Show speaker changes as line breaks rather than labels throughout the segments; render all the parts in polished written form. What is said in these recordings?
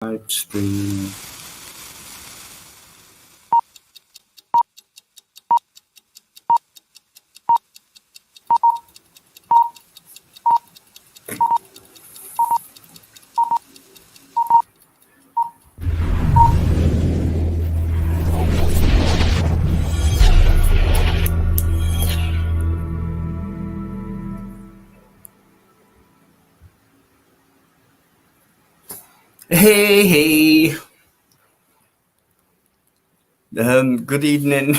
Live stream. Hey. Good evening,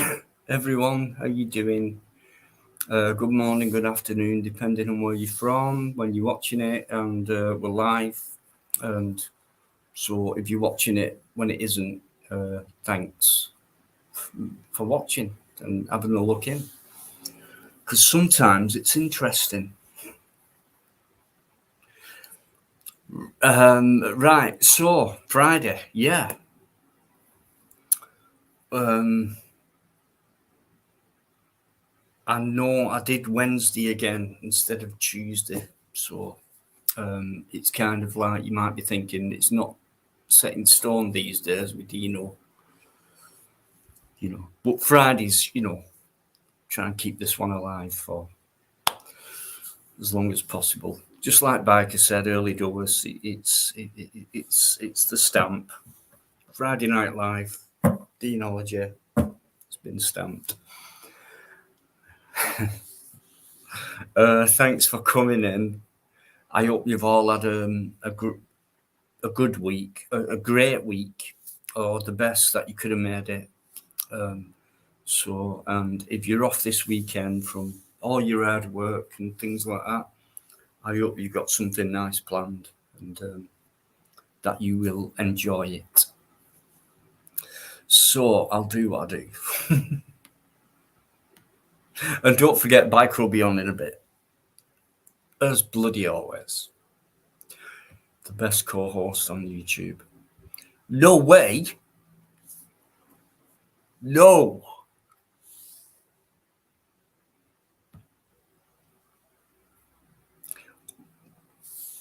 everyone. How you doing? Good morning, good afternoon, depending on where you're from, when you're watching it, and we're live. And so, if you're watching it when it isn't, thanks for watching and having a look in. Because sometimes it's interesting. Right. So Friday, yeah. I know I did Wednesday again instead of Tuesday, so it's kind of like you might be thinking it's not set in stone these days with but Fridays, try and keep this one alive for as long as possible. Just like Biker said, early doors, it's the stamp. Friday Night Live, Deanology, it's been stamped. Thanks for coming in. I hope you've all had a good week, a great week, or the best that you could have made it. And if you're off this weekend from all your hard work and things like that, I hope you've got something nice planned and that you will enjoy it. So I'll do what I do. And don't forget, Bike will be on in a bit. As bloody always. The best co-host on YouTube. No way. No.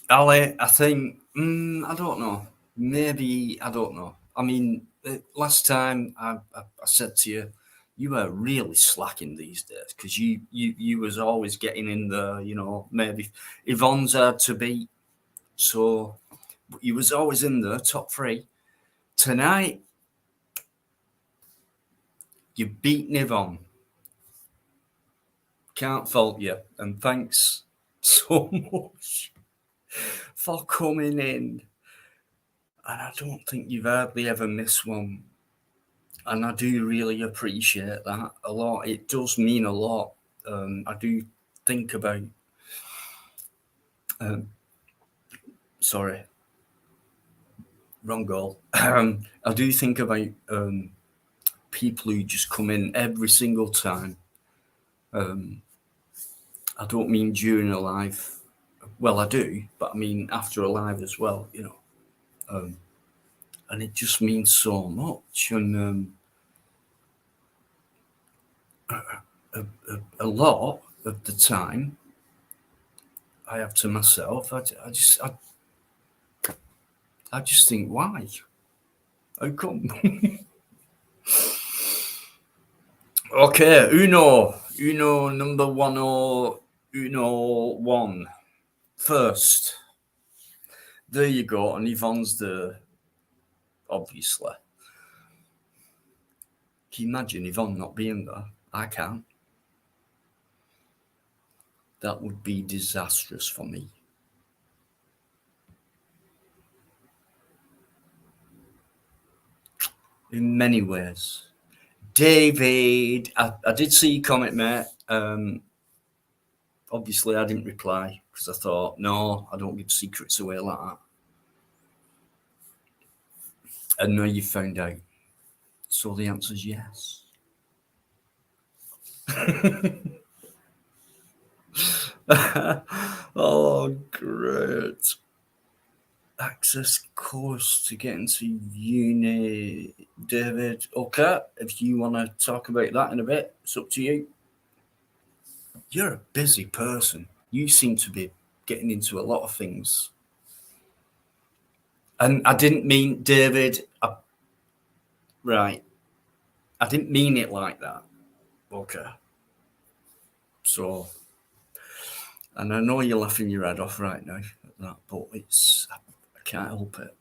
Ali, I think, I don't know. Maybe, I don't know. I mean, last time I said to you, you were really slacking these days because you was always getting in there, maybe Yvonne's hard to beat. So you was always in there, top three. Tonight, you beat Yvonne. Can't fault you. And thanks so much for coming in. And I don't think you've hardly ever missed one. And I do really appreciate that a lot. It does mean a lot. I do think about, sorry, wrong goal. I do think about people who just come in every single time. I don't mean during a live. Well, I do, but I mean after a live as well, and it just means so much. And a lot of the time, I have to myself. I just think, why? How come? Okay, Uno number 101. First, there you go, and Yvonne's there, obviously. Can you imagine Yvonne not being there? I can't. That would be disastrous for me. In many ways. David, I did see your comment, mate. Obviously, I didn't reply because I thought, no, I don't give secrets away like that. And now you found out. So the answer is yes. Oh, great. Access course to get into uni, David. Okay, if you want to talk about that in a bit, it's up to you. You're a busy person. You seem to be getting into a lot of things And I didn't mean, David, right, I didn't mean it like that. Okay. So, and I know you're laughing your head off right now at that, but I can't help it.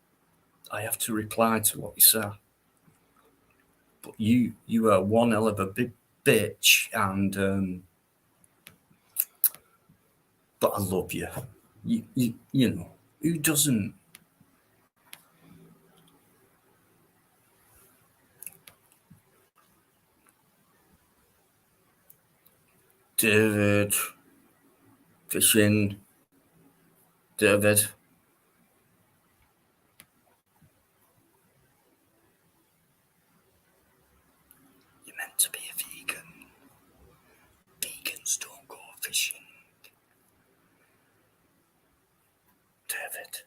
I have to reply to what you say. But you are one hell of a big bitch, and but I love you. You know, who doesn't? David, fishing, David. You're meant to be a vegan. Vegans don't go fishing. David.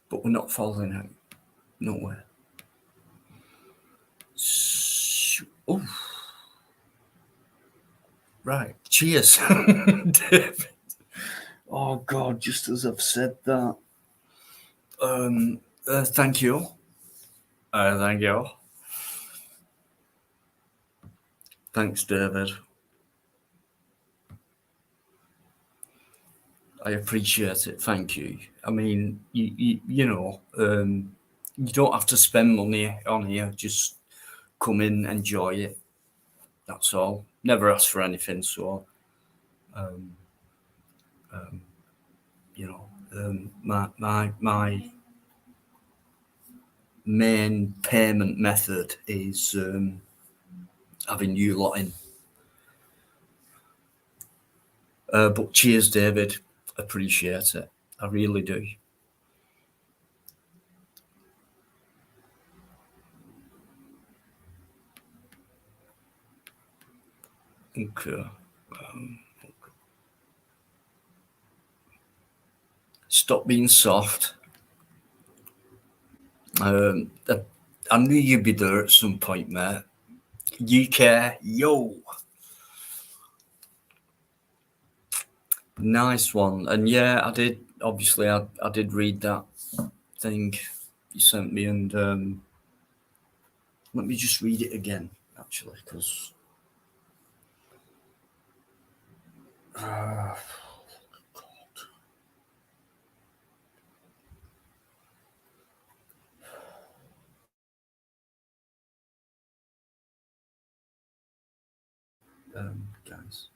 But we're not falling out. Nowhere. Oh, right. Cheers, David. Oh God! Just as I've said that, thank you. Thank you. Thanks, David. I appreciate it. Thank you. I mean, you know, you don't have to spend money on here. Just come in, enjoy it. That's all. Never ask for anything. So, um, um, you know, my main payment method is having you lot in. But cheers, David. Appreciate it. I really do. Okay. Stop being soft. I knew you'd be there at some point, mate. UK, yo. Nice one. And yeah, I did. Obviously, I did read that thing you sent me, and let me just read it again, actually, because. Guys.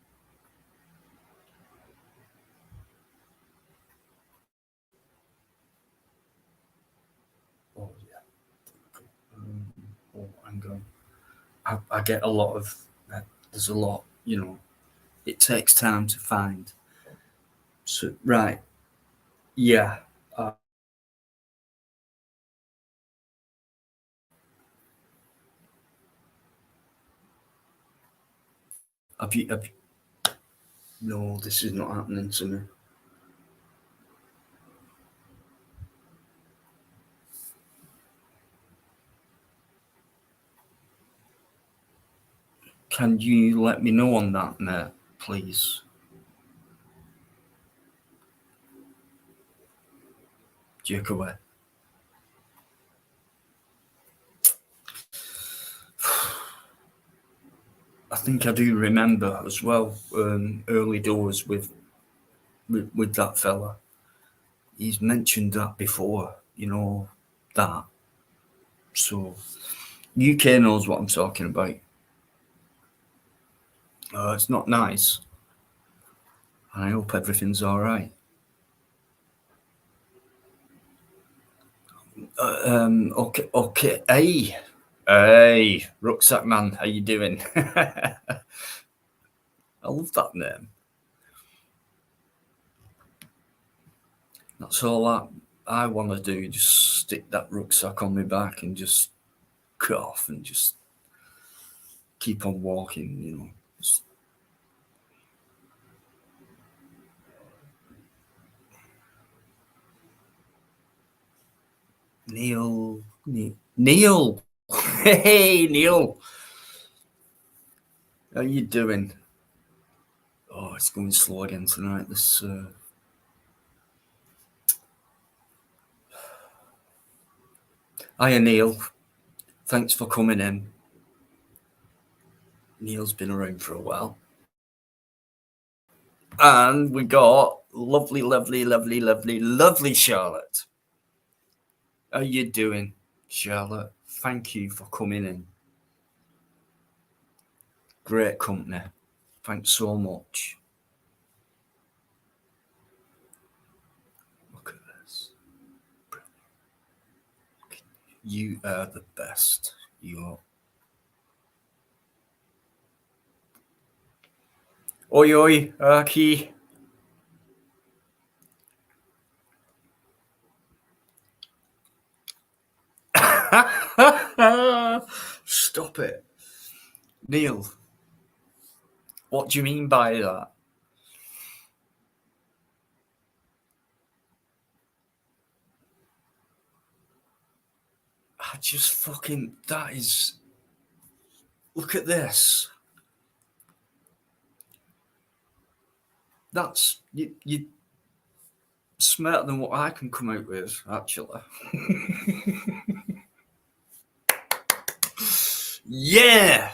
Oh yeah. Oh, hang on. I get a lot of. There's a lot. You know, it takes time to find. So right, yeah. Uh, have you? No, this is not happening to me. Can you let me know on that, mate, please? Jacob. I think I do remember as well, early doors with that fella. He's mentioned that before, you know, that. So UK knows what I'm talking about. It's not nice. I hope everything's all right. Okay, okay. Hey, Rucksack Man, how you doing? I love that name. That's all I want to do. Just stick that rucksack on my back and just cut off and just keep on walking. You know. Just, Neil. Hey, Neil. How you doing? Oh, it's going slow again tonight. This Hiya, Neil. Thanks for coming in. Neil's been around for a while. And we got lovely Charlotte. How you doing, Charlotte? Thank you for coming in. Great company. Thanks so much. Look at this. You are the best. You are. Oi, oi, Aki. Stop it. Neil, what do you mean by that? I just fucking. That is. Look at this. That's. You smarter than what I can come out with, actually. Yeah.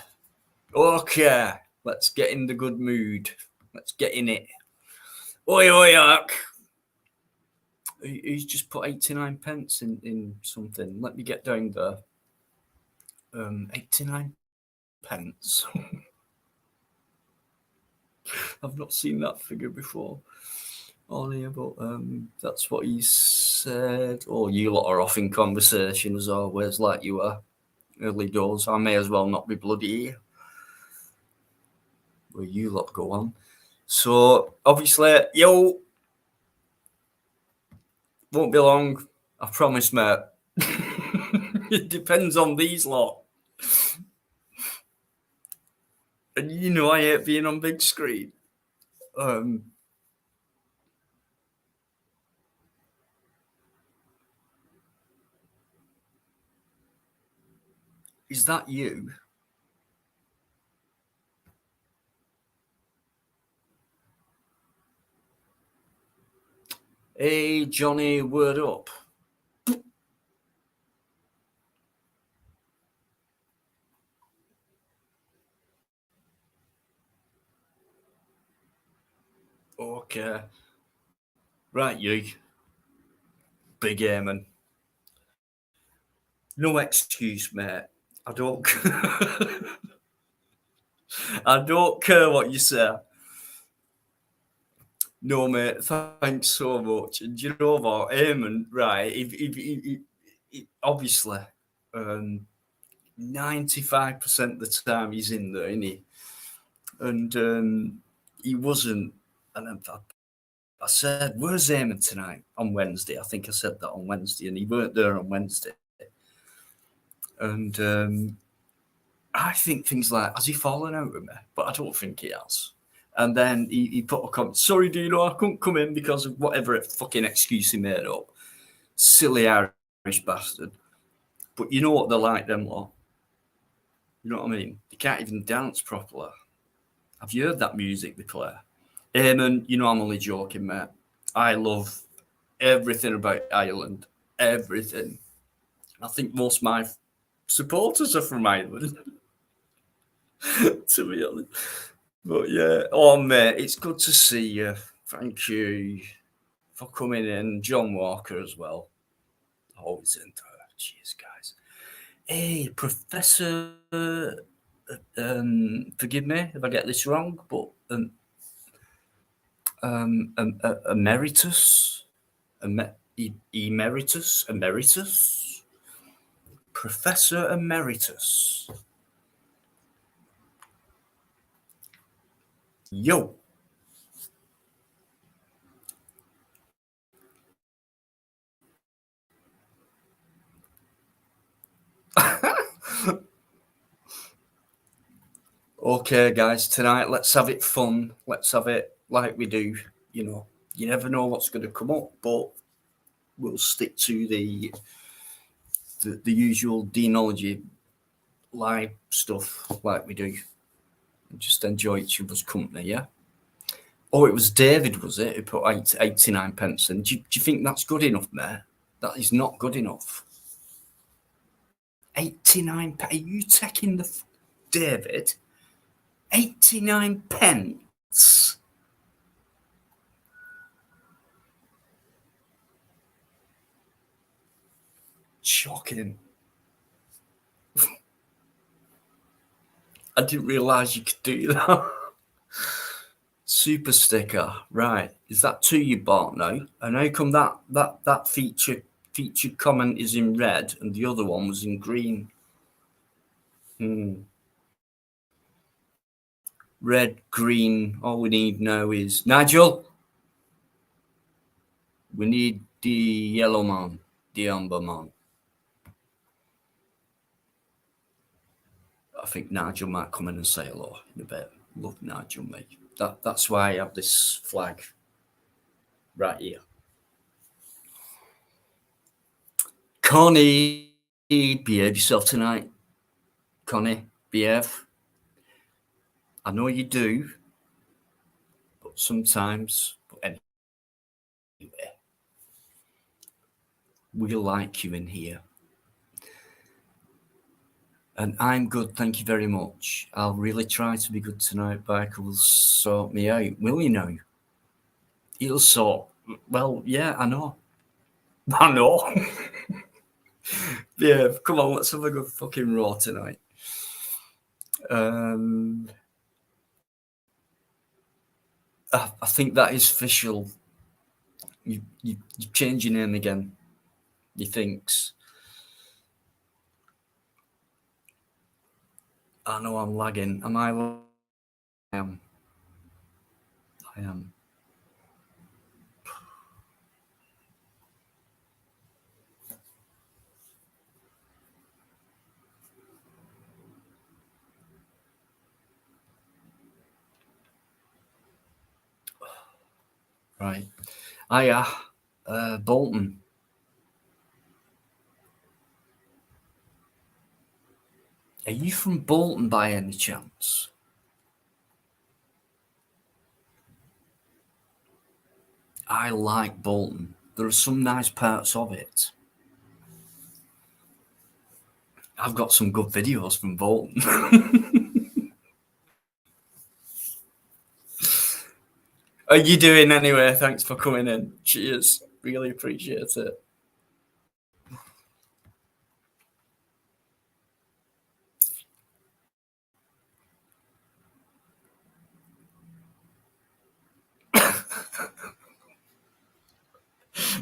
Okay. Let's get in the good mood. Let's get in it. Oi, oi, Ark. Who's just put 89 pence in something? Let me get down there. 89 pence. I've not seen that figure before on here, but that's what he said. Oh, you lot are off in conversation as always, like you are. Early doors. I may as well not be bloody here. Where you lot go on. So obviously, yo, won't be long. I promise, mate. It depends on these lot. And you know I hate being on big screen. Is that you? Hey, Johnny, word up. Okay. Right, you. Big airman. No excuse, mate. I don't. I don't care what you say. No, mate. Thanks so much. And you know what, Eamon, right? Obviously, 95% of the time he's in there, isn't he? And he wasn't. And I said, "Where's Eamon tonight?" On Wednesday, I think I said that on Wednesday, and he weren't there on Wednesday. And I think things like, has he fallen out with me? But I don't think he has. And then he put a comment, sorry, do you know I couldn't come in because of whatever fucking excuse he made up. Silly Irish bastard. But you know what they're like, them lot? You know what I mean? They can't even dance properly. Have you heard that music they play? Eamon, you know I'm only joking, mate. I love everything about Ireland. Everything. I think most of my supporters are from Ireland, to be honest. But yeah, oh mate, it's good to see you. Thank you for coming in. John Walker as well. Always in there. Cheers, guys. Hey, Professor, forgive me if I get this wrong, but emeritus, emeritus, Professor Emeritus. Yo. Okay, guys, tonight let's have it fun. Let's have it like we do. You know, you never know what's going to come up, but we'll stick to the usual denology live stuff like we do. And just enjoy each other's company, yeah? Oh, it was David, was it, who put 89 pence in? Do you think that's good enough, mate? That is not good enough. 89 pence. Are you taking the David? 89 pence. Shocking. I didn't realise you could do that. Super sticker, right? Is that two you bought now? And how come that featured comment is in red and the other one was in green? Red, green. All we need now is Nigel. We need the yellow man, the amber man. I think Nigel might come in and say hello in a bit. Love Nigel, mate. That's why I have this flag right here. Connie, behave yourself tonight. Connie, behave. I know you do, but sometimes, anyway, we like you in here. And I'm good, thank you very much. I'll really try to be good tonight. Biker will sort me out. Will you know? He'll sort. Well, yeah, I know. I know. Yeah, come on, let's have a good fucking raw tonight. I think that is official. You change your name again. He thinks. I know I'm lagging. Am I lagging? I am. Right. Hiya, Bolton. Are you from Bolton by any chance? I like Bolton. There are some nice parts of it. I've got some good videos from Bolton. How are you doing anyway? Thanks for coming in. Cheers. Really appreciate it.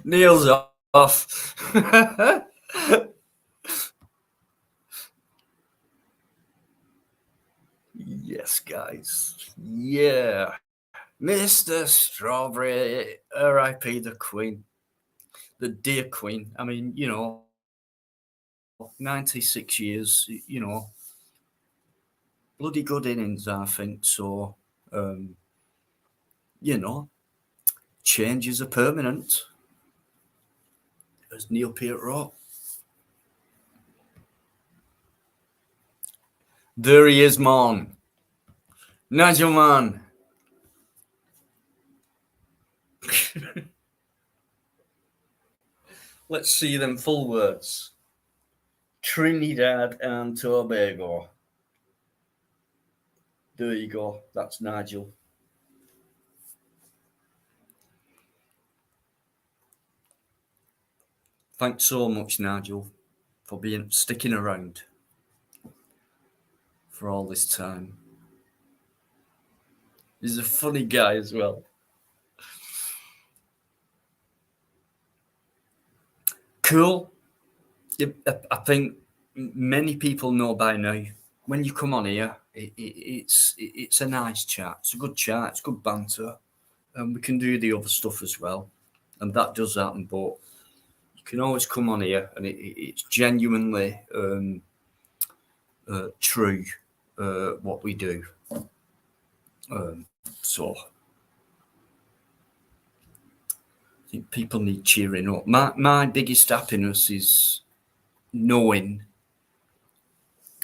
Neil's off. Yes, guys. Yeah. Mr. Strawberry, R.I.P. the Queen. The dear Queen. I mean, 96 years, bloody good innings, I think. So, changes are permanent, as Neil Peart wrote. There he is, man. Nigel, man. Let's see them full words. Trinidad and Tobago. There you go. That's Nigel. Thanks so much, Nigel, for sticking around for all this time. He's a funny guy as well. Cool. I think many people know by now. When you come on here, it's a nice chat. It's a good chat. It's good banter, and we can do the other stuff as well. And that does happen, but you can always come on here, and it's genuinely true what we do. So I think people need cheering up. My biggest happiness is knowing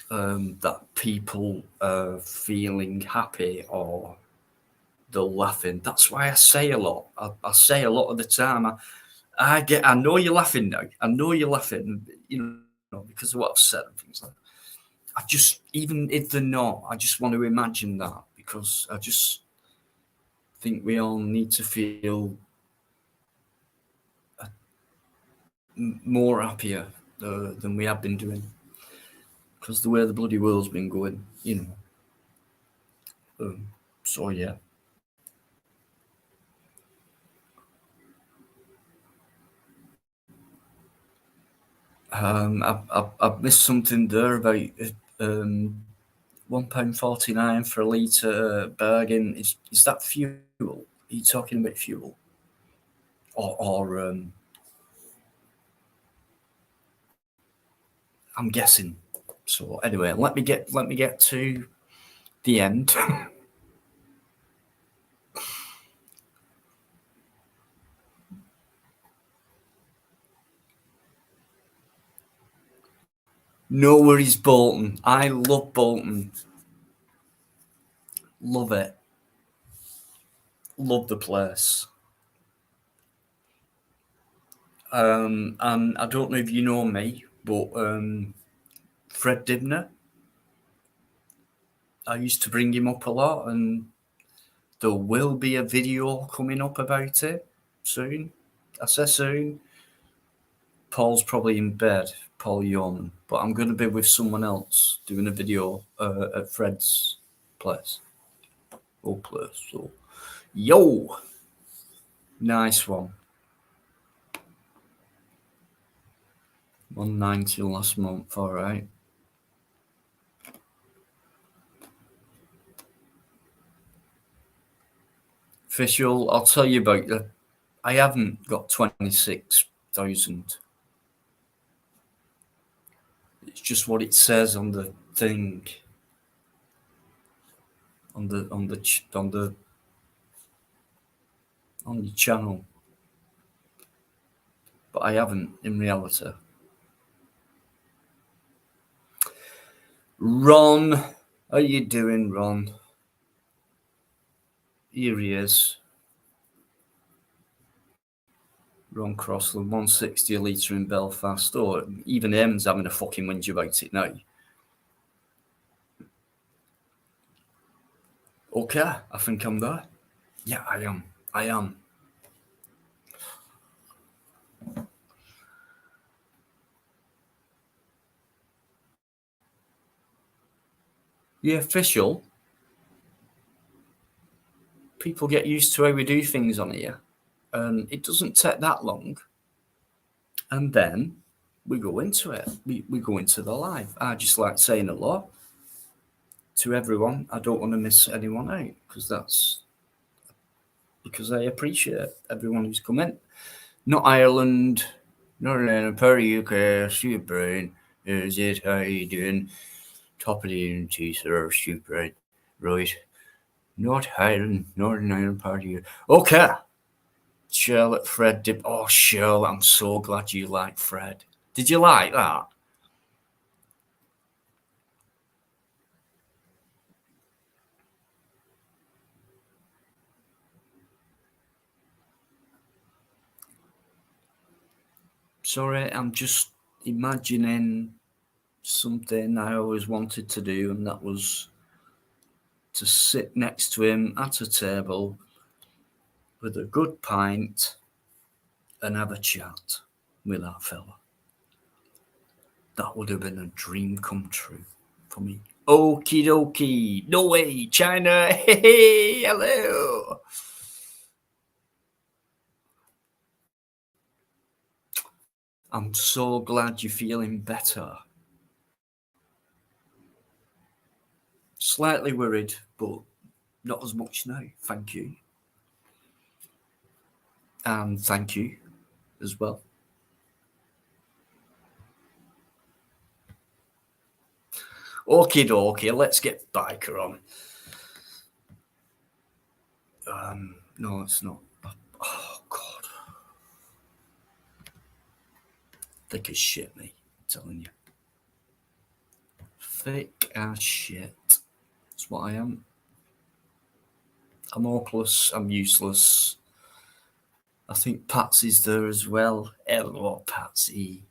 that people are feeling happy or they're laughing. That's why I say a lot. I say a lot of the time. I know you're laughing now. I know you're laughing. because of what I've said and things like that. I just, even if they're not, I just want to imagine that, because I just think we all need to feel more happier than we have been doing, because the way the bloody world's been going, so yeah. I've missed something there about £1.49 for a litre bargain. Is that fuel? Are you talking about fuel? Or I'm guessing. So anyway, let me get to the end. No worries, Bolton. I love Bolton. Love it. Love the place. And I don't know if you know me, but Fred Dibner, I used to bring him up a lot, and there will be a video coming up about it soon. I say soon. Paul's probably in bed, Paul Yeoman, but I'm going to be with someone else doing a video at Fred's place. So, yo, nice one. 190 last month, all right. Official, I'll tell you about that. I haven't got 26,000. It's just what it says on the thing, on the channel, but I haven't in reality. Ron, how you doing, Ron? Here he is. Ron Crossland, 160 a litre in Belfast. Oh, even Eamon's having a fucking whinge about it now. Okay, I think I'm there. Yeah, I am. The official, people get used to how we do things on here, and it doesn't take that long. And then we go into it. We go into the live. I just like saying hello to everyone. I don't want to miss anyone out, because I appreciate everyone who's come in. Not Ireland, Northern Party, UK, Steward, is it? How you doing? Top of the unity, sir, Steward, right? Not Ireland, Northern Ireland Party. Okay. Charlotte, Fred, Dip. Oh, Charlotte, I'm so glad you like Fred. Did you like that? Sorry, I'm just imagining something I always wanted to do, and that was to sit next to him at a table with a good pint and have a chat with that fella. That would have been a dream come true for me. Okie dokie. No way, China. Hey, hello. I'm so glad you're feeling better. Slightly worried, but not as much now. Thank you. And thank you as well. Okie dokie, let's get Biker on. No, it's not. Oh, God. Thick as shit, mate. I'm telling you. Thick as shit. That's what I am. I'm hopeless. I'm useless. I think Patsy's there as well. Hello, Patsy.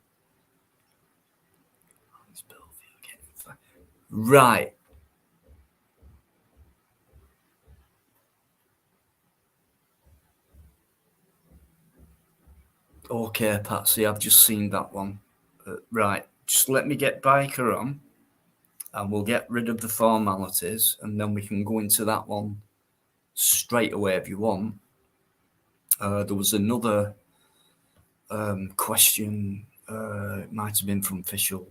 Right. Okay, Patsy, I've just seen that one. Right. Just let me get Biker on and we'll get rid of the formalities and then we can go into that one straight away if you want. There was another question, it might have been from Fischl,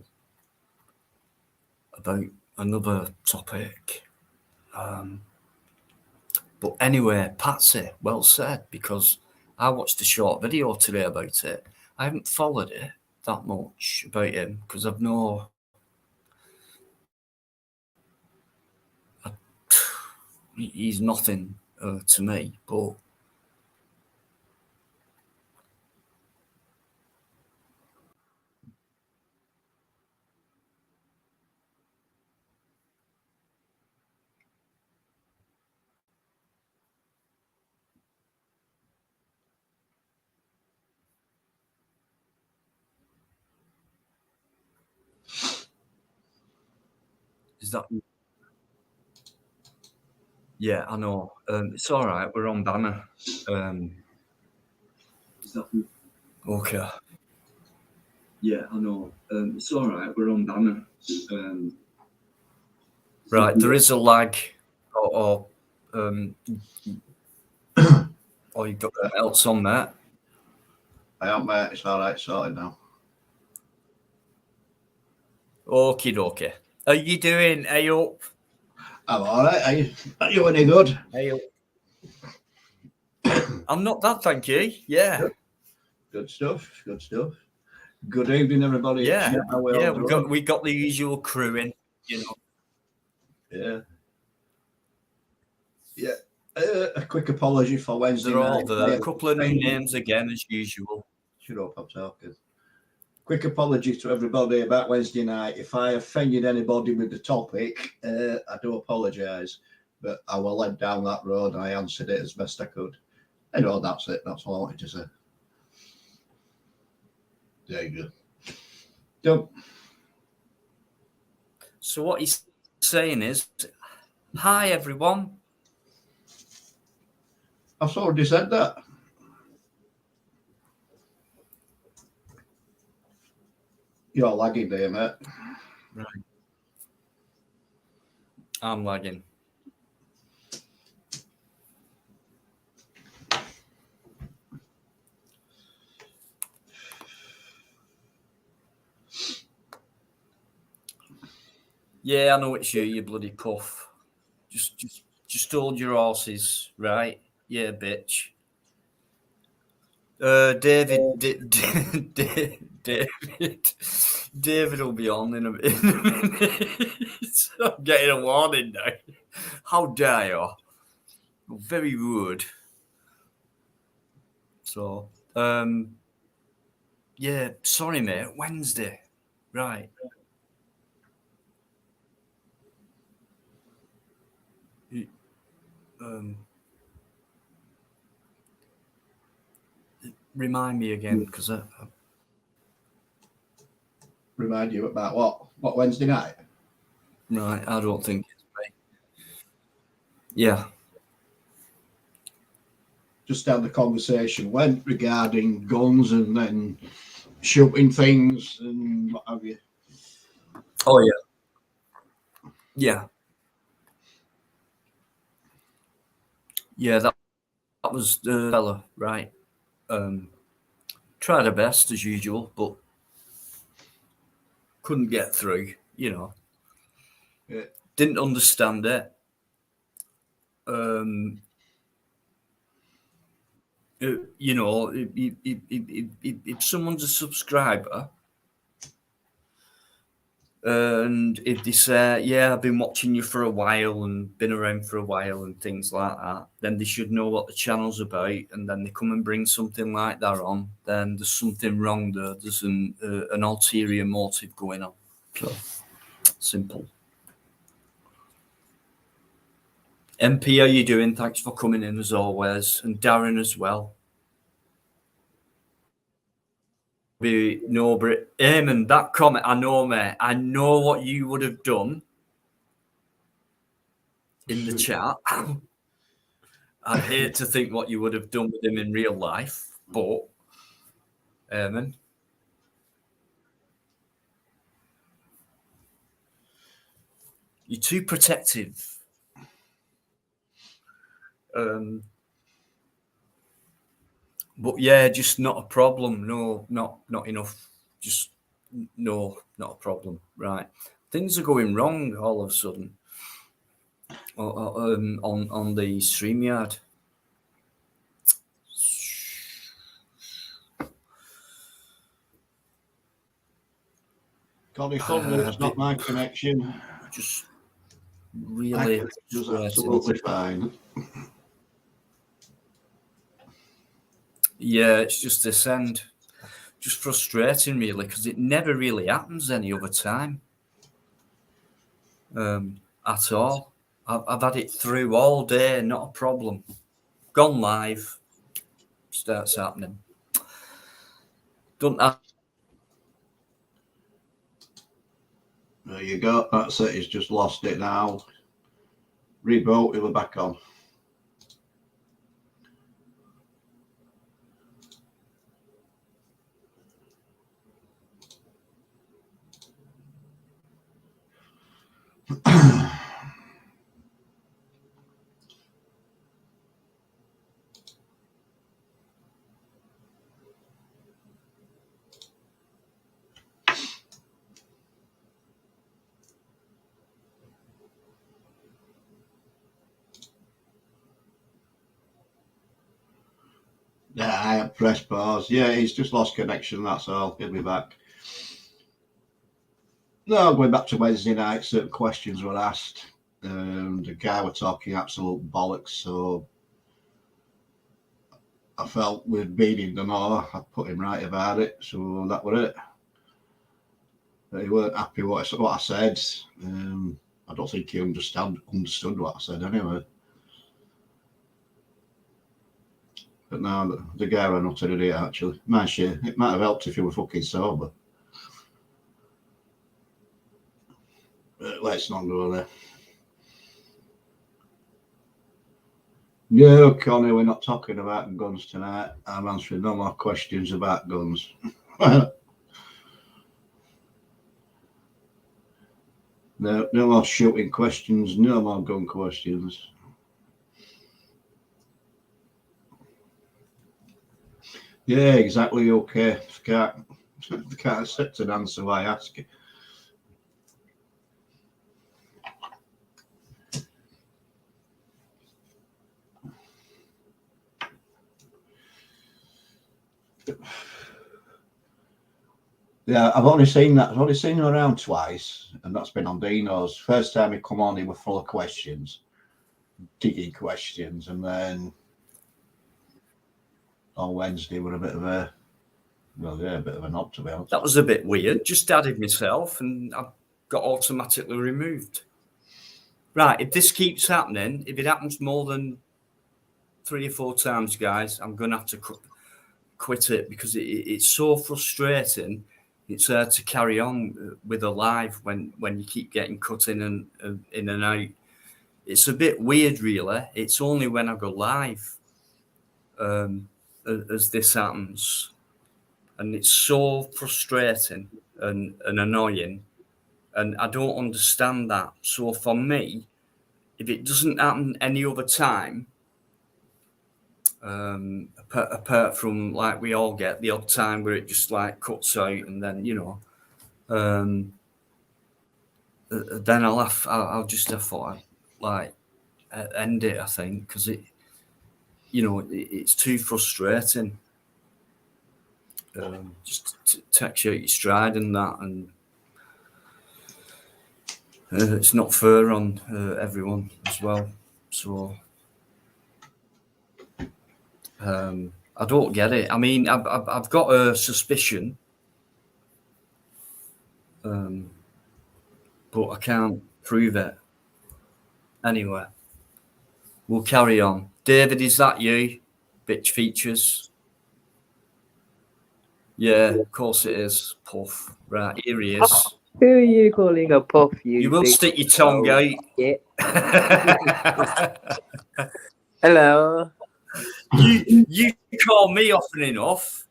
about another topic. But anyway, Patsy, well said, because I watched a short video today about it. I haven't followed it that much about him because I've no. He's nothing to me, but is that? Yeah, I know. It's all right. We're on banner. Is that? Okay. Yeah, I know. It's all right. We're on banner. Right, there is a lag, or or you've got else on that.
I am, mate. It's all right. Sorted now.
Okie dokie. How you doing? Hey up.
I'm all right. Are you any good?
Hey up. I'm not that, thank you. Yeah.
Good stuff. Good stuff. Good evening, everybody.
Yeah. Yeah, we
doing?
got the usual crew in, you know.
Yeah. Yeah. A quick apology for Wednesday
They're all
night.
there. A couple of new names again, as usual.
Shut up, I'm talking. Quick apology to everybody about Wednesday night. If I offended anybody with the topic, I do apologise. But I was led down that road and I answered it as best I could. Anyway, that's it. That's all I wanted to say. There you go. Done.
So what he's saying is, hi everyone.
I've already said that. You're lagging there, mate.
Right. I'm lagging. Yeah, I know it's you, you bloody puff. Just hold your horses, right? Yeah, bitch. David, David will be on in a minute. I'm getting a warning now. How dare you? Very rude. So, yeah, sorry, mate. Wednesday, right? Remind me again, because
Remind you about what? What Wednesday night?
right, I don't think it's right. Yeah.
Just how the conversation went regarding guns and then shooting things and what have you.
Oh yeah. Yeah. Yeah. That was the fella, right? Tried her best as usual, but couldn't get through. You know.
Yeah.
Didn't understand it. You know, if someone's a subscriber, and if they say, yeah, I've been watching you for a while and been around for a while and things like that, then they should know what the channel's about. And then they come and bring something like that on, then there's something wrong there. There's an ulterior motive going on. So, simple. MP, how you doing? Thanks for coming in as always. And Darren as well. No, but Eamon, that comment, I know, mate. I know what you would have done in the chat. I'd hate to think what you would have done with him in real life, but Eamon, you're too protective. But yeah, just not a problem. No, not enough. Just no, not a problem. Right, things are going wrong all of a sudden on the StreamYard.
Connie Thunder, it's not my connection.
Just really
absolutely fine.
Yeah, it's just this end. Just frustrating, really, because it never really happens any other time at all. I've had it through all day, not a problem. Gone live, starts happening. Don't have.
There you go. That's it. He's just lost it now. Reboot. We're back on. Yeah, I have pressed pause. Yeah, he's just lost connection, that's all. He'll be back. No, going back to Wednesday night, certain questions were asked. The guy were talking absolute bollocks, so I felt we'd been in the more. I put him right about it, so that were it. But he weren't happy what I said. I don't think he understood what I said anyway. But no, the guy ran not an idiot, actually. It might have helped if he were fucking sober. But let's not go there. No, Connie, we're not talking about guns tonight. I'm answering no more questions about guns. No more shooting questions, no more gun questions. Yeah, exactly. Okay. Can't accept an answer I ask you. Yeah, I've only seen him around twice, and that's been on Dino's. First time he come on, he was full of questions, digging questions, and then on Wednesday were a bit of a knob, to be honest.
That was a bit weird. Just added myself, and I got automatically removed. Right, if this keeps happening, if it happens more than 3 or 4 times, guys, I'm going to have to quit it because it's so frustrating. It's hard to carry on with a live when you keep getting cut in and out. It's a bit weird, really. It's only when I go live as this happens, and it's so frustrating and annoying, and I don't understand that. So for me, if it doesn't happen any other time, apart from like we all get the odd time where it just like cuts out, and then then I'll just have to like end it. I think because it's too frustrating. Just takes you out your stride and that, and it's not fair on everyone as well. So I don't get it. I mean, I've got a suspicion, but I can't prove it. Anyway, we'll carry on. David, is that you? Bitch features. Yeah, of course it is. Puff. Right, here he is.
Who are you calling a puff,
You will
big
stick your tongue
old
out.
shit? Hello.
You call me often enough.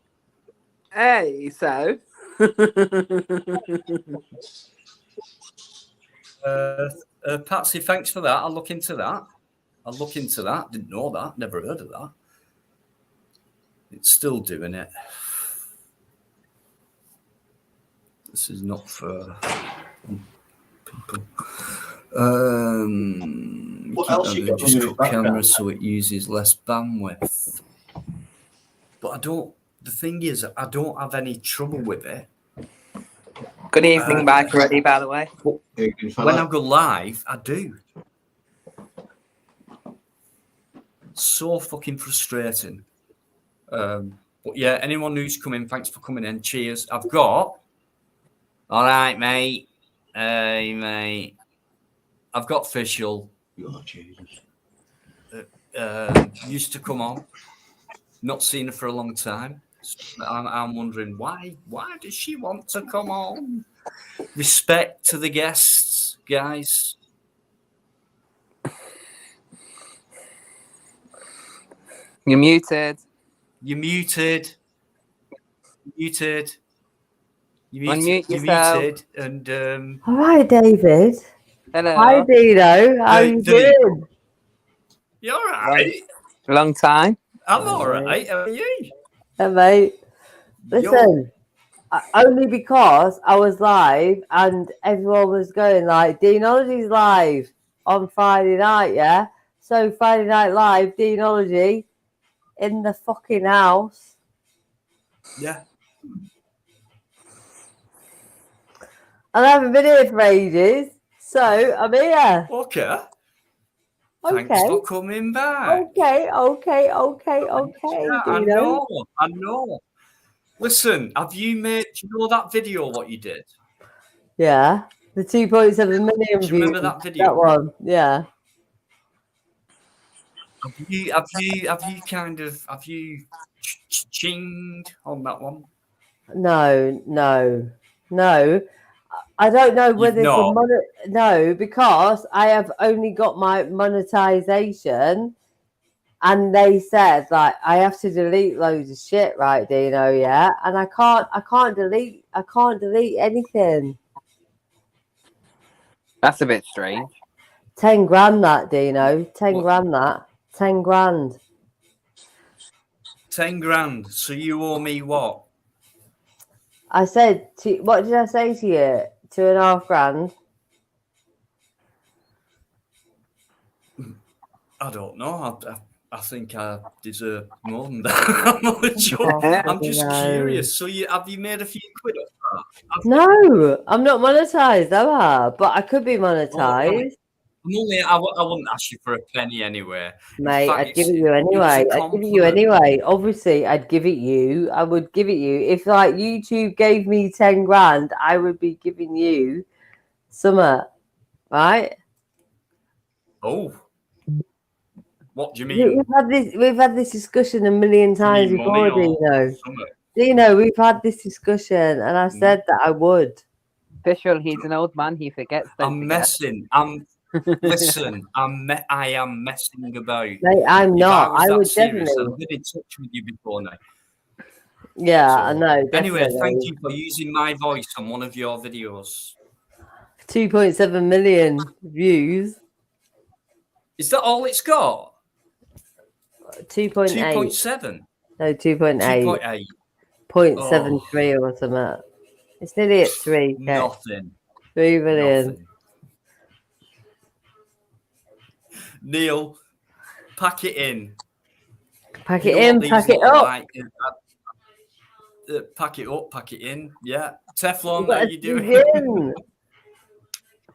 Hey, so.
Patsy, thanks for that. I'll look into that. Didn't know that. Never heard of that. It's still doing it. This is not for people.
What else you got?
Just cut cameras so it uses less bandwidth. But I don't. The thing is, I don't have any trouble with it.
Good evening, Bikereddie, by the way.
When I go live, I do. So fucking frustrating. But yeah, anyone who's coming, thanks for coming in. Cheers. I've got. All right, mate. Hey, mate. I've got Official.
Oh, Jesus.
Used to come on. Not seen her for a long time. I'm wondering why. Why does she want to come on? Respect to the guests, guys.
You're muted.
You're muted.
Unmute yourself.
You're muted. And
all right, David.
Hello.
Hi, Dino. How you doing?
You're all right.
Long time.
I'm all right. How are you?
Hey, mate. Listen, only because I was live and everyone was going like, Deanology's live on Friday night, yeah? So Friday Night Live, Deanology in the fucking house.
Yeah.
And I haven't been here for ages, so I'm here.
Okay. Thanks for coming back.
Okay,
Yeah,
Dino.
I know. Listen, have you made? Do you know that video? What you did?
Yeah, the 2.7 million
Do you
views.
remember that video?
That one, yeah.
Have you chinged on that one?
No. I don't know whether no, because I have only got my monetization, and they said like I have to delete loads of shit, right, Dino? Yeah, and I can't delete anything.
That's a bit strange.
10 grand that, Dino. 10 grand that. 10 grand.
10 grand. So you owe me what?
I said, what did I say to you? 2.5 grand.
I don't know. I think I deserve more than that. I'm just curious. So have you made a few quid off that?
No, I'm not monetized, am I? But I could be monetized.
I wouldn't ask you for a penny anyway.
Mate, I'd give it you anyway. Obviously, I'd give it you. I would give it you. If like YouTube gave me 10 grand, I would be giving you summer, right?
Oh. What do you mean?
We've had this discussion a million times before, Dino. Dino, we've had this discussion, and I said that I would.
Official, he's an old man. He forgets.
I'm messing. Listen, I am messing about.
Mate, I'm not. I would definitely.
I've been in touch with you before now.
Yeah, so, I know. Definitely.
Anyway, thank you for using my voice on one of your videos.
2.7 million views.
Is that all it's got?
2.8.
2.7.
No, 2.8. 0.73 or something. It's nearly at 3.
Nothing.
3 million.
Nothing. Neil, pack it in.
Pack it in, pack it up.
Pack it up, pack it in. Yeah. Teflon, how you doing?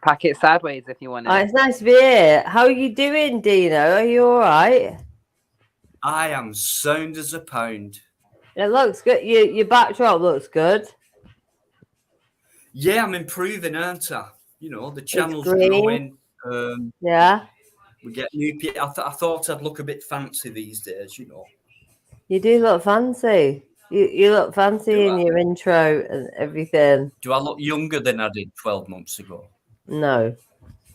Pack it sideways if you want it.
Oh, it's nice to be here. How are you doing, Dino? Are you all right?
I am sound as a pound.
It looks good. Your backdrop looks good.
Yeah, I'm improving, aren't I? You know, the channel's growing.
Yeah.
We get new people. I thought I'd look a bit fancy these days, you know.
You do look fancy. You look fancy in your intro and everything.
Do I look younger than I did 12 months ago?
No.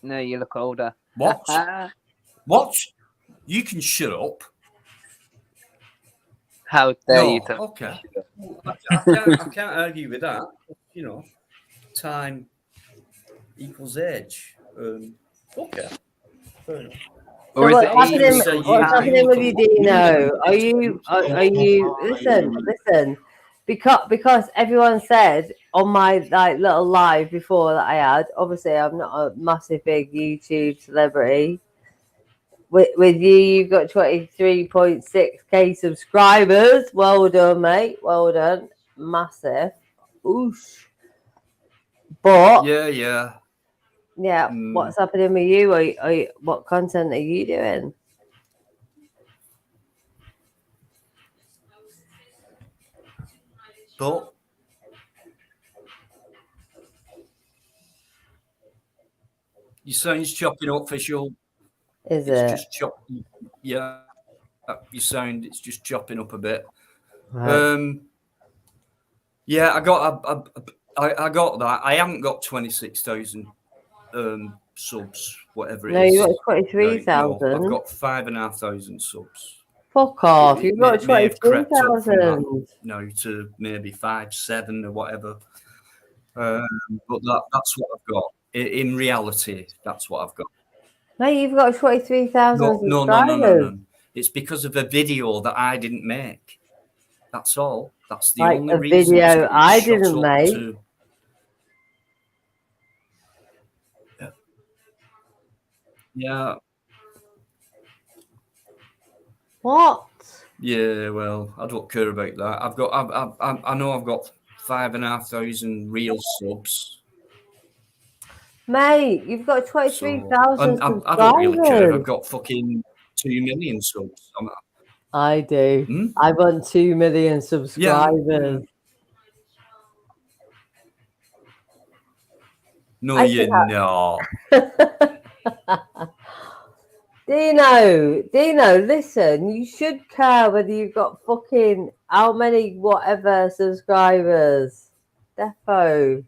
No, you look older.
What? What? You can shut up.
How dare
No,
you?
okay. I can't argue with that. You know, time equals age. Okay, fair enough.
Or
So
is it
what's
age
happening?
equals
What's
time?
happening with you, Dino? Are you? Listen. Because everyone said on my like little live before that I had. Obviously, I'm not a massive big YouTube celebrity. With you, you've got 23.6k subscribers. Well done, mate. Well done. Massive. Oosh. But
Yeah.
what's happening with you? What content are you doing?
But your sound's chopping up, Official.
Is
it's
it?
Just chopping. Yeah, your sound. It's just chopping up a bit.
Right.
Yeah, I got that. I haven't got 26,000 subs, whatever it
No,
is.
you got 23,000.
I've got 5,500 subs.
Fuck off! You've got
may have crept up from
23,000.
that, to maybe 5, 7 or whatever. But that's what I've got. In reality, that's what I've got.
No, you've got 23,000 subscribers.
No. It's because of a video that I didn't make. That's all. That's the only reason.
Video I didn't make.
Yeah.
What?
Yeah, well, I don't care about that. I know I've got 5,500 real subs.
Mate, you've got 23,000 subscribers.
I don't really care if I've got fucking 2 million subs.
I do. I want 2 million subscribers.
No, you're not.
Dino, listen, you should care whether you've got fucking how many whatever subscribers. Defo.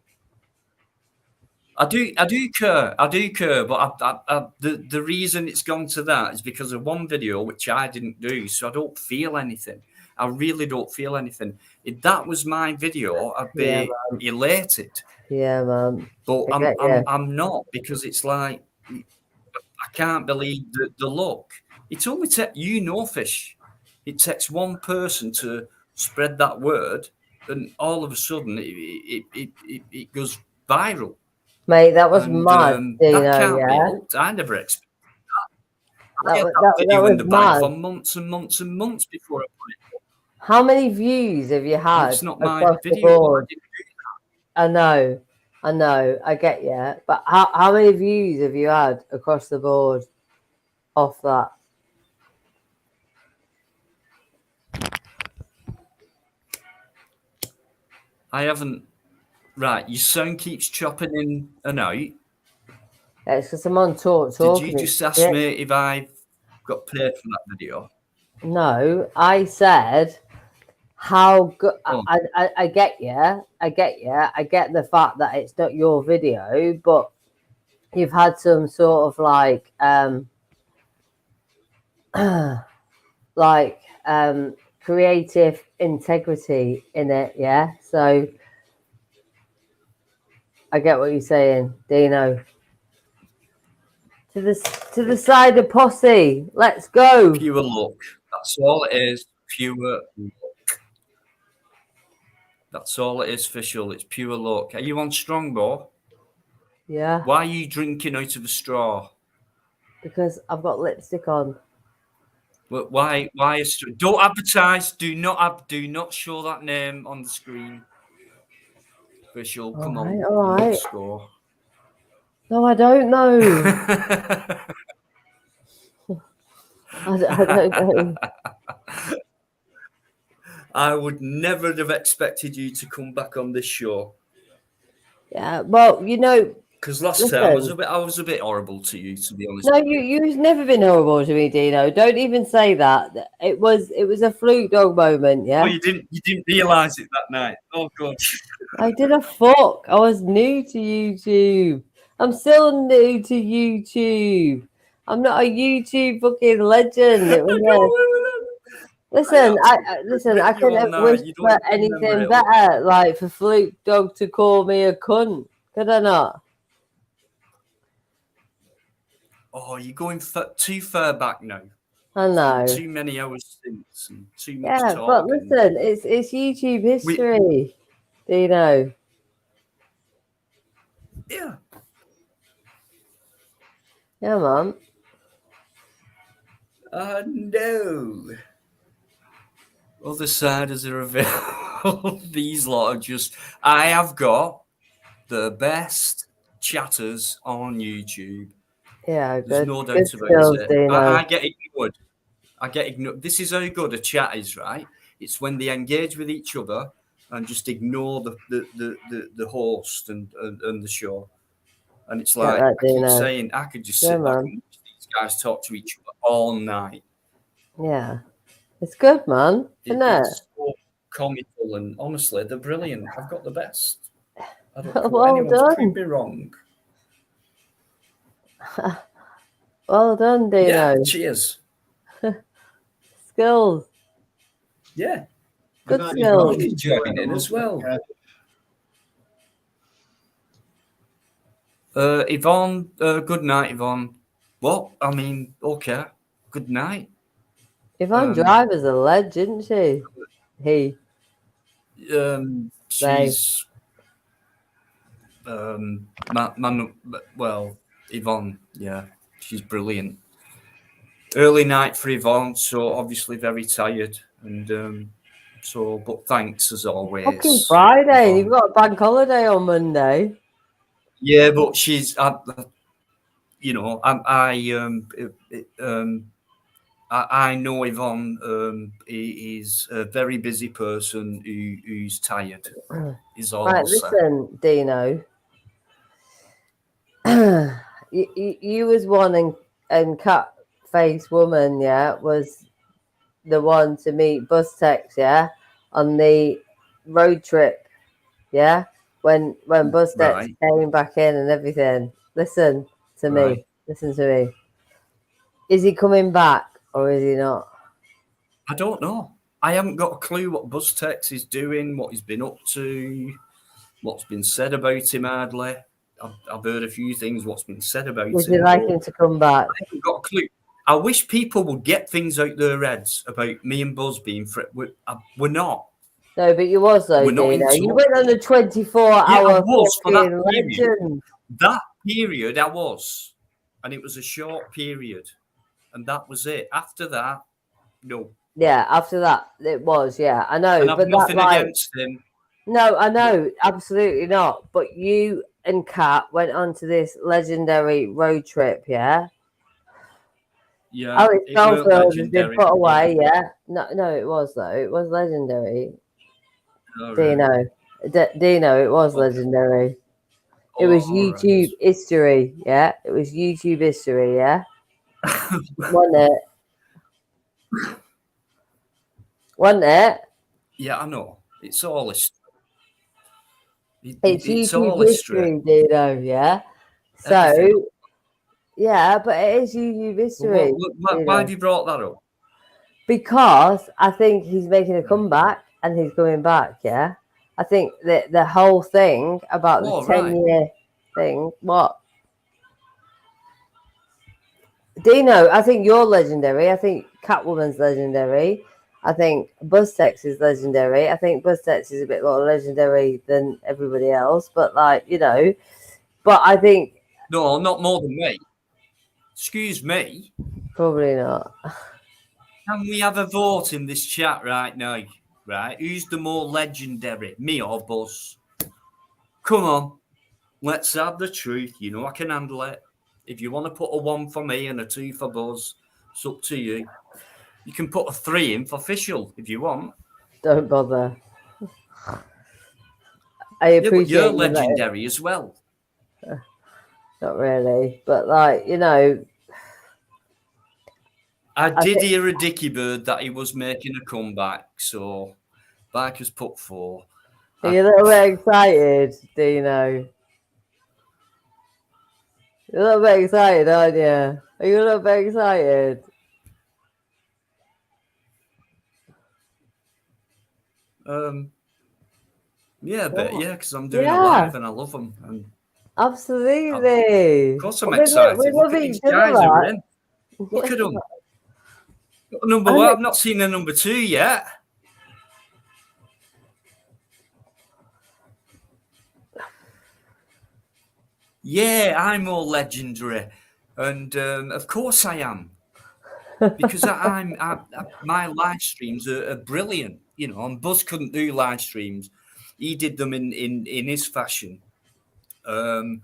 I do care, but the reason it's gone to that is because of one video which I didn't do, so I don't feel anything. I really don't feel anything. If that was my video, I'd be elated.
Yeah, man.
But I'm not, because it's like I can't believe the look. It only takes Fish. It takes one person to spread that word, and all of a sudden it goes viral.
Mate, that was mad, Dino,
that can't be helped. I never expected that. I had
that
video in the
mad.
bag for months and months and months before I put it up.
How many views have you had?
It's not my video.
I know, I get you. But how many views have you had across the board off that?
I haven't. Right, your sound keeps chopping in and out.
It's because I'm on talking.
Did you just ask me if I got paid for that video?
No, I said how good. I get you. I get the fact that it's not your video, but you've had some sort of creative integrity in it, yeah. So I get what you're saying, Dino. To the side of posse. Let's go.
Pure luck. That's all it is. Pure luck. That's all it is, Official. It's pure luck. Are you on Strongbow?
Yeah.
Why are you drinking out of a straw?
Because I've got lipstick on.
Why? Don't advertise. Do not show that name on the screen. Official, come on.
All right.
Score.
No, I don't know. I don't know.
I would never have expected you to come back on this show.
Yeah, well,
Because last time I was a bit horrible to you, to be honest.
No, you've never been horrible to me, Dino. Don't even say that. It was a fluke dog moment, yeah.
Oh, you didn't realise it that night. Oh god.
I did a fuck. I was new to YouTube. I'm still new to YouTube. I'm not a YouTube fucking legend. It was listen, I couldn't wish for anything better, like for Fluke Dog to call me a cunt. Could I not?
Oh, you're going too far back now.
I know.
Too many hours since and too much talk.
But listen, it's YouTube history. Do you know?
Yeah.
Yeah, man.
No. Other siders are available. These lot are just. I have got the best chatters on YouTube.
Yeah,
there's no doubt about it. I get ignored. This is how good a chat is, right? It's when they engage with each other and just ignore the host and the show. And it's like I keep saying, I could just sit back and watch these guys talk to each other all night.
Yeah, it's good, man. Isn't it?
It's so comical and honestly, they're brilliant. I've got the best. I don't care
well
anyone's
done.
could be wrong.
Well done, Dino.
Yeah, cheers.
Skills.
Yeah.
Good skills.
He's joining in as well. Yvonne, good night, Yvonne. What? I mean, okay. Good night.
Yvonne Driver's a legend, isn't she?
She's well, Yvonne, yeah, she's brilliant. Early night for Yvonne, so obviously very tired, and but thanks as always.
Fucking Friday, Yvonne. You've got a bank holiday on Monday.
Yeah, but she's, I know Yvonne is a very busy person who's tired. Is all
right, listen, Dino. you was one and cat-faced woman, yeah, was the one to meet Bustex, yeah, on the road trip, yeah, when Bustex came back in and everything. Listen to me. Listen to me. Is he coming back or is he not?
I don't know. I haven't got a clue what Bustex is doing, what he's been up to, what's been said about him hardly. I've heard a few things, what's been said about him.
Would you like him to come back?
I haven't got a clue. I wish people would get things out their heads about me and Buzz being we're not.
No, but you was though, Dino. You went on a 24-hour legend.
That period I was. And it was a short period. And that was it. After that, no.
Yeah, after that, it was, yeah. I know.
And I've nothing against him.
No, I know. Absolutely not. But you and Kat went on to this legendary road trip, yeah?
Yeah.
Alex Belfield has been put away, yeah? No, it was, though. It was legendary. Oh, Dino. Dino, it was legendary. It was YouTube history, yeah? It was YouTube history, yeah? Wasn't it? Wasn't it?
Yeah, I know. It's all history.
It's YouTube history, Dino, yeah? So, yeah, but it is YouTube history.
Why have you brought that up?
Because I think he's making a comeback and he's coming back, yeah? I think that the whole thing about the 10-year thing, what? Dino, I think you're legendary. I think Catwoman's legendary. I think Bustex is legendary. I think Bustex is a bit more legendary than everybody else, but like, you know, but I think...
No, not more than me. Excuse me.
Probably not.
Can we have a vote in this chat right now? Right? Who's the more legendary, me or Buzz? Come on. Let's have the truth. You know I can handle it. If you want to put a 1 for me and a 2 for Buzz, it's up to you. You can put a 3 in for Official if you want.
Don't bother. I appreciate
you're legendary as well.
Not really, but like, you know.
I did hear a dicky bird that he was making a comeback, so Biker's put 4.
Are you a little bit excited, Dino? You're a little bit excited, aren't you? Are you a little bit excited?
Yeah, but yeah, because I'm doing
Yeah.
a live and I love them. And
absolutely.
Of course I'm excited.
We
Look
love
at
each
these
other,
guys who are
right?
in. Look at them. Number
I
one,
mean-
I've not seen the number 2 yet. Yeah, I'm more legendary. And of course I am. Because my live streams are brilliant. You know, and Buzz couldn't do live streams. He did them in his fashion. You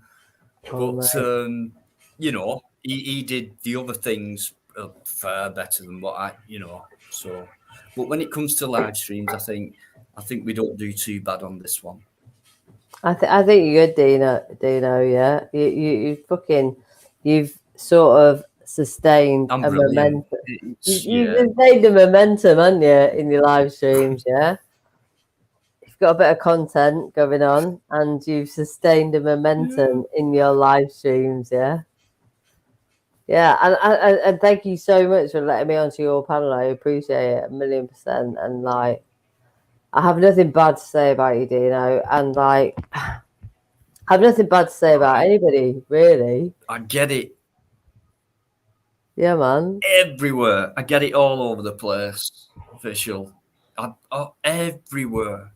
know, he did the other things far better than what I, you know. So, but when it comes to live streams, I think we don't do too bad on this one.
I think you're good, Dino. Yeah, you've sort of sustained
I'm
a
brilliant.
momentum. You've sustained a momentum, haven't you, in your live streams? Yeah, you've got a bit of content going on, and you've sustained a momentum in your live streams. Yeah. Yeah, and thank you so much for letting me onto your panel. I appreciate it 1,000,000%. And like, I have nothing bad to say about you, Dino. And like, I have nothing bad to say about anybody, really.
I get it.
Yeah, man.
Everywhere. I get it all over the place. Official. Everywhere.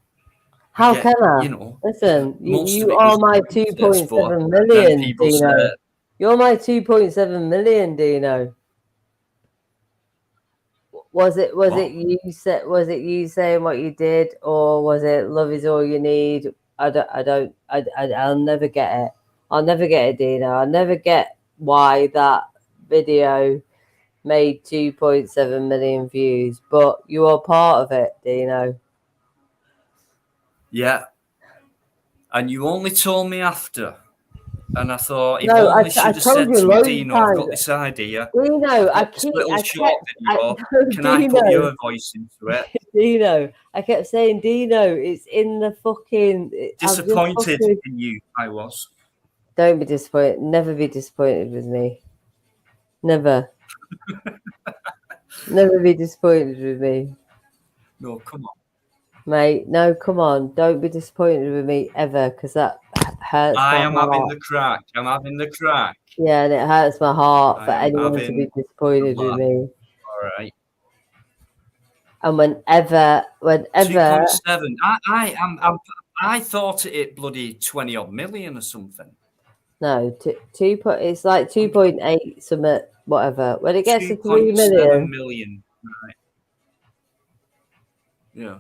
How can I?
You know,
listen,
most
you
of it
are
is
my
what it says
2.7
Then
million,
people
Dino.
say,
You're my 2.7 million, Dino. Was it you saying what you did, or was it love is all you need? I'll never get it. I'll never get it, Dino. I'll never get why that video made 2.7 million views, but you are part of it, Dino.
yeah. And you only told me after. And I thought, if
No,
only
I
should have
told
said
you
to me,
loads of
Dino, I've got
times.
this idea.
Dino,
I've got
I
this little short video.
no,
Can I put your voice into it?
Dino, I kept saying, Dino, it's in the fucking.
Disappointed in you, I was.
Don't be disappointed. Never be disappointed with me. Never. Never be disappointed with me.
No, come on.
Mate, no, come on. Don't be disappointed with me ever, because that hurts my heart.
having the crack. I'm having the crack.
Yeah, and it hurts my heart for anyone to be disappointed with me.
All right.
And whenever
2.7. I thought it bloody 20 odd million or something.
No, it's like 2.8 something, whatever. When it gets to 3 million.
2.7 million. Right. Yeah.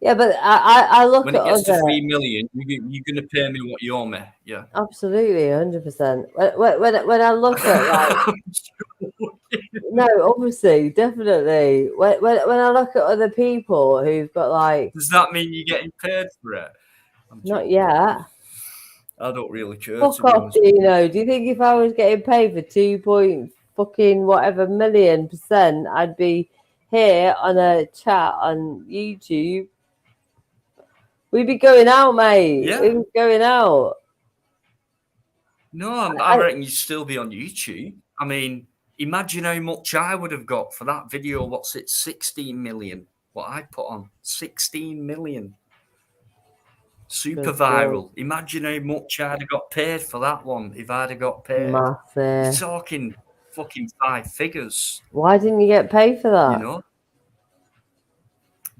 Yeah, but I look
when
at
it gets
other.
to 3 million, you're going to pay me what you owe me. Yeah.
Absolutely, 100%. When I look at like. No, obviously, definitely. When I look at other people who've got like.
Does that mean you're getting paid for it?
Not yet.
I don't really care.
Fuck off, Dino. Do you think if I was getting paid for 2 fucking whatever million%, I'd be here on a chat on YouTube? We'd be going out, mate.
Yeah.
We'd be going out.
No, I reckon you'd still be on YouTube. I mean, imagine how much I would have got for that video. What's it? 16 million. What I put on 16 million. Super viral. Imagine how much I'd have got paid for that one if I'd have got paid.
Massive.
You're talking fucking 5 figures.
Why didn't you get paid for that?
You know?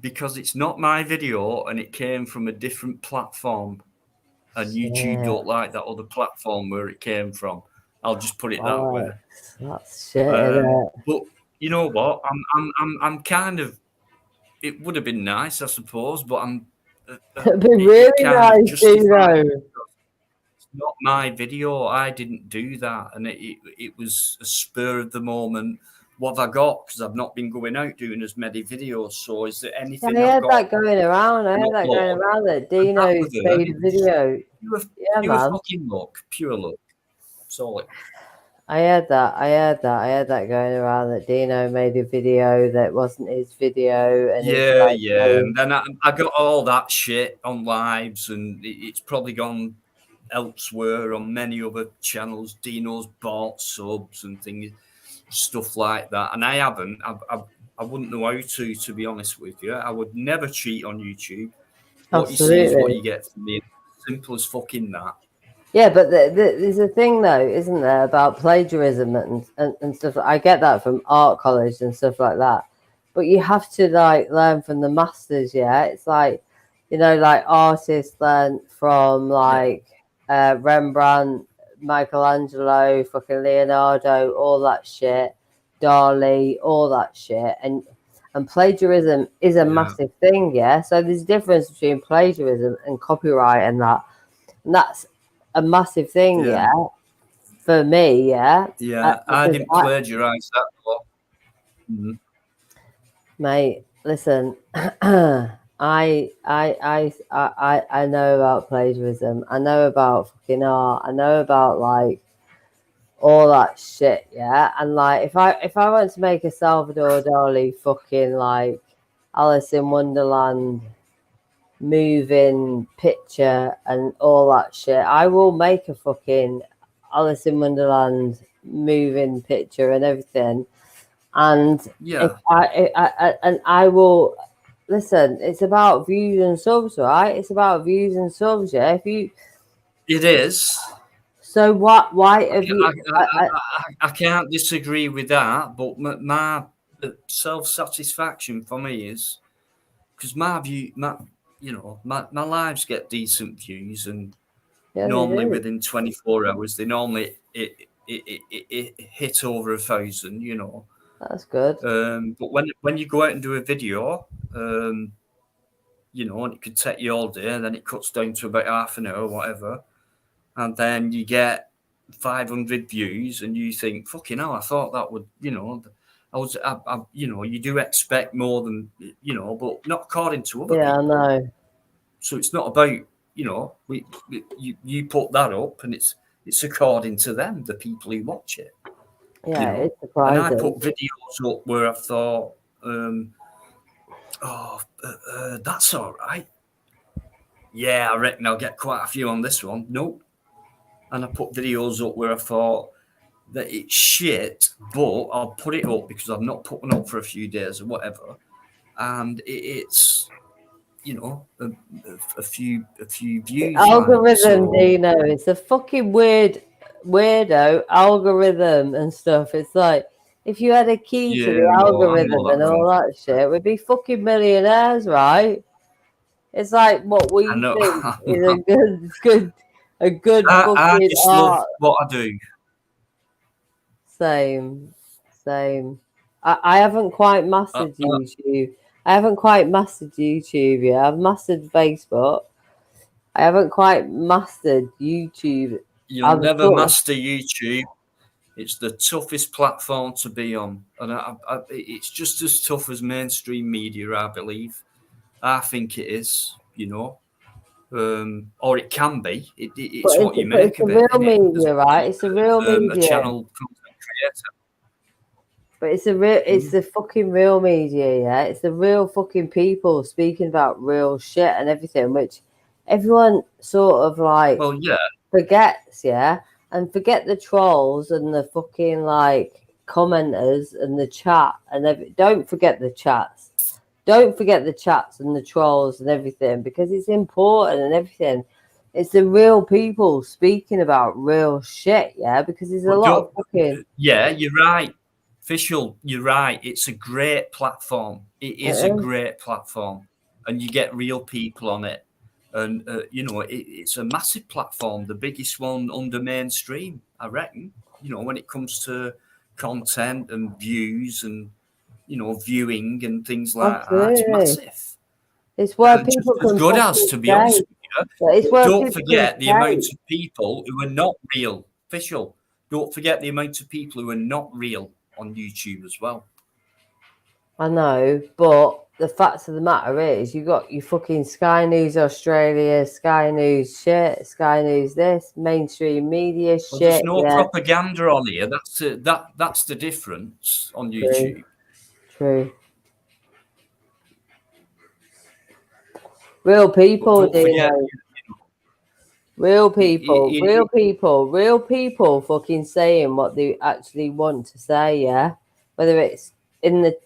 Because it's not my video and it came from a different platform. And YouTube don't like that other platform where it came from. I'll just put it that way.
That's shit, isn't it?
But you know what? I'm kind of. It would have been nice, I suppose, but I'm.
It'd be really nice, Dino.
It's not my video. I didn't do that, and it was a spur of the moment what have I got? Because I've not been going out doing as many videos. So is there anything
I
I've
heard
got?
that going around. I heard that going around that Dino's made a video.
Pure fucking luck, pure luck. That's all it.
I heard that going around that Dino made a video that wasn't his video. And
And then I got all that shit on lives, and it's probably gone elsewhere on many other channels. Dino's bought subs and things, stuff like that, and I haven't. I wouldn't know how to be honest with you. I would never cheat on YouTube. What you see is what you get from me. Simple as fucking that.
Yeah, but there's a thing though, isn't there, about plagiarism and stuff. I get that from art college and stuff like that, but you have to like learn from the masters. Yeah, it's like, you know, like artists learn from like Rembrandt, Michelangelo, fucking Leonardo, all that shit, Dali, all that shit, and plagiarism is a massive thing. Yeah, so there's a difference between plagiarism and copyright and that, and that's a massive thing, for me,
I didn't plagiarize that lot.
Mate, listen, I know about plagiarism. I know about fucking art. I know about like all that shit, and like if I want to make a Salvador Dali fucking like Alice in Wonderland moving picture and all that shit, I will make a fucking Alice in Wonderland moving picture and everything. And if I will listen, it's about views and subs, right? It's about views and subs, yeah. It
is.
So why have you?
I can't disagree with that, but my self-satisfaction for me is because my lives get decent views, and normally within 24 hours they normally it hit over 1,000. You know,
that's good.
But when you go out and do a video, you know, and it could take you all day, and then it cuts down to about half an hour, or whatever, and then you get 500 views, and you think, fucking hell, I thought that would, you know, you know, you do expect more than, you know, but not according to other people.
I know.
So it's not about, you know, you put that up, and it's according to them, the people who watch it.
Yeah,
you know?
It's surprising.
And I put videos up where I thought, that's all right. Yeah, I reckon I'll get quite a few on this one. Nope. And I put videos up where I thought that it's shit, but I'll put it up because I've not put one up for a few days or whatever. And it's, you know, a few views.
Algorithm, Dino. It's a fucking weirdo algorithm and stuff. It's like if you had a key to the algorithm and all that shit, we'd be fucking millionaires, right? It's like what we think is a good fucking
I just
art.
love what I do.
Same. I haven't quite mastered YouTube. I haven't quite mastered YouTube yet. I've mastered Facebook. I haven't quite mastered YouTube.
You'll never master YouTube. It's the toughest platform to be on, and it's just as tough as mainstream media, I believe. I think it is, you know, or it can be. It's what you make of it.
It's a real media, right? It's a real media.
A channel content creator.
But it's the fucking real media, yeah. It's the real fucking people speaking about real shit and everything, which everyone sort of like forgets, yeah. And forget the trolls and the fucking like commenters and the chat and don't forget the chats. Don't forget the chats and the trolls and everything, because it's important and everything. It's the real people speaking about real shit, yeah. Because there's a lot of fucking.
Yeah, you're right. Official, you're right. It's a great platform. It is a great platform, and you get real people on it. And you know, it's a massive platform, the biggest one under mainstream, I reckon. You know, when it comes to content and views and, you know, viewing and things like that, it's massive.
It's where people can
as good as, to be honest with you. Don't forget the amount of people who are not real. Official. Don't forget the amount of people who are not real. on YouTube as well.
I know, but the fact of the matter is, you got your fucking Sky News Australia, Sky News shit, Sky News this, mainstream media
Well,
shit.
there's no propaganda on here. That's the difference on YouTube.
True. Real people,
don't forget,
real people fucking saying what they actually want to say, yeah? Whether it's in the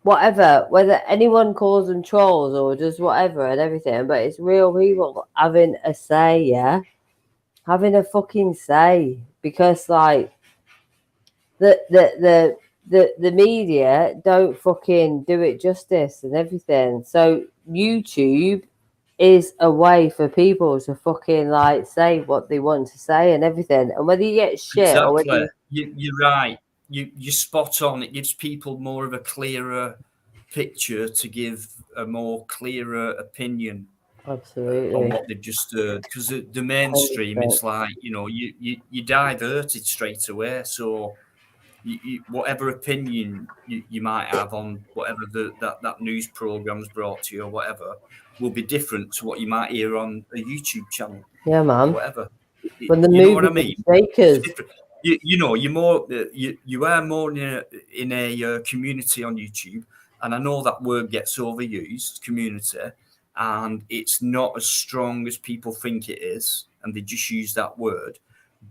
whatever, whether anyone calls them trolls or does whatever and everything, but it's real people having a say, yeah? Having a fucking say. Because like the media don't fucking do it justice and everything. So YouTube is a way for people to fucking like say what they want to say and everything. And whether you get shit or whether
you're right. You're spot on. It gives people more of a clearer picture to give a more clearer opinion.
Absolutely.
On what they've just heard, because the mainstream, 100%. It's like, you know, you diverted straight away. So whatever opinion you might have on whatever that news program's brought to you or whatever will be different to what you might hear on a YouTube channel.
Yeah, man.
Whatever.
When the
you know what I mean?
Shakers.
You know, you're more you are more in a community on YouTube, and I know that word gets overused, community, and it's not as strong as people think it is, and they just use that word.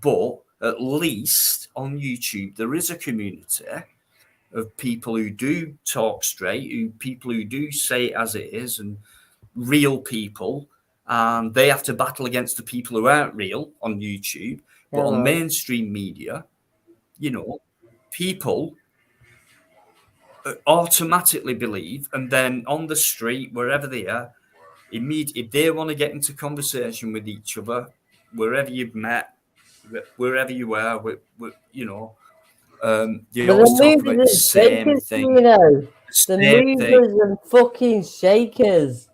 But at least on YouTube, there is a community of people who do talk straight, people who do say it as it is, and real people. And they have to battle against the people who aren't real on YouTube. But on mainstream media, you know, people automatically believe, and then on the street, wherever they are, if they want to get into conversation with each other, wherever you've met, wherever you are, you know, they always talk about the same thing.
You know, the movers and fucking shakers.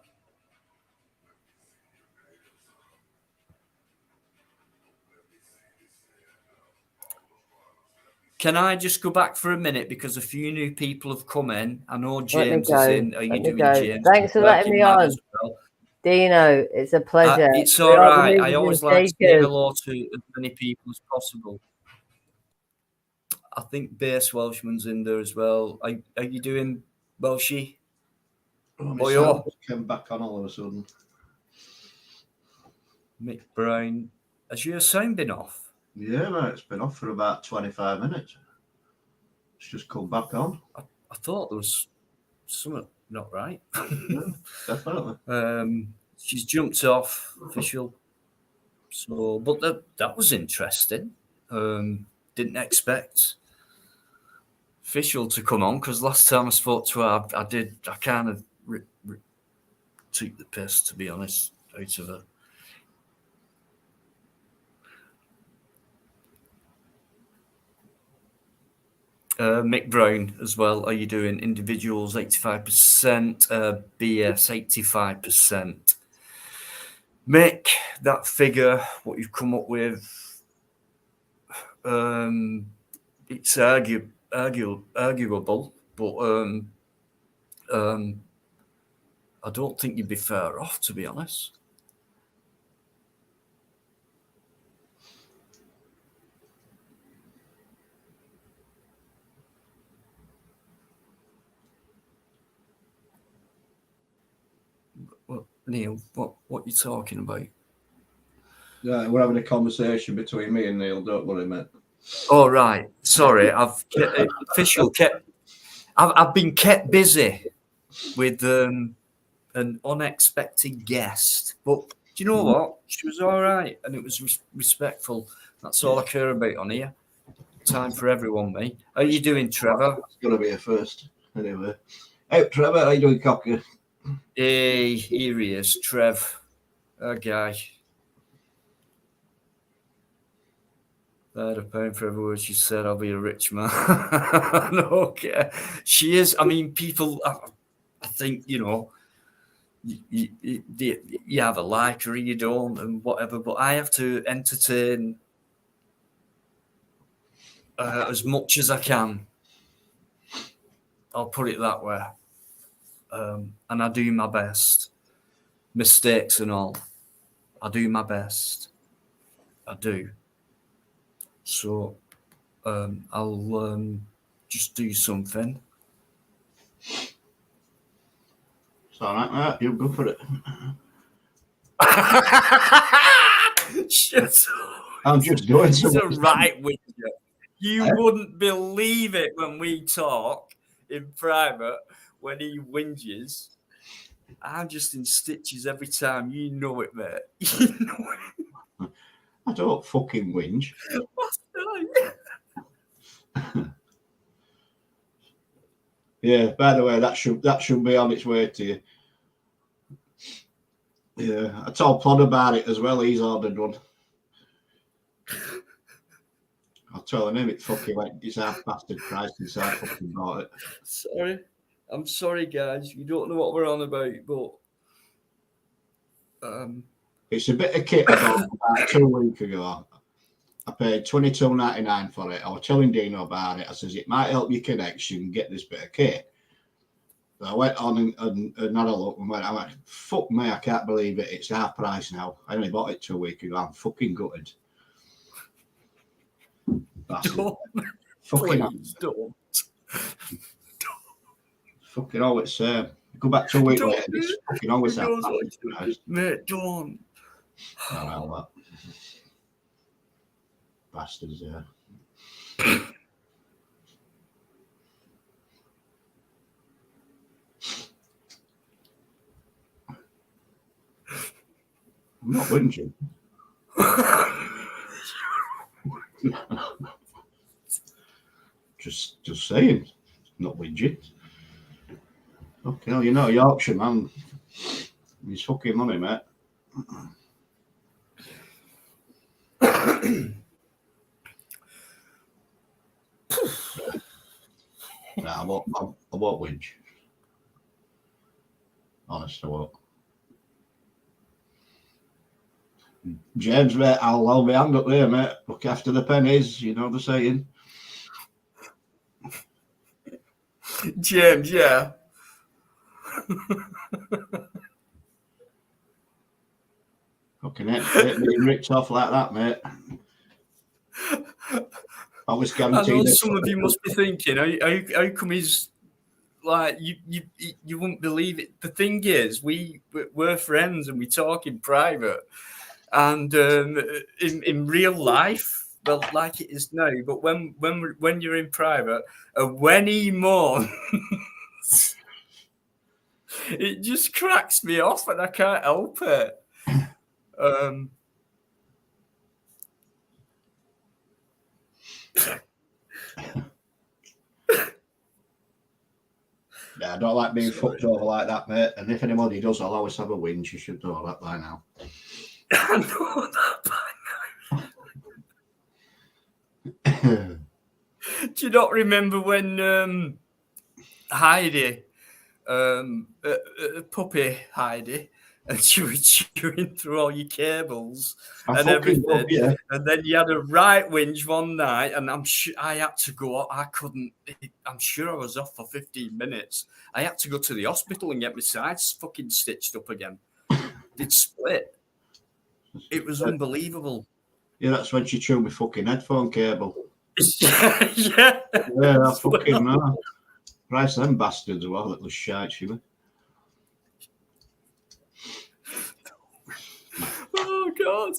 Can I just go back for a minute because a few new people have come in? I know James is in. Are you doing, James?
Thanks for letting me on. Well. Dino, it's a pleasure.
It's all right. I always like to say hello to as many people as possible. I think Base Welshman's in there as well. Are you doing Welshie?
My sound came back on all of a sudden.
Mick Brown. Has your sound been off?
Yeah, mate, it's been off for about 25 minutes. It's just come back on.
I thought there was something not right.
Yeah, definitely.
She's jumped off official. So, but that was interesting. Didn't expect official to come on because last time I spoke to her, I kind of took the piss, to be honest, out of her. Mick Brown as well. Are you doing individuals 85%, BS 85%? Mick, that figure, what you've come up with, it's arguable, but I don't think you'd be far off, to be honest. Well, Neil, what are you talking about?
Yeah, we're having a conversation between me and Neil. Don't worry, mate.
Oh right, sorry. I've been kept busy with an unexpected guest, but do you know what? She was all right, and it was respectful. That's all I care about on here. Time for everyone, mate. How are you doing, Trevor?
It's gonna be a first, anyway. Hey, Trevor, how you doing, cocker?
Hey, here he is, Trev. That guy. £1 for every word she said. I'll be a rich man. Okay, she is. I mean, people. I think you know. You have a like or you don't, and whatever. But I have to entertain as much as I can. I'll put it that way. And I do my best. Mistakes and all. I do my best. I do. So I'll just do something.
It's all right, mate. You go for it.
Shut up.
I'm just going to.
He's a right winger. You wouldn't believe it when we talk in private, when he whinges. I'm just in stitches every time. You know it, mate. You know it.
I don't fucking whinge. Yeah, by the way, that should be on its way to you. Yeah, I told Plod about it as well. He's ordered one. I told him it fucking went. It's half bastard price since I fucking bought it.
Sorry. I'm sorry, guys. You don't know what we're on about, but
it's a bit of kit I bought about 2 weeks ago. I paid $22.99 for it. I was telling Dino about it. I says it might help your connection get this bit of kit. So I went on and had a look and went, fuck me, I can't believe it. It's half price now. I only bought it 2 weeks ago. I'm fucking gutted.
don't.
Fucking
Please don't.
Fucking always go back 2 weeks later. It's fucking always half price.
Mate, don't.
I know that. Bastards, yeah. I'm not whinging. just saying, not whinging. Okay, well, you're not a Yorkshire man. He's fucking money, mate. Nah, I won't whinge. Honest, I won't. James, mate, I'll hold my hand up there, mate. Look after the pennies, you know the saying.
James, yeah.
Fucking hate being ripped off like that, mate. I was guaranteed.
I know some of you must be thinking, how come he's like you wouldn't believe it. The thing is, we're friends and we talk in private, and in real life, well, like it is now. But when you're in private, when he moans, it just cracks me off, and I can't help it.
Yeah, I don't like being fucked over like that, mate. And if anybody does, I'll always have a whinge. You should know that by now.
I know that by now. Do you not remember when Heidi, puppy Heidi, and she was chewing through all your cables and everything,
yeah.
And then you had a right whinge one night, and I'm sure I had to go. I couldn't. I'm sure I was off for 15 minutes. I had to go to the hospital and get my sides fucking stitched up again. It split. It was unbelievable.
Yeah, that's when she chewed my fucking headphone cable.
Yeah,
that's fucking mad. Price them bastards well, that was shite, she was.
Oh God.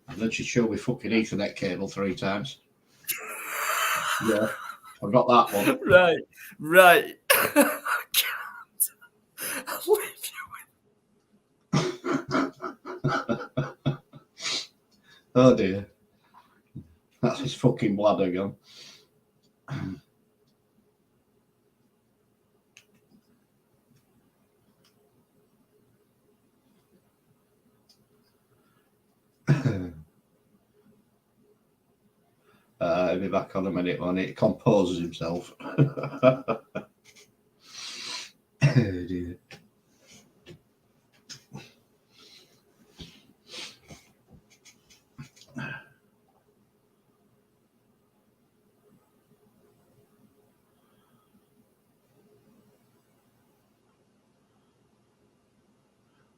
And then she chewed my fucking Ethernet cable 3 times. Yeah, I got that one.
Right. I can't. I'll leave you.
Oh dear. That's his fucking bladder gone. He'll be back on a minute when it composes himself. Dear.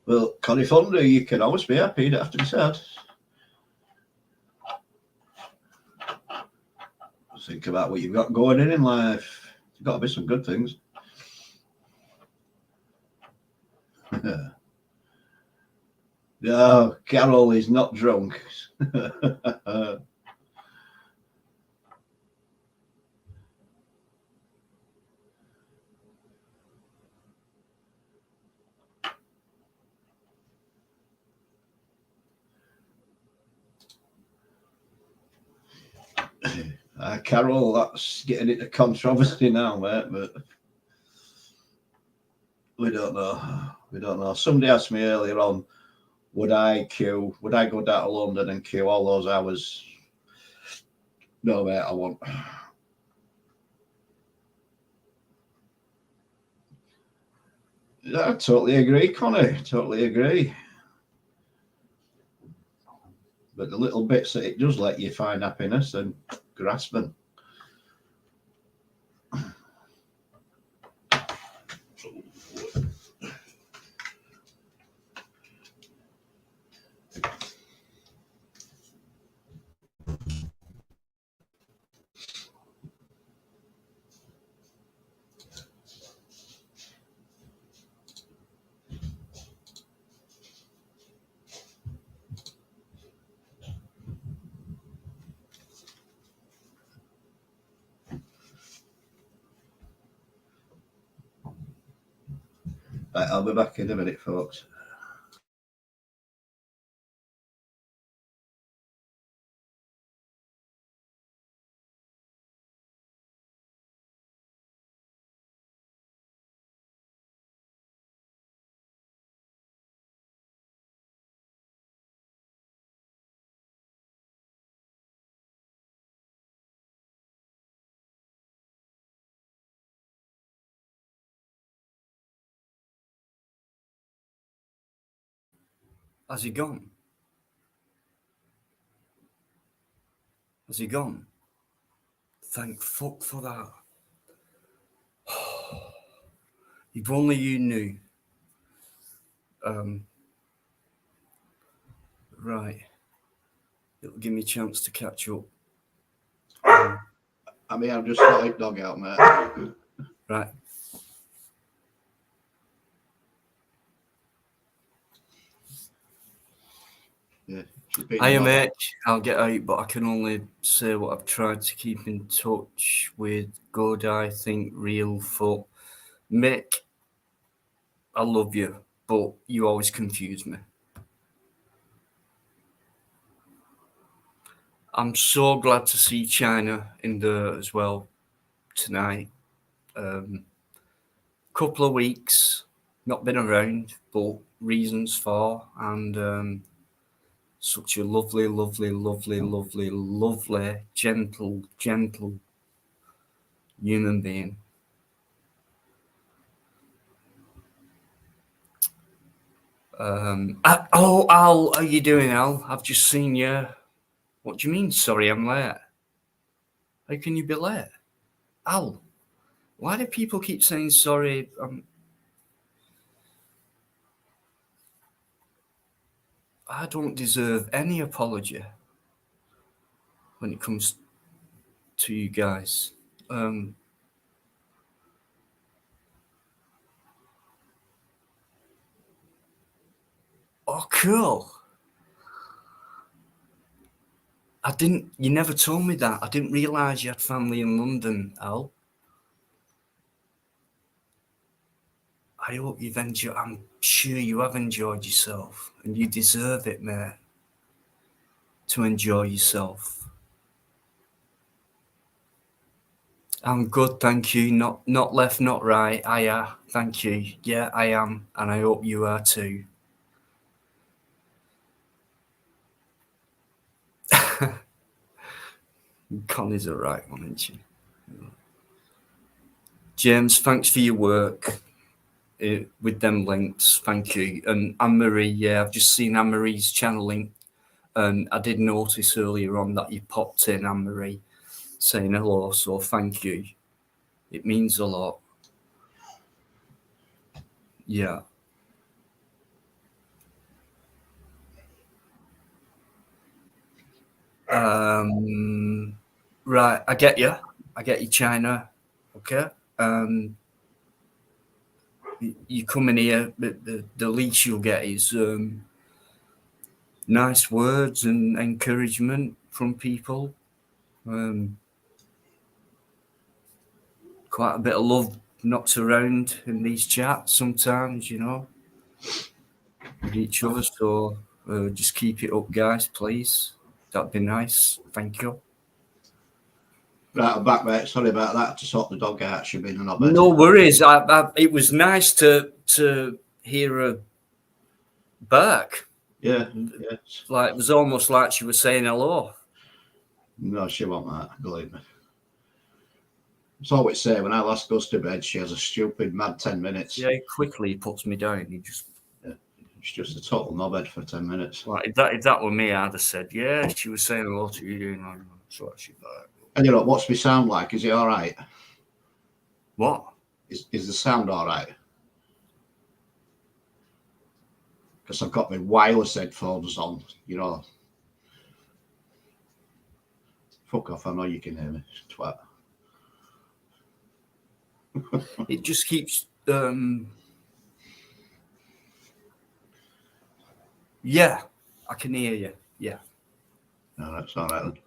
Well, California, you can always be happy, you don't have to be sad. Think about what you've got going in life. There's got to be some good things. No, Carol is not drunk. Carol, that's getting into controversy now, mate, but we don't know. We don't know. Somebody asked me earlier on, would I go down to London and queue all those hours? No, mate, I won't. I totally agree, Connie. Totally agree. But the little bits that it does let you find happiness, and grasp them. Right, I'll be back in a minute, folks.
Has he gone? Has he gone? Thank fuck for that. If only you knew. Right. It'll give me a chance to catch up.
I mean, I'm just like dog out, mate.
Right.
Yeah.
Hiya, mate. I'll get out, but I can only say what I've tried to keep in touch with. Good, I think, real foot. Mick, I love you, but you always confuse me. I'm so glad to see China in there as well tonight. Couple of weeks, not been around, but reasons for, and such a lovely, lovely, lovely, lovely, lovely, gentle human being. Al, how are you doing, Al? I've just seen you. What do you mean? Sorry, I'm late. How can you be late? Al, why do people keep saying sorry? I don't deserve any apology when it comes to you guys. Oh, cool. You never told me that. I didn't realise you had family in London, Al. I hope you've enjoyed, I'm sure you have enjoyed yourself, and you deserve it, mate, to enjoy yourself. I'm good, thank you. Not left, not right. Thank you. Yeah, I am, and I hope you are too. Connie's a right one, isn't she? James, thanks for your work. with them links. Thank you. And Anne-Marie, yeah, I've just seen Anne-Marie's channel link, and I did notice earlier on that you popped in, Anne-Marie, saying hello. So thank you. It means a lot. Yeah. Right, I get you, China. Okay. You come in here, the least you'll get is nice words and encouragement from people. Quite a bit of love knocks around in these chats sometimes, you know, with each other. So just keep it up, guys, please. That'd be nice. Thank you.
Right, I'm back, mate. Sorry about that. To sort the dog out, she's been in a bed.
No worries. It was nice to hear her bark.
Yeah.
Like it was almost like she was saying hello.
No, she won't, that. Believe me. It's always say when I last goes to bed, she has a stupid mad 10 minutes.
Yeah, quickly he puts me down. He just.
It's just a total knobhead for 10 minutes.
Like if that were me, I'd have said, yeah, she was saying hello to you. You know, so she barked.
And you know, what's my sound like? Is it all right?
What?
Is the sound all right? Because I've got my wireless headphones on, you know. Fuck off, I know you can hear me, twat.
It just keeps yeah, I can hear you. Yeah.
No, that's all right then.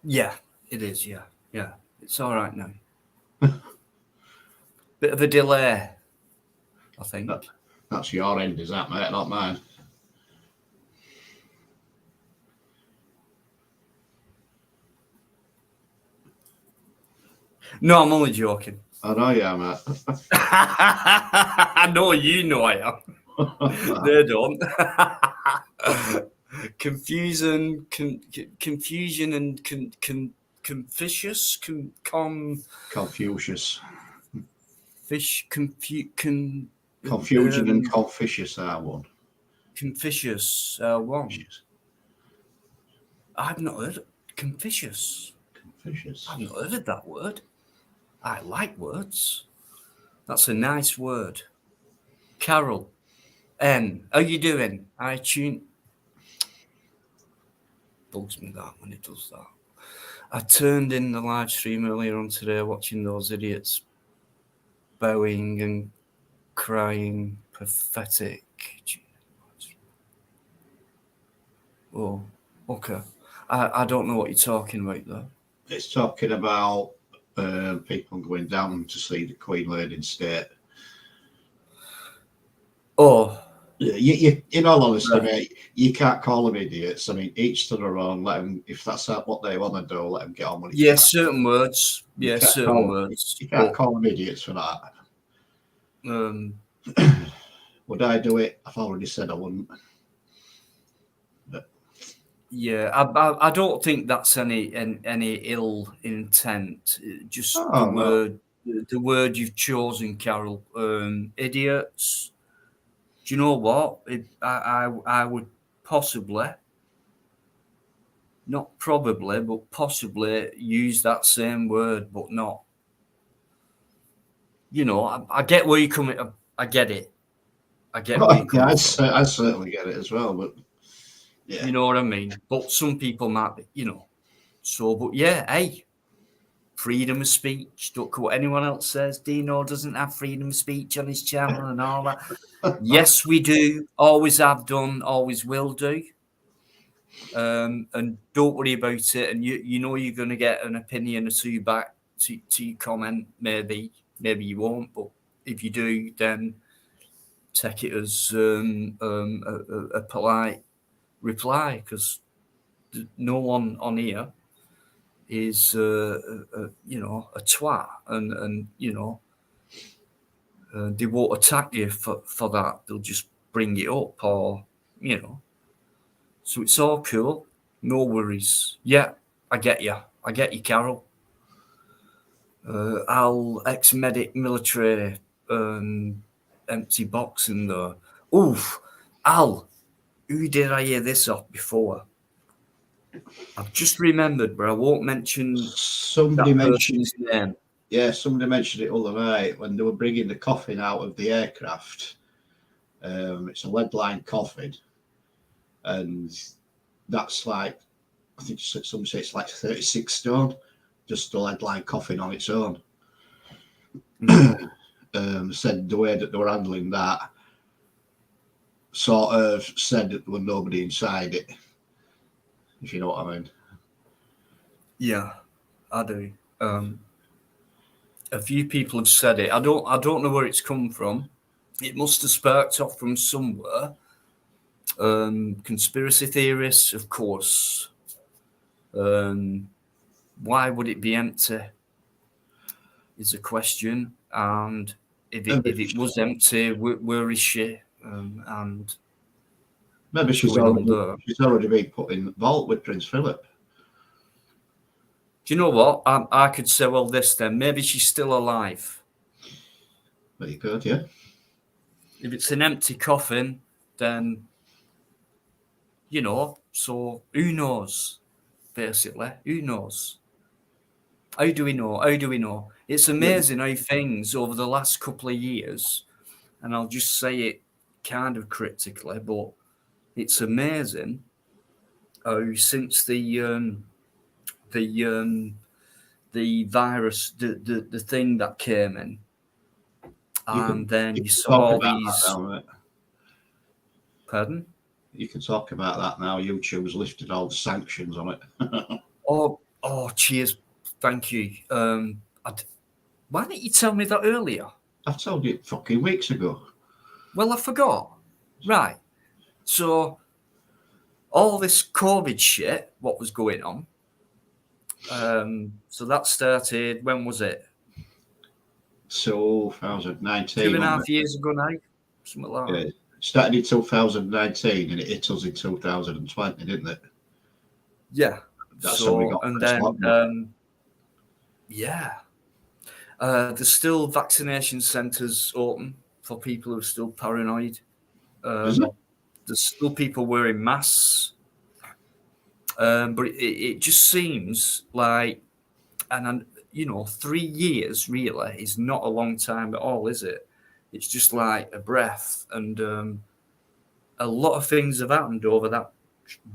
Yeah, it is, yeah. It's all right now. Bit of a delay, I think.
That's your end, is that, mate? Not mine.
No, I'm only joking.
I know you are, mate.
I know you know I am. They don't. Confusion and Confucius.
Confucius.
Confusion
and Confucius are one.
Confucius one. I've not heard of Confucius. I've not heard of that word. I like words. That's a nice word. Carol N. How you doing? Bugs me that when it does that. I turned in the live stream earlier on today watching those idiots bowing and crying. Pathetic. Oh, okay. I don't know what you're talking about though.
It's talking about people going down to see the Queen Lady in state.
Oh.
You in all honesty, mate, you can't call them idiots. I mean, each to their own. Let them, if that's what they want to do, let them get on with it.
Yeah, certain words. Yeah, certain words.
You can't call them idiots for that. Would I do it? I've already said I wouldn't. But
yeah, I don't think that's any ill intent. Just the word you've chosen, Carol. Idiots. Do you know what? I would possibly, not probably, but possibly use that same word, but not. You know, I get where you're coming. I get it. I get where you're coming from.
I certainly get it as well, but yeah,
you know what I mean. But some people might be, you know. So, but yeah, hey, freedom of speech. Don't care what anyone else says. Dino doesn't have freedom of speech on his channel and all that. Yes, we do. Always have done. Always will do. And don't worry about it. And you know you're going to get an opinion or two back to your comment. Maybe you won't. But if you do, then take it as a polite reply, because no one on here is you know, a twat, and you know, they won't attack you for that. They'll just bring it up, or you know. So it's all cool. No worries. Yeah, I get you. I get you, Carol. Al, ex-medic, military, empty box in there. Oof, Al, who did I hear this off before? I've just remembered, but I won't mention
Somebody mentioned
his name.
Yeah, somebody mentioned it all the night when they were bringing the coffin out of the aircraft. It's a lead-lined coffin, and that's like, I think some say it's like 36 stone, just a lead-lined coffin on its own. Said the way that they were handling that sort of said that there was nobody inside it, if you know what I mean.
Yeah, I do. A few people have said it. I don't know where it's come from. It must have sparked off from somewhere. Conspiracy theorists, of course. Why would it be empty? Is a question. And if it was empty, where is she? And
maybe she's already been put in the vault with Prince Philip.
Do you know what? I could say, well, this then. Maybe she's still alive.
But you could, yeah.
If it's an empty coffin, then, you know, so who knows, basically? Who knows? How do we know? How do we know? It's amazing how things over the last couple of years, and I'll just say it kind of cryptically, but it's amazing how since the virus, the thing that came in, and then you saw all these. Pardon?
You can talk about that now. YouTube's lifted all the sanctions on it.
oh, cheers. Thank you. Why didn't you tell me that earlier?
I told you fucking weeks ago.
Well, I forgot. Right. So, all this COVID shit, what was going on? So that started, when was it?
2019.
2.5 years ago now? Something like that.
Yeah. Started in 2019 and it hit us in 2020, didn't it?
Yeah.
That's how we got.
And then, there's still vaccination centres open for people who are still paranoid.
Is it?
There's still people wearing masks. But it just seems like, and 3 years really is not a long time at all, is it? It's just like a breath, and a lot of things have happened over that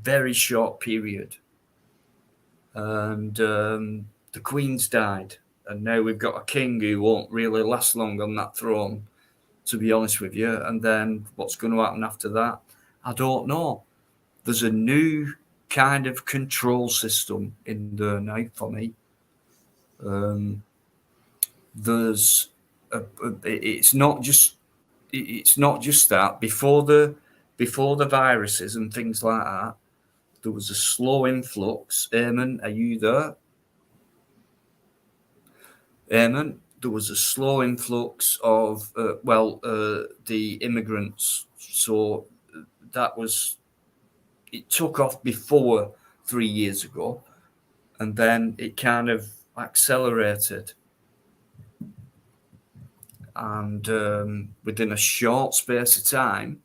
very short period. And the Queen's died, and now we've got a king who won't really last long on that throne, to be honest with you. And then what's going to happen after that? I don't know. There's a new kind of control system in there now for me. It's not just that. Before the viruses and things like that, there was a slow influx. Eamon, are you there? Eamon, there was a slow influx of the immigrants. So it took off before 3 years ago, and then it kind of accelerated. And within a short space of time,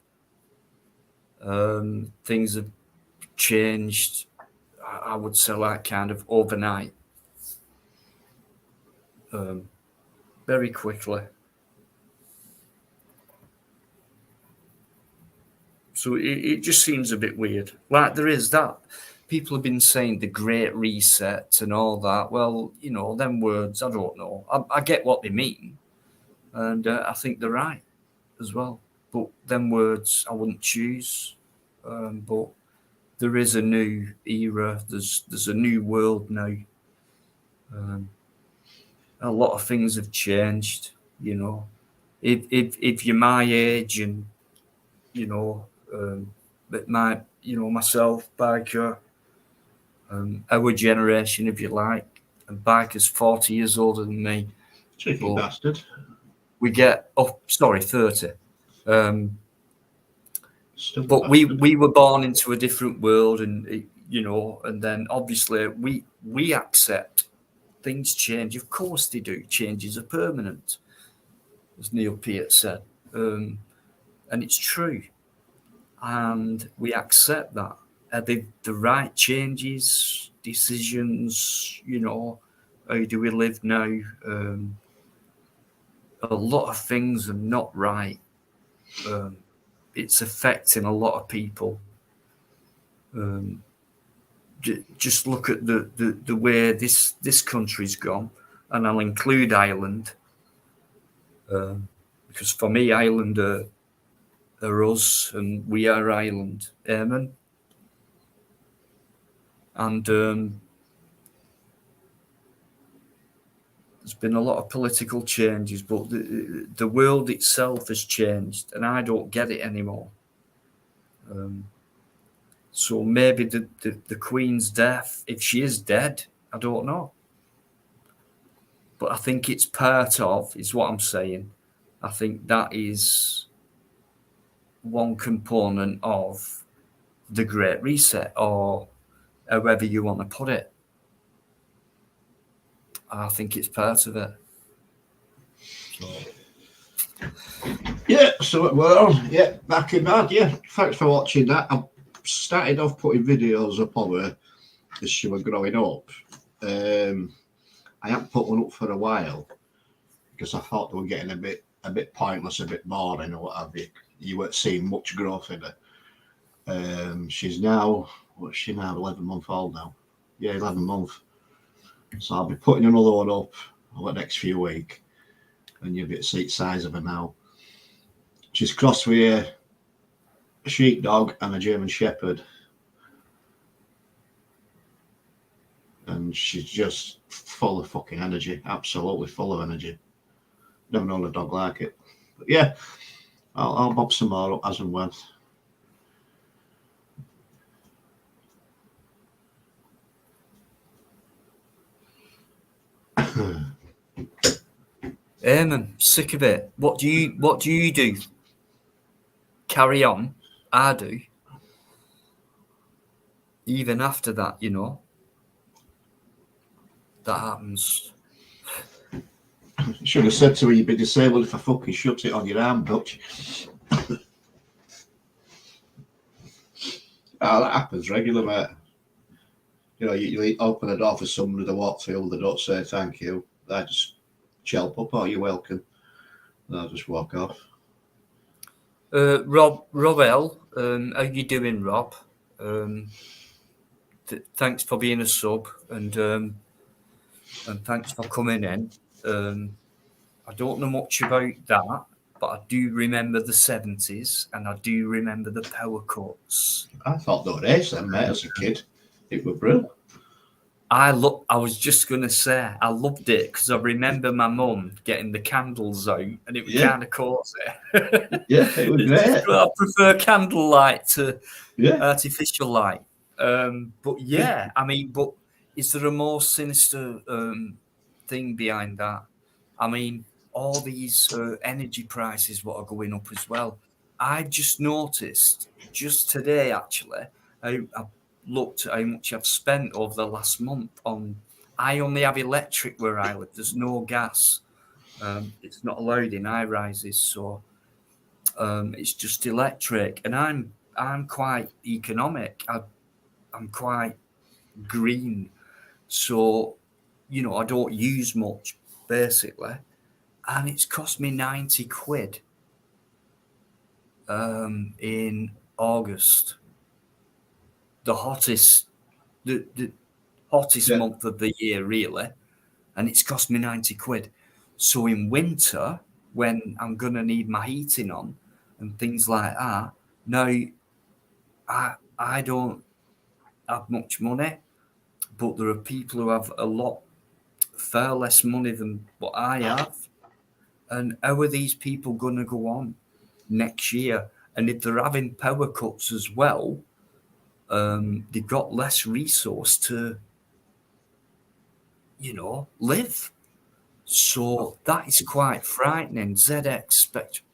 things have changed, I would say, like kind of overnight, very quickly. So it just seems a bit weird. Like there is that. People have been saying the Great Reset and all that. Well, them words, I don't know. I get what they mean. And I think they're right as well. But them words I wouldn't choose. But there is a new era. There's a new world now. A lot of things have changed, If you're my age and, myself, Biker, our generation, if you like, and Biker's 40 years older than me.
Cheeky bastard.
We get 30. But we were born into a different world, and and then obviously we accept things change. Of course they do. Changes are permanent, as Neil Peart said. And it's true. And we accept that. Are they the right changes, decisions, how do we live now? A lot of things are not right. It's affecting a lot of people. Just look at the way this country's gone, and I'll include Ireland, because for me, Ireland are us, and we are Ireland. Amen. And there's been a lot of political changes, but the world itself has changed, and I don't get it anymore. So maybe the Queen's death, if she is dead, I don't know. But I think it's part of, is what I'm saying. I think that is one component of the Great Reset, or however you want to put it. I think it's part of it.
Back in bad. Yeah, thanks for watching that. I started off putting videos up of her as she was growing up. I haven't put one up for a while because I thought they were getting a bit pointless, a bit boring, or what have you. You weren't seeing much growth in her. She's now, what's she now? 11-month old now. Yeah, 11 months. So I'll be putting another one up over the next few weeks, and you'll get to see the size of her now. She's crossed with a sheepdog and a German Shepherd, and she's just full of fucking energy, absolutely full of energy. Never known a dog like it. But yeah, I'll bob some more up as and when.
Amen. Sick of it. What do you do? Carry on. I do. Even after that, that happens.
You should have said to her, you'd be disabled if I fucking shut it on your arm, Dutch. That happens regular, mate. You open the door for somebody to walk through, they don't say thank you. They just shelp up, oh, you're welcome. They'll just walk off.
Rob L, how you doing, Rob? Thanks for being a sub, and thanks for coming in. I don't know much about that, but I do remember the 70s, and I do remember the power cuts.
I thought they were ace then, mate, as a kid. It was brilliant.
I was just going to say, I loved it because I remember my mum getting the candles out, and it was kind of cozy.
Yeah, it was great.
I prefer candlelight to artificial light. But yeah, I mean, but is there a more sinister thing behind that? I mean, all these energy prices what are going up as well. I just noticed just today, actually, I looked at how much I've spent over the last month on. I only have electric where I live. There's no gas. It's not allowed in high rises, so it's just electric. And I'm quite economic. I'm quite green, so I don't use much basically, and it's cost me 90 quid in August. The hottest month of the year, really, and it's cost me 90 quid. So in winter, when I'm gonna need my heating on and things like that, now I don't have much money, but there are people who have far less money than what I have, and how are these people gonna go on next year? And if they're having power cuts as well, they've got less resource to, live. So that is quite frightening. ZX Spectrum.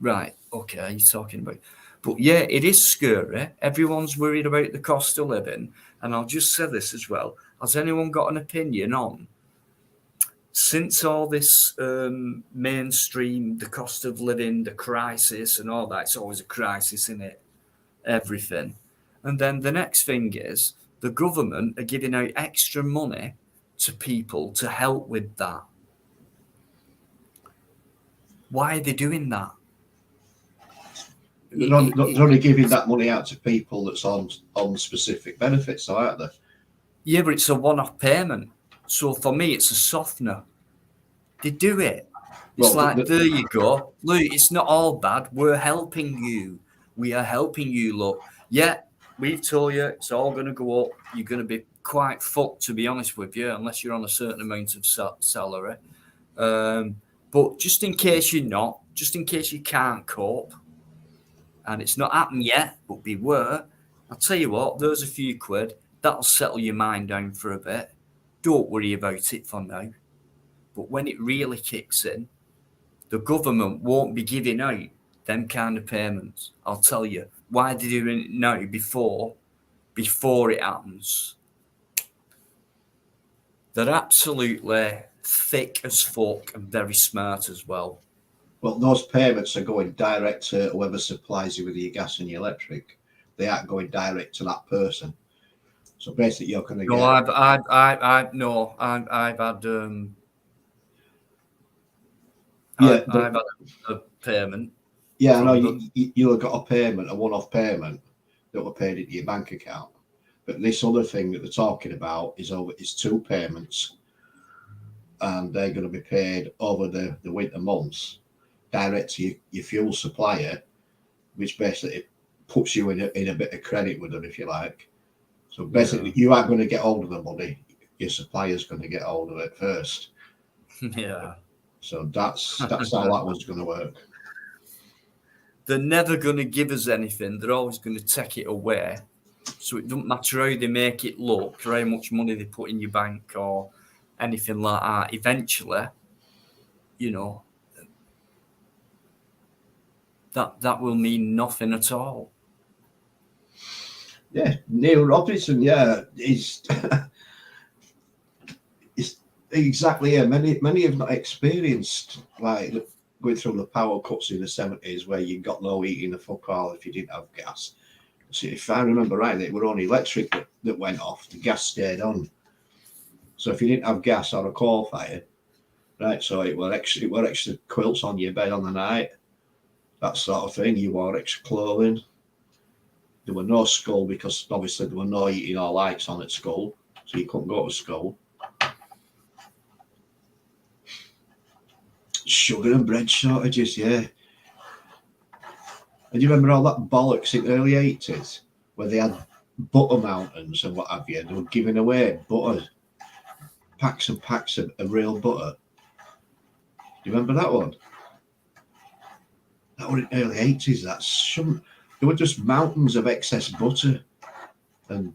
Right, okay, you're talking about. But yeah, it is scary. Everyone's worried about the cost of living. And I'll just say this as well. Has anyone got an opinion on, since all this mainstream, the cost of living, the crisis and all that, it's always a crisis, in it? Everything. And then the next thing is the government are giving out extra money to people to help with that. Why are they doing that?
They're only giving that money out to people that's on specific benefits, aren't they?
Yeah, but it's a one-off payment. So for me, it's a softener. They do it. It's there you go. Look, it's not all bad. We're helping you. We are helping you, look. Yeah, we've told you it's all going to go up. You're going to be quite fucked, to be honest with you, unless you're on a certain amount of salary. But just in case you're not, just in case you can't cope, and it's not happened yet, but beware, I'll tell you what, there's a few quid. That'll settle your mind down for a bit. Don't worry about it for now. But when it really kicks in, the government won't be giving out them kind of payments. I'll tell you. Why they're doing it now before it happens? They're absolutely thick as fuck and very smart as well.
Well, those payments are going direct to whoever supplies you with your gas and your electric. They aren't going direct to that person. So basically, you're going to get.
I've had I've had a payment.
Yeah, I know you've got a payment, a one-off payment that were paid into your bank account. But this other thing that they're talking about is two payments, and they're going to be paid over the winter months, direct to your fuel supplier, which basically puts you in a bit of credit with them, if you like. So basically, you aren't going to get hold of the money. Your supplier's going to get hold of it first.
Yeah.
So that's how that one's going to work.
They're never going to give us anything. They're always going to take it away. So it doesn't matter how they make it look, or how much money they put in your bank or anything like that. Eventually, that will mean nothing at all.
Yeah, Neil Robinson, is exactly. Yeah, many have not experienced like going through the power cuts in the 70s where you got no heating the fuck all if you didn't have gas. So if I remember right, it were only electric that went off. The gas stayed on. So if you didn't have gas or a coal fire, right? So it were extra quilts on your bed on the night, that sort of thing. You wore extra clothing. There were no school because obviously there were no heating or lights on at school, so you couldn't go to school. Sugar and bread shortages, yeah. And you remember all that bollocks in the early 80s where they had butter mountains and what have you? They were giving away butter, packs and packs of real butter. Do you remember that one? That was in the early 80s. There were just mountains of excess butter and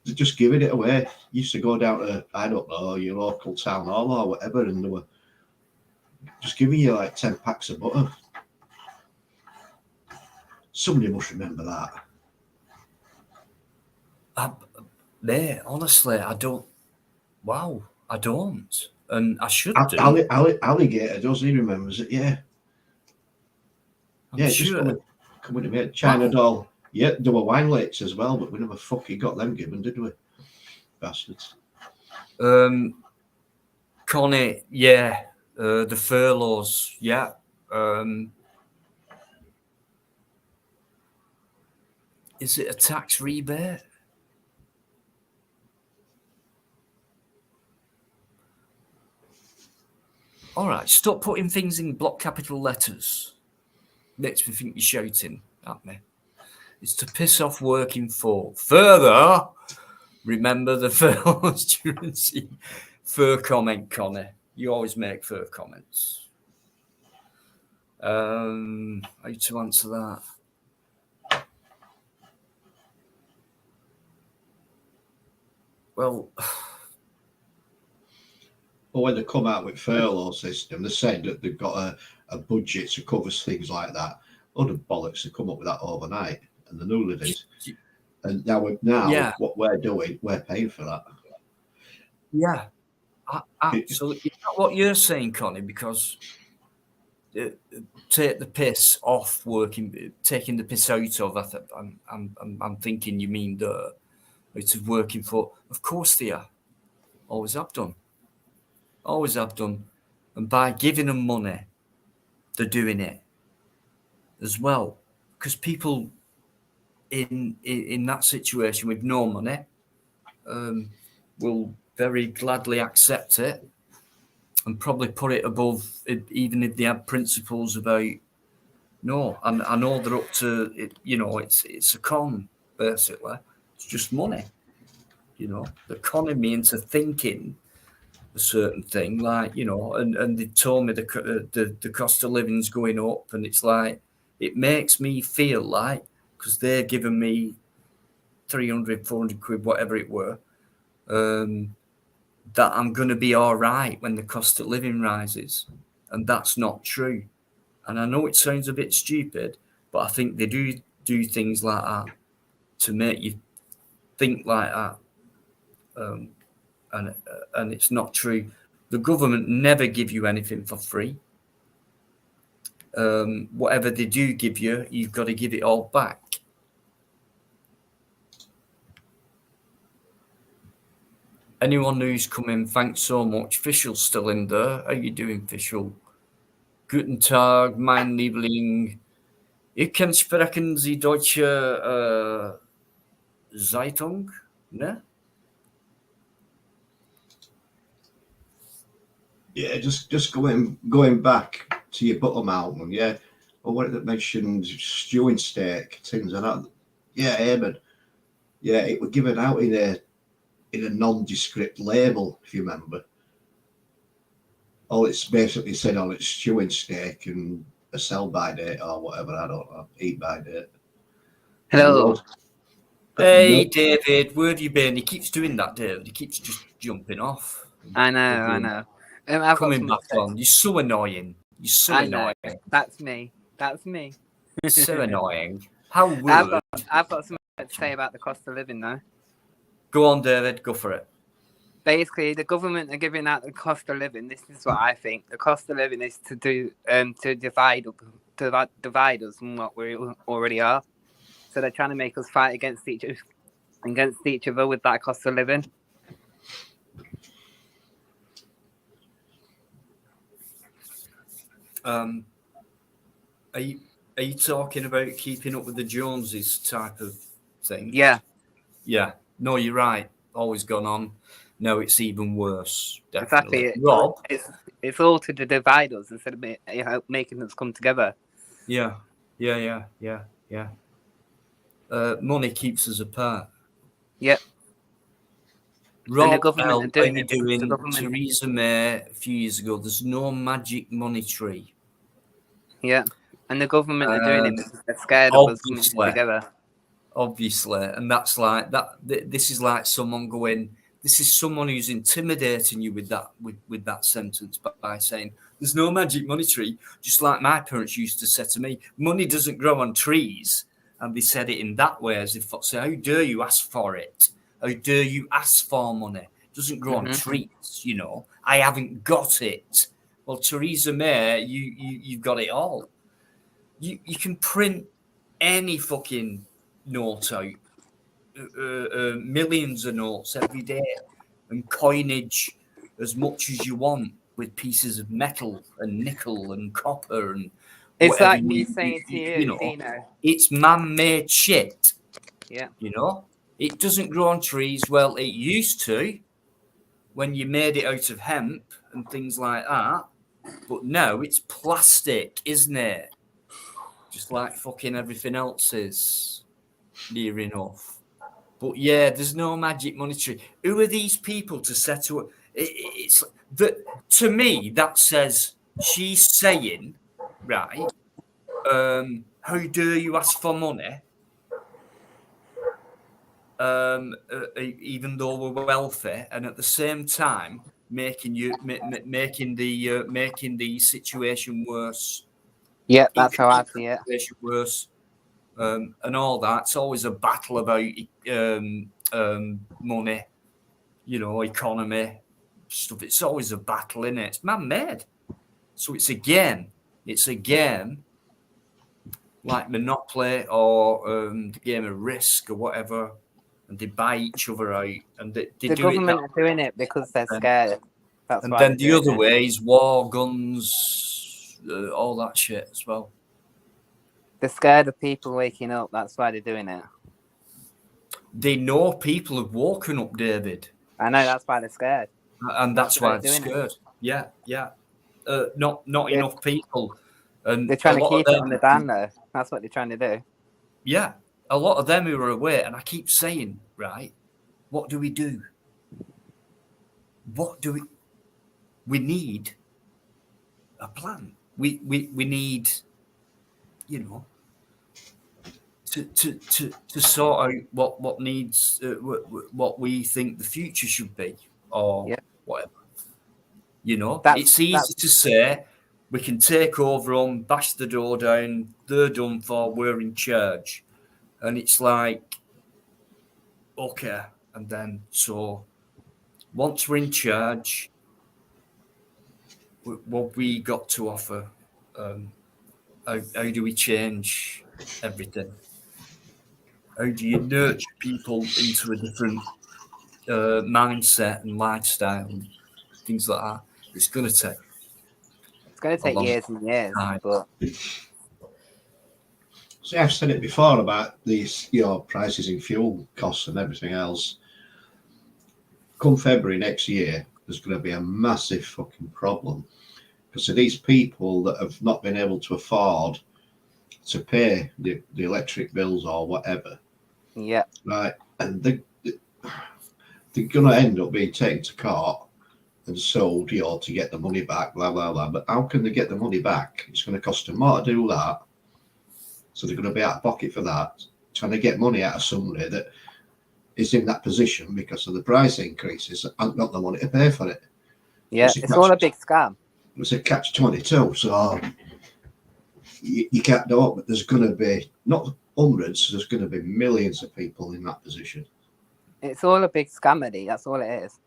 they're just giving it away. You used to go down to, I don't know, your local town hall or whatever, and they were just giving you like 10 packs of butter. Somebody must remember that.
Honestly, I don't. Wow, I don't. And I should do.
Alligator does, he remembers it, yeah.
I'm sure.
Just coming to me. China doll. Yeah, there were wine lakes as well, but we never fucking got them given, did we? Bastards.
Connie, yeah. The furloughs, yeah. Is it a tax rebate? All right, stop putting things in block capital letters. Makes me think you're shouting at me. It's to piss off working folk. Further, remember the furloughs during fur comment, Connie. You always make fur comments. How to answer that? Well,
when they come out with furlough system, they said that they've got a budget to cover things like that. other bollocks to come up with that overnight, and the nullities. And now what we're doing, we're paying for that.
Yeah, absolutely. What you're saying, Connie, because take the piss off working, taking the piss out of. I'm thinking you mean the it's working for. Of course they are. Always have done. Always have done. And by giving them money, they're doing it as well. Because people in that situation with no money will very gladly accept it and probably put it above it, even if they have principles about no. And I know they're up to it. You know, it's a con basically. It's just money. You know, they're conning me into thinking a certain thing, like, you know, and they told me the cost of living's going up, and it's like it makes me feel like because they're giving me 300, 400 quid, whatever it were, that I'm going to be all right when the cost of living rises, and that's not true. And I know it sounds a bit stupid, but I think they do things like that to make you think like that. And it's not true. The government never give you anything for free. Whatever they do give you, you've got to give it all back. Anyone who's come in, thanks so much. Fischl's still in there. How you doing, Fischl? Guten Tag, mein Liebling. Ich kann sprechen Sie deutsche Zeitung, ne?
Yeah, just going back to your Bottom album, yeah. Or what it mentioned stewing steak, things like that. Yeah, Eamon. Yeah, it was given out in a nondescript label, if you remember. All it's basically said on it's stewing steak and a sell by date or whatever, I don't know, eat by date.
Hello.
Hey, David, where have you been? He keeps doing that, David. He keeps just jumping off.
I know.
Coming back on. You're so annoying. You're so annoying.
That's me.
So annoying. How rude.
I've got something to say about the cost of living, though.
Go on, David. Go for it.
Basically, the government are giving out the cost of living. This is what I think. The cost of living is to divide us from what we already are. So they're trying to make us fight against each other with that cost of living.
Are you talking about keeping up with the Joneses type of thing?
Yeah.
Yeah. No, you're right. Always gone on. No, it's even worse. Definitely.
Exactly.
Rob,
it's all to divide us instead of making us come together.
Yeah. Money keeps us apart.
Yep.
Rob,
and the government are doing
how
it.
you doing?
The government.
Theresa May a few years ago. There's no magic money tree.
Yeah, and the government are doing it because they're scared of us coming together.
Obviously, and that's like that. This is like someone going. This is someone who's intimidating you with that sentence by saying there's no magic money tree. Just like my parents used to say to me, money doesn't grow on trees, and they said it in that way as if say, how dare you ask for it? How dare you ask for money? It doesn't grow on trees, you know. I haven't got it. Well, Theresa May, you've got it all. You can print any fucking note out, millions of notes every day, and coinage as much as you want with pieces of metal and nickel and copper and
it's like me saying to you,
know, it's man-made shit.
Yeah,
you know, it doesn't grow on trees. Well, it used to when you made it out of hemp and things like that, but now it's plastic, isn't it? Just like fucking everything else is, near enough. But yeah, there's no magic money tree. Who are these people to set to? It's that to me that says she's saying, right? How dare you ask for money? Even though we're wealthy, and at the same time making the situation worse.
Yeah, that's how I see it.
Worse, and all that. It's always a battle about money, economy stuff. It's always a battle, isn't it? It's man-made, so it's a game. It's a game like Monopoly or the game of Risk or whatever, and they buy each other out, and they
The
do
government
it
are doing it because they're scared. That's
and
why
then the other way is war, guns, all that shit as well.
They're scared of people waking up. That's why they're doing it.
They know people have woken up, David.
I know, that's why they're scared.
And that's why they're scared. Yeah. Not enough people. And
they're trying to keep it on the down low. That's what they're trying to do.
Yeah. A lot of them who are aware, and I keep saying, right, what do we do? We need a plan. We need, to sort out what needs, what we think the future should be, or whatever. It's easy to say we can take over them, bash the door down, they're done for, we're in charge. And it's like, okay. And then, so once we're in charge, what we got to offer, how do we change everything? How do you nurture people into a different mindset and lifestyle and things like that? It's going to take.
It's going to take years and years. But
see, I've said it before about these, prices in fuel costs and everything else. Come February next year, there's going to be a massive fucking problem because of these people that have not been able to afford to pay the electric bills or whatever.
Yeah.
Right, and they're going to end up being taken to court and sold, to get the money back, blah, blah, blah. But how can they get the money back? It's going to cost them more to do that. So they're going to be out of pocket for that, trying to get money out of somebody that is in that position because of the price increases and got the money to pay for it.
Yeah, it's all a big scam.
It's a catch-22, so you can't do it, but there's going to be, not hundreds, there's going to be millions of people in that position.
It's all a big scam, Eddie. That's all it is.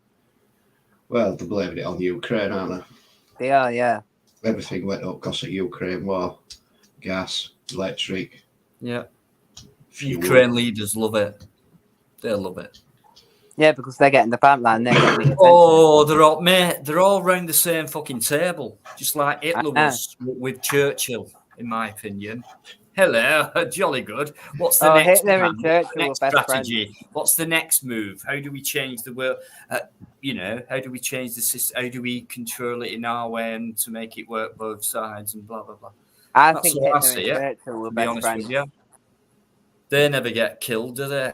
Well, they're blaming it on Ukraine, aren't they?
They are, yeah.
Everything went up because of Ukraine war. Gas, electric.
Yeah. Fuel. Ukraine leaders love it. They love it.
Yeah, because they're getting the pipeline. They're getting the
they're all round the same fucking table, just like Hitler was with Churchill, in my opinion. Hello, jolly good. What's the next
Hitler
plan?
And Churchill were best
strategy?
Friends.
What's the next move? How do we change the world? How do we change the system? How do we control it in our way and to make it work both sides and blah blah blah?
I think Hitler and Churchill were best friends.
They never get killed, do they?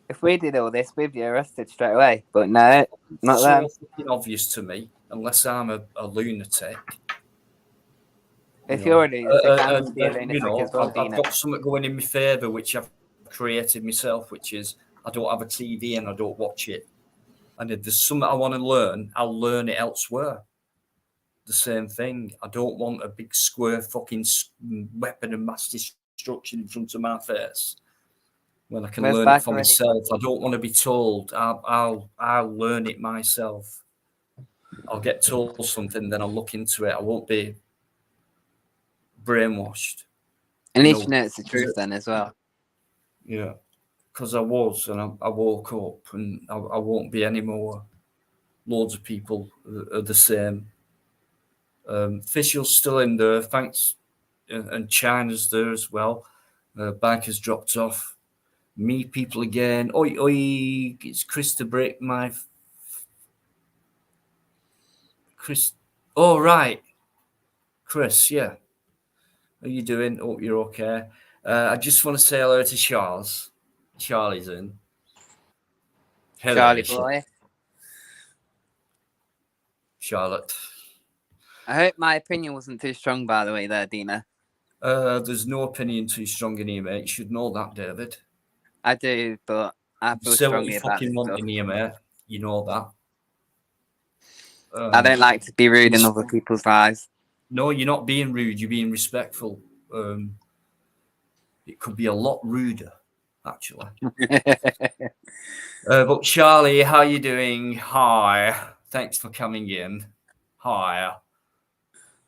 If we did all this, we'd be arrested straight away. But no, not them.
It's so obvious to me, unless I'm a lunatic.
If you're a lunatic, I must be a lunatic as well,
I've got something going in my favour, which I've created myself, which is I don't have a TV and I don't watch it. And if there's something I want to learn, I'll learn it elsewhere. The same thing. I don't want a big square fucking weapon of mass destruction in front of my face when I can learn it for myself. I don't want to be told. I'll learn it myself. I'll get told something, then I'll look into it. I won't be brainwashed.
At least you know it's the truth then as well.
Yeah, because I was, and I woke up, and I won't be anymore. Loads of people are the same. Officials still in there, thanks, and China's there as well. Bank has dropped off. Me people again. Oi, it's Chris the Brick, Chris. Oh, right. Chris, yeah. How are you doing? Hope you're okay. I just want to say hello to Charles. Charlie's in.
Hello, Charlie boy.
Charlotte.
I hope my opinion wasn't too strong, by the way, there, Dina.
There's no opinion too strong in here, mate. You should know that, David.
I do, but I feel strongly about it.
Say what you fucking want in here, mate. You know that.
I don't like to be rude in other people's lives.
No, you're not being rude. You're being respectful. It could be a lot ruder, actually. But Charlie, how you doing? Hi. Thanks for coming in. Hi.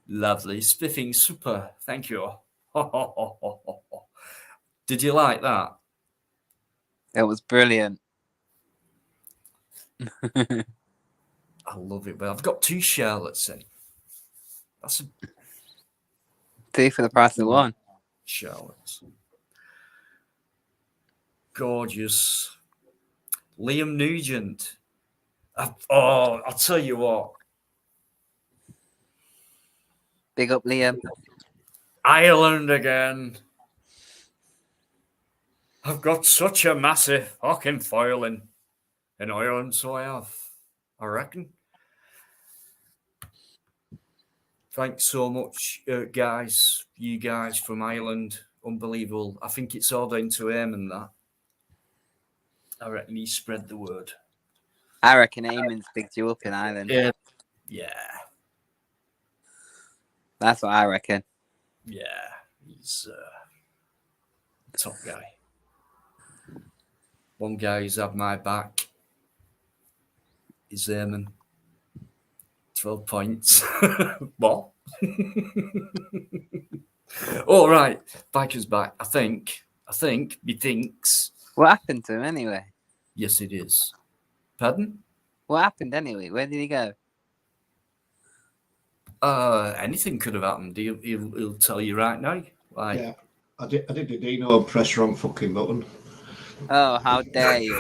Lovely. Spiffing super. Thank you. Did you like that?
It was brilliant.
I love it. But I've got 2 Charlottes in. That's a
2 for the price of 1.
Charlottes. Gorgeous. Liam Nugent. I'll tell you what.
Big up, Liam.
Ireland again. I've got such a massive fucking foil in Ireland, so I reckon. Thanks so much, guys. You guys from Ireland. Unbelievable. I think it's all down to Eamon that. I reckon he spread the word.
I reckon Eamon's picked you up in Ireland.
Yeah.
That's what I reckon.
Yeah. He's a top guy. One guy who's had my back is Eamon. 12 points. What? All right. Biker's back. I think. Methinks.
What happened to him anyway?
Yes, it is. Pardon?
What happened anyway? Where did he go?
Anything could have happened. He'll tell you right now. Like,
Yeah, I did the Dino and press wrong fucking button.
Oh, how dare you!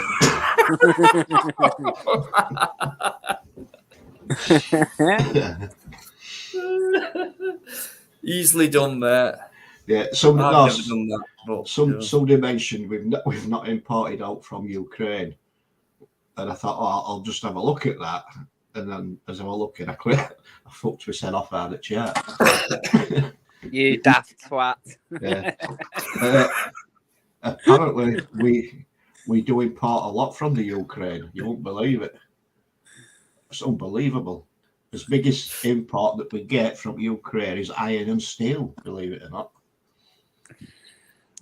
Easily done, mate.
Yeah,
I've never done that. But,
somebody mentioned we've not imported out from Ukraine, and I thought, I'll just have a look at that. And then as I was looking, I fucked myself off out of chat.
You daft twat.
Yeah. Apparently, we do import a lot from the Ukraine. You won't believe it. It's unbelievable. The biggest import that we get from Ukraine is iron and steel, believe it or not.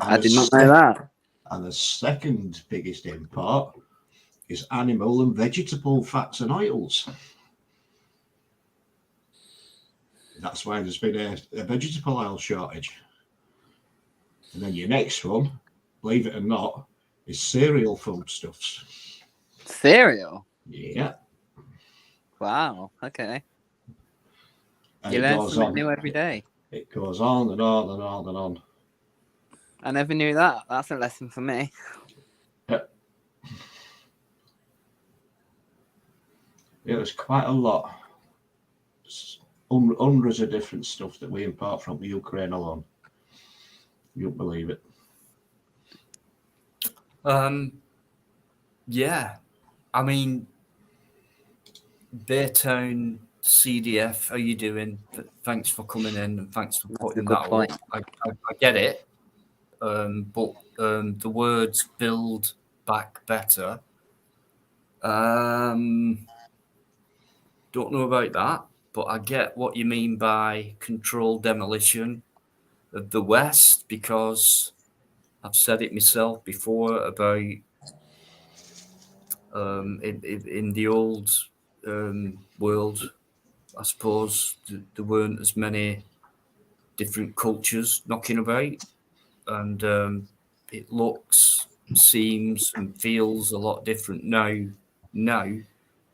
And
I did not know that.
And the second biggest import is animal and vegetable fats and oils. That's why there's been a vegetable oil shortage. And then your next one, believe it or not, is cereal foodstuffs.
Cereal?
Yeah.
Wow. Okay.
And
You learn something new every day.
It goes on and on and on and on.
I never knew that. That's a lesson for me.
Yep. Yeah, there's quite a lot. Hundreds of different stuff that we import from Ukraine alone. You won't believe it.
Yeah. I mean, Beartown CDF, how you doing? Thanks for coming in and thanks for putting that up. I get it. But the words build back better. Don't know about that, but I get what you mean by controlled demolition of the West, because I've said it myself before about in the old world, I suppose there weren't as many different cultures knocking about, and it looks, seems, and feels a lot different now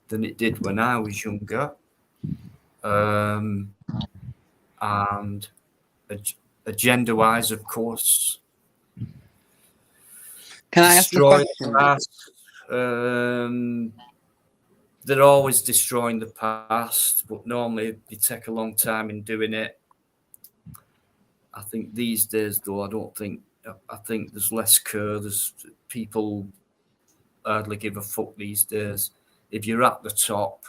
than it did when I was younger. And agenda-wise, of course,
can I ask a question?
Past, they're always destroying the past, but normally they take a long time in doing it. I think these days, though, I think there's less care. There's people hardly give a fuck these days. If you're at the top,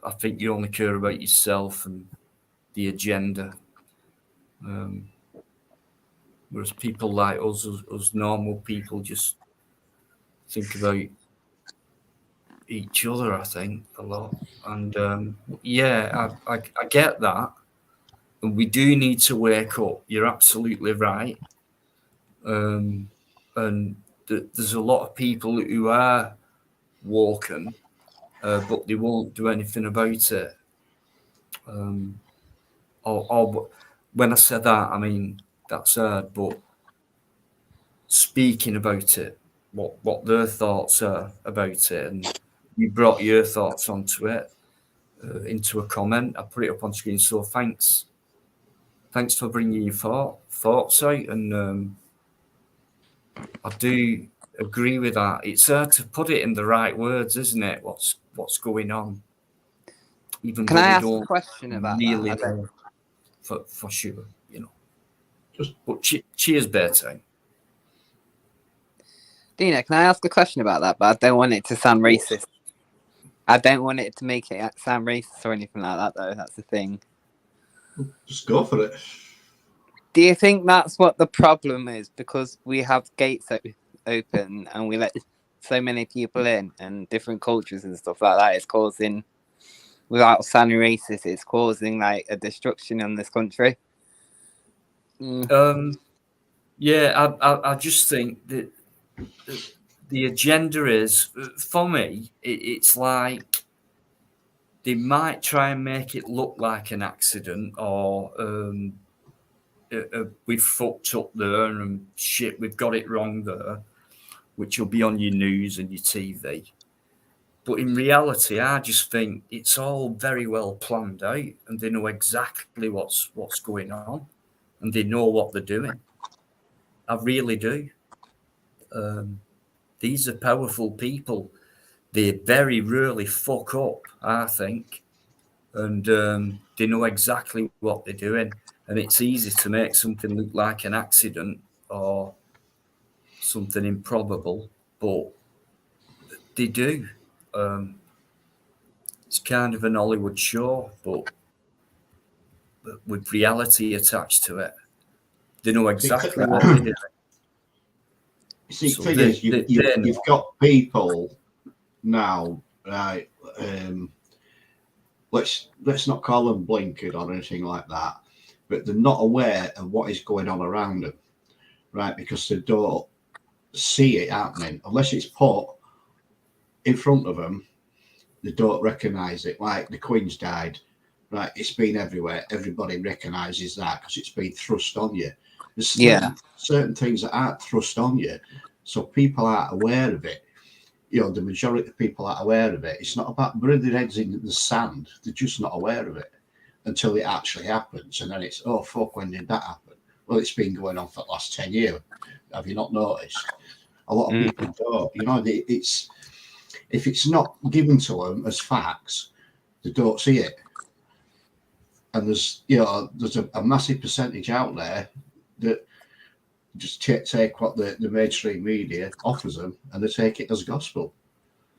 I think you only care about yourself and the agenda. Whereas people like us normal people, just think about, each other, I think, a lot. And yeah, I get that. And we do need to wake up. You're absolutely right. And there's a lot of people who are woken, but they won't do anything about it. Or when I say that, I mean that's hard, but speaking about it, what their thoughts are about it, and you brought your thoughts onto it into a comment. I put it up on screen. So thanks for bringing your thoughts out, and I do agree with that. It's hard to put it in the right words, isn't it? What's going on? Even
Can
though
I
we
ask
don't
a question about
really
that?
know for sure, you know. But cheers, Bertie.
Dina, can I ask a question about that? But I don't want it to sound racist. I don't want it to make it sound racist or anything like that, though. That's the thing.
Just go for it.
Do you think that's what the problem is? Because we have gates open and we let so many people in and different cultures and stuff like that. It's causing, without sounding racist, it's causing like a destruction in this country.
Yeah, I just think that the agenda is, for me, it's like they might try and make it look like an accident, or we've fucked up there and shit, we've got it wrong there, which will be on your news and your TV. But in reality, I just think it's all very well planned out, and they know exactly what's going on, and they know what they're doing. I really do. These are powerful people. They very rarely fuck up, I think, and they know exactly what they're doing. And it's easy to make something look like an accident or something improbable, but they do. It's kind of an Hollywood show, but with reality attached to it. They know exactly what they're doing.
See, the thing is, you've got people now, right? Let's not call them blinkered or anything like that, but they're not aware of what is going on around them, right? Because they don't see it happening unless it's put in front of them. They don't recognise it. Like the Queen's died, right? It's been everywhere. Everybody recognises that because it's been thrust on you. There's certain things that aren't thrust on you, so people aren't aware of it. You know, the majority of people aren't aware of it. It's not about burying their heads in the sand. They're just not aware of it until it actually happens, and then it's, oh fuck, when did that happen? Well, it's been going on for the last 10 years. Have you not noticed? A lot of people don't. You know, it's if it's not given to them as facts, they don't see it. And there's a massive percentage out there that just take what the mainstream media offers them and they take it as gospel.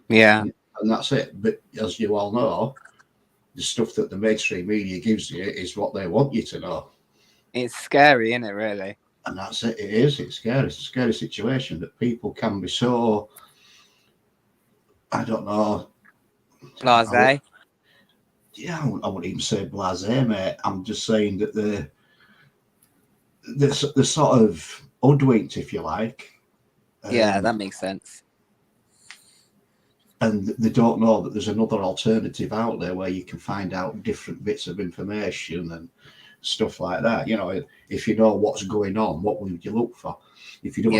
Yeah.
And that's it. But as you all know, the stuff that the mainstream media gives you is what they want you to know.
It's scary, isn't it, really?
And that's it. It is. It's scary. It's a scary situation that people can be so, I don't know.
Blasé.
I wouldn't even say blasé, mate. I'm just saying that they're sort of hoodwinked, if you like.
Yeah, that makes sense.
And they don't know that there's another alternative out there where you can find out different bits of information and stuff like that. You know, if you know what's going on, what would you look for? If you don't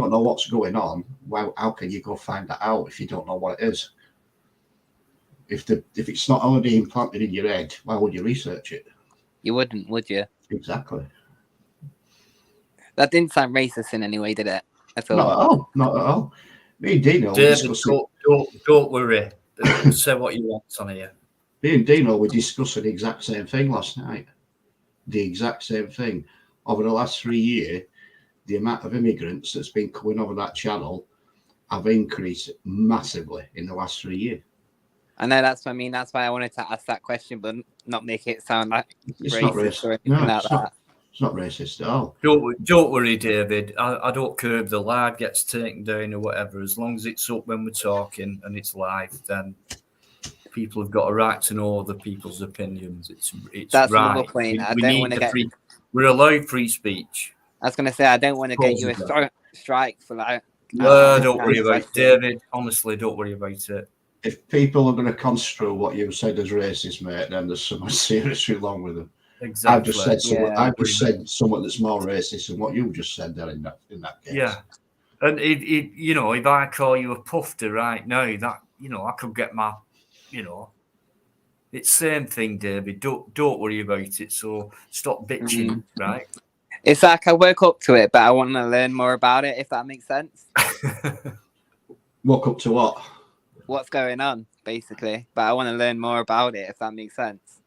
know what's going on, well, how can you go find that out if you don't know what it is? If it's not already implanted in your head, why would you research it?
You wouldn't, would you?
Exactly.
That didn't sound racist in any way, did it?
Not at all. Not at all. Me and Dino
David, don't worry. Say what you want on here.
Me and Dino were discussing the exact same thing last night. The exact same thing. Over the last 3 years, the amount of immigrants that's been coming over that channel have increased massively in the last 3 years.
I know, that's what I mean. That's why I wanted to ask that question, but not make it sound like
it's
racist
not racist
or anything like that.
It's not racist at all.
Don't worry, David. I don't care if the live gets taken down or whatever. As long as it's up when we're talking and it's live, then people have got a right to know other people's opinions. It's
That's
right.
another point.
We need the free. We're allowed free speech.
I was gonna say I don't want to get you a strike for that.
No, don't worry about it, David. Honestly, don't worry about it.
If people are going to construe what you said as racist, mate, then there's something seriously wrong with them.
Exactly.
I've just said someone that's more racist than what you just said there in that case.
Yeah, and if I call you a pufter right now, that I could get my, it's same thing, David. Don't worry about it. So stop bitching, right?
It's like I woke up to it, but I want to learn more about it. If that makes sense.
Woke up to what?
What's going on, basically? But I want to learn more about it. If that makes sense.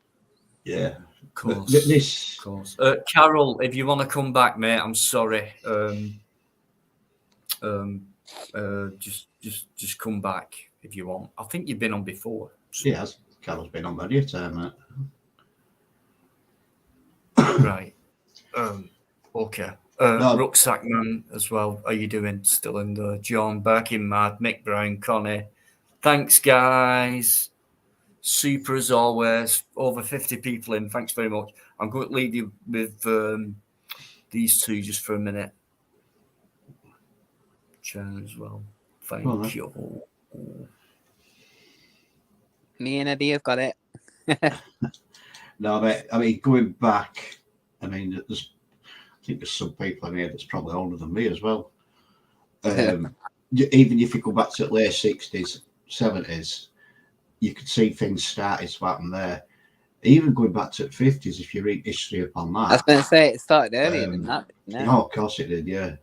Yeah.
Of course. Carol, if you want to come back, mate, I'm sorry. Just come back if you want. I think you've been on before.
So. Yes, Carol's been on many a time, mate.
Right. Okay. Rucksack Man as well. How you doing? Still in the John Birkin, Mad, Mick Brown, Connie. Thanks, guys. Super as always. Over 50 people in. Thanks very much. I'm going to leave you with these two just for a minute. Chan as well. Thank you.
Me and Eddie have got it.
No, mate, I mean, going back, I mean, I think there's some people in here that's probably older than me as well. Even if you go back to the late 60s, 70s, you could see things started to happen there. Even going back to the 50s, if you read history upon that.
I was going to say it started earlier than that.
No, of course it did, yeah.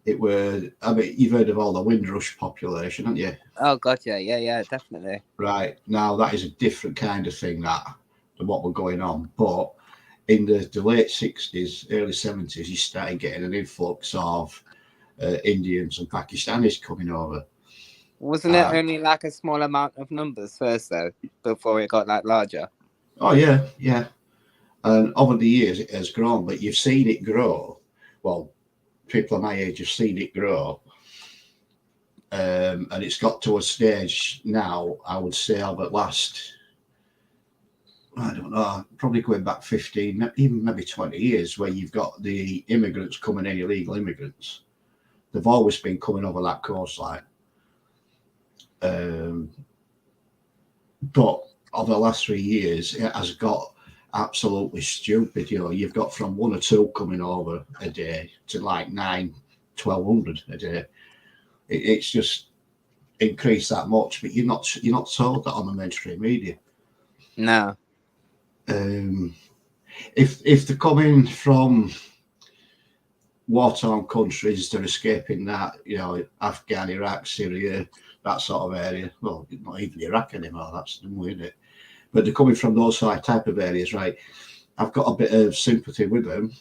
It were, I mean, you've heard of all the Windrush population, haven't you?
Oh, God, yeah, definitely.
Right. Now, that is a different kind of thing than what was going on. But in the late 60s, early 70s, you started getting an influx of Indians and Pakistanis coming over.
Wasn't it only like a small amount of numbers first, though, before it got like larger?
Oh, yeah. And over the years, it has grown, but you've seen it grow. Well, people of my age have seen it grow. And it's got to a stage now, I would say, over the last, I don't know, probably going back 15, even maybe 20 years, where you've got the immigrants coming in, illegal immigrants. They've always been coming over that coastline. But over the last 3 years, it has got absolutely stupid. You've got from 1 or 2 coming over a day to like 1,200 a day. It's just increased that much, but you're not told that on the mainstream media.
No.
If they're coming from war-torn countries, they're escaping that, Afghan, Iraq, Syria, that sort of area. Well, not even Iraq anymore. That's weird, isn't it? But they're coming from those type of areas, right? I've got a bit of sympathy with them,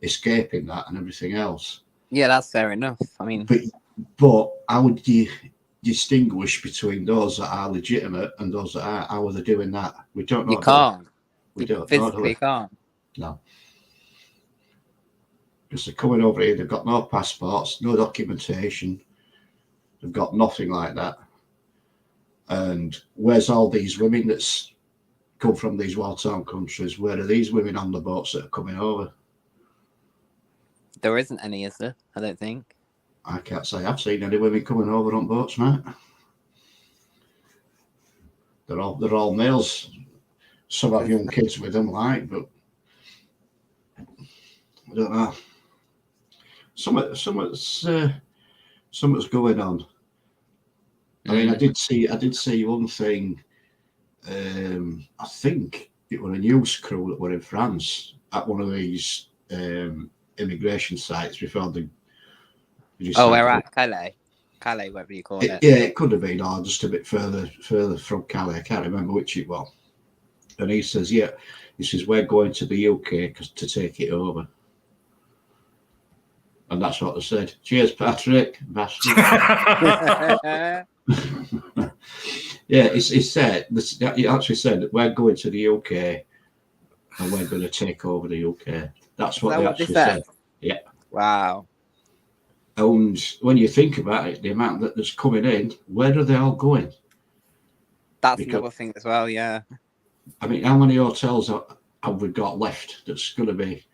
escaping that and everything else.
Yeah, that's fair enough. I mean,
but how would you distinguish between those that are legitimate and those that are? How are they doing that? We don't know.
You can't.
We don't
physically can't.
No. Because they're coming over here, they've got no passports, no documentation. They've got nothing like that. And where's all these women that's come from these war-torn countries? Where are these women on the boats that are coming over?
There isn't any, is there? I don't think.
I can't say I've seen any women coming over on boats, mate. They're all males. Some have young kids with them, but I don't know. Something's going on. I mean, I did see one thing. I think it was a news crew that were in France at one of these immigration sites before the.
We're at Calais, whatever you call it.
Yeah, it could have been, or just a bit further from Calais. I can't remember which it was. And he says, we're going to the UK to take it over. And that's what they said. Cheers, Patrick. Yeah, he said, he actually said that we're going to the UK and we're going to take over the UK. That's what
that
they
what they
actually
said?
said. Yeah.
Wow.
And when you think about it, the amount that's coming in, where are they all going?
That's another thing as well, yeah.
I mean, how many hotels have we got left that's going to be,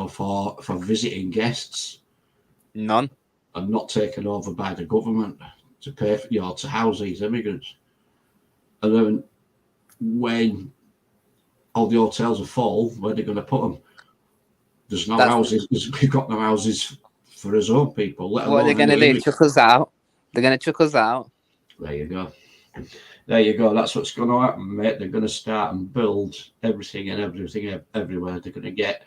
for visiting guests?
None.
And not taken over by the government to pay for, to house these immigrants. And then when all the hotels are full, where are they going to put them? There's no houses. We've got no houses for us own people. Let
what are they going to do? Chuck us out? They're going to chuck us out.
There you go. There you go. That's what's going to happen, mate. They're going to start and build everything everywhere. They're going to get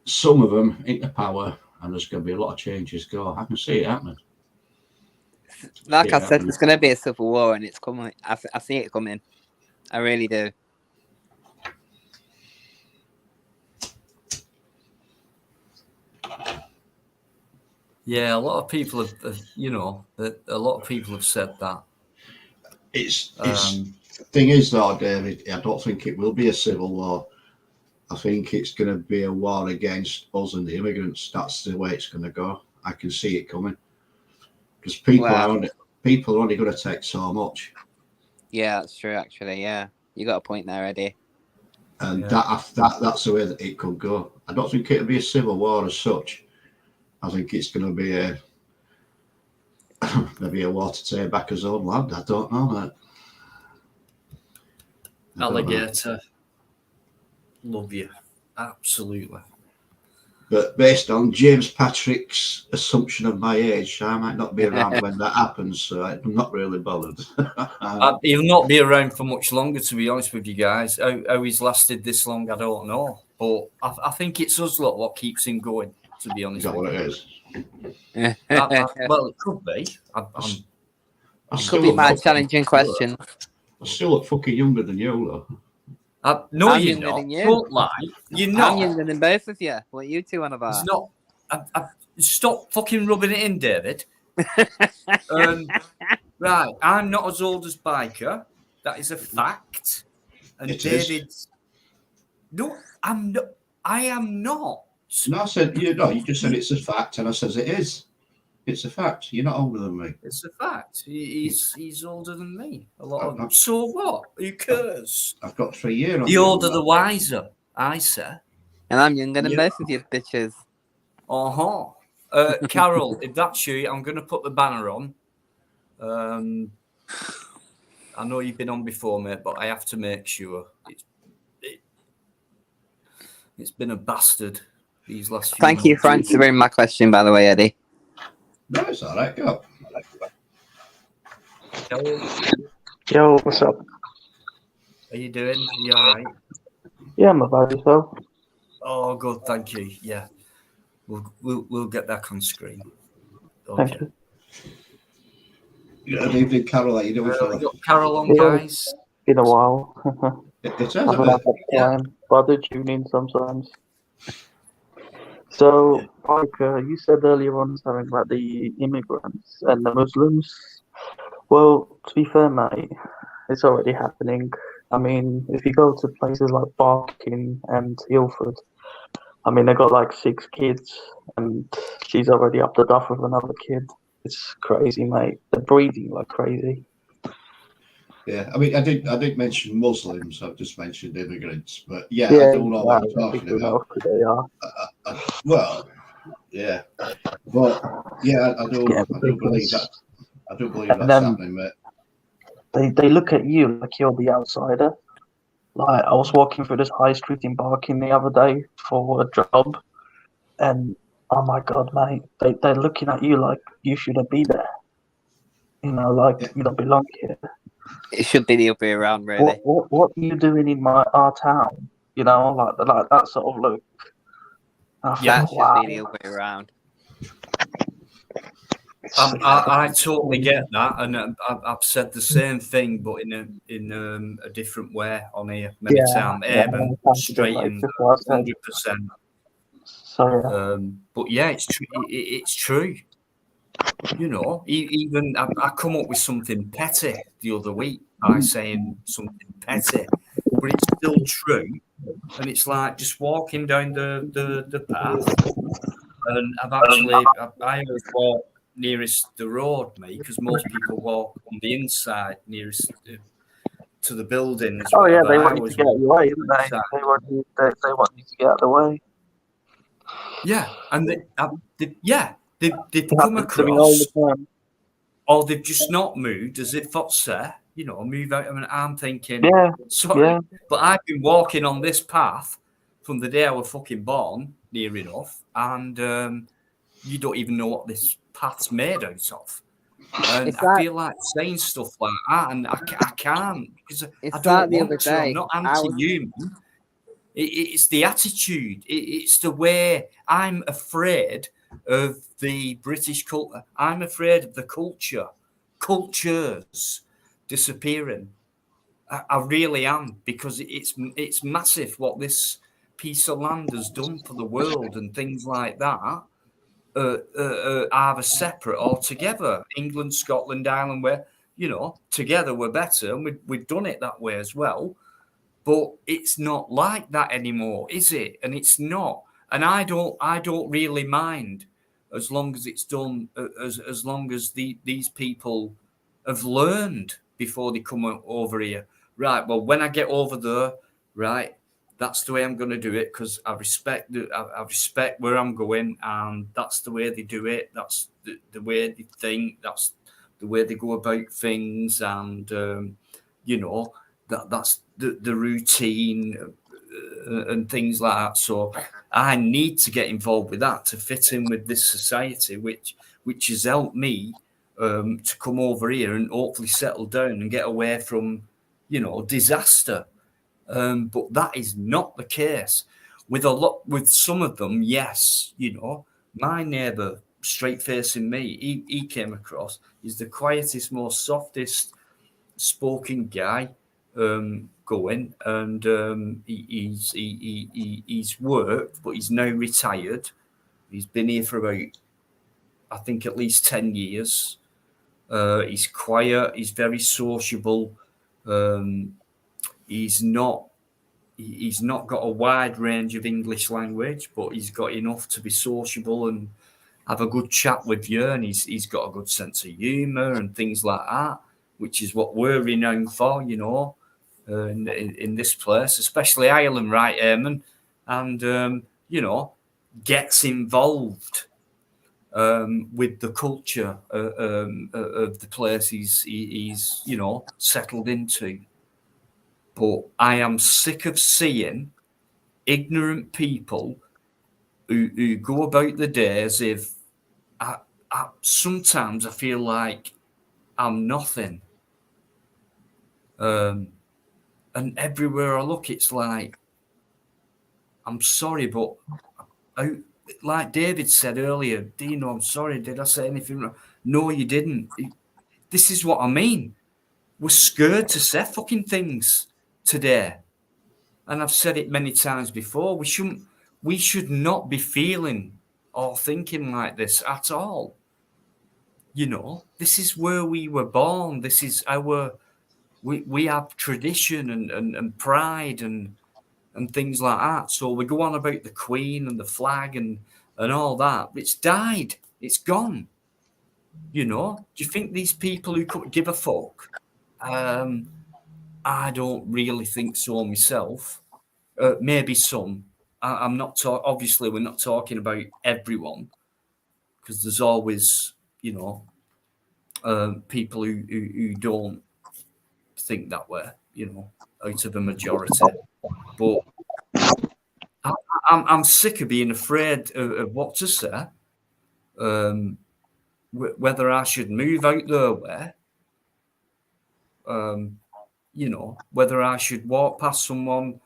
some of them into power, and there's going to be a lot of changes go. I can see it happening.
Like I said, there's going to be a civil war, and it's coming. I see it coming. I really do.
Yeah, a lot of people have, a lot of people have said that.
It's the thing is, though, David, I don't think it will be a civil war. I think it's going to be a war against us and the immigrants. That's the way it's going to go. I can see it coming because people are only going to take so much.
Yeah, that's true. Actually, yeah, you got a point there, Eddie.
And that's the way that it could go. I don't think it'll be a civil war as such. I think it's going to be maybe a war to take back his own land. I don't know that.
Alligator. Love you. Absolutely.
But based on James Patrick's assumption of my age, I might not be around when that happens, so I'm not really bothered.
He'll not be around for much longer, to be honest with you guys. How he's lasted this long, I don't know. But I think it's us lot what keeps him going, to be honest.
Is that what it is?
Well, it could be.
It could be my challenging question.
I still look fucking younger than you, though.
No, I'm you're not. You. Don't lie. You're not.
I'm younger than both of you. What are you two on about?
It's not. Stop fucking rubbing it in, David. Right. I'm not as old as Biker. That is a fact. And David's. No, I'm not. I am not.
No, I said you just said it's a fact, and I says it is. It's a fact. You're not older than me.
It's a fact. He's older than me. A lot of them. So what? Who cares?
I've got 3 years.
The older, the wiser, I say.
And I'm younger than both of you bitches.
Carol, if that's you, I'm going to put the banner on. I know you've been on before, mate, but I have to make sure. It's been a bastard these last few
Thank you for answering my question, by the way, Eddie.
No, it's all right. Go.
Yo, what's up?
How you doing? You all right?
Yeah, I'm about yourself.
Oh, good. Thank you. Yeah, we'll get that on screen.
Okay. Thank
you. Good evening, Carol. How you doing?
We got Carol on, guys.
Been a while.
It has.
I haven't had time, but I do tune in sometimes. So, like you said earlier on, something about the immigrants and the Muslims. Well, to be fair, mate, it's already happening. I mean, if you go to places like Barking and Ilford, I mean, they got like 6 kids, and she's already up the duff with another kid. It's crazy, mate. They're breeding like crazy.
Yeah, I mean, I did mention Muslims. I've just mentioned immigrants, but yeah, I don't know what you're talking about.
Who they are.
Well, yeah, but yeah, I do believe that. I do believe that's happening, mate.
They look at you like you're the outsider. Like, I was walking through this high street in Barking the other day for a job, and oh my god, mate, they're looking at you like you shouldn't be there. You know, like you don't belong here.
It should be the other way around, really.
What are you doing in our town? You know, like that sort of look.
Yeah, it should be the other way around.
I totally get that, and I've said the same thing, but in a different way on here. Many times, urban, straight in 100%.
Sorry.
But yeah, it's true. It's true. You know, even I come up with something petty the other week by saying something petty, but it's still true. and it's like just walking down the path. And I always walk nearest the road, mate, because most people walk on the inside nearest to the buildings,
Oh yeah,
whatever.
they
I
want you to
always
get out of
walk
the way,
on
don't
the
they?
inside.
They want you to get out of the way.
Yeah, and they've
It
come
happens to me all
across,
the time.
or they've just not moved as if that's there, move out. I mean, I'm thinking,
Yeah,
sorry,
yeah.
but I've been walking on this path from the day I was fucking born, near enough, and you don't even know what this path's made out of. And
It's
I
like
feel like saying stuff like that, and I can't because I
it's
don't
like the other
want to. I'm
day.
not
I was
anti-human. It's the attitude. It's the way I'm afraid of the British culture. I'm afraid of the cultures disappearing. I really am, because it's massive what this piece of land has done for the world and things like that. Either separate or together. England, Scotland, Ireland, where together we're better, and we've done it that way as well. But it's not like that anymore, is it? And it's not. And I don't really mind, as long as it's done, as long as these people have learned before they come over here. Right. Well, when I get over there, right, that's the way I'm going to do it, because I respect I respect where I'm going, and that's the way they do it. That's the way they think. That's the way they go about things, and that's the routine and things like that. So I need to get involved with that to fit in with this society, which has helped me to come over here and hopefully settle down and get away from disaster. But that is not the case with some of them. Yes, my neighbour straight facing me, he came across, he's the quietest, most softest spoken guy going, and he's worked, but he's now retired. He's been here for about, I think, at least 10 years. He's quiet, he's very sociable. He's not got a wide range of English language, but he's got enough to be sociable and have a good chat with you, and he's got a good sense of humour and things like that, which is what we're renowned for, in this place, especially Ireland, right, Eamon? And, gets involved with the culture of the place he's settled into. But I am sick of seeing ignorant people who go about the day as if sometimes I feel like I'm nothing. And everywhere I look, it's like, I'm sorry, but like David said earlier, Dino, I'm sorry, did I say anything wrong? No, you didn't. This is what I mean. We're scared to say fucking things today. And I've said it many times before. We should not be feeling or thinking like this at all. This is where we were born. This is we have tradition and pride and things like that. So we go on about the Queen and the flag and all that. It's died. It's gone. Do you think these people who could give a fuck? I don't really think so myself. Maybe some. I'm not obviously we're not talking about everyone, because there's always people who don't think that way, out of a majority. But I'm sick of being afraid of what to say, whether I should move out their way, whether I should walk past someone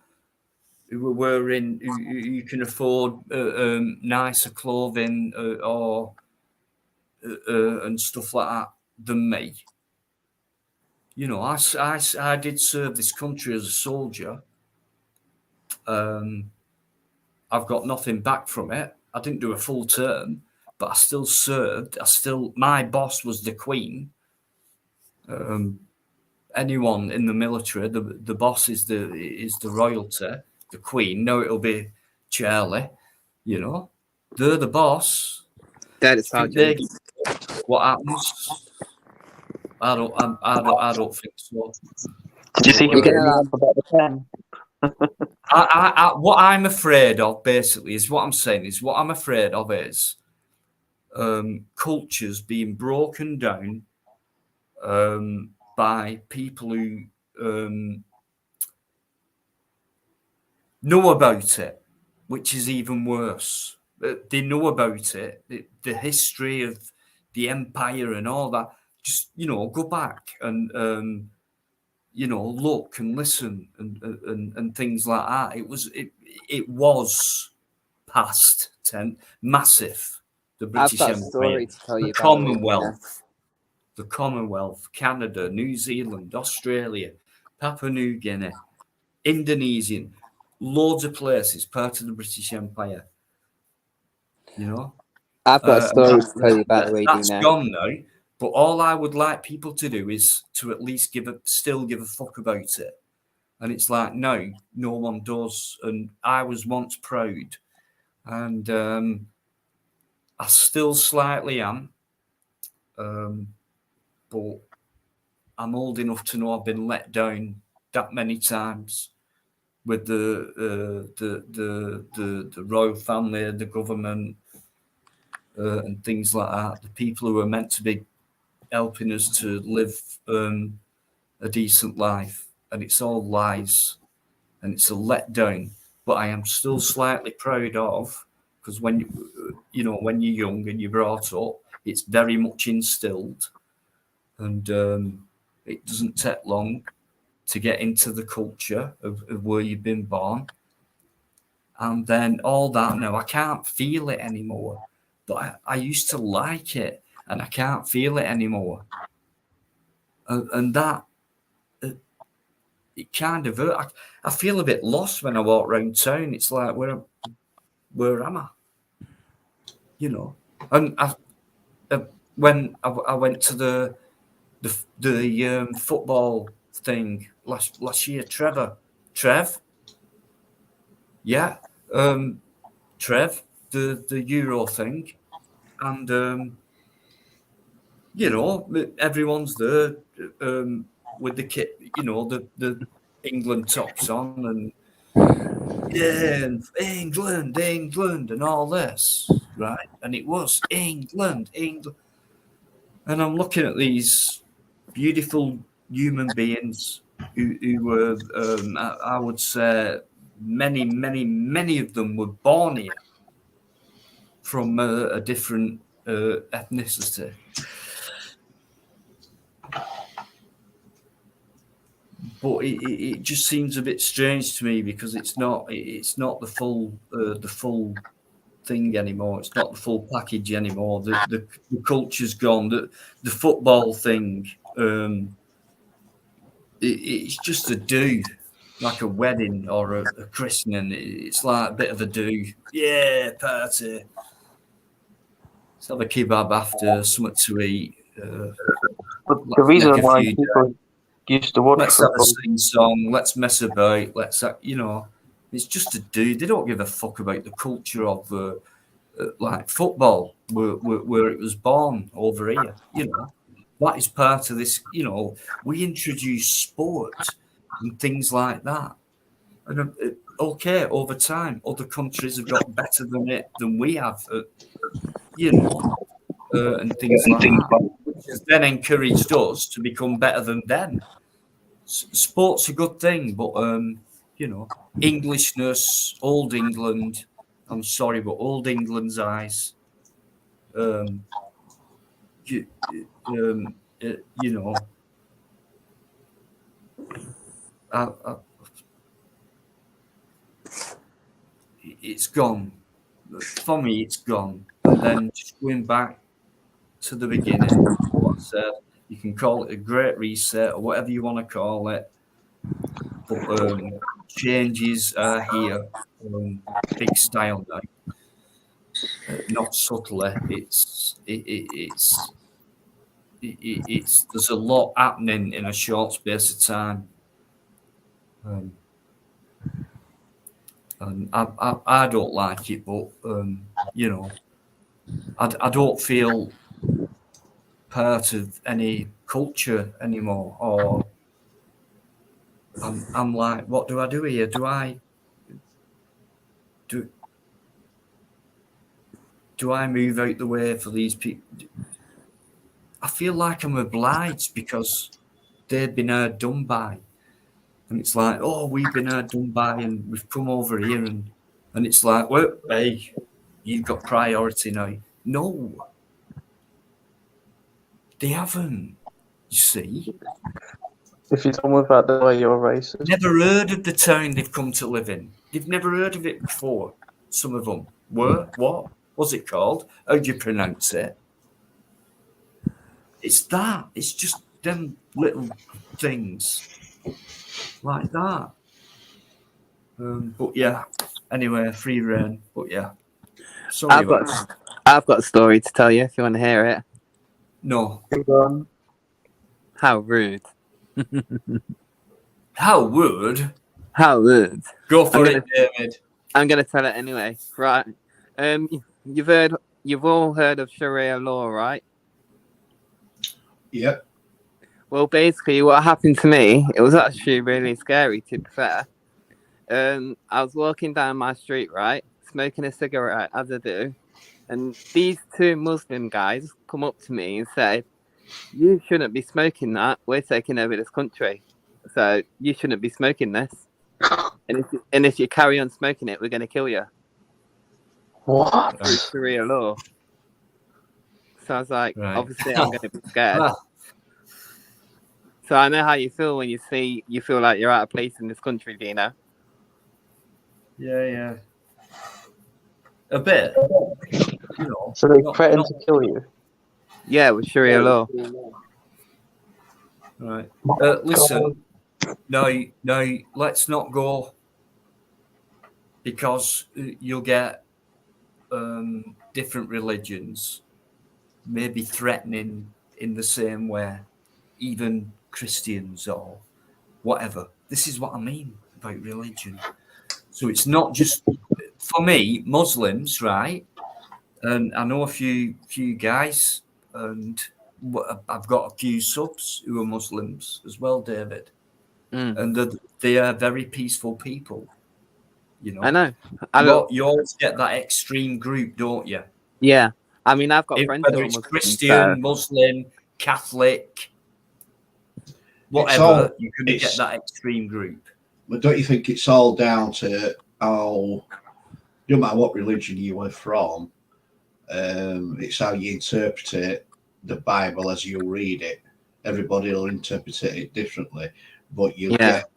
who were wearing, who can afford nicer clothing or and stuff like that than me. I did serve this country as a soldier. I've got nothing back from it. I didn't do a full term, but I still served. My boss was the Queen. Anyone in the military, the boss is the royalty. the Queen. No, it'll be Charlie. You know, they're the boss.
That is
Think they what happens? I don't think so.
Did you see him getting up about the pen?
What I'm afraid of, basically, is what I'm saying is what I'm afraid of is cultures being broken down by people who know about it, which is even worse. They know about it, the history of the empire and all that. Just, go back and look and listen and things like that. It was past tense, massive. The British
I've got
Empire,
a story to tell you,
the
by the way,
Commonwealth, the Commonwealth, Canada, New Zealand, Australia, Papua New Guinea, Indonesian, loads of places, part of the British Empire.
I've got a story to tell you, by the way,
that's
Dina.
gone now. But all I would like people to do is to at least still give a fuck about it. And it's like, no one does. And I was once proud, and I still slightly am. But I'm old enough to know I've been let down that many times with the royal family, the government, and things like that. The people who are meant to be helping us to live a decent life, and it's all lies, and it's a letdown. But I am still slightly proud of, because when when you're young and you're brought up, it's very much instilled, and it doesn't take long to get into the culture of where you've been born. And then all that, now I can't feel it anymore, but I used to like it, and I can't feel it anymore. And that, it kind of hurt. I feel a bit lost when I walk around town. It's like, where am I? And when I went to the football thing last year, Trev, yeah, Trev, the Euro thing, and everyone's there with the kit, the England tops on, and yeah, and England, and all this, right? And it was England, and I'm looking at these beautiful human beings who were, I would say, many of them were born here from a different ethnicity. But it just seems a bit strange to me, because it's not the full thing anymore. It's not the full package anymore. The culture's gone. The football thing, it's just a do, like a wedding or a christening. It's like a bit of a do. Yeah, party. Let's have a kebab after, something to eat.
But the reason why people used to watch
let's
football.
Have a sing song. Let's mess about. It's just a do. They don't give a fuck about the culture of like football, where it was born over here. That is part of this. We introduce sport and things like that, and okay, over time, other countries have got better than we have. And things like that, which has then encouraged us to become better than them. Sport's a good thing, but Englishness, old England. I'm sorry, but old England's eyes. It's gone. For me, it's gone. And then just going back to the beginning, what I said, you can call it a great reset or whatever you want to call it. But changes are here, big style now. Not subtly. There's a lot happening in a short space of time. And I don't like it, but you know, I don't feel part of any culture anymore, or I'm like, what do I do here? Do I move out the way for these people? I feel like I'm obliged because they've been done by, and it's like, oh, we've been done by, and we've come over here, and it's like, well, hey, you've got priority now. No, they haven't. You see,
If you don't move out the way, you're racist.
never heard of the town they've come to live in. They've never heard of it before. Some of them were. What was it called? How do you pronounce it? It's that. It's just them little things like that. But yeah. Anyway, free reign. But yeah. Sorry
I've got a story to tell you if you want to hear it.
No.
How rude.
How rude?
How rude.
Go for it, David.
I'm gonna tell it anyway. Right. You've all heard of Sharia law, right?
Yep.
Well, basically, what happened to me, it was actually really scary, to be fair. I was walking down my street, right, smoking a cigarette, as I do, and these two Muslim guys come up to me and say, "You shouldn't be smoking that. We're taking over this country, so you shouldn't be smoking this. And if you carry on smoking it, we're going to kill you."
What?
It's Sharia law. So I was like, obviously, I'm going to be scared. So I know how you feel when you feel like you're out of place in this country, do you know?
Yeah. A bit. You know,
So they threatened to kill you?
Yeah, with Sharia law.
Right. Listen, no, let's not go, because you'll get different religions maybe threatening in the same way, even Christians or whatever. This is what I mean about religion. So it's not just, for me, Muslims, right? And I know a few guys, and I've got a few subs who are Muslims as well, David. And they are very peaceful people. You know,
I know.
You always get that extreme group, don't you?
Yeah, I mean, I've got friends who
whether
are
it's
Muslim,
Christian, Muslim, Catholic, whatever, you're going to get that extreme group.
But don't you think it's all down to how, no matter what religion you are from, it's how you interpret the Bible as you read it. Everybody will interpret it differently, but you'll get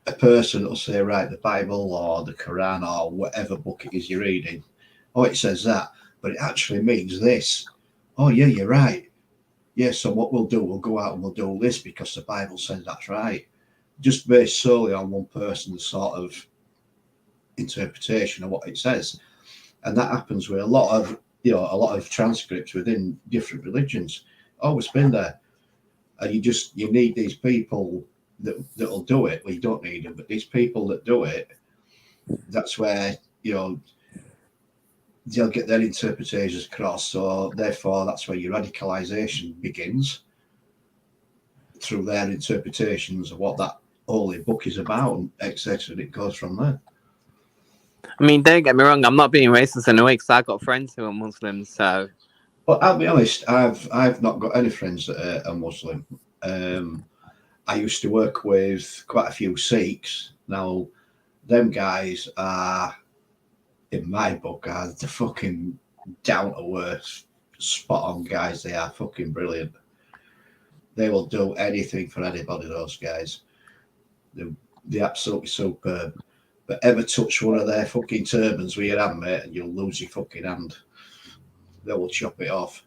a person that'll say, right, the Bible or the Quran or whatever book it is you're reading, oh, it says that, but it actually means this. Oh, yeah, you're right. Yeah, so what we'll do, we'll go out and we'll do this because the Bible says that's right. Just based solely on one person's sort of interpretation of what it says. And that happens with a lot of transcripts within different religions. Always been there. And you need these people that'll do it. Well, you don't need them, but these people that do it, that's where, they'll get their interpretations across. So therefore, that's where your radicalization begins, through their interpretations of what that holy book is about, etc. And it goes from there.
I mean, don't get me wrong, I'm not being racist in a way, because I've got friends who are Muslims, so.
Well, I'll be honest, I've not got any friends that are Muslim. I used to work with quite a few Sikhs. Now, them guys are, in my book, are the fucking down-to-earth, spot-on guys. They are fucking brilliant. They will do anything for anybody, those guys. They're absolutely superb. But ever touch one of their fucking turbans with your hand, mate, and you'll lose your fucking hand. They will chop it off.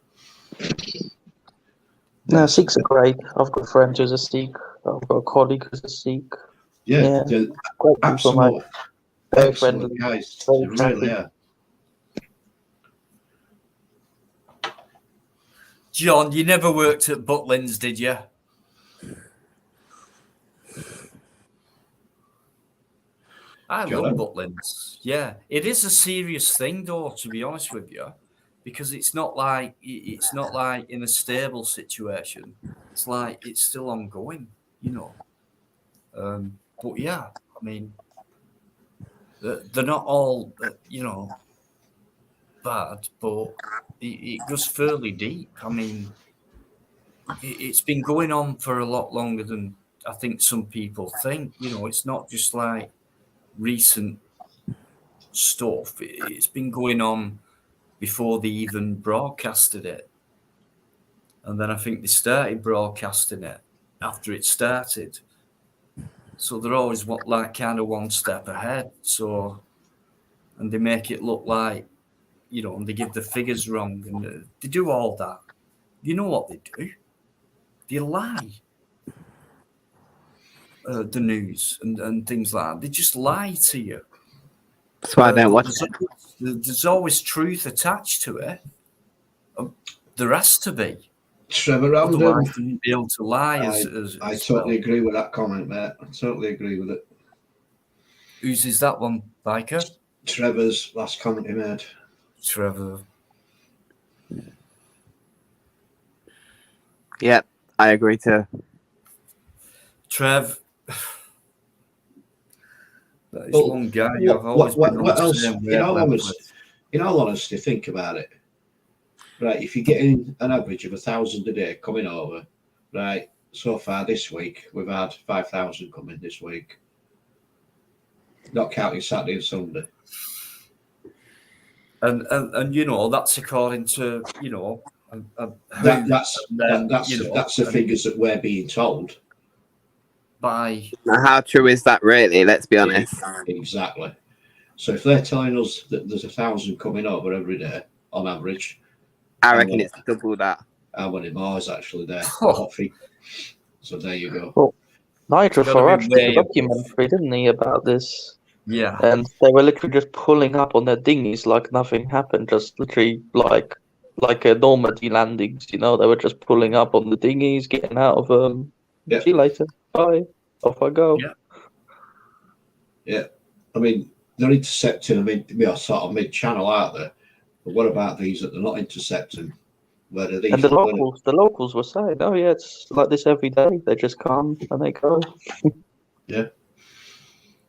No, Sikhs are great. I've got a friend who's a Sikh. I've got a colleague who's a Sikh.
Yeah.
Great
Absolute,
people, very friendly
guys.
Very
They really are.
John, you never worked at Butlins, did you? I
John?
love Butlins. Yeah, it is a serious thing, though. To be honest with you, because it's not like in a stable situation. It's like it's still ongoing, you know. But yeah, I mean, they're not all, you know, bad, but it goes fairly deep. I mean, it's been going on for a lot longer than I think some people think. You know, it's not just like recent stuff. It's been going on before they even broadcasted it. And then I think they started broadcasting it after it started. So they're always kind of one step ahead. So, and they make it look like, you know, and they give the figures wrong, and they do all that. You know what they do? They lie. The news and things like that. They just lie to you.
That's why I don't watch it.
There's always truth attached to it. There has to be.
Trevor Random.
Otherwise, they wouldn't be able to lie.
I totally agree with that comment, mate. I totally agree with it.
Whose is that one, Biker?
Trevor's last comment he made.
Trevor.
Yeah, I agree too.
Trev. That is one guy I've always been on the same wavelength.
In all honesty, think about it. Right, if you're getting an average of 1,000 a day coming over, right, so far this week, we've had 5,000 coming this week. Not counting Saturday and Sunday.
And you know, that's according to, you know,
that's the figures that we're being told.
By
how true is that really? Let's be honest.
Exactly. So if they're telling us that there's 1,000 coming over every day on average,
I reckon it's double that.
How many more is actually there? So there you go.
Well, Nigel Farage did a documentary, didn't he, about this?
Yeah.
And they were literally just pulling up on their dinghies like nothing happened, just literally like a Normandy landings, you know, they were just pulling up on the dinghies, getting out of them.
Yeah.
See you later. Bye. Off I go.
Yeah.
Yeah. I mean, they're intercepting, sort of mid-channel out there. But what about these that they're not intercepting? Where are these?
And the locals were saying, oh yeah, it's like this every day. They just come and they go.
Yeah.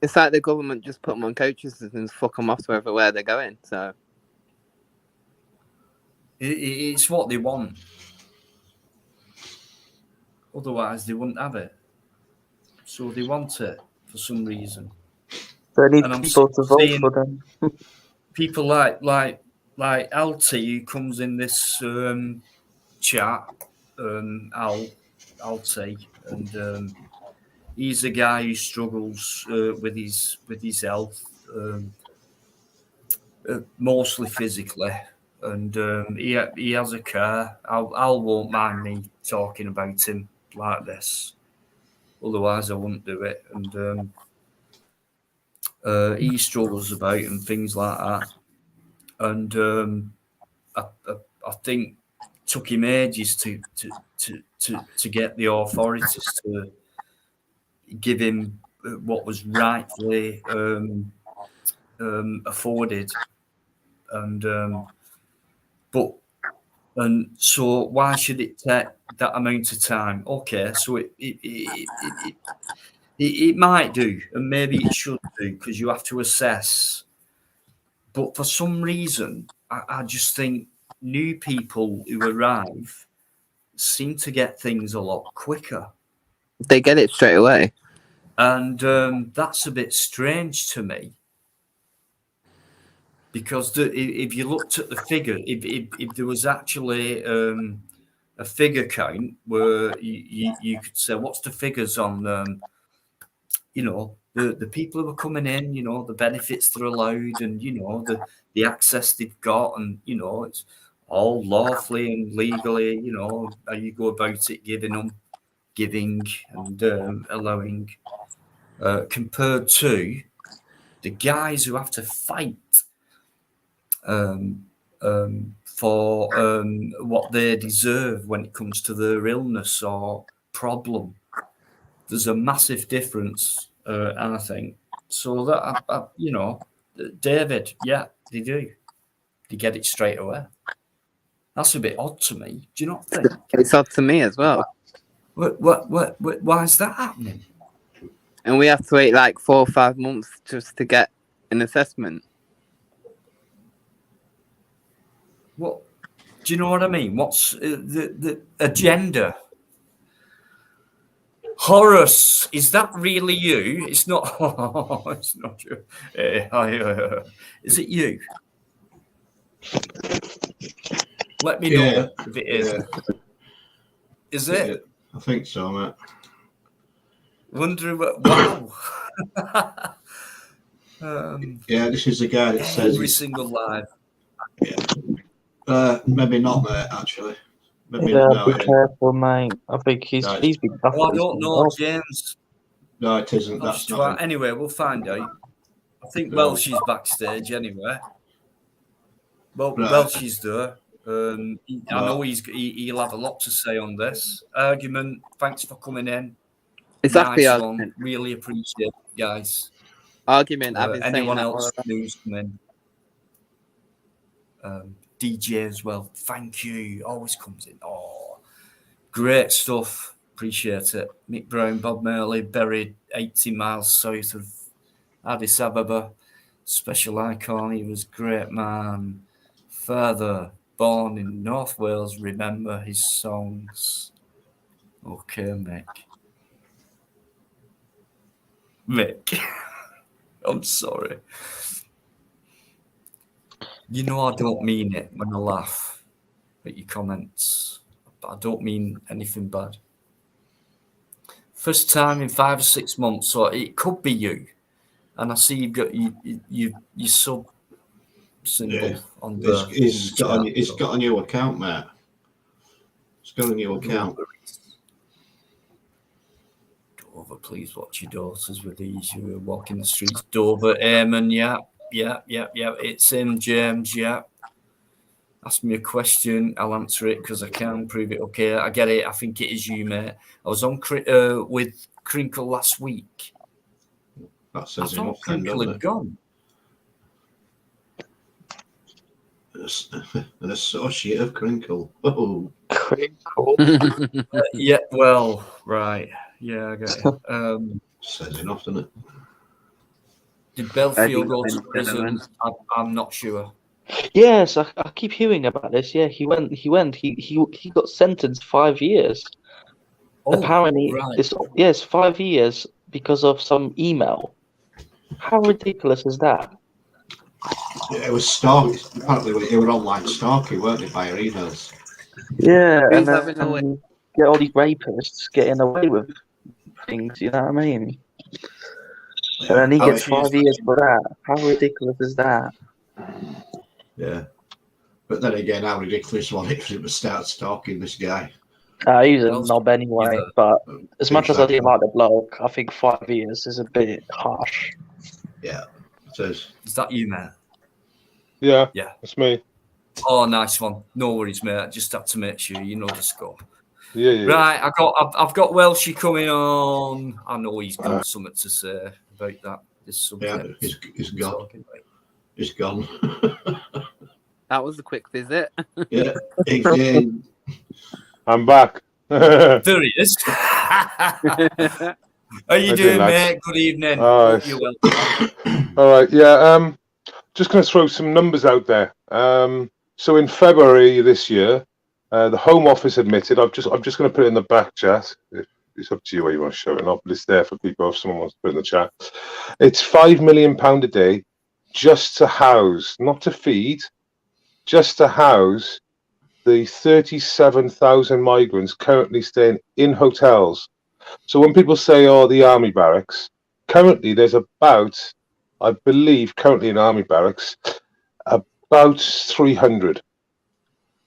It's like the government just put them on coaches and fuck them off to everywhere they're going. So
it's what they want. Otherwise, they wouldn't have it. So they want it for some reason.
They need people to vote for them.
People like Alti, who comes in this chat, Alti, and he's a guy who struggles with his health, mostly physically, and he has a car. Al won't mind me talking about him like this, otherwise I wouldn't do it. And he struggles about and things like that, and I think it took him ages to get the authorities to give him what was rightfully afforded, and so why should it take that amount of time? Okay, so it might do, and maybe it should do, because you have to assess. But for some reason, I just think new people who arrive seem to get things a lot quicker.
They get it straight away.
And that's a bit strange to me. Because if you looked at the figure, if there was actually a figure count where you could say, what's the figures on, you know, the people who are coming in, you know, the benefits they're allowed, and, you know, the access they've got, and, you know, it's all lawfully and legally, you know, how you go about it, giving and allowing, compared to the guys who have to fight for what they deserve when it comes to their illness or problem. There's a massive difference, I think. So that, you know, David, yeah, they do. They get it straight away. That's a bit odd to me. Do you not think?
It's odd to me as well.
Why is that happening?
And we have to wait like 4 or 5 months just to get an assessment.
What? Do you know what I mean? What's the agenda? Horace, is that really you? It's not. It's not you. Is it you? Let me know if it is.
Yeah.
Is it?
I think so, mate.
Wondering what? Wow.
Yeah, this is the guy that says
Every single live.
Yeah. Maybe not, mate. Actually. Maybe
Yeah,
no,
be careful, mate. I think he's been.
Oh, I don't know, James.
No, it isn't. That's not.
Anyway, we'll find out. I think Welshie's backstage anyway. Well, Welshie's there. I know he'll have a lot to say on this argument. Thanks for coming in.
Exactly.
Nice one. Really appreciate it, guys.
Argument.
Anyone else who's coming? DJ as well. Thank you. Always comes in. Oh, great stuff. Appreciate it. Mick Brown, Bob Merley, buried 80 miles south of Addis Ababa. Special icon. He was great, man. Further, born in North Wales. Remember his songs. Okay, Mick. I'm sorry. You know I don't mean it when I laugh at your comments, but I don't mean anything bad. First time in 5 or 6 months, so it could be you. And I see you've got your sub symbol on the.
He's got a new account, mate. He's got a new account. Dover, please watch your daughters with these. You walking the streets. Dover, Eamon, yeah. It's him, James, yeah. Ask me a question, I'll answer it because I can prove it. Okay, I get it. I think it is you, mate. I was on with Crinkle last week. That says
I thought Crinkle had gone.
An associate of Crinkle. Oh,
Crinkle.
Yeah, well, right. Yeah, I get it.
Says enough, doesn't it?
Did Belfield go to prison? I'm not sure.
Yes, I keep hearing about this. Yeah, he went. He got sentenced 5 years. Apparently,
right.
It's 5 years because of some email. How ridiculous is that?
Yeah, it was stalking. Apparently, it was online stalking, weren't it, by emails?
Yeah, and then get all these rapists getting away with things. You know what I mean?
Yeah.
And then he gets 5 years for that. How ridiculous is that?
Yeah. But then again, how ridiculous was it for him to start stalking this guy?
He's a knob anyway, but as much as I didn't like the bloke, I think 5 years is a bit harsh.
Yeah, it is.
Is that you, mate?
Yeah,
yeah,
that's me.
Oh, nice one. No worries, mate. I just had to make sure you know the score.
Yeah.
Right, I've got Welshie coming on. I know he's got something to say about that. This subject.
Yeah, he's gone. He's gone.
That was a quick visit.
Yeah,
I'm back.
There he is. How you doing, mate? Good evening.
All right, yeah. Just going to throw some numbers out there. So in February this year, the Home Office admitted. I'm just going to put it in the back chat. It's up to you where you want to show it or not, but it's there for people if someone wants to put it in the chat. It's £5 million a day just to house, not to feed, just to house the 37,000 migrants currently staying in hotels. So when people say, oh, the army barracks, currently there's about, I believe, currently in army barracks, about 300.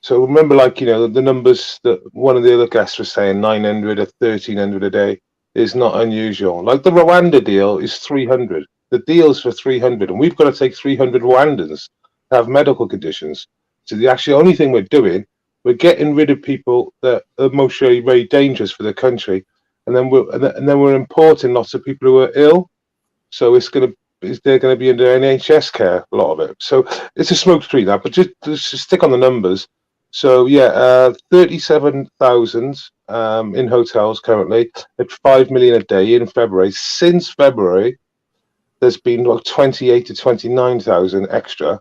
So remember, like, you know, the numbers that one of the other guests was saying, 900 or 1,300 a day is not unusual. Like the Rwanda deal is 300. The deal's for 300, and we've got to take 300 Rwandans to have medical conditions. So the actually only thing we're doing, we're getting rid of people that are emotionally very dangerous for the country, and then we're importing lots of people who are ill. So they're going to be under NHS care, a lot of it. So it's a smokescreen that, but just stick on the numbers. So 37,000 in hotels currently at 5 million a day in February. Since February, there's been like 28 to 29,000 extra.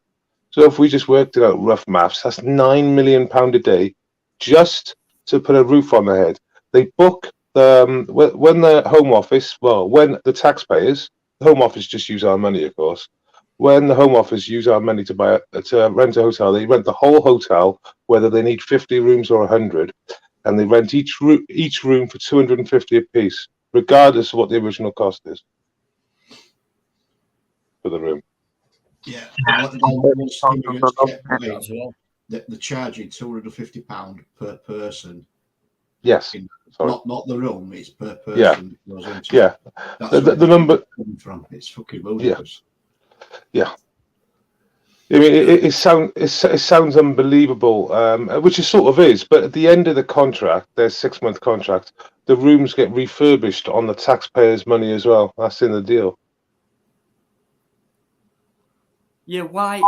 So if we just worked it out, rough maths, that's £9 million a day just to put a roof on their head. They book when the Home Office, when the taxpayers, the Home Office just use our money, of course. When the Home Office use our money to rent a hotel, they rent the whole hotel, whether they need 50 rooms or 100, and they rent each room for 250 apiece, regardless of what the original cost is for the room.
Yeah, they're charging £250 per person.
Yes,
not the room; it's per person.
Yeah.
That's
the number
from. It's fucking ludicrous.
Yeah. I mean, it sounds unbelievable, which it sort of is. But at the end of the contract, their 6-month contract, the rooms get refurbished on the taxpayers' money as well. That's in the deal.
Yeah, why,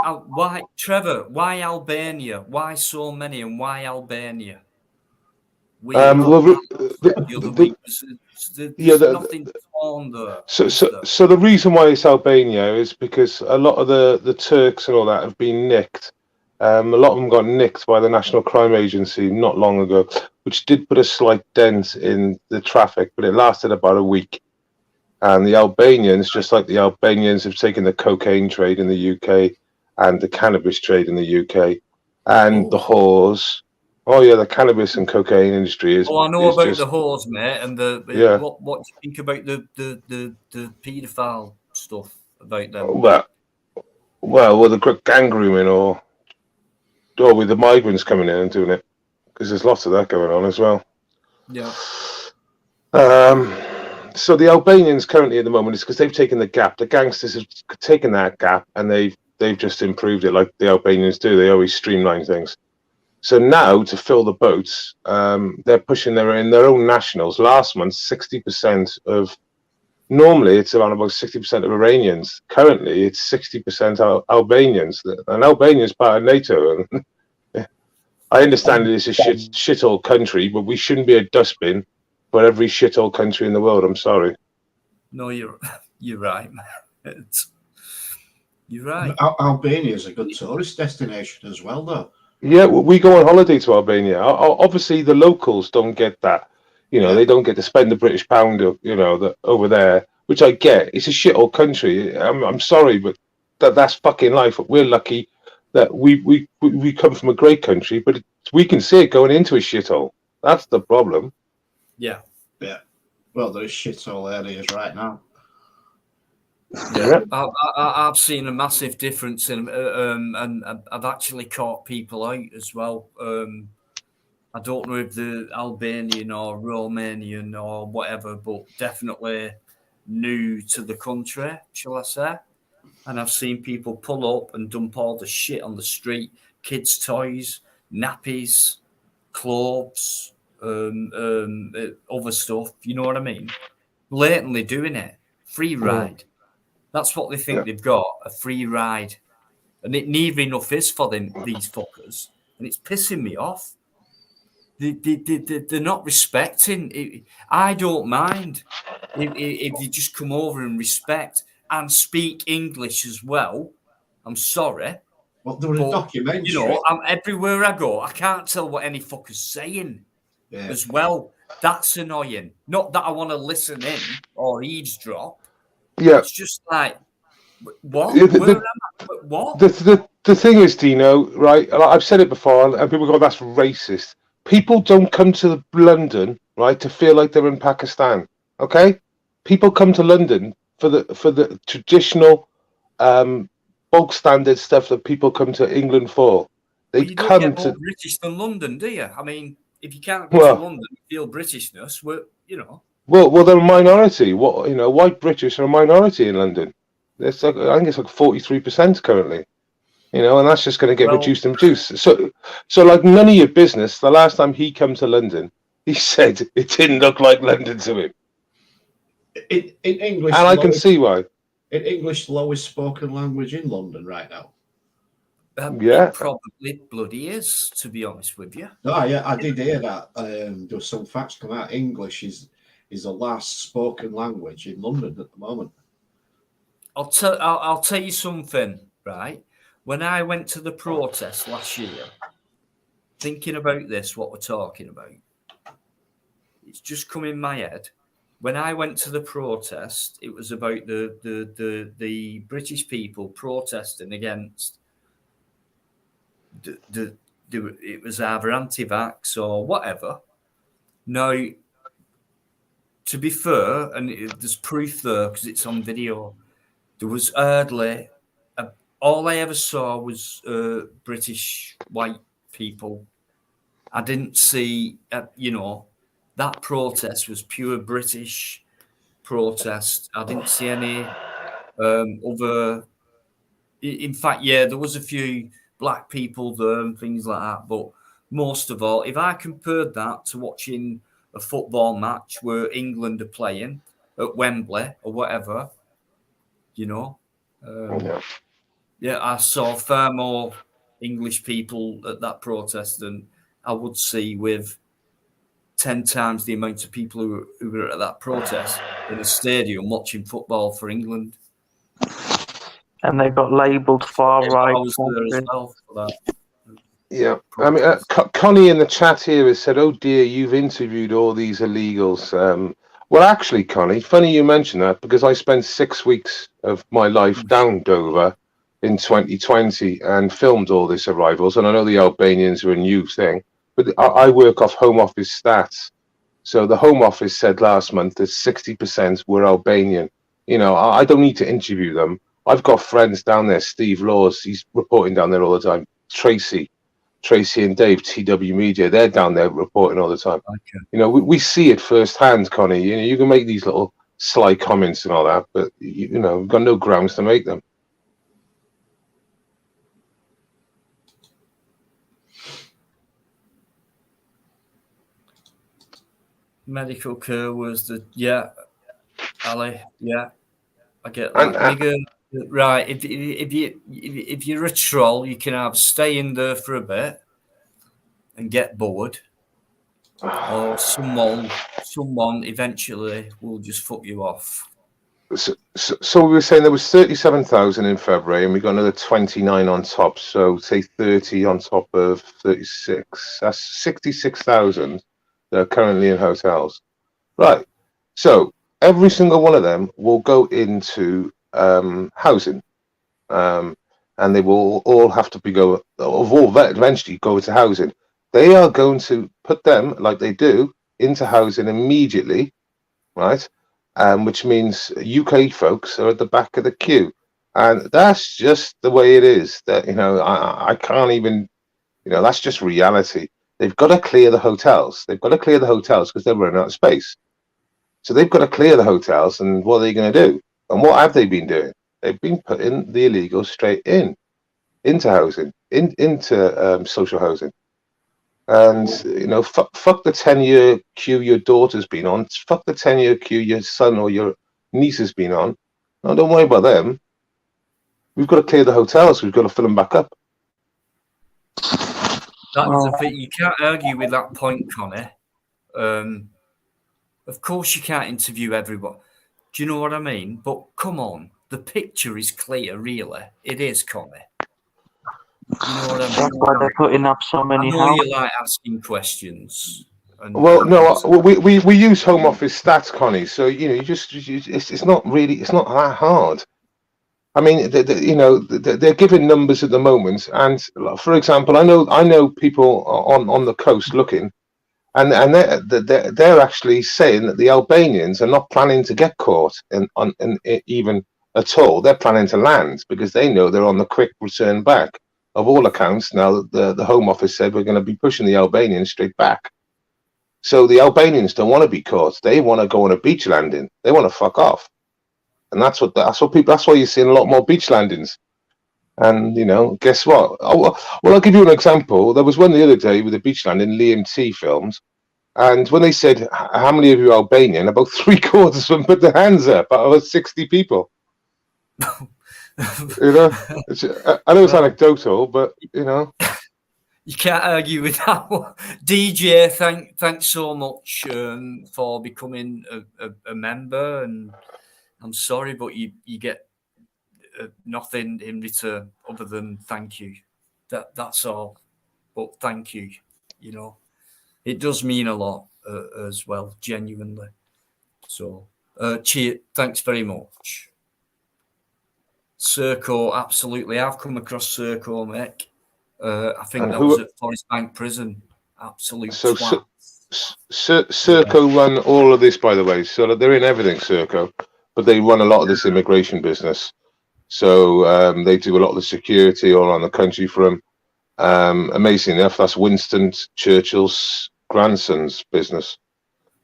Trevor? Why Albania? Why so many, and why Albania? There's nothing on there.
So the reason why it's Albania is because a lot of the Turks and all that have been nicked. A lot of them got nicked by the National Crime Agency not long ago, which did put a slight dent in the traffic, but it lasted about a week. And the Albanians, just like the Albanians, have taken the cocaine trade in the UK and the cannabis trade in the UK and the whores. Oh yeah, the cannabis and cocaine industry is.
Oh, I know about the whores, mate, and what do you think about the paedophile stuff about them?
Well, with the gang grooming or with the migrants coming in and doing it, because there's lots of that going on as well.
Yeah.
So the Albanians currently at the moment is because they've taken the gap. The gangsters have taken that gap and they've just improved it like the Albanians do. They always streamline things. So now to fill the boats, they're pushing their own nationals. Last month, 60% of, normally it's around about 60% of Iranians. Currently, it's 60% Albanians. And Albania is part of NATO. And I understand it's a shithole country, but we shouldn't be a dustbin for every shithole country in the world. I'm sorry.
No, you're right, man. You're right.
Albania is a good tourist destination as well, though.
Yeah, we go on holiday to Albania. Obviously, the locals don't get that. They don't get to spend the British pound, over there, which I get. It's a shithole country. I'm sorry, but that's fucking life. We're lucky that we come from a great country, but we can see it going into a shithole. That's the problem.
Yeah. Well, there's shithole areas right now.
Yeah, I've seen a massive difference in, and I've actually caught people out as well. I don't know if they're Albanian or Romanian or whatever, but definitely new to the country, shall I say? And I've seen people pull up and dump all the shit on the street: kids' toys, nappies, clothes, other stuff. You know what I mean? Blatantly doing it, free ride. That's what they think they've got, a free ride. And neither enough is for them, these fuckers. And it's pissing me off. They're not respecting it. I don't mind if you just come over and respect and speak English as well. I'm sorry.
Well, there was a documentary.
Everywhere I go, I can't tell what any fucker's saying as well. That's annoying. Not that I want to listen in or eavesdrop.
Yeah,
it's just like what? What?
The thing is, Dino, right? I've said it before, and people go, "That's racist." People don't come to London, right, to feel like they're in Pakistan. Okay, people come to London for the traditional, bog standard stuff that people come to England for. They
you don't get more British than London, do you? I mean, if you can't go to London and feel Britishness,
Well, they're a minority. White British are a minority in London. I think it's like 43% currently. And that's just going to get reduced and reduced. So like none of your business. The last time he came to London, he said it didn't look like London to him.
In English,
and I can see why.
English the lowest spoken language in London right now?
Yeah.
It probably bloody is, to be honest with you.
Oh yeah, I did hear that. There was some facts come out. English is the last spoken language in London at the moment.
I'll tell you something, right? When I went to the protest last year, thinking about this, what we're talking about, it's just come in my head. When I went to the protest, it was about the British people protesting against it was either anti-vax or whatever. Now, to be fair, and there's proof there because it's on video, there was hardly all I ever saw was British white people. I didn't see, that protest was pure British protest. I didn't see any other. In fact, yeah, there was a few black people there and things like that. But most of all, if I compared that to watching a football match where England are playing at Wembley or whatever, yeah, I saw far more English people at that protest than I would see with 10 times the amount of people who were at that protest in a stadium watching football for England.
And they got labelled far right.
I was there as well for that.
Yeah, I mean, Connie in the chat here has said, "Oh dear, you've interviewed all these illegals." Well, actually, Connie, funny you mention that because I spent 6 weeks of my life down Dover in 2020 and filmed all these arrivals. And I know the Albanians are a new thing, but I work off Home Office stats. So the Home Office said last month that 60% were Albanian. I don't need to interview them. I've got friends down there. Steve Laws, he's reporting down there all the time. Tracy and Dave, TW Media, they're down there reporting all the time. Okay. We see it firsthand, Connie. You can make these little sly comments and all that, but we've got no grounds to make them.
Medical care was Ali, I get that. Right, if you're a troll, you can either stay in there for a bit and get bored, or someone eventually will just fuck you off.
So we were saying there was 37,000 in February, and we got another 29 on top. So say 30 on top of 36. That's 66,000 that are currently in hotels. Right. So every single one of them will go into housing, and they will all have to eventually go into housing. They are going to put them, like they do, into housing immediately, right? Which means UK folks are at the back of the queue, and that's just the way it is. That I can't even, that's just reality. They've got to clear the hotels. They've got to clear the hotels because they're running out of space. So they've got to clear the hotels, and what are they going to do? And what have they been doing? They've been putting the illegals straight into housing, into social housing. And, fuck the 10-year queue your daughter's been on. Fuck the 10-year queue your son or your niece has been on. No, don't worry about them. We've got to clear the hotels. We've got to fill them back up.
That's the thing. You can't argue with that point, Connie. Of course, you can't interview everyone. Do you know what I mean? But come on, the picture is clear, really. It is, Connie. You know what I mean?
That's why they're putting up so many
I know
houses.
you like asking questions.
We use Home Office stats, Connie. So it's not that hard. I mean, they're giving numbers at the moment, and for example, I know people on the coast looking, and they're actually saying that the Albanians are not planning to get caught and even at all. They're planning to land because they know they're on the quick return back. Of all accounts, now the Home Office said we're going to be pushing the Albanians straight back. So the Albanians don't want to be caught. They want to go on a beach landing. They want to fuck off. And that's why you're seeing a lot more beach landings. And guess what? Well, I'll give you an example. There was one the other day with a beach landing Liam T filmed, and when they said how many of you are Albanian, about 3/4 of them put their hands up out of 60 people. You know, I know it's anecdotal, but you know,
you can't argue with that one. DJ, thanks so much for becoming a member, and I'm sorry, but you get nothing in return other than thank you. That's all. But thank you. You know, it does mean a lot as well, genuinely. So, cheers. Thanks very much. Serco, absolutely. I've come across Serco, mate. I think
and
that was at Forest Bank Prison. Absolute
so
twat.
Serco run all of this, by the way. So they're in everything, Serco, but they run a lot of this immigration business. So they do a lot of the security all around the country for them. Amazing enough, that's Winston Churchill's grandson's business.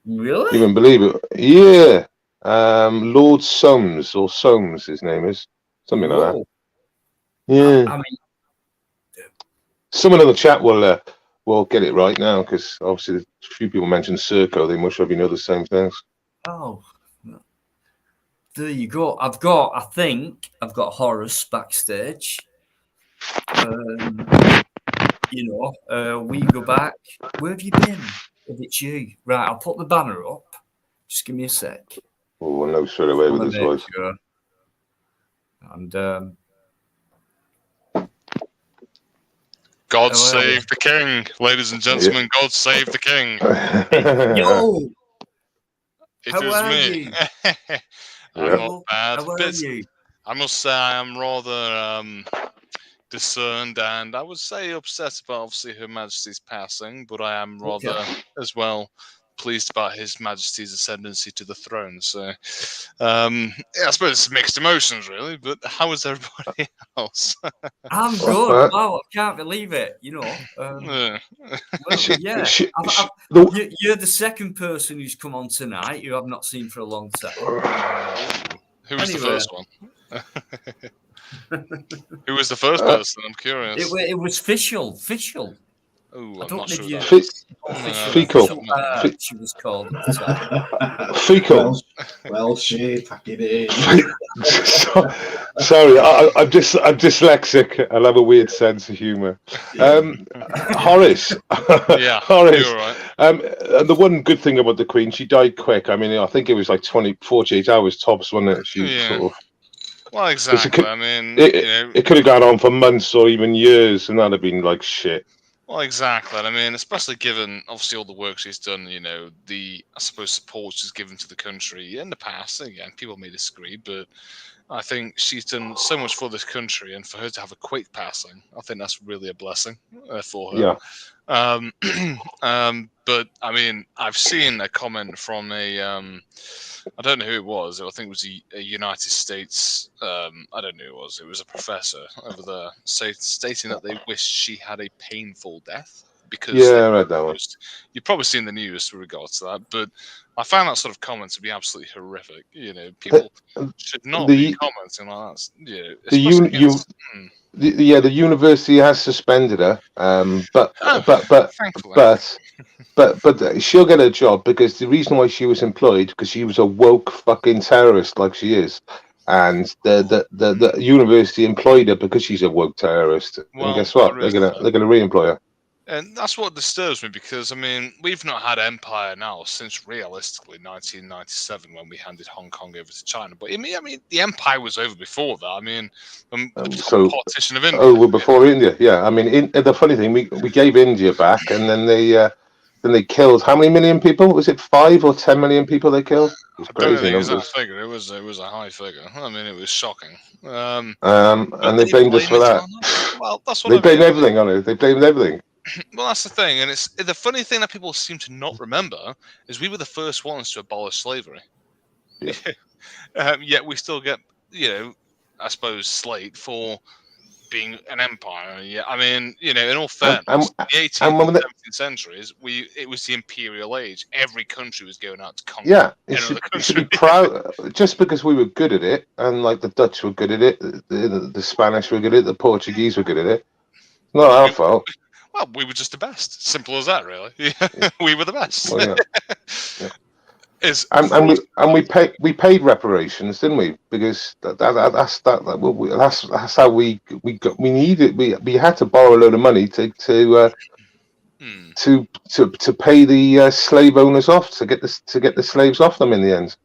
Really?
You wouldn't believe it. Yeah. Lord Soames, or Soames, his name is. Something like that. Yeah.
I mean,
someone in the chat will get it right now, because obviously a few people mentioned Serco. They must have know the same things.
oh, there you go. I think I've got Horace backstage. You know, we go back. Where have you been? If it's you. Right, I'll put the banner up. Just give me a sec.
Oh, we'll know straight away with his voice.
Sure. And
God save the king, ladies and gentlemen. Yeah. God save the king.
Yo,
it was me. I'm not bad.
How are you?
I must say I am rather discerned, and I would say upset about obviously Her Majesty's passing, but I am rather as well pleased about His Majesty's ascendancy to the throne. So I suppose it's mixed emotions really, but how is everybody else?
I'm good. Wow, I can't believe it. You know, well, yeah. You're the second person who's come on tonight who I've not seen for a long time.
Who was the first one? Who was the first person? I'm curious.
It was Fischl.
Oh, I'm not sure.
Fecal.
She was called at the time.
Fecal.
Well, she fucking is.
Sorry, I'm dyslexic. I have a weird sense of humour. Horace.
Yeah,
Horace.
You're right.
The one good thing about the Queen, she died quick. I mean, I think it was like 48 hours tops, wasn't it? She sort of.
Well, exactly. I mean,
it could have gone on for months or even years, and that'd have been like shit.
Well, exactly. I mean, especially given obviously all the work she's done, you know, I suppose support she's given to the country in the past. Again, people may disagree, but I think she's done so much for this country, and for her to have a quick passing, I think that's really a blessing for her.
Yeah.
But I mean, I've seen a comment from I don't know who it was. I think it was a United States. I don't know who it was. It was a professor over there stating that they wish she had a painful death because
I read that one.
You've probably seen the news with regards to that, but I found that sort of comment to be absolutely horrific. You know, people should not be commenting like that. You know,
the university has suspended her, but she'll get a job, because the reason why she was employed, because she was a woke fucking terrorist like she is, and the university employed her because she's a woke terrorist. Well, and guess what? They're gonna re-employ her.
And that's what disturbs me, because I mean, we've not had empire now since realistically 1997, when we handed Hong Kong over to China. But I mean, the empire was over before that. I mean, the partition of India.
Oh, we're before India. Yeah, I mean, the funny thing, we gave India back, and then they killed how many million people? Was it 5 or 10 million people they killed? It was crazy numbers.
That figure. It was a high figure. I mean, it was shocking.
And they blamed us for that.
Well, that's what
they blamed everything on it. They blamed everything.
Well, that's the thing, and it's the funny thing that people seem to not remember is we were the first ones to abolish slavery. Yeah. Yet we still get, you know, I suppose, slate for being an empire. Yeah, I mean, you know, in all fairness, the 18th and 17th centuries, it was the imperial age. Every country was going out to conquer.
Yeah, you should be proud. Just because we were good at it, and like the Dutch were good at it, the Spanish were good at it, the Portuguese were good at it. It's not our fault.
Well, we were just the best. Simple as that, really. We were the best.
Well, yeah. And we paid reparations, didn't we? Because that's how we needed we had to borrow a load of money to pay the slave owners off, to get the slaves off them in the end.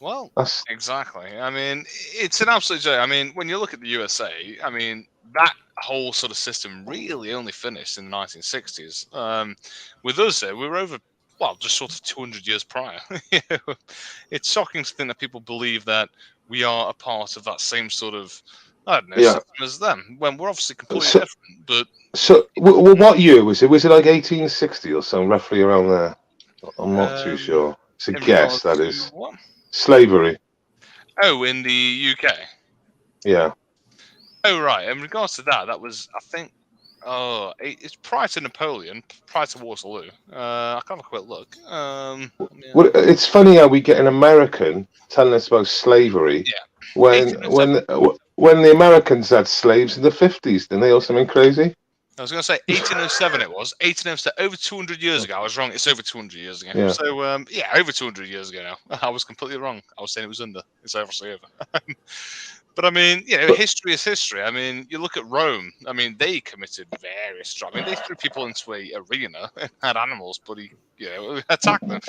Well, exactly. I mean, it's an absolute joke. I mean, when you look at the USA, I mean, that whole sort of system really only finished in the 1960s. With us, we were over, well, just sort of 200 years prior. It's shocking to think that people believe that we are a part of that same sort of, I don't know, system as them, when we're obviously completely different. But
what year was it? Was it like 1860 or so, roughly around there? I'm not too sure. It's a guess, that is.
What?
Slavery.
Oh, in the UK?
Yeah.
Oh, right. In regards to that, that was, I think, it's prior to Napoleon, prior to Waterloo. I can have a quick look.
Well, it's funny how we get an American telling us about slavery when the Americans had slaves in the 50s. Didn't they, or something crazy?
I was going to say 1807 it was. 1807, over 200 years ago. I was wrong. It's over 200 years ago.
Yeah.
So, over 200 years ago now. I was completely wrong. I was saying it was under. It's obviously over. But, I mean, history is history. I mean, you look at Rome. I mean, they committed various crimes. I mean, they threw people into an arena and had animals, but attacked them.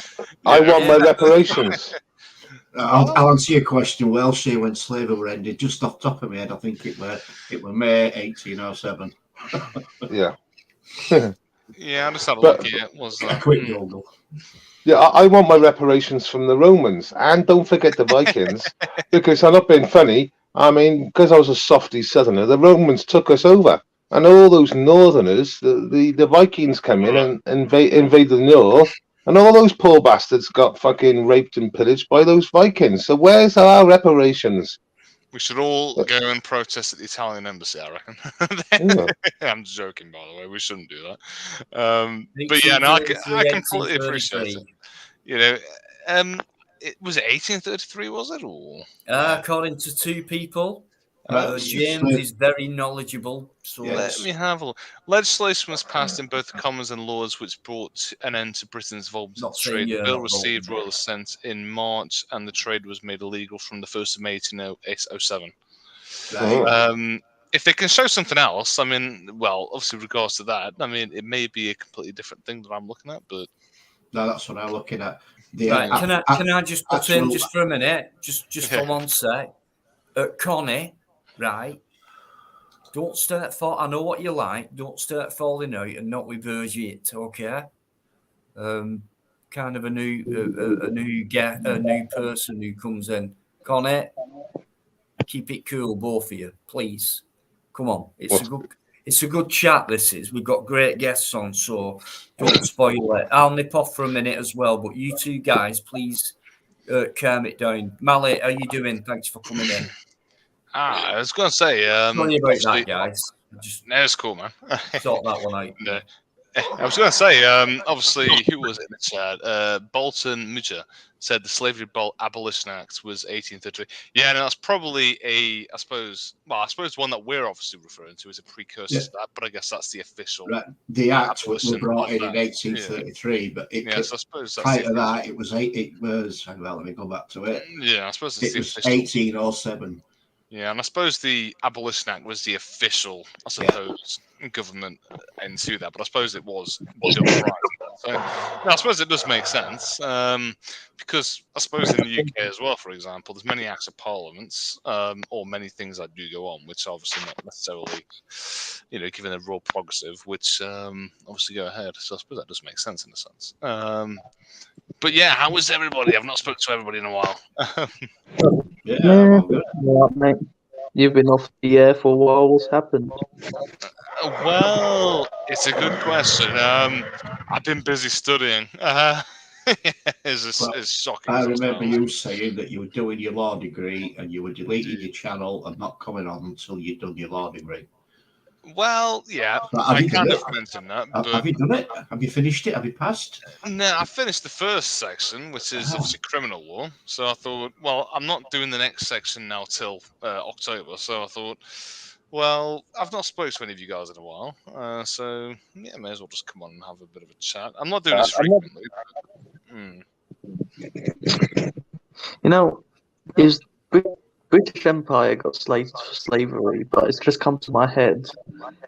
I want my reparations.
I'll answer your question. Welsh year when slavery were ended, just off the top of my head, I think it were May 1807.
Yeah.
I just had a look here. Was
a quick Google.
Yeah, I want my reparations from the Romans, and don't forget the Vikings, because I'm not being funny. I mean, because I was a softy southerner, the Romans took us over, and all those northerners, the Vikings come in and invade the north, and all those poor bastards got fucking raped and pillaged by those Vikings. So where's our reparations?
We should all go and protest at the Italian embassy, I reckon. I'm joking, by the way. We shouldn't do that. But yeah, no, I completely appreciate it. Was it 1833? Was it? Or
according to two people, James is very knowledgeable. So
let me have a look. Legislation was passed in both the Commons and Lords, which brought an end to Britain's involvement in trade. The bill received royal assent in March, and the trade was made illegal from the 1st of May 1807. If they can show something else, I mean, well, obviously, with regards to that, I mean, it may be a completely different thing that I'm looking at, but
no, that's what I'm looking at.
Can I just put in just for a minute, just for one sec, Connie, right? Don't start I know what you like. Don't start falling out and not reverse it, okay? Kind of a new person who comes in. Connie, keep it cool, both of you, please. Come on, it's a good chat. This is. We've got great guests on, so don't spoil it. I'll nip off for a minute as well, but you two guys, please calm it down. Mally, how you doing? Thanks for coming in.
I was going to say,
sorry about that, guys.
No, it's cool, man.
Sort that one out.
No. I was going to say, obviously, who was it in the chat? Bolton Midger said the Slavery Abolition Act was 1833. Yeah, no, that's probably I suppose one that we're obviously referring to as a precursor to that, but I guess that's the official.
Right. The Act was brought in 1833, but so I suppose prior to that, it was, well, let me go back to it.
Yeah, I suppose
it was 1807.
Yeah, and I suppose the Abolition Act was the official, I suppose, government end to that, but I suppose it was done right. So, I suppose it does make sense, because I suppose in the UK as well, for example, there's many acts of parliaments, or many things that do go on, which are obviously not necessarily, given a raw prerogative, which obviously go ahead. So I suppose that does make sense in a sense. But yeah, how is everybody? I've not spoken to everybody in a while.
Mate. You've been off the air for a while. What's happened?
Well, it's a good question. I've been busy studying. It's shocking.
I remember you saying that you were doing your law degree and you were deleting your channel and not coming on until you'd done your law degree.
Well, yeah, I kind of mentioned that. But
have you done it? Have you finished it? Have you passed?
No, I finished the first section, which is obviously criminal law. So I thought, well, I'm not doing the next section now till October. So I thought, well, I've not spoken to any of you guys in a while. So, yeah, may as well just come on and have a bit of a chat. I'm not doing this frequently.
You know, is British Empire got slaves for slavery, but it's just come to my head.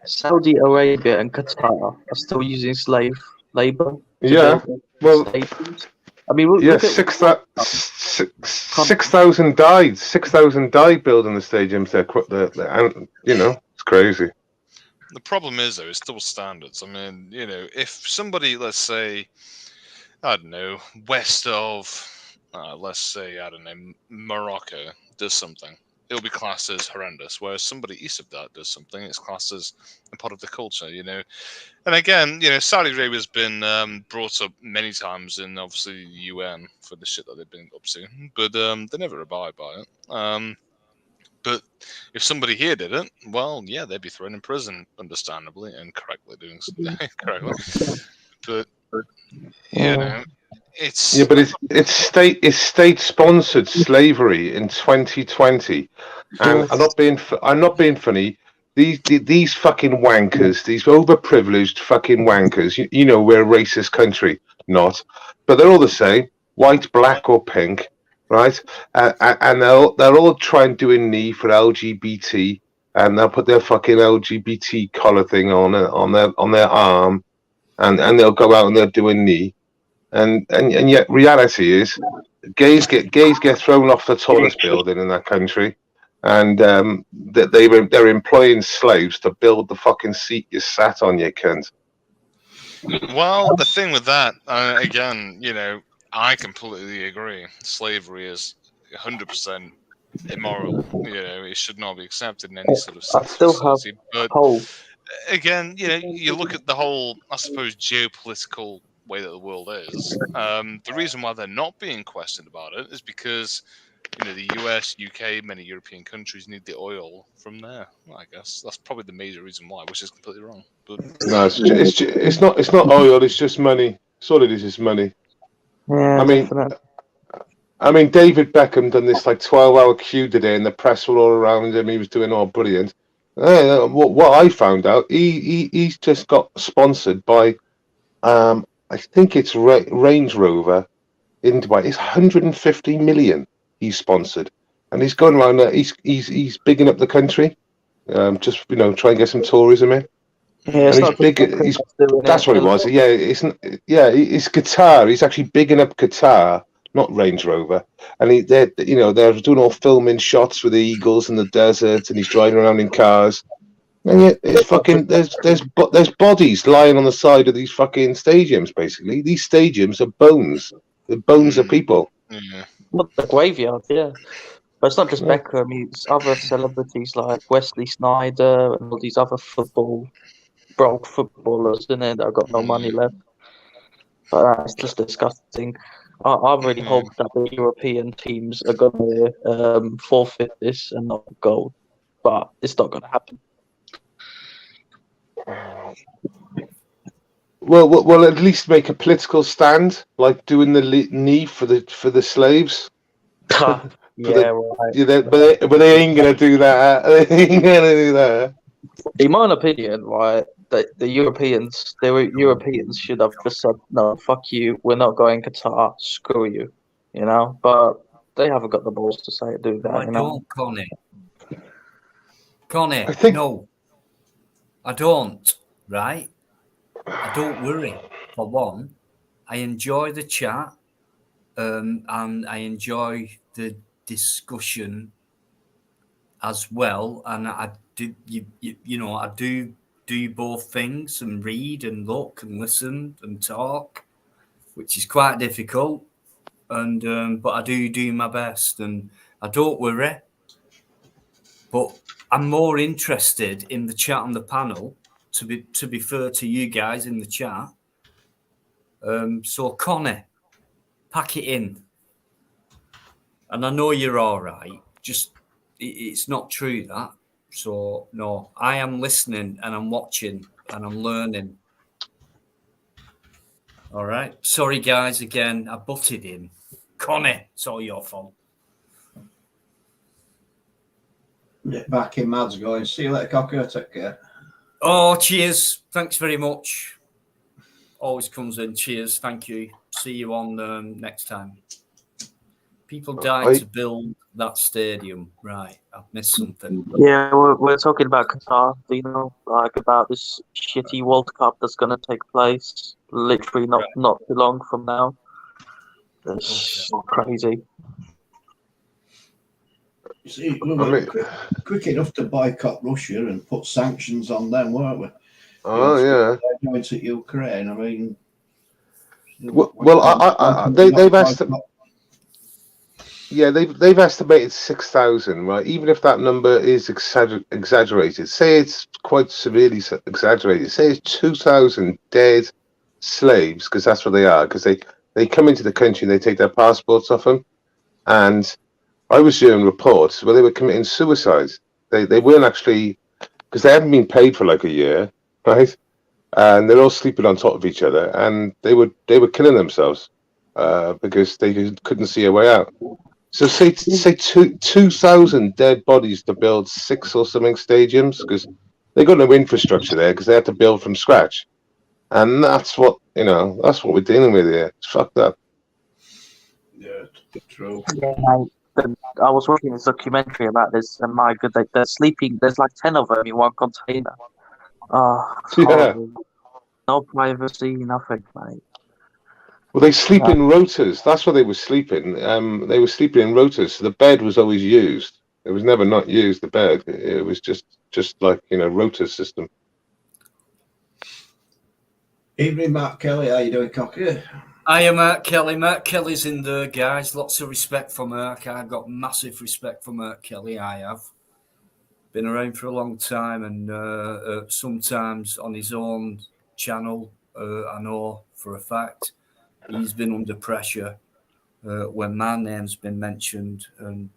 Saudi Arabia and Qatar are still using slave labor to
Yeah.
build
Well,
stadiums. I mean,
yeah,
look at
6,000 died. 6,000 died building the stadiums. And you know, it's crazy.
The problem is, though, it's double standards. I mean, you know, if somebody, let's say, I don't know, west of, let's say, I don't know, Morocco does something, it'll be classed as horrendous. Whereas somebody east of that does something, it's classed as a part of the culture, you know. And again, you know, Saudi Arabia's been brought up many times in obviously the UN for the shit that they've been up to, but they never abide by it. But if somebody here did it, well, yeah, they'd be thrown in prison, understandably and correctly doing something correctly. But you know,
Yeah, but it's state sponsored slavery in 2020, and I'm not being funny. These fucking wankers, these overprivileged fucking wankers. You know, we're a racist country, not, but they're all the same, white, black, or pink, right? And they'll all try and do a knee for LGBT, and they'll put their fucking LGBT collar thing on their arm, and they'll go out and they'll do a knee. And yet reality is gays get thrown off the tallest building in that country, and that they're employing slaves to build the fucking seat you sat on, you cunt.
Well, the thing with that, again, you know, I completely agree. Slavery is 100% immoral. You know, it should not be accepted in any sort of
I still have
society. But
hope.
again, you know, you look at the whole, I suppose, geopolitical way that the world is. The reason why they're not being questioned about it is because, you know, the US, UK, many European countries need the oil from there. I guess that's probably the major reason why, which is completely wrong. But
No, it's not oil. It's just money. It's all it is. It's money.
Yeah, definitely.
I mean, David Beckham done this like 12-hour queue today, and the press were all around him. He was doing all brilliant. What I found out, he's just got sponsored by, I think it's Range Rover in Dubai. It's 150 million he's sponsored, and he's going around there. He's bigging up the country, just try and get some tourism in.
Yeah, it's not
big. That's what it was. Yeah, it's Qatar. He's actually bigging up Qatar, not Range Rover. And they're doing all filming shots with the eagles in the desert, and he's driving around in cars. And yet, it's fucking there's bodies lying on the side of these fucking stadiums. Basically, these stadiums are bones. The bones of people.
yeah.
Well, the graveyard, yeah. But it's not just Beckham. It's other celebrities like Wesley Sneijder and all these other broke footballers, isn't it? That have got no money left. But it's just disgusting. I really hope that the European teams are going to forfeit this and not gold. But it's not going to happen.
Well, at least make a political stand, like doing the knee for the slaves.
Right.
But they ain't gonna do that. They ain't gonna do that.
In my opinion, right, the Europeans should have just said, no, fuck you, we're not going Qatar, screw you, you know. But they haven't got the balls to do that.
I don't, Connie. No, I don't. Right? I don't worry. For one, I enjoy the chat, and I enjoy the discussion as well. And I do, I do both things, and read and look and listen and talk, which is quite difficult. And but I do my best, and I don't worry. But I'm more interested in the chat on the panel. To be fair to you guys in the chat. So Connie, pack it in. And I know you're all right. Just it's not true that. So no, I am listening and I'm watching and I'm learning. All right. Sorry guys, again, I butted in. Connie, it's all your fault.
Back in Mad's going. See you later, Cocker. Take care.
Oh, cheers. Thanks very much. Always comes in. Cheers. Thank you. See you on next time. People died to build that stadium. Right, I've missed something.
Yeah, we're talking about Qatar, you know, like about this shitty World Cup that's going to take place literally not too long from now. It's crazy.
You see, we were quick enough to boycott Russia and put sanctions on them, weren't we?
Oh, yeah.
They're going to Ukraine. I mean,
they've estimated. Yeah, they've estimated 6,000, right? Even if that number is exaggerated, say it's quite severely exaggerated. Say it's 2,000 dead slaves, because that's what they are. Because they come into the country and they take their passports off them. And I was hearing reports where they were committing suicide. They weren't actually, because they hadn't been paid for like a year, right? And they're all sleeping on top of each other, and they were killing themselves because they couldn't see a way out. So say 2,000 dead bodies to build 6 or something stadiums, because they got no infrastructure there because they had to build from scratch, and that's what we're dealing with here. It's fucked up.
Yeah, true.
Yeah, I was watching this documentary about this, and my God, they're sleeping. There's like 10 of them in one container. Oh, horrible. No privacy, nothing, mate.
Well, they sleep in rotors. That's where they were sleeping. They were sleeping in rotors. So the bed was always used. It was never not used, the bed. It was just like, rotor system.
Evening, Mark Kelly. How you doing, Cocky?
I am Mark Kelly. Mark Kelly's in there, guys. Lots of respect for Mark. I've got massive respect for Mark Kelly. I have. Been around for a long time, and sometimes on his own channel, I know for a fact, he's been under pressure when my name's been mentioned, and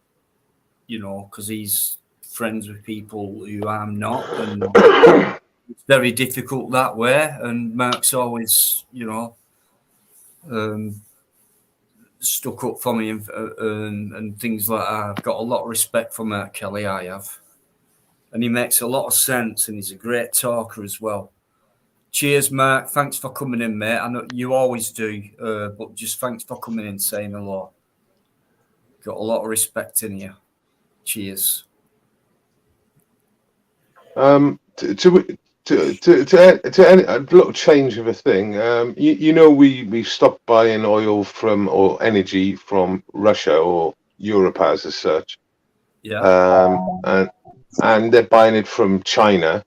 because he's friends with people who I'm not, and it's very difficult that way. And Mark's always, stuck up for me and things like that. I've got a lot of respect for Mark Kelly. I have, and he makes a lot of sense, and he's a great talker as well. Cheers, Mark. Thanks for coming in, mate. I know you always do, but just thanks for coming in, saying hello. Got a lot of respect in you. Cheers.
To a little change of a thing. We've stopped buying oil or energy from Russia or Europe as such.
Yeah.
And they're buying it from China.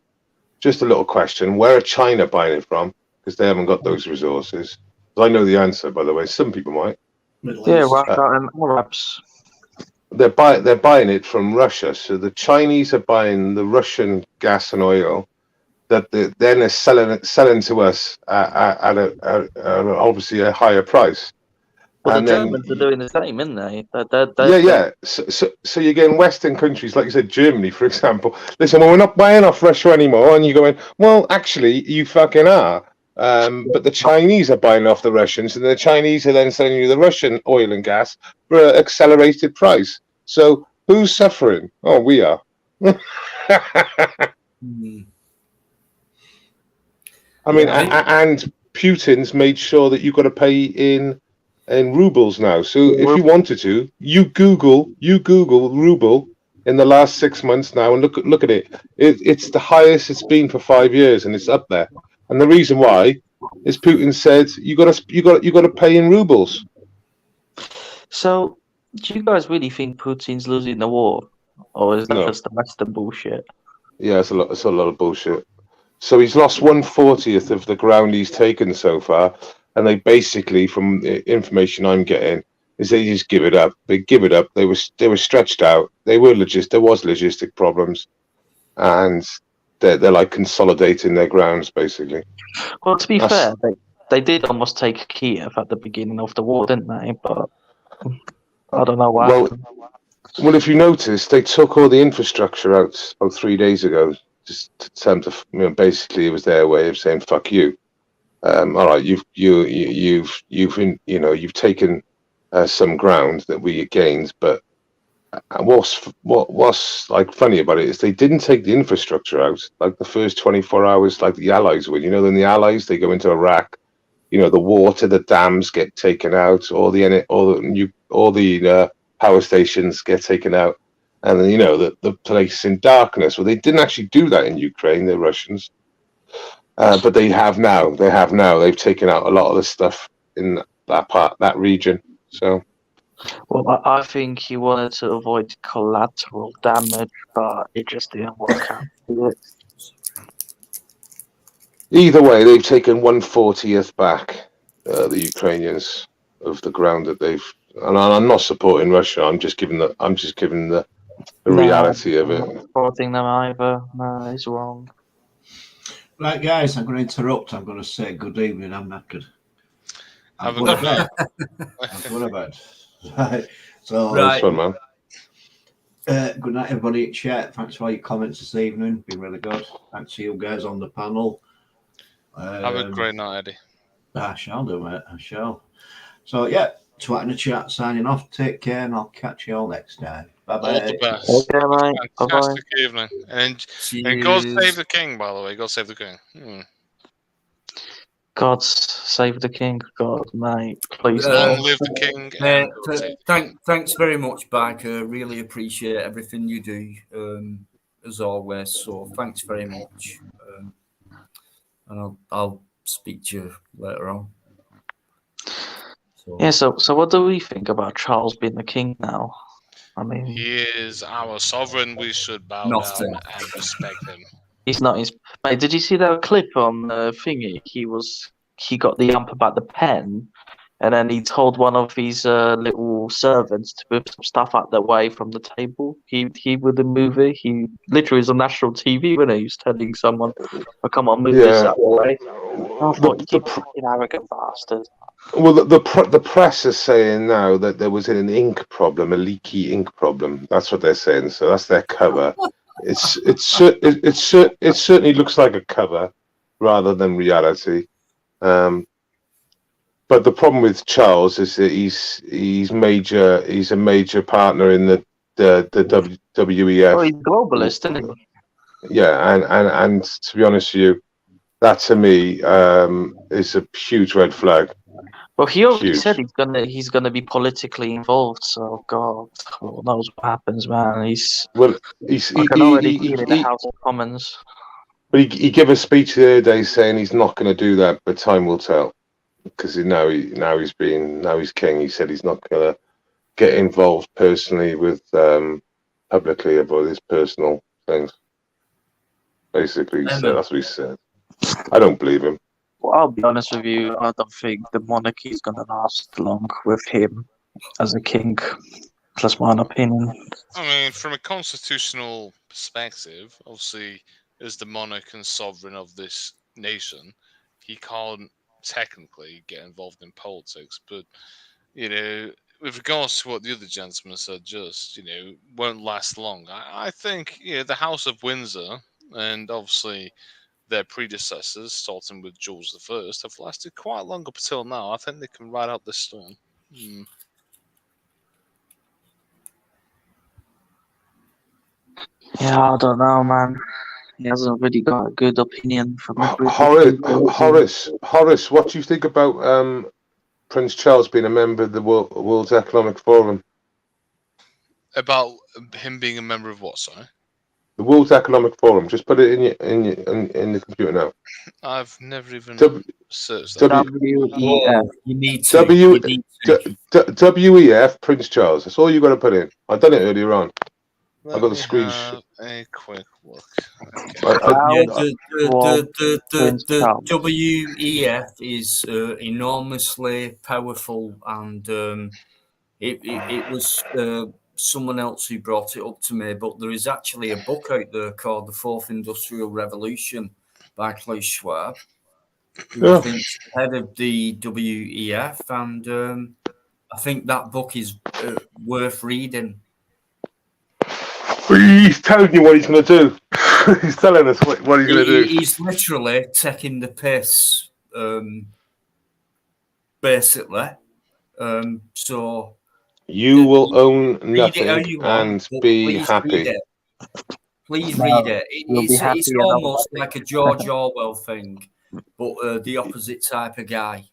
Just a little question: where are China buying it from? Because they haven't got those resources. I know the answer, by the way. Some people might.
Russia and Arabs.
They're buying it from Russia. So the Chinese are buying the Russian gas and oil that then they're selling to us at obviously a higher price.
Well, the Germans are doing the same, isn't they?
Yeah. So you're getting Western countries, like you said, Germany, for example. Listen, well, we're not buying off Russia anymore, and you're going, well, actually, you fucking are. But the Chinese are buying off the Russians, and the Chinese are then selling you the Russian oil and gas for an accelerated price. So who's suffering? Oh, we are. I mean, and Putin's made sure that you've got to pay in rubles now. So if you wanted to, you Google ruble in the last 6 months now, and look at it. It's the highest it's been for 5 years, and it's up there. And the reason why is Putin said you got to pay in rubles.
So, do you guys really think Putin's losing the war, or is that just the Western bullshit?
Yeah, it's a lot of bullshit. So he's lost 1/40 of the ground he's taken so far, and they basically, from the information I'm getting, is they just give it up. They give it up. They were stretched out. There was logistic problems, and they're like consolidating their grounds basically.
Well, to be fair, they did almost take Kiev at the beginning of the war, didn't they? But I don't know why.
Well, if you notice, they took all the infrastructure out about 3 days ago. Just to tell them to, basically, it was their way of saying "fuck you." All right, you've taken some ground that we gained, but what's like funny about it is they didn't take the infrastructure out like the first 24 hours, like the Allies would. Then the Allies, they go into Iraq. The water, the dams get taken out, all the power stations get taken out, and then, the place in darkness. Well, they didn't actually do that in Ukraine, the Russians, but they have now. They've taken out a lot of the stuff in that region. So,
well, I think he wanted to avoid collateral damage, but it just didn't work out.
either way, they've taken 1/40th back, the Ukrainians, of the ground that they've. And I'm not supporting Russia. I'm just giving the reality of it.
I'm not supporting them either. No, it's wrong.
Right, guys, I'm going to interrupt. I'm going to say good evening. I'm knackered. I'm
Have a
going to
good
bed.
night.
I'm going to bed. Right. So,
Nice one, man.
good night, everybody in chat. Thanks for all your comments this evening. Been really good. Thanks to you guys on the panel.
Have a great night, Eddie.
I shall do, mate. I shall. So, yeah, Twat in the chat signing off. Take care, and I'll catch you all next time. Bye-bye.
All the best.
Okay, mate. Bye-bye.
Fantastic evening. And God save the king, by the way. God save the king.
God save the king. God, mate. Please.
Long live the king. And
thanks very much, Biker. Really appreciate everything you do, as always. So thanks very much. And I'll speak to you later on.
Yeah, so what do we think about Charles being the king now? I mean,
he is our sovereign. We should bow
Nothing.
down and respect him.
he's not his. Mate, did you see that clip on Thingy? He got the ump about the pen, and then he told one of his little servants to move some stuff out the way from the table. He with the movie, he literally was on national TV when he was telling someone, "Oh, come on, move this out the way." I thought, you fucking arrogant bastard.
Well, the press is saying now that there was an ink problem, a leaky ink problem. That's what they're saying. So that's their cover. It certainly looks like a cover rather than reality. But the problem with Charles is that he's a major partner in the WEF.
Oh, he's globalist, isn't he?
Yeah, and to be honest with you, that to me is a huge red flag.
Well, he already said he's gonna be politically involved. So God, who knows what happens, man? I can already feel in the House of Commons.
But he gave a speech the other day saying he's not going to do that, but time will tell. Because now he's king. He said he's not going to get involved personally with publicly about his personal things. Basically, that's what he said. I don't believe him.
Well, I'll be honest with you. I don't think the monarchy is going to last long with him as a king. That's my opinion.
I mean, from a constitutional perspective, obviously, as the monarch and sovereign of this nation, he can't technically get involved in politics. But, with regards to what the other gentleman said, just, won't last long. I think, the House of Windsor and obviously their predecessors, starting with George I, have lasted quite long up until now. I think they can ride out this storm.
Yeah, I don't know, man. He hasn't really got a good opinion from
Horace, what do you think about Prince Charles being a member of the World Economic Forum?
About him being a member of what, sorry?
The World Economic Forum. Just put it in the computer now.
I've never even searched that.
WEF.
You need to.
WEF Prince Charles. That's all you got to put in. I've done it earlier on. I've got the screenshot.
A quick look.
The WEF is enormously powerful, and it was someone else who brought it up to me, but there is actually a book out there called The Fourth Industrial Revolution by Klaus Schwab, who I think is head of the WEF, and I think that book is worth reading.
He's telling you what he's going to do. He's telling us what he's going to do.
He's literally taking the piss, basically. So
you will own nothing and be happy.
Please read it. It's almost like a George Orwell thing, but the opposite type of guy.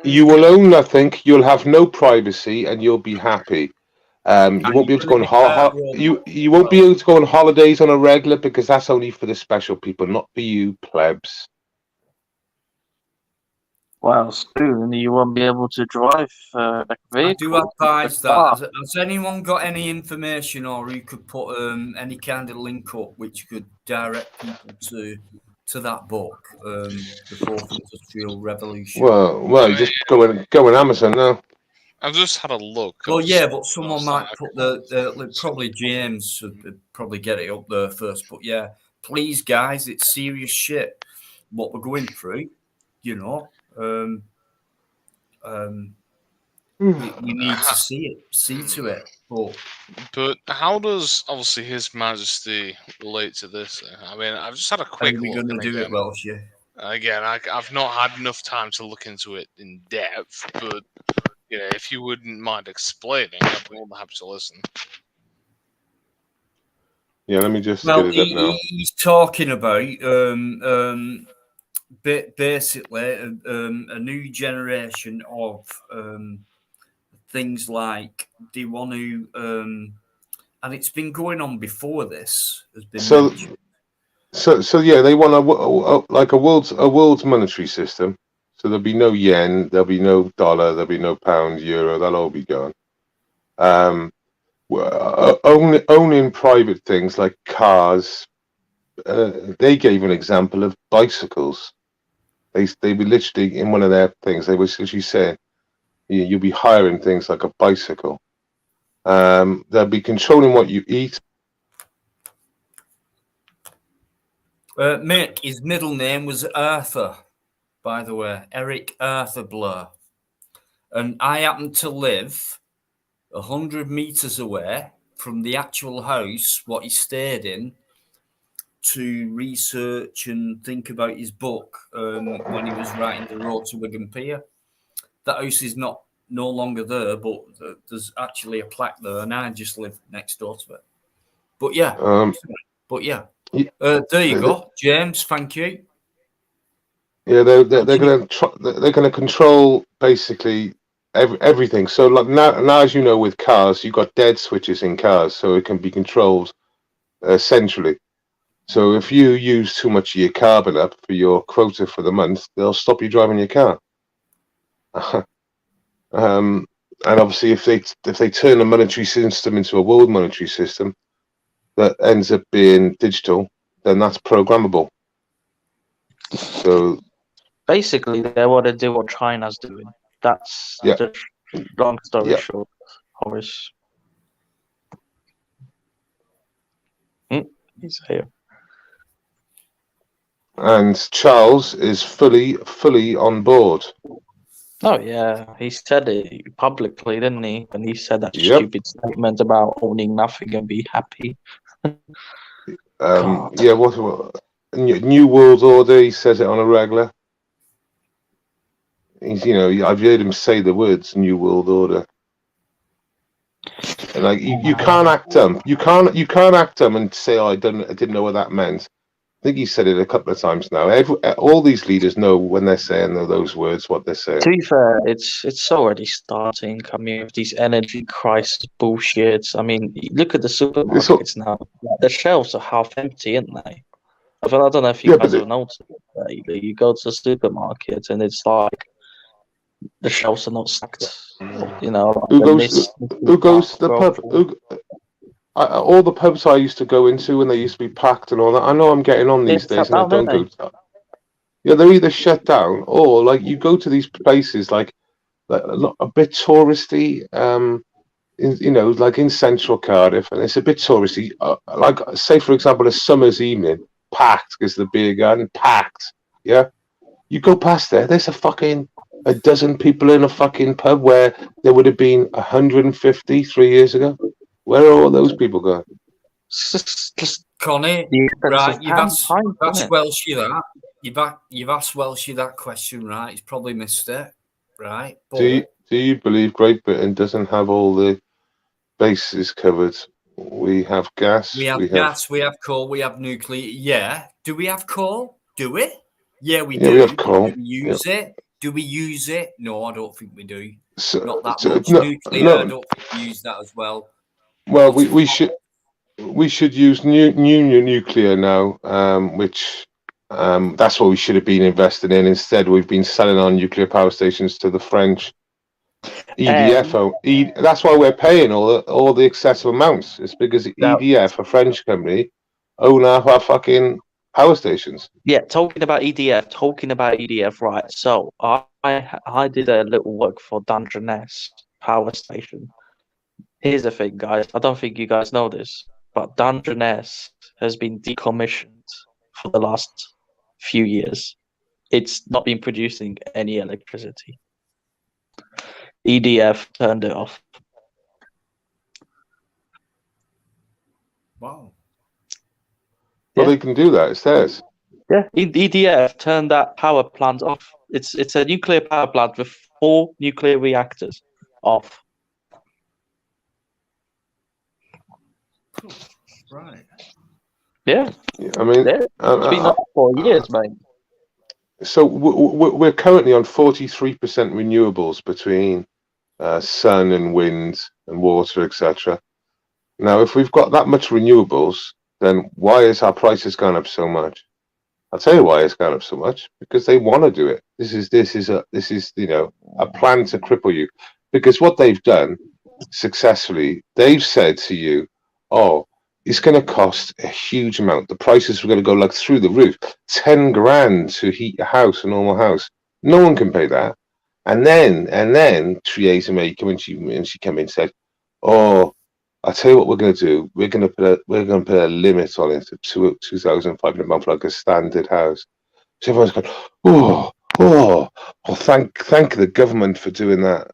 You will own nothing. You'll have no privacy, and you'll be happy. You won't be able to go on you won't be
Well,
able to go on holidays on a regular because that's only for the special people, not for you plebs.
Well, soon you won't be able to drive a vehicle.
I do advise that. Has anyone got any information, or you could put any kind of link up which could direct people to that book, The Fourth Industrial Revolution?
Well, you just go on Amazon now.
I've just had a look.
Well, yeah, but someone might put probably James would probably get it up there first. But yeah, please, guys, it's serious shit what we're going through. You know, we need to see to it.
But how does obviously His Majesty relate to this? I mean, I've just had a quick look.
How are we going to do it, Welsh? Yeah.
Again, I've not had enough time to look into it in depth, but you know, if you wouldn't mind explaining, I'd be more than happy to listen.
Yeah, let me just get it up now.
He's talking about basically a new generation of things like they want to, and it's been going on before this has been mentioned.
So yeah, they want a world's monetary system. So there'll be no yen, there'll be no dollar, there'll be no pound, euro. That'll all be gone. Owning private things like cars. They gave an example of bicycles. They were literally in one of their things. They were literally saying you'll be hiring things like a bicycle. They'll be controlling what you eat.
Mick, his middle name was Arthur, by the way, Eric Arthur Blair. And I happened to live 100 meters away from the actual house, what he stayed in, to research and think about his book when he was writing The Road to Wigan Pier. That house is no longer there, but there's actually a plaque there, and I just live next door to it. But yeah, there you go, James. Thank you.
Yeah, they're going to control basically everything. So like now, as you know, with cars, you've got dead switches in cars, so it can be controlled centrally. So if you use too much of your carbon up for your quota for the month, they'll stop you driving your car. And obviously, if they turn a monetary system into a world monetary system that ends up being digital, then that's programmable. So
basically, they want to do what China's doing. That's the long story short, Horace. He's here.
And Charles is fully on board.
Oh yeah, he said it publicly, didn't he? When he said that stupid statement about owning nothing and be happy.
What New World Order? He says it on a regular. He's, I've heard him say the words New World Order. And like you can't act dumb. You can't act dumb and say, "Oh, I didn't know what that meant." I think he said it a couple of times now. All these leaders know when they're saying those words what they're saying.
To be fair, it's already starting. I mean, with these energy crisis bullshits. I mean, look at the supermarkets now. The shelves are half empty, aren't they? I don't know if you guys have noticed. You go to the supermarket and it's like the shelves are not stacked.
Who goes to the pub? All the pubs I used to go into when they used to be packed and all that. I know I'm getting on these days, and I don't go. Yeah, they're either shut down or like you go to these places like a bit touristy, like in central Cardiff, and it's a bit touristy. Like say for example, a summer's evening, packed because the beer garden packed. Yeah, you go past there's a dozen people in a fucking pub where there would have been 150 3 years ago. Where are all those people going?
Connie, right? You've asked Welshie that. You've asked Welshie that question, right? He's probably missed it, right? But
do you believe Great Britain doesn't have all the bases covered? We have gas.
We have coal. We have nuclear. Yeah. Do we have coal? Do we? Yeah, we do.
We have coal.
Do we use it? Do we use it? No, I don't think we do.
So,
not that much. Nuclear, I don't think use that as well.
Well, we should use new nuclear now, which that's what we should have been investing in. Instead, we've been selling our nuclear power stations to the French. EDF. That's why we're paying all the excessive amounts. It's because EDF, a French company, own our fucking power stations.
Yeah, talking about EDF, right? So I did a little work for Dungeness power station. Here's the thing, guys. I don't think you guys know this, but Dungeness has been decommissioned for the last few years. It's not been producing any electricity. EDF turned it off.
Wow.
Well, they can do that. It's theirs.
Yeah, EDF turned that power plant off. It's a nuclear power plant with 4 nuclear reactors off.
Right.
Yeah.
I mean,
it's been up for years, mate.
So we're currently on 43% renewables between sun and wind and water, etc. Now, if we've got that much renewables, then why is our prices gone up so much? I'll tell you why it's gone up so much. Because they want to do it. This is a plan to cripple you. Because what they've done successfully, they've said to you, "Oh, it's going to cost a huge amount. The prices are going to go like through the roof. 10 grand to heat a house, a normal house. No one can pay that." And then Theresa May came in. She came in and said, "Oh, I'll tell you what we're going to do. We're going to put a limit on it to £2,500 for like a standard house." So everyone's going, oh, thank the government for doing that.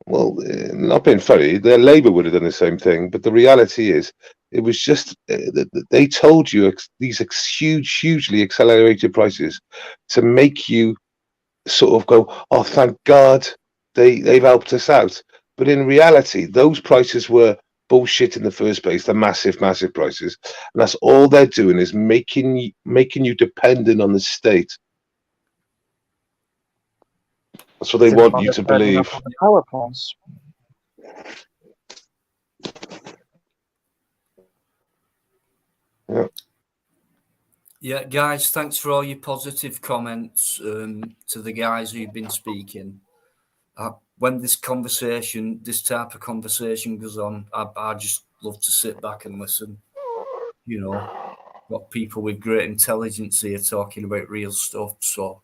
Well, not being funny, their Labour would have done the same thing. But the reality is, it was just they told you these hugely accelerated prices to make you sort of go, "Oh, thank God they've helped us out." But in reality, those prices were bullshit in the first place. The massive prices, and that's all they're doing is making you dependent on the state. That's what they want you to believe.
The power plants.
Yeah, guys, thanks for all your positive comments to the guys who've been speaking. When this type of conversation goes on, I just love to sit back and listen. You know, got people with great intelligence here talking about real stuff. So,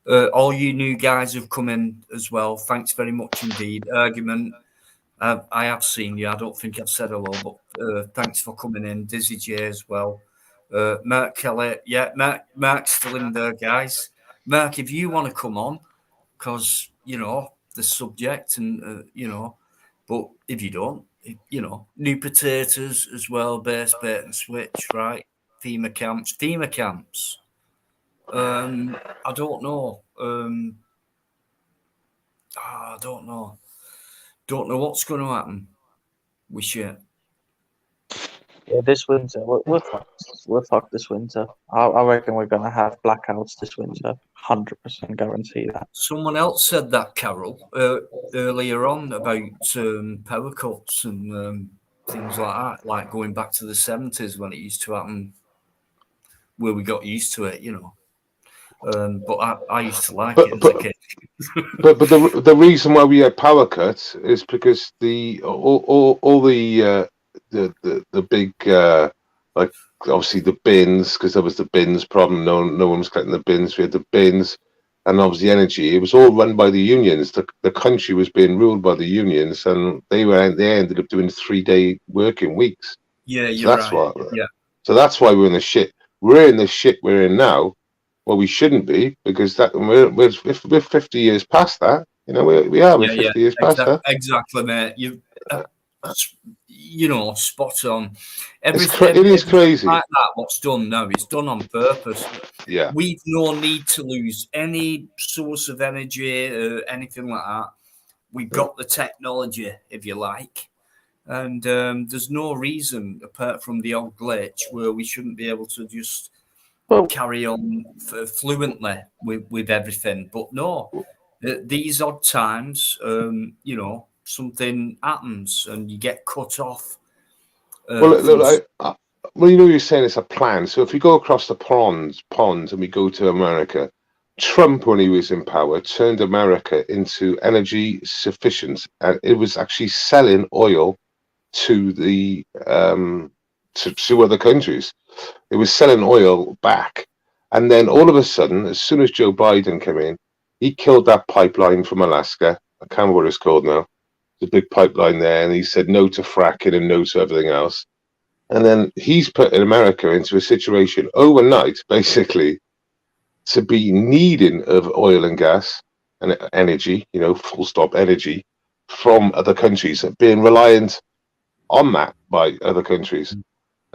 all you new guys who've come in as well, thanks very much indeed. Argument, I have seen you. I don't think I've said hello, but thanks for coming in. Dizzy J as well. Mark Kelly, yeah, Mark's still in there, guys. Mark, if you want to come on, because the subject, and but if you don't, new potatoes as well, base bait and switch, right? FEMA camps. I don't know. I don't know. Don't know what's going to happen with shit.
Yeah, this winter we're fucked. We're fucked this winter. I reckon we're gonna have blackouts this winter. 100% guarantee that.
Someone else said that, Carol, earlier on about power cuts and things like that, like going back to the 70s when it used to happen, where we got used to it, But I used to like it as a kid.
but the reason why we had power cuts is because all the big like obviously the bins, because there was the bins problem. No one was collecting the bins. We had the bins, and obviously energy. It was all run by the unions. The country was being ruled by the unions, and they ended up doing 3-day working weeks.
Yeah, you're right. Yeah.
So that's why we're in the shit. We're in the shit we're in now. Well, we shouldn't be, because that we're 50 years past that. We're 50 years past that.
Exactly, mate. Spot on.
It is crazy.
Like that, what's done now, it's done on purpose.
Yeah.
We've no need to lose any source of energy or anything like that. We've got the technology, if you like. And there's no reason, apart from the odd glitch, where we shouldn't be able to just carry on fluently with everything. But no, these odd times, something happens and you get cut off.
Well, well, you know, you're saying it's a plan. So if we go across the pond and we go to America, Trump, when he was in power, turned America into energy sufficient, and it was actually selling oil to the to other countries. It was selling oil back, and then all of a sudden, as soon as Joe Biden came in, he killed that pipeline from Alaska. I can't remember what it's called now. The big pipeline there, and he said no to fracking and no to everything else. And then he's putting America into a situation overnight, basically, to be needing of oil and gas and energy, you know, full stop energy from other countries, being reliant on that by other countries.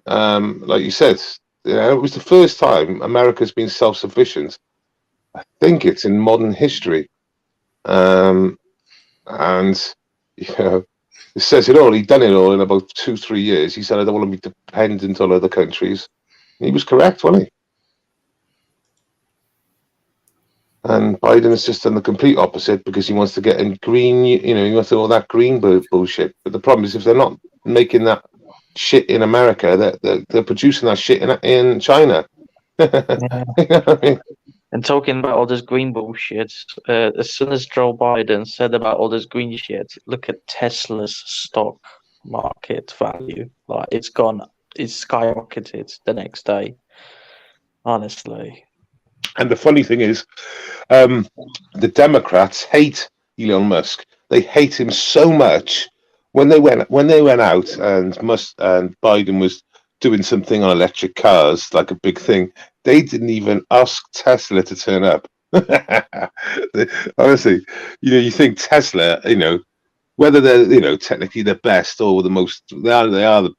Like you said, you know, it was the first time America's been self-sufficient. I think it's in modern history. And, you know, it says it all. He'd done it all in about 2-3 years. He said, I don't want to be dependent on other countries. And he was correct, wasn't he? And Biden has just done the complete opposite because he wants to get in green, you know, he wants to all that green bullshit. But the problem is if they're not making that shit in America, they're producing that shit in China.
Yeah.
You know what I mean?
And talking about all this green bullshit, as soon as Joe Biden said about all this green shit, look at Tesla's stock market value. Like it's skyrocketed the next day. Honestly.
And the funny thing is, the Democrats hate Elon Musk. They hate him so much. When they went out and Biden was doing something on electric cars, like a big thing, they didn't even ask Tesla to turn up. Honestly, you know, you think Tesla, you know, whether they're, you know, technically the best or the most, they are the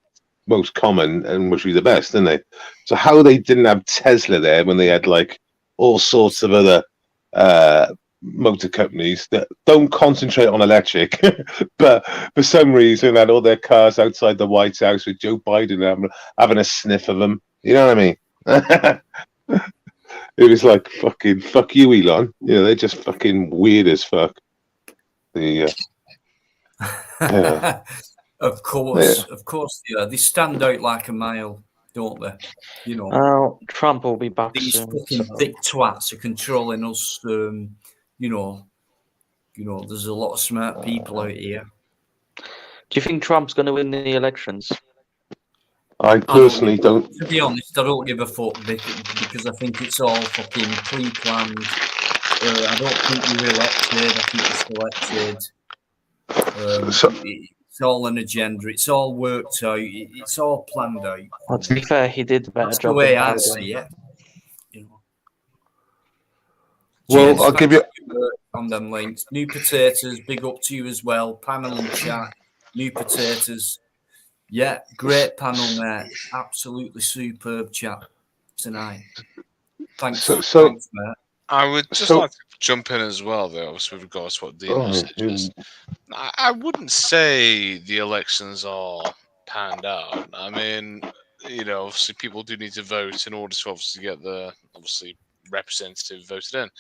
most common and must be the best, aren't they? So how they didn't have Tesla there when they had like all sorts of other motor companies that don't concentrate on electric, but for some reason had all their cars outside the White House with Joe Biden having a sniff of them. You know what I mean? It was like fucking fuck you, Elon. You know, they're just fucking weird as fuck. The
Of course, yeah. They stand out like a mile, don't they? You know,
Trump will be back
these
soon.
fucking thick twats are controlling us. You know, there's a lot of smart people out here.
Do you think Trump's going to win the elections?
I personally don't.
To be honest, I don't give a fuck because I think it's all fucking pre-planned. I don't think you're elected. I think you're selected. It's all an agenda. It's all worked out. It's all planned out.
Well, to be fair, he did a better
That's
job.
the way I see it. You know.
Well,
James,
I'll give you
on them links. New potatoes. Big up to you as well. Panel and chat. New potatoes. Yeah, great panel there. Absolutely superb chat tonight. Thanks. Thanks, Matt.
I would just like to jump in as well, though, obviously, with regards to what Dino said. I wouldn't say the elections are panned out. I mean, you know, obviously people do need to vote in order to obviously get the representative voted in.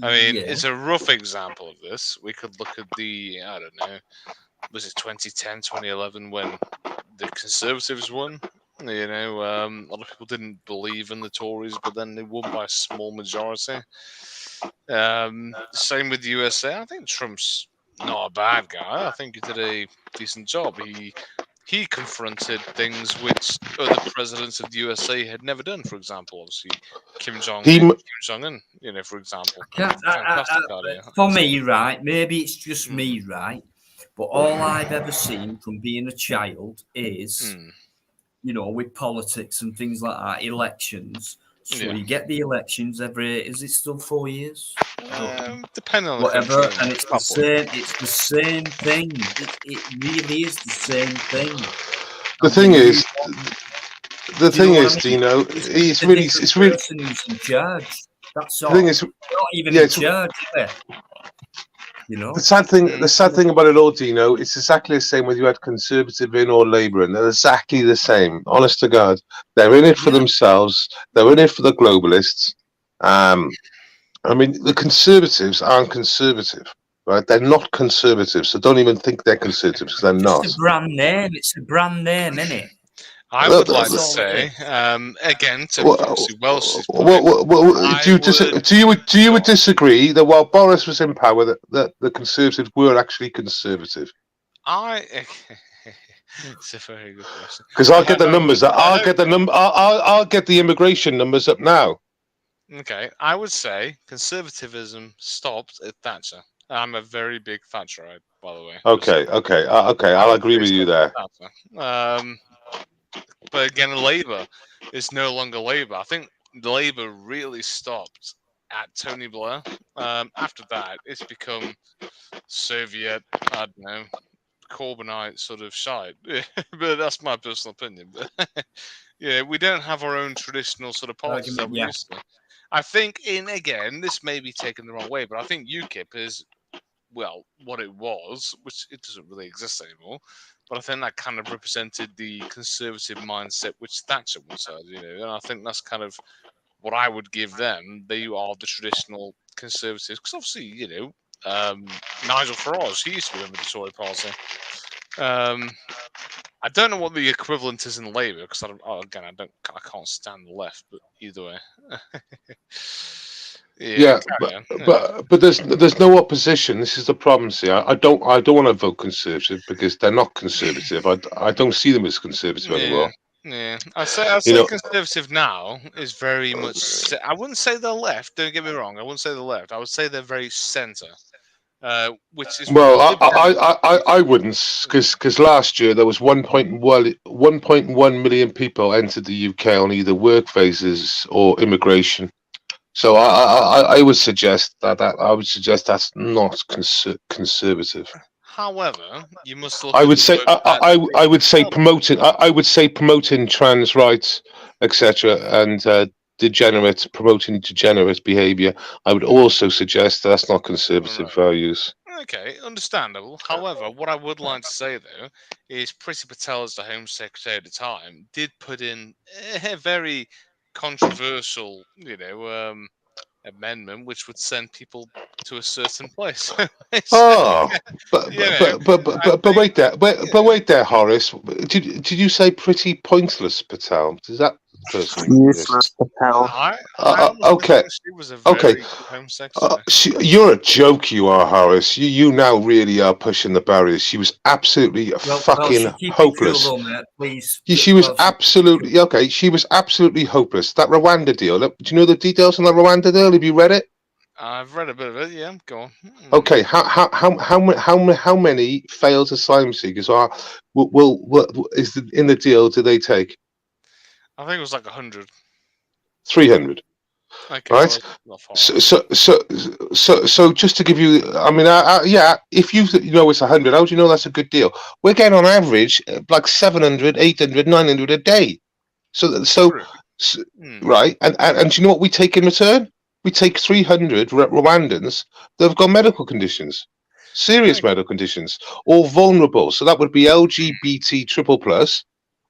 I mean, it's a rough example of this. We could look at I don't know, was it 2010, 2011 when the Conservatives won? You know, a lot of people didn't believe in the Tories, but then they won by a small majority. Same with the USA. I think Trump's not a bad guy. I think he did a decent job. He confronted things which other presidents of the USA had never done. For example, obviously Kim Jong-un, you know, for example.
For me, right, maybe it's just me, right, but all I've ever seen from being a child is, you know, with politics and things like that, elections. So you get the elections is it still 4 years?
Depending on
whatever,
the country,
and it's the same. It's the same thing. It really is the same thing.
The thing is, Dino, it's really
person who's in charge. That's all.
The thing is,
they're not even in charge, are they? You know,
the sad thing about it all, Dino, it's exactly the same whether you had Conservative in or Labour in. They're exactly the same. Honest to God, they're in it for themselves. They're in it for the globalists. I mean, the Conservatives aren't conservative. right? They're not conservative, so don't even think they're conservative because they're not.
It's a brand name. It's a brand name, isn't it?
I would like to
That's all it
say,
is.
again, to obviously Welsh's point,
do you disagree that while Boris was in power, that the Conservatives were actually conservative?
It's a very good question.
Because I'll get the numbers. I'll get the immigration numbers up now.
Okay, I would say conservatism stopped at Thatcher. I'm a very big Thatcherite, by the way.
Okay. I'll agree with you there.
But again, Labour is no longer Labour. I think Labour really stopped at Tony Blair. After that, it's become Soviet, I don't know, Corbynite sort of shite. But that's my personal opinion. But yeah, we don't have our own traditional sort of politics that we used to. I think, again, this may be taken the wrong way, but I think UKIP is, well, what it was, which it doesn't really exist anymore. But I think that kind of represented the conservative mindset which Thatcher once had, and I think that's kind of what I would give them. They are the traditional conservatives, because obviously, Nigel Farage, he used to be under the Tory party. I don't know what the equivalent is in Labour, because I can't stand the left, but either way. But
there's no opposition. This is the problem. See, I don't want to vote conservative because they're not conservative. I don't see them as conservative anymore.
Yeah, I'd say conservative now is very much. I wouldn't say they're left. Don't get me wrong. I wouldn't say they're left. I would say they're very centre. Which is
I wouldn't, because last year there was 1.1 million people entered the UK on either work visas or immigration. So I would suggest that's not conservative.
However, you must look.
I would say promoting trans rights, etc., and promoting degenerate behaviour. I would also suggest that's not conservative values.
Okay, understandable. However, what I would like to say though is Priti Patel, as the Home Secretary at the time, did put in a very controversial, amendment which would send people to a certain place.
But wait there, Horace. Did you say pretty pointless, Patel? Does that person?
Useless Patel.
Okay.
She was a very good Home Secretary.
You're a joke, you are, Horace. You now really are pushing the barriers. She was absolutely fucking hopeless.
Cool, though, please.
She was absolutely okay. She was absolutely hopeless. That Rwanda deal. Do you know the details on that Rwanda deal? Have you read it?
I've read a bit of it. Yeah, go on.
Okay, how many failed asylum seekers is in the deal? Do they take?
I think it was like 100.
300. Okay, right. Well, so just to give you, I mean, if you know it's 100, how do you know that's a good deal? We're getting on average like 700, 800, 900 a day. Right, and do you know what we take in return? We take 300 Rwandans that have got medical conditions, serious medical conditions, or vulnerable. So that would be LGBT triple plus,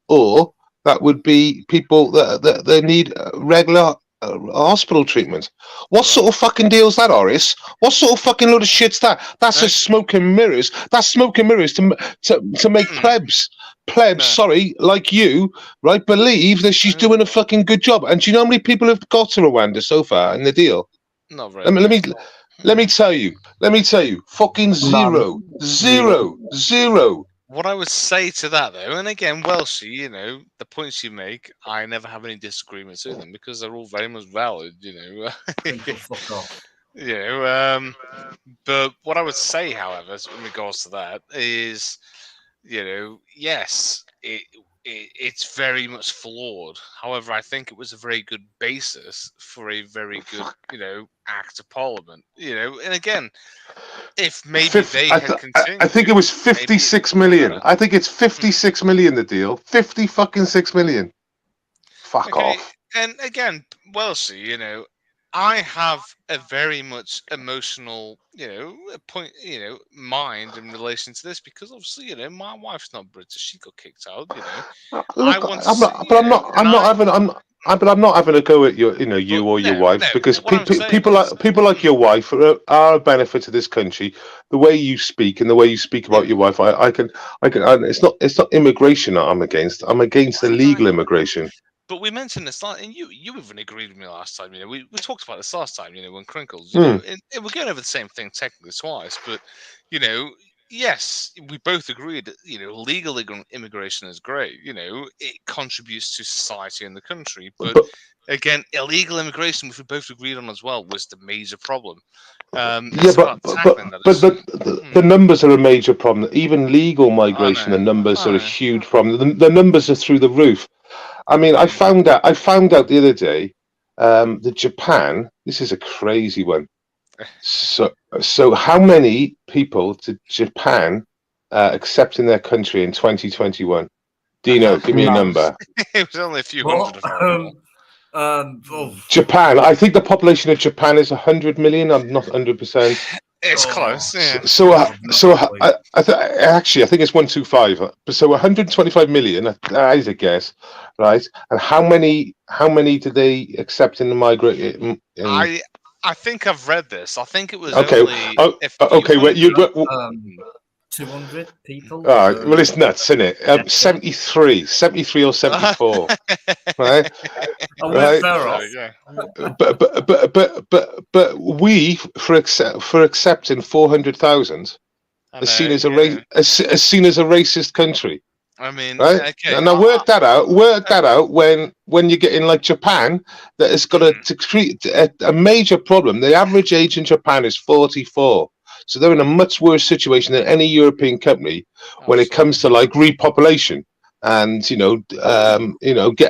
or that would be people that need regular hospital treatment. What sort of fucking deal is that, Horace? What sort of fucking load of shit's that? That's just smoke and mirrors. That's smoke and mirrors to make plebs, sorry, like you, right, believe that she's doing a fucking good job. And do you know how many people have got to Rwanda so far in the deal?
Not very.
Let me tell you, fucking zero.
What I would say to that, though, and again, Welshie, the points you make, I never have any disagreements with them because they're all very much valid,
Fuck off.
But what I would say, however, in regards to that, is, yes, it's very much flawed. However, I think it was a very good basis for a very good, act of Parliament. And again, if maybe they had continued,
I think it was 56 million. I think it's 56 million. The deal, 56 million. Fuck off.
And again, Welshie, I have a very much emotional, mind in relation to this because obviously, my wife's not British. She got kicked out.
Look, But I'm not having a go at your wife, because people like your wife are a benefit to this country. The way you speak and the way you speak about your wife, I can. It's not immigration that I'm against. I'm against illegal immigration.
But we mentioned this, and you even agreed with me last time. We talked about this last time. When Crinkles, and we're going over the same thing technically twice, but yes, we both agreed that legal immigration is great. It contributes to society and the country. But again, illegal immigration, which we both agreed on as well, was the major problem.
The numbers are a major problem. Even legal migration, the numbers are a huge problem. The numbers are through the roof. I mean, I found out the other day that Japan. This is a crazy one. So how many people did Japan accept in their country in 2021? Do you know? Give me a number.
It was only a few hundred.
Japan. I think the population of Japan is 100 million. I'm not 100%.
It's close. Yeah.
I think it's 125. So 125 million. That is a guess, right? And how many did they accept in the migrate?
I think I've read this. I think it was
okay.
Okay.
Well,
200 people.
Well, it's nuts, isn't it? 73 or 74, right? But we for accepting 400,000 are seen as a racist country.
I mean,
right?
Okay.
And now work that out. When you get in like Japan, that it's got to create a major problem. The average age in Japan is 44. So they're in a much worse situation than any European country when it comes to like repopulation and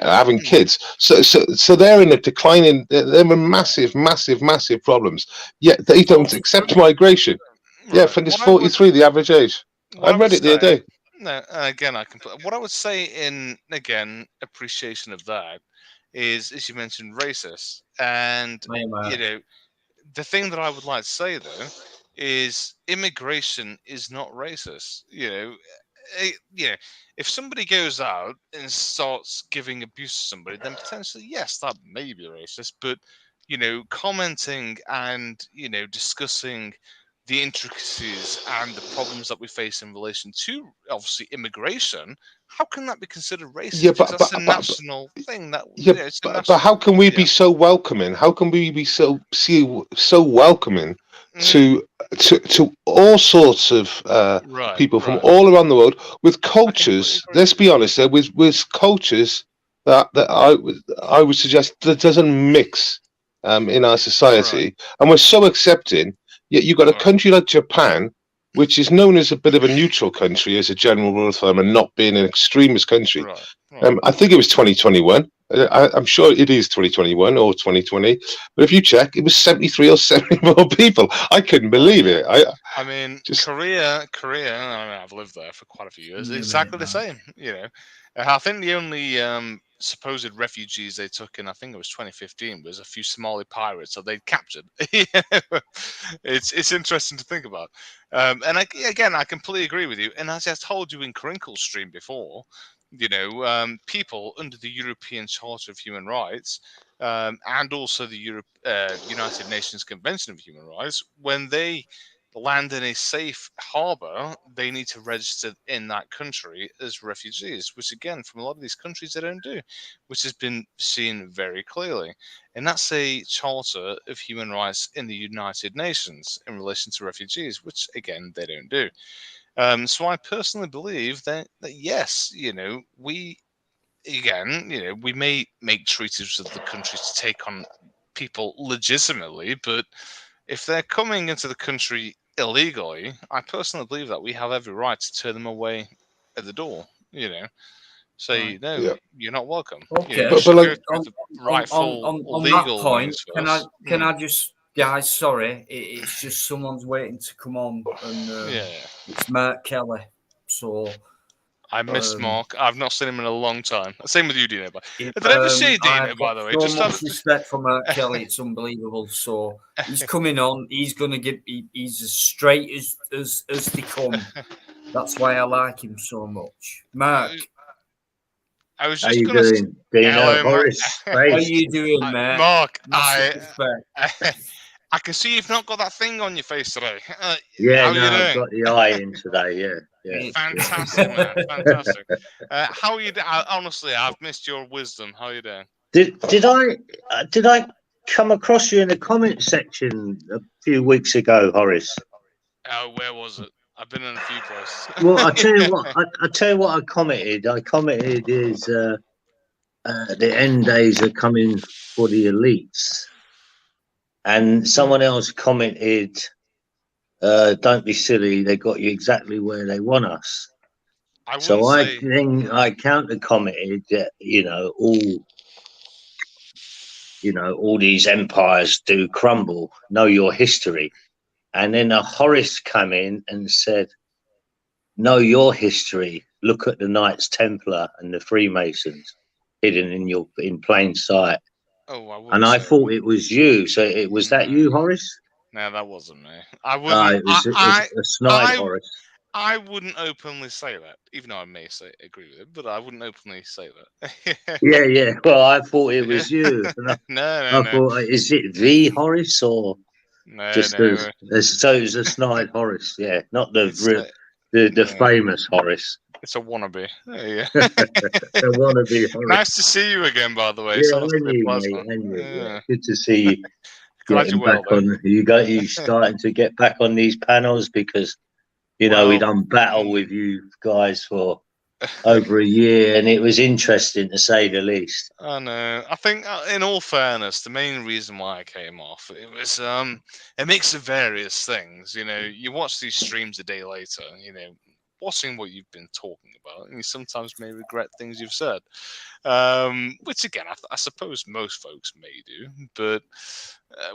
having kids. So they're in a declining. They're in massive problems. Yet they don't accept migration. Right. Yeah, I think it's 43 the average age. I read it the other day.
No, again, what I would say in appreciation of that is, as you mentioned, racist, and the thing that I would like to say though is immigration is not racist. If somebody goes out and starts giving abuse to somebody, then potentially yes, that may be racist. But commenting and discussing the intricacies and the problems that we face in relation to obviously immigration, how can that be considered racist?
Yeah, but
that's a national thing.
But how can we be so welcoming? How can we be so welcoming to all sorts of people from all around the world with cultures? Let's be honest, with cultures that I would suggest that doesn't mix in our society, and we're so accepting. Yet you've got a country like Japan, which is known as a bit of a neutral country as a general rule of thumb, and not being an extremist country. I think it was 2021. I'm sure it is 2021 or 2020. But if you check, it was 73 or 74 people. I couldn't believe it.
I mean, Korea. I've lived there for quite a few years. Exactly the same. I think the only supposed refugees they took in, I think it was 2015, was a few Somali pirates that they'd captured. It's interesting to think about. And I completely agree with you. And as I told you in Crinkle's stream before, people under the European Charter of Human Rights and also the United Nations Convention of Human Rights, when they land in a safe harbor, they need to register in that country as refugees, which again, from a lot of these countries, they don't do, which has been seen very clearly. And that's a Charter of Human Rights in the United Nations in relation to refugees, which again, they don't do. So I personally believe that yes, we may make treaties with the countries to take on people legitimately, but if they're coming into the country illegally, I personally believe that we have every right to turn them away at the door. Say no, you're not welcome.
Okay,
but
like,
on that
point, can I just, guys? Sorry, it's just someone's waiting to come on, and it's Mark Kelly. So
I miss Mark. I've not seen him in a long time. Same with you, Dino. Did I ever see Dino, by the way?
So much respect for Mark Kelly. It's unbelievable. So he's coming on. He's going to get. He's as straight as they come. That's why I like him so much. Mark.
I was
How
just
you
going to.
doing, Dino?
Hello,
Horace?
How
Face?
you doing, mate?
Mark.
Massive respect.
I can see you've not got that thing on your face today.
Yeah,
how are
no,
you
I've
doing?
got the eye in today. Yeah.
Fantastic, man. Fantastic. How are you? Honestly, I've missed your wisdom. How are you doing?
Did I come across you in the comment section a few weeks ago, Horace?
Where was it? I've been in a few places.
Well, I tell you what. I tell you what. I commented. Is the end days are coming for the elites, and someone else commented, "Don't be silly. They got you exactly where they want us."
I
So
say...
I counter commented that all these empires do crumble. Know your history. And then a Horace come in and said, know your history. Look at the Knights Templar and the Freemasons hidden in plain sight.
Oh, I wouldn't.
And I thought it was you. So was that you, Horace?
No, that wasn't me. I wouldn't.
It was a snide Horace.
I wouldn't openly say that, even though I may agree with it, but I wouldn't openly say that.
Yeah. Well, I thought it was you.
No.
I thought, is it the Horace or just so it was a snide Horace? Yeah, not the famous Horace.
It's a wannabe. Yeah.
A wannabe Horace.
Nice to see you again, by the way.
Yeah, mate. Good to see you.
Glad you're well.
You starting to get back on these panels because we done battle with you guys for over a year, and it was interesting to say the least.
I know. I think, in all fairness, the main reason why I came off was a mix of various things. You watch these streams a day later, watching what you've been talking about, and you sometimes may regret things you've said, which again, I suppose most folks may do. But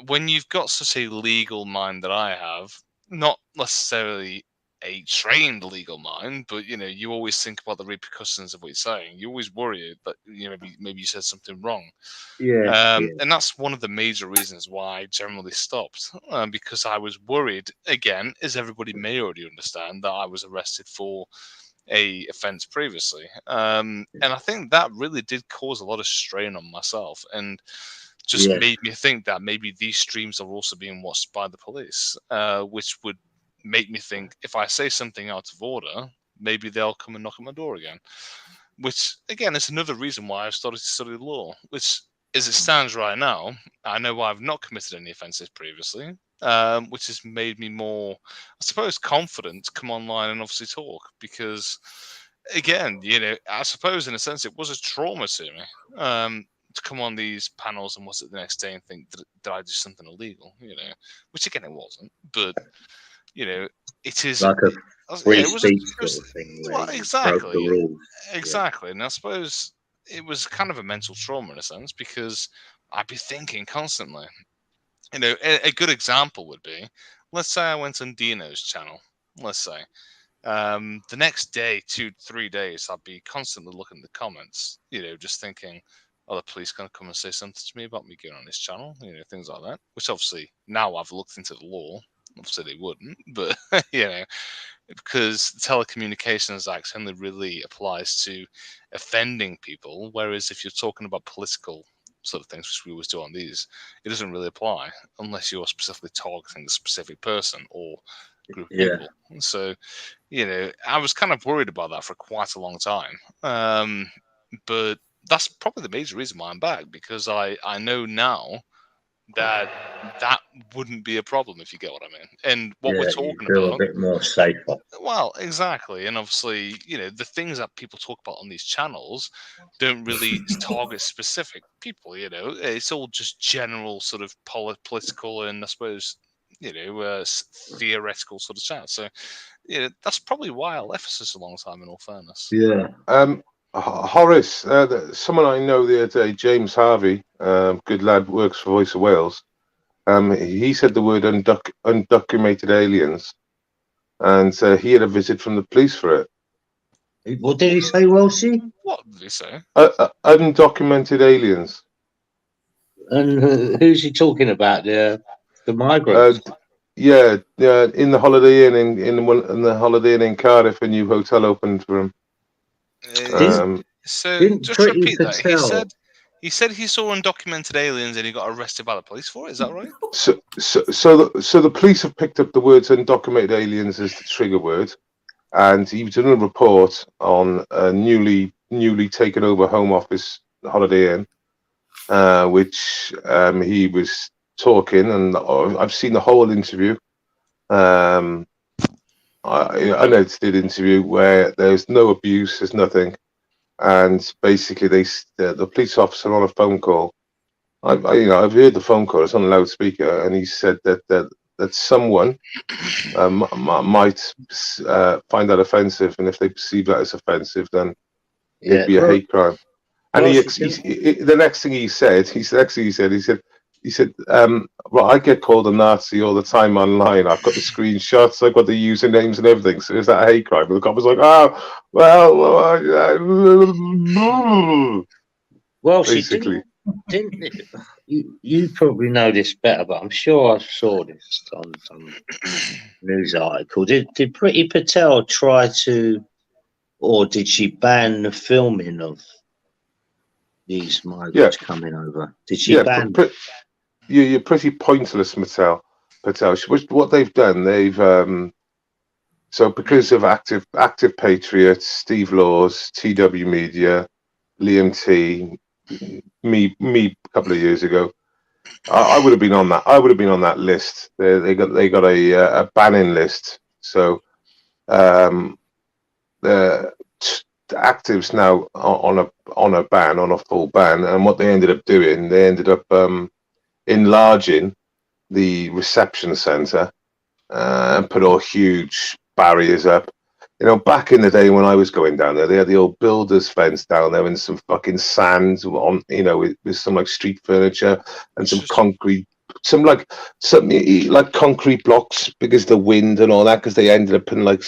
when you've got such a legal mind that I have, not necessarily a trained legal mind, but you always think about the repercussions of what you're saying. You always worry that maybe you said something wrong. And that's one of the major reasons why I generally stopped, because I was worried, again, as everybody may already understand, that I was arrested for a offense previously. And I think that really did cause a lot of strain on myself, and just made me think that maybe these streams are also being watched by the police, which would make me think if I say something out of order, maybe they'll come and knock at my door again. Which, again, is another reason why I've started to study law, which, as it stands right now, I know I've not committed any offences previously, which has made me more, I suppose, confident to come online and obviously talk. Because, again, I suppose in a sense it was a trauma to me, to come on these panels and what's it the next day and think that I did something illegal, which again it wasn't, but it is
like a free speech sort of thing.
Well, exactly. And I suppose it was kind of a mental trauma in a sense, because I'd be thinking constantly. A good example would be, let's say I went on Dino's channel. Let's say the next day, 2-3 days, I'd be constantly looking at the comments. Just thinking, are the police going to come and say something to me about me going on his channel? Things like that. Which obviously now I've looked into the law. Obviously they wouldn't, but because the Telecommunications Act only really applies to offending people, whereas if you're talking about political sort of things, which we always do on these, it doesn't really apply unless you're specifically targeting a specific person or group of people. So, I was kind of worried about that for quite a long time. But that's probably the major reason why I'm back, because I know now that wouldn't be a problem, if you get what I mean. And what we're talking about,
a bit more safer.
Well, exactly. And obviously, the things that people talk about on these channels don't really target specific people. It's all just general sort of political and, I suppose, theoretical sort of chat. So that's probably why I left for such a long time, in all fairness.
Horace, someone I know the other day, James Harvey, good lad, works for Voice of Wales. He said the word undocumented aliens, and he had a visit from the police for it.
What did he say, Welshie?
What did he say?
Undocumented aliens.
And who's he talking about? The migrants?
In the Holiday Inn in the Holiday Inn in Cardiff, a new hotel opened for him.
So
Didn't
just to
Pretty
repeat that,
Patel?
he said he saw undocumented aliens and he got arrested by the police for it. Is that right?
So the police have picked up the words undocumented aliens as the trigger word, and he was doing a report on a newly taken over Home Office Holiday Inn, which he was talking, and I've seen the whole interview. An unedited interview where there's no abuse, there's nothing, and basically the police officer on a phone call. I've heard the phone call. It's on a loudspeaker, and he said that someone might find that offensive, and if they perceive that as offensive, then it'd be a hate crime. And the next thing he said, well, I get called a Nazi all the time online. I've got the screenshots, I've got the usernames and everything. So is that a hate crime? And the cop was like, oh,
well,
basically.
didn't you probably know this better, but I'm sure I saw this on some news article. Did Pretty Patel try to, or did she ban the filming of these migrants coming over? Did she ban?
You're pretty pointless, Patel. What they've done, they've so because of active patriots, Steve Laws, TW Media, Liam T, me a couple of years ago, I would have been on that. I would have been on that list. They got a banning list. So the actives now on a ban, on a full ban, and what they ended up doing, they ended up enlarging the reception centre and put all huge barriers up. You know, back in the day when I was going down there, they had the old builder's fence down there and some fucking sand on, you know, with some like street furniture and some concrete, some concrete blocks because the wind and all that, because they ended up putting like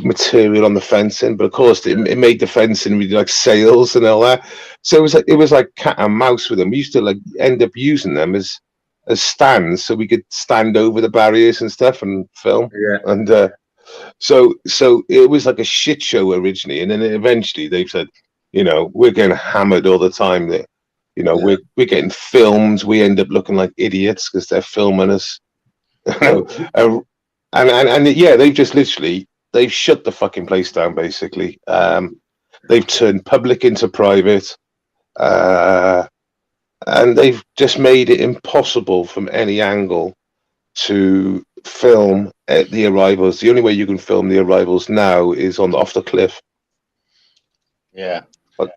material on the fencing, but of course it made the fencing really like sails and all that. So it was like cat and mouse with them. We used to like end up using them as stands so we could stand over the barriers and stuff and film.
Yeah.
And so it was like a shit show originally, and then eventually they've said, you know, we're getting hammered all the time. That, you know, we're getting filmed. We end up looking like idiots because they're filming us. and they've just literally. They've shut the fucking place down, basically. They've turned public into private. And they've just made it impossible from any angle to film at the arrivals. The only way you can film the arrivals now is off the cliff.
Yeah.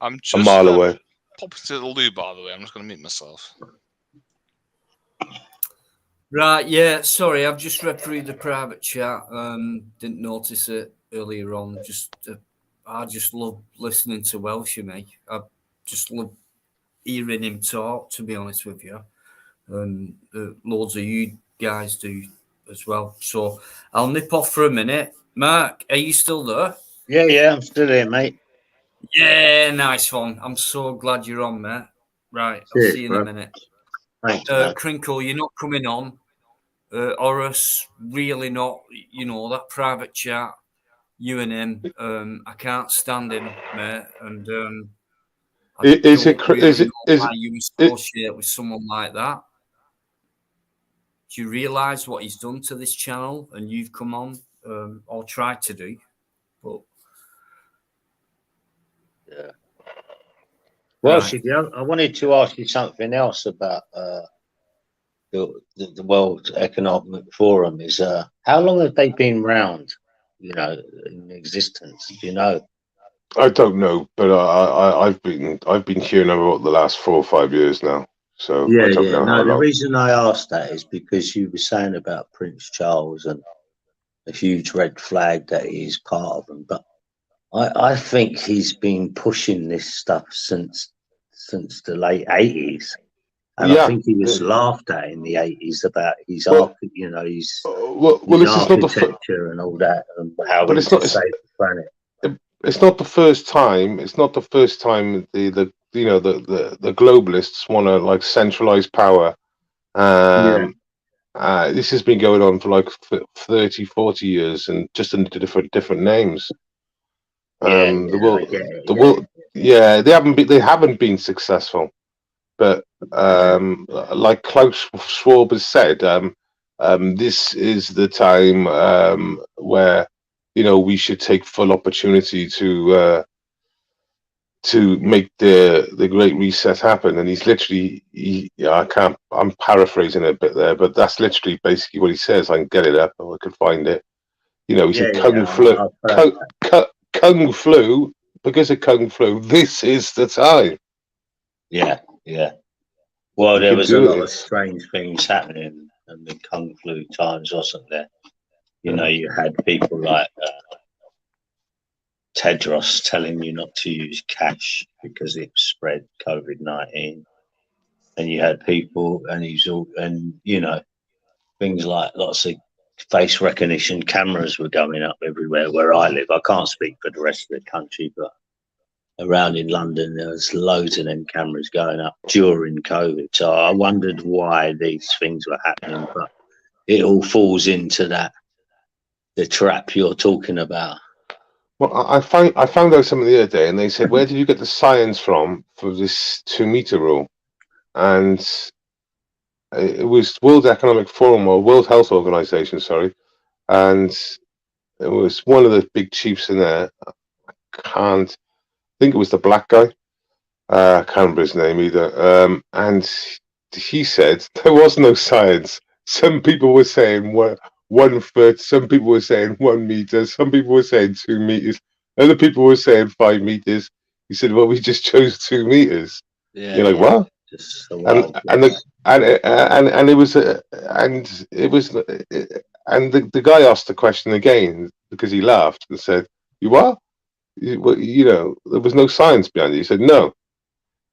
I'm just
a mile away.
Popping to the loo, by the way. I'm just going to mute myself.
Right, yeah, sorry, I've just read through the private chat. Didn't notice it earlier on. I just love listening to Welsh, mate. I just love hearing him talk, to be honest with you. Loads of you guys do as well. So I'll nip off for a minute. Mark, are you still there?
Yeah, I'm still here, mate.
Yeah, nice one. I'm so glad you're on, mate. Right, I'll see you in a minute.
Thanks,
Crinkle, you're not coming on. Horace, really not. You know, that private chat, you and him, I can't stand him, mate. And why you associate with someone like that. Do you realise what he's done to this channel? And you've come on, or tried to do, but
yeah. Well, right. I wanted to ask you something else about the World Economic Forum. Is how long have they been round? You know, in existence. Do you know?
I don't know, but I've been hearing about the last 4 or 5 years now. So
yeah,
I don't know how long.
The reason I asked that is because you were saying about Prince Charles and a huge red flag that he's part of them, but I think he's been pushing this stuff since the late 80s. And I think he was laughed at in the 80s about his architecture and all that, and how he to save the planet.
It's not the first time. It's not the first time the globalists want to like centralize power. This has been going on for like 30, 40 years, and just under different names. The world,
I get it,
the world, yeah, they haven't been successful. But like Klaus Schwab has said, this is the time where we should take full opportunity to make the Great Reset happen. And he's literally, I'm paraphrasing it a bit there, but that's literally basically what he says. I can get it up, or I can find it. He said Kung Flu, because of Kung Flu, this is the time.
Yeah. Well, there was a lot of strange things happening in the Kung Flu times, wasn't there? You had people like Tedros telling you not to use cash because it spread COVID-19, and you had people, things like lots of face recognition cameras were going up everywhere where I live. I can't speak for the rest of the country, but around in London, there was loads of them cameras going up during COVID. So I wondered why these things were happening, but it all falls into the trap you're talking about.
Well, I found out something the other day, and they said, "Where did you get the science from for this 2-meter rule?" And it was World Economic Forum, or World Health Organization, sorry, and it was one of the big chiefs in there. I think it was the black guy. I can't remember his name either. And he said there was no science. Some people were saying 1 foot. Some people were saying 1 meter. Some people were saying 2 meters. Other people were saying 5 meters. He said, "Well, we just chose 2 meters."
Yeah,
you're like, "What?"
Just so
and it was and the guy asked the question again because he laughed and said, "You what? There was no science behind it." He said, "No."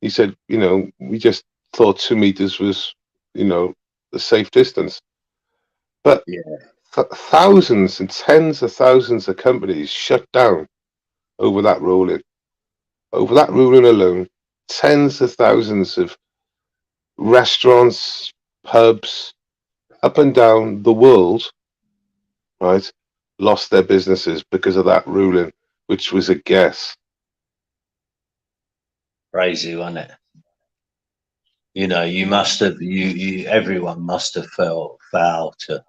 He said, "We just thought 2 meters was, the safe distance." But thousands and tens of thousands of companies shut down over that ruling. Over that ruling alone, tens of thousands of restaurants, pubs, up and down the world, right, lost their businesses because of that ruling, which was a guess.
Crazy, wasn't it? You must have, everyone must have felt foul to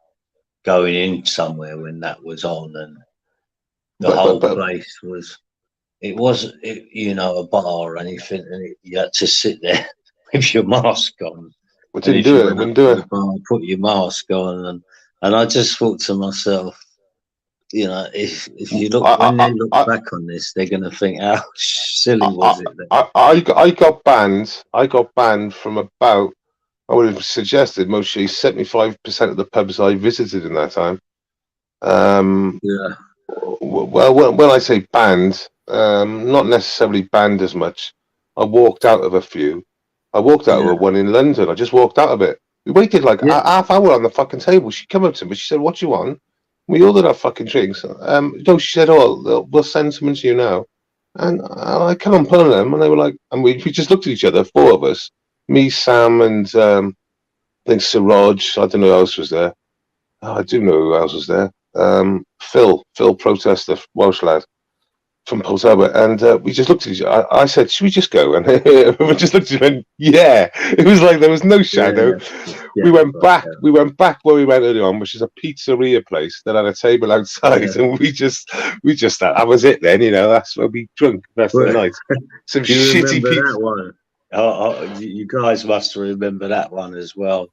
going in somewhere when that was on, and the whole place was, it wasn't, a bar or anything, and you had to sit there with your mask on.
We didn't do it.
Put your mask on, and I just thought to myself, if you look, when they look back on this, they're going to think, how silly was it?
I got banned. I got banned from about, I would have suggested, mostly 75% of the pubs I visited in that time. Well, when I say banned, not necessarily banned as much. I walked out of a few. I walked out of one in London. I just walked out of it. We waited like a half hour on the fucking table. She came up to me. She said, "What you want?" We ordered our fucking drinks. No, she said, "Oh, we'll send someone to you now." And I kept on pulling them, and they were like, and we just looked at each other, 4 of us, me, Sam, and I think Siraj. I don't know who else was there. Oh, I do know who else was there. Phil Protester, Welsh lad from Port Albert, and we just looked at each other. I said, "Should we just go?" And we just looked at each other and went, "Yeah." It was like there was no shadow. We went back where we went earlier on, which is a pizzeria place that had a table outside, and we just that was it then. That's where we drunk the rest of the night. Some shitty pizza.
That one? You guys must remember that one as well.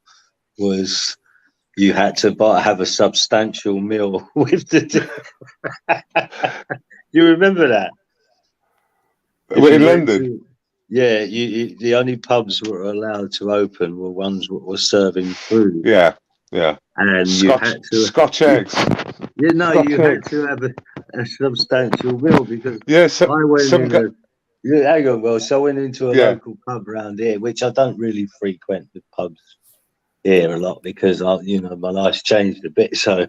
Was you had to have a substantial meal with the. You remember that?
We're in London.
The only pubs that were allowed to open were ones that were serving food.
Yeah.
And
you had to Scotch eggs.
You had to have a substantial meal because I went I went into a local pub around here, which I don't really frequent the pubs here a lot because my life's changed a bit. So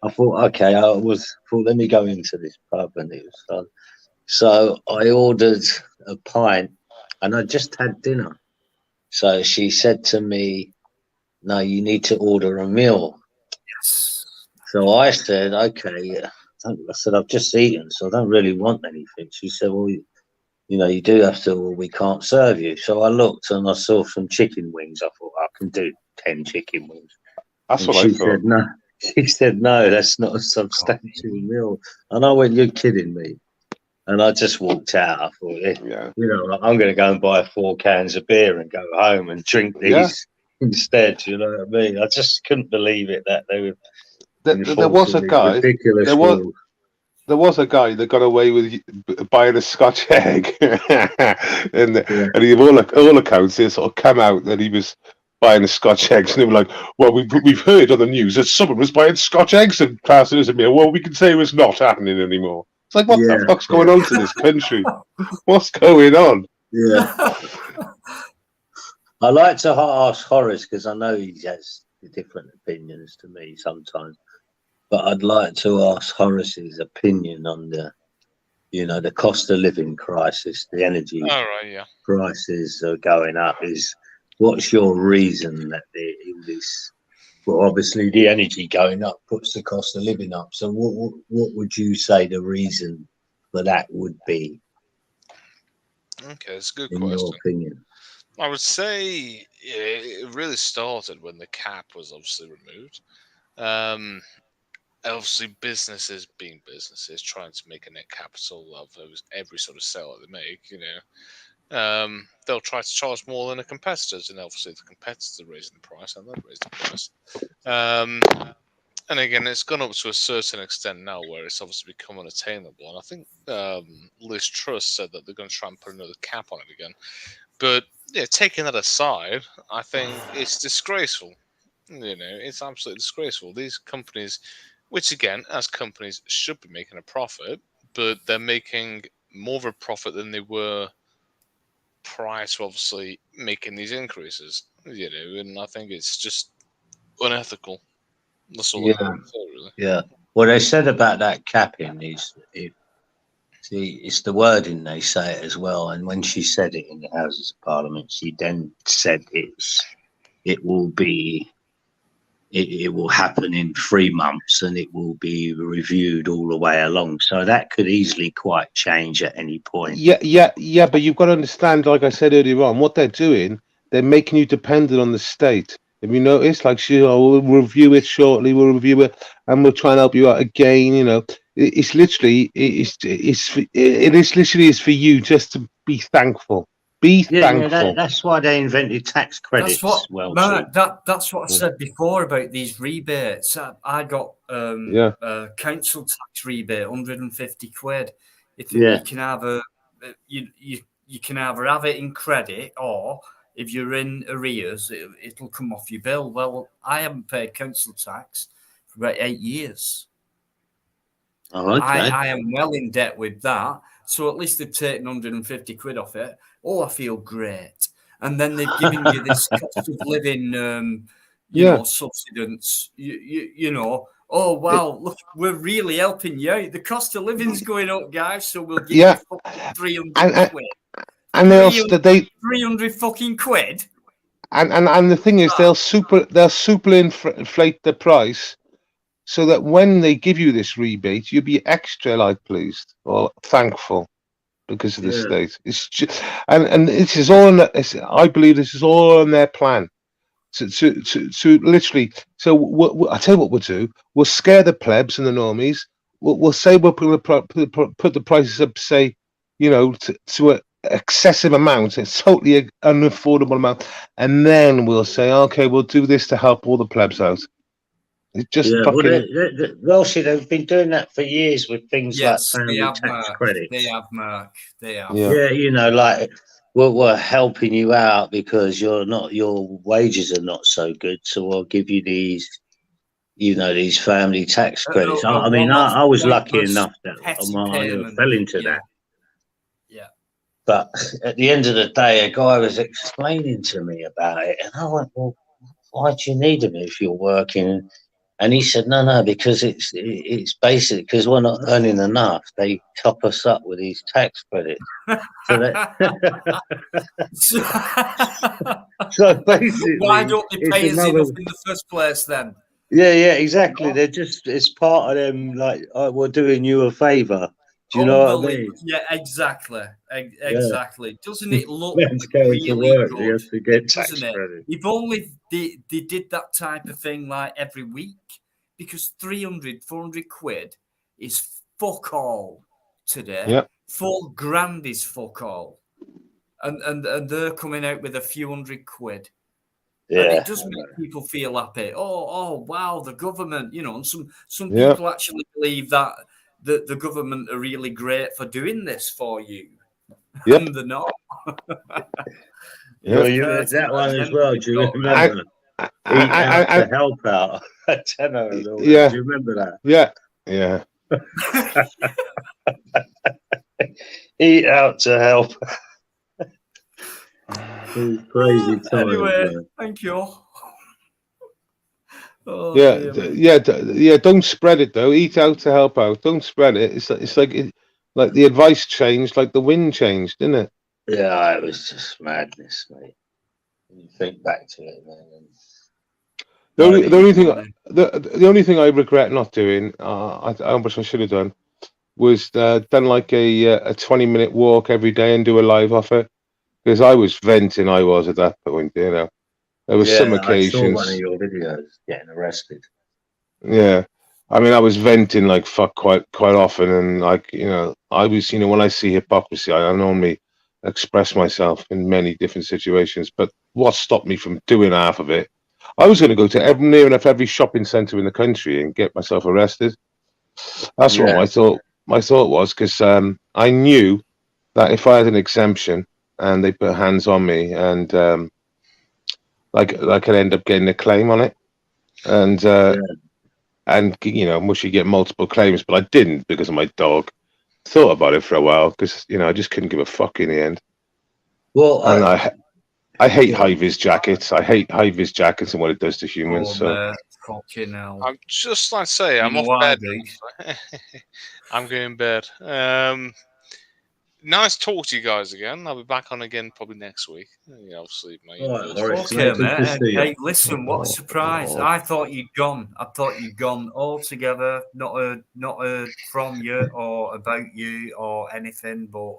I thought, okay, let me go into this pub, and it was fun. So I ordered a pint, and I just had dinner. So she said to me, "No, you need to order a meal." Yes. So I said, "Okay." said, I've just eaten, so I don't really want anything. She said, well, you do have to, or we can't serve you. So I looked and I saw some chicken wings. I thought, I can do 10 chicken wings.
That's
and
what
she
I thought.
said, no. She said, no, that's not a substantial meal. And I went, you're kidding me. And I just walked out. I thought, I'm going to go and buy 4 cans of beer and go home and drink these instead. You know what I mean? I just couldn't believe it that they were.
There was a guy.
Ridiculous
there was a guy that got away with buying a Scotch egg, and he, all accounts, it sort of come out that he was buying the Scotch eggs, and they were like, "Well, we've heard on the news that someone was buying Scotch eggs and passing as a meal. Well, we can say it was not happening anymore." It's like, what the fuck's going on to this country? What's going on?
Yeah. I like to ask Horace because I know he has different opinions to me sometimes. But I'd like to ask Horace's opinion on the cost of living crisis, the energy prices are going up. What's your reason that this? Well, obviously the energy going up puts the cost of living up. So what would you say the reason for that would be?
Okay, it's a good
in
question.
your opinion.
I would say it really started when the cap was obviously removed. Obviously, businesses being businesses, trying to make a net capital of every sort of sale that they make, they'll try to charge more than the competitors, and obviously the competitors are raising the price, and they'll raise the price. And again, it's gone up to a certain extent now where it's obviously become unattainable. And I think Liz Truss said that they're going to try and put another cap on it again. But taking that aside, I think it's disgraceful. It's absolutely disgraceful. These companies, which again, as companies, should be making a profit, but they're making more of a profit than they were prior to obviously making these increases. And I think it's just unethical. That's all I can say, really.
Yeah. What they said about that capping is, it's the wording they say it as well. And when she said it in the Houses of Parliament, she then said it will happen in 3 months and it will be reviewed all the way along. So that could easily quite change at any point.
Yeah. But you've got to understand, like I said earlier on, what they're doing, they're making you dependent on the state. Have you noticed? Like, we'll review it shortly, we'll review it, and we'll try and help you out again. It's literally, it is literally for you just to be thankful. Be thankful.
That's why they invented tax credits.
That's what I said before about these rebates. I got council tax rebate, 150 quid. You can have you can either have it in credit, or if you're in arrears, it'll come off your bill. Well, I haven't paid council tax for about 8 years.
Oh, okay.
I am well in debt with that. So at least they've taken 150 quid off it. Oh, I feel great. And then they've given you this cost of living, subsidence. Oh, wow, look, we're really helping you out. The cost of living's going up, guys, so we'll give you 300 quid.
And
300 fucking quid.
And the thing is, they'll super inflate the price, so that when they give you this rebate, you'll be extra pleased or thankful because of the state. It's just, and this is all. I believe this is all in their plan. To literally. So I tell you what we'll do. We'll scare the plebs and the normies. We'll say we'll put the prices up. Say, to an excessive amount. It's totally an unaffordable amount, and then we'll say, okay, we'll do this to help all the plebs out. It's just fucking.
Welsh, they've been doing that for years with things like family tax credits.
They have, Mark. They have.
Yeah, like we're helping you out because your wages are not so good, so I'll give you these, these family tax credits. I was lucky enough that I fell into that.
Yeah.
But at the end of the day, a guy was explaining to me about it, and I went, "Well, why do you need them if you're working?" And he said, no, because it's basically because we're not earning enough. They top us up with these tax credits. So basically,
why don't they pay us enough in the first place then?
Yeah, exactly. They're just, it's part of them, like, oh, we're doing you a favour. Do you know what I mean?
Yeah, exactly. Exactly. Doesn't it look
Man's going to
really
work, he
good?
has to get tax
Doesn't it?
credit.
If only they did that type of thing like every week, because 300, 400 quid is fuck all today.
Yeah.
£4,000 is fuck all. And they're coming out with a few £100.
Yeah.
And it does make people feel happy. Oh, wow, the government, and some
Yeah.
people actually believe that the government are really great for doing this for you.
Yep.
And they're not.
Well, you heard that one as well. Do you remember? Eat out to help out.
Yeah.
Do you remember that?
Yeah. Yeah.
Eat out to help. Crazy times.
Anyway, thank you. Oh,
yeah. Don't spread it though. Eat out to help out. Don't spread it. It's like the advice changed, like the wind changed, didn't it?
Yeah, it was just madness, mate. When you think back to it, man.
The only thing I regret not doing, I wish I should have done, was done like a 20-minute walk every day and do a live off it, because I was venting. I was at that point, There was some occasions.
I saw one of your videos getting arrested.
Yeah, I mean, I was venting like fuck quite often, and like I was when I see hypocrisy, I normally express myself in many different situations. But what stopped me from doing half of it? I was going to go to near enough every shopping centre in the country and get myself arrested. That's what my thought was, because I knew that if I had an exemption and they put hands on me, and I could end up getting a claim on it, and mushy get multiple claims, but I didn't because of my dog. Thought about it for a while because I just couldn't give a fuck in the end.
Well,
and I hate high-vis jackets. I hate high-vis jackets and what it does to humans.
Fucking hell.
I'm just like to say, I'm off bed. I'm going bed. Nice talk to you guys again. I'll be back on again probably next week. Obviously, mate.
Okay, mate. Hey, listen, what a surprise. I thought you'd gone. Altogether. Not heard from you or about you or anything, but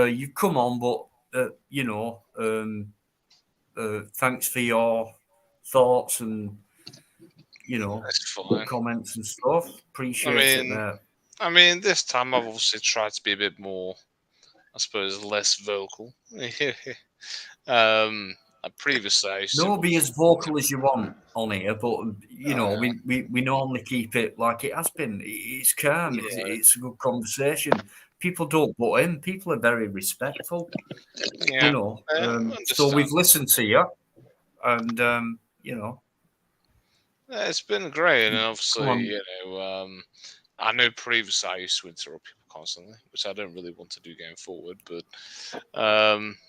you've come on, but thanks for your thoughts and comments and stuff. Appreciate it, mate.
I mean, this time I've obviously tried to be a bit more, I suppose, less vocal. Previously, I used
to be as vocal as you want on here, but we normally keep it like it has been. It's calm. It's a good conversation. People don't butt in. People are very respectful. So we've listened to you, and
it's been great, and obviously, I know previously I used to interrupt people constantly, which I don't really want to do going forward. But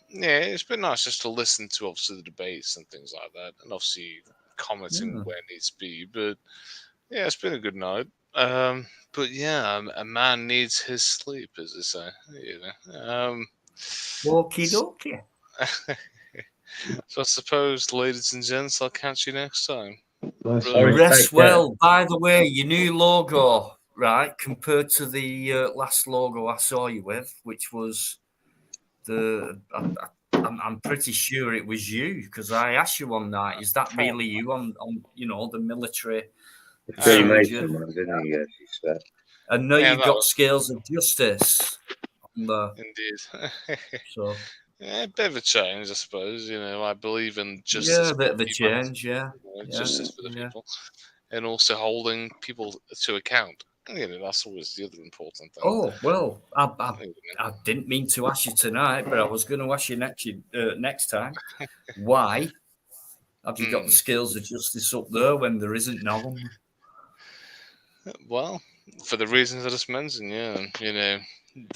it's been nice just to listen to obviously the debates and things like that, and obviously commenting where it needs to be. But it's been a good night. But a man needs his sleep, as they say.
Okie dokie.
So I suppose, ladies and gents, I'll catch you next time.
Rest well. By the way, your new logo, right, compared to the last logo I saw you with, which was I'm pretty sure it was you, because I asked you one night, is that really you on the military? And now you've got Scales of Justice.
Indeed.
So.
A bit of a change, I suppose. I believe in justice.
Yeah, a bit of a change,
justice for the people, and also holding people to account. That's always the other important thing.
Oh well, I didn't mean to ask you tonight, but I was going to ask you next time. Why have you got the Scales of Justice up there when there isn't none?
Well, for the reasons I just mentioned,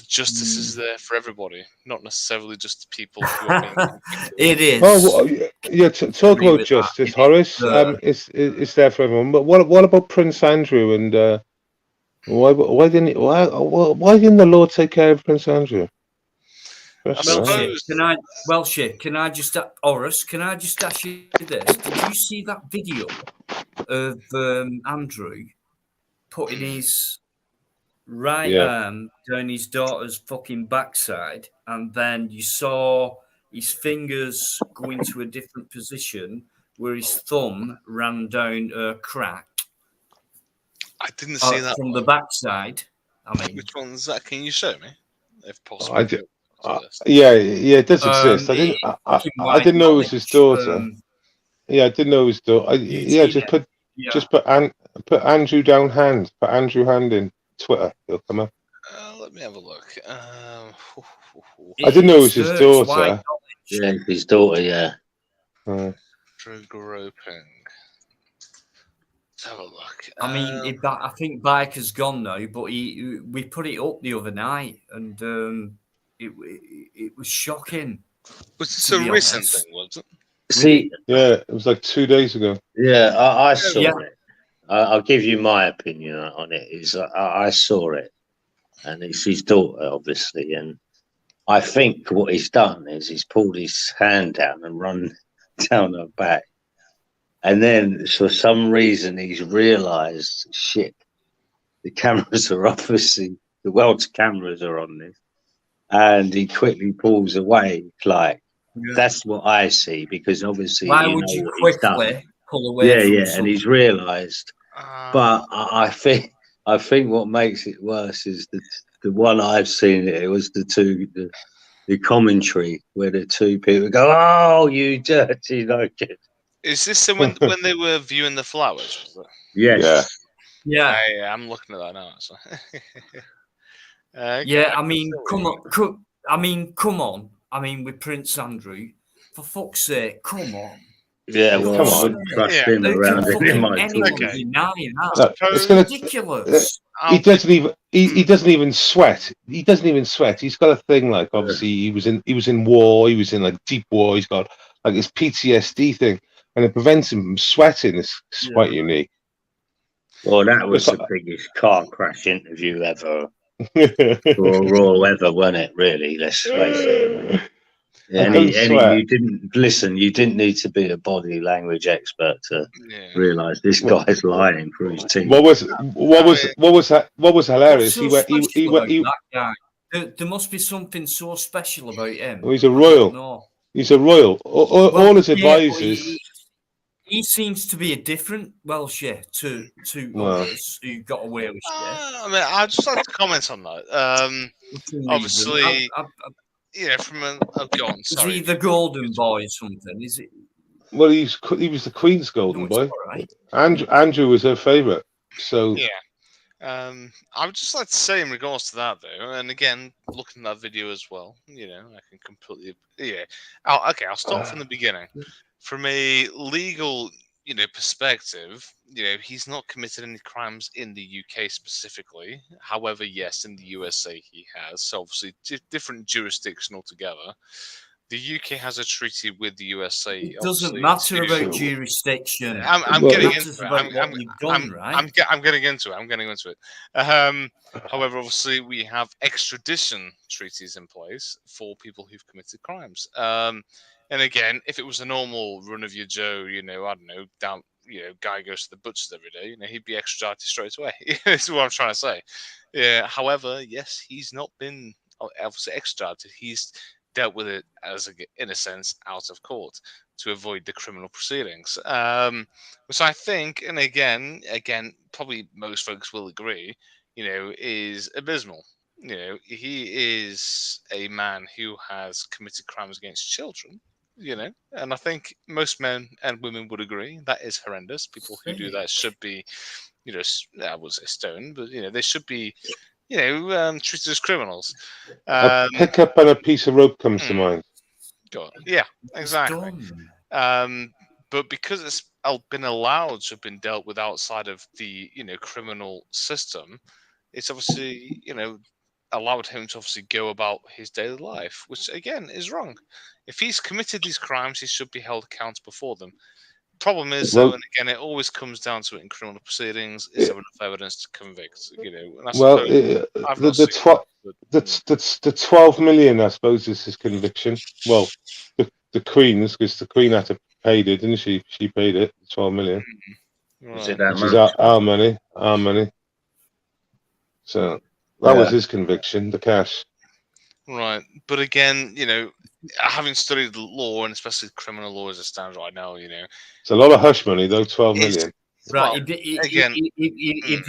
justice is there for everybody, not necessarily just the people who are
It is.
Oh, well, talk about justice, Horace. It's there for everyone. But what about Prince Andrew and why didn't the law take care of Prince Andrew?
suppose.
Can I just, Horace, can I just ask you this? Did you see that video of Andrew putting his right arm down his daughter's fucking backside, and then you saw his fingers go into a different position where his thumb ran down a crack?
I didn't see that
from
one.
the backside. I mean,
which one's that? Can you show me, if possible?
Yeah, it does exist. I didn't know it was his daughter. I didn't know it was daughter. Just put Andrew down hand. Put Andrew hand in Twitter. He'll come up.
Let me have a look.
I didn't know it was his daughter.
Yeah, his daughter. Yeah.
Drug groping. Let's have a look.
I mean, I think Biker's gone now, but we put it up the other night, and it was shocking.
Was this a recent thing? Was it?
See,
yeah, it was like 2 days ago.
Yeah, I saw it. I'll give you my opinion on it. I saw it, and it's his daughter, obviously. And I think what he's done is he's pulled his hand down and run down her back, and then for some reason he's realised, shit, the cameras are obviously the world's cameras are on this, and he quickly pulls away. Like that's what I see, because obviously
why would you quickly pull away?
Yeah, and he's realised. But I think what makes it worse is the one I've seen. It was the commentary where the two people go, "Oh, you dirty kid."
Is this when they were viewing the flowers?
Yes.
Yeah.
I'm looking at that now. So.
I mean, come on. I mean, with Prince Andrew, for fuck's sake, come on.
Yeah, well, I wouldn't trust him around him.
It's ridiculous.
He doesn't even sweat. He's got a thing like, obviously he was in war. He was in like deep war. He's got like his PTSD thing, and it prevents him from sweating. It's quite unique.
Well, that was the biggest car crash interview ever, or ever, wasn't it? Really, let's face it. You didn't listen. You didn't need to be a body language expert to realise this guy's lying for his team.
What was hilarious?
That guy. There must be something so special about him.
Well, he's a royal. He's a royal. All his advisors.
He seems to be a different Welshie to others who got away with shit.
I mean, I'd just like to comment on that. Obviously, from a go on. Sorry.
Is he the golden boy or something? Is it?
Well, he was the Queen's golden boy. Right. Andrew was her favourite. So
I would just like to say in regards to that though, and again, looking at that video as well, I can completely I'll start from the beginning. From a legal, perspective, he's not committed any crimes in the UK specifically. However, yes, in the USA he has. So obviously, different jurisdiction altogether. The UK has a treaty with the USA.
It doesn't matter about jurisdiction.
I'm getting into it. I'm getting into it. However, obviously, we have extradition treaties in place for people who've committed crimes. And again, if it was a normal run of your Joe, I don't know, guy goes to the butcher's every day, he'd be extradited straight away. That's what I'm trying to say. Yeah. However, yes, he's not been obviously extradited. He's dealt with it in a sense, out of court to avoid the criminal proceedings. Which I think, and again, probably most folks will agree, is abysmal. He is a man who has committed crimes against children. And I think most men and women would agree that is horrendous. People who do that should be, I would say stoned, but they should be, treated as criminals.
A pickup and a piece of rope comes to mind.
Yeah, exactly. But because it's been allowed to have been dealt with outside of the criminal system, it's obviously allowed him to obviously go about his daily life, which again is wrong. If he's committed these crimes, he should be held accountable for them. problem is,
Well-
though, and again, it always comes down to it in criminal proceedings: is there enough evidence to convict? You know, and I
Well,
suppose I've not
the
seen it,
the 12 million, I suppose, is his conviction. Well, the Queen's, because the Queen had to pay it, didn't she? She paid it, 12 million,
Was it
right.
that
which is
much?
our money. So that was his conviction, the cash.
Right, but again, you know, having studied the law and especially criminal law as it stands right now, you know,
It's a lot of hush money, though. 12 million.
Right.
well, again,
If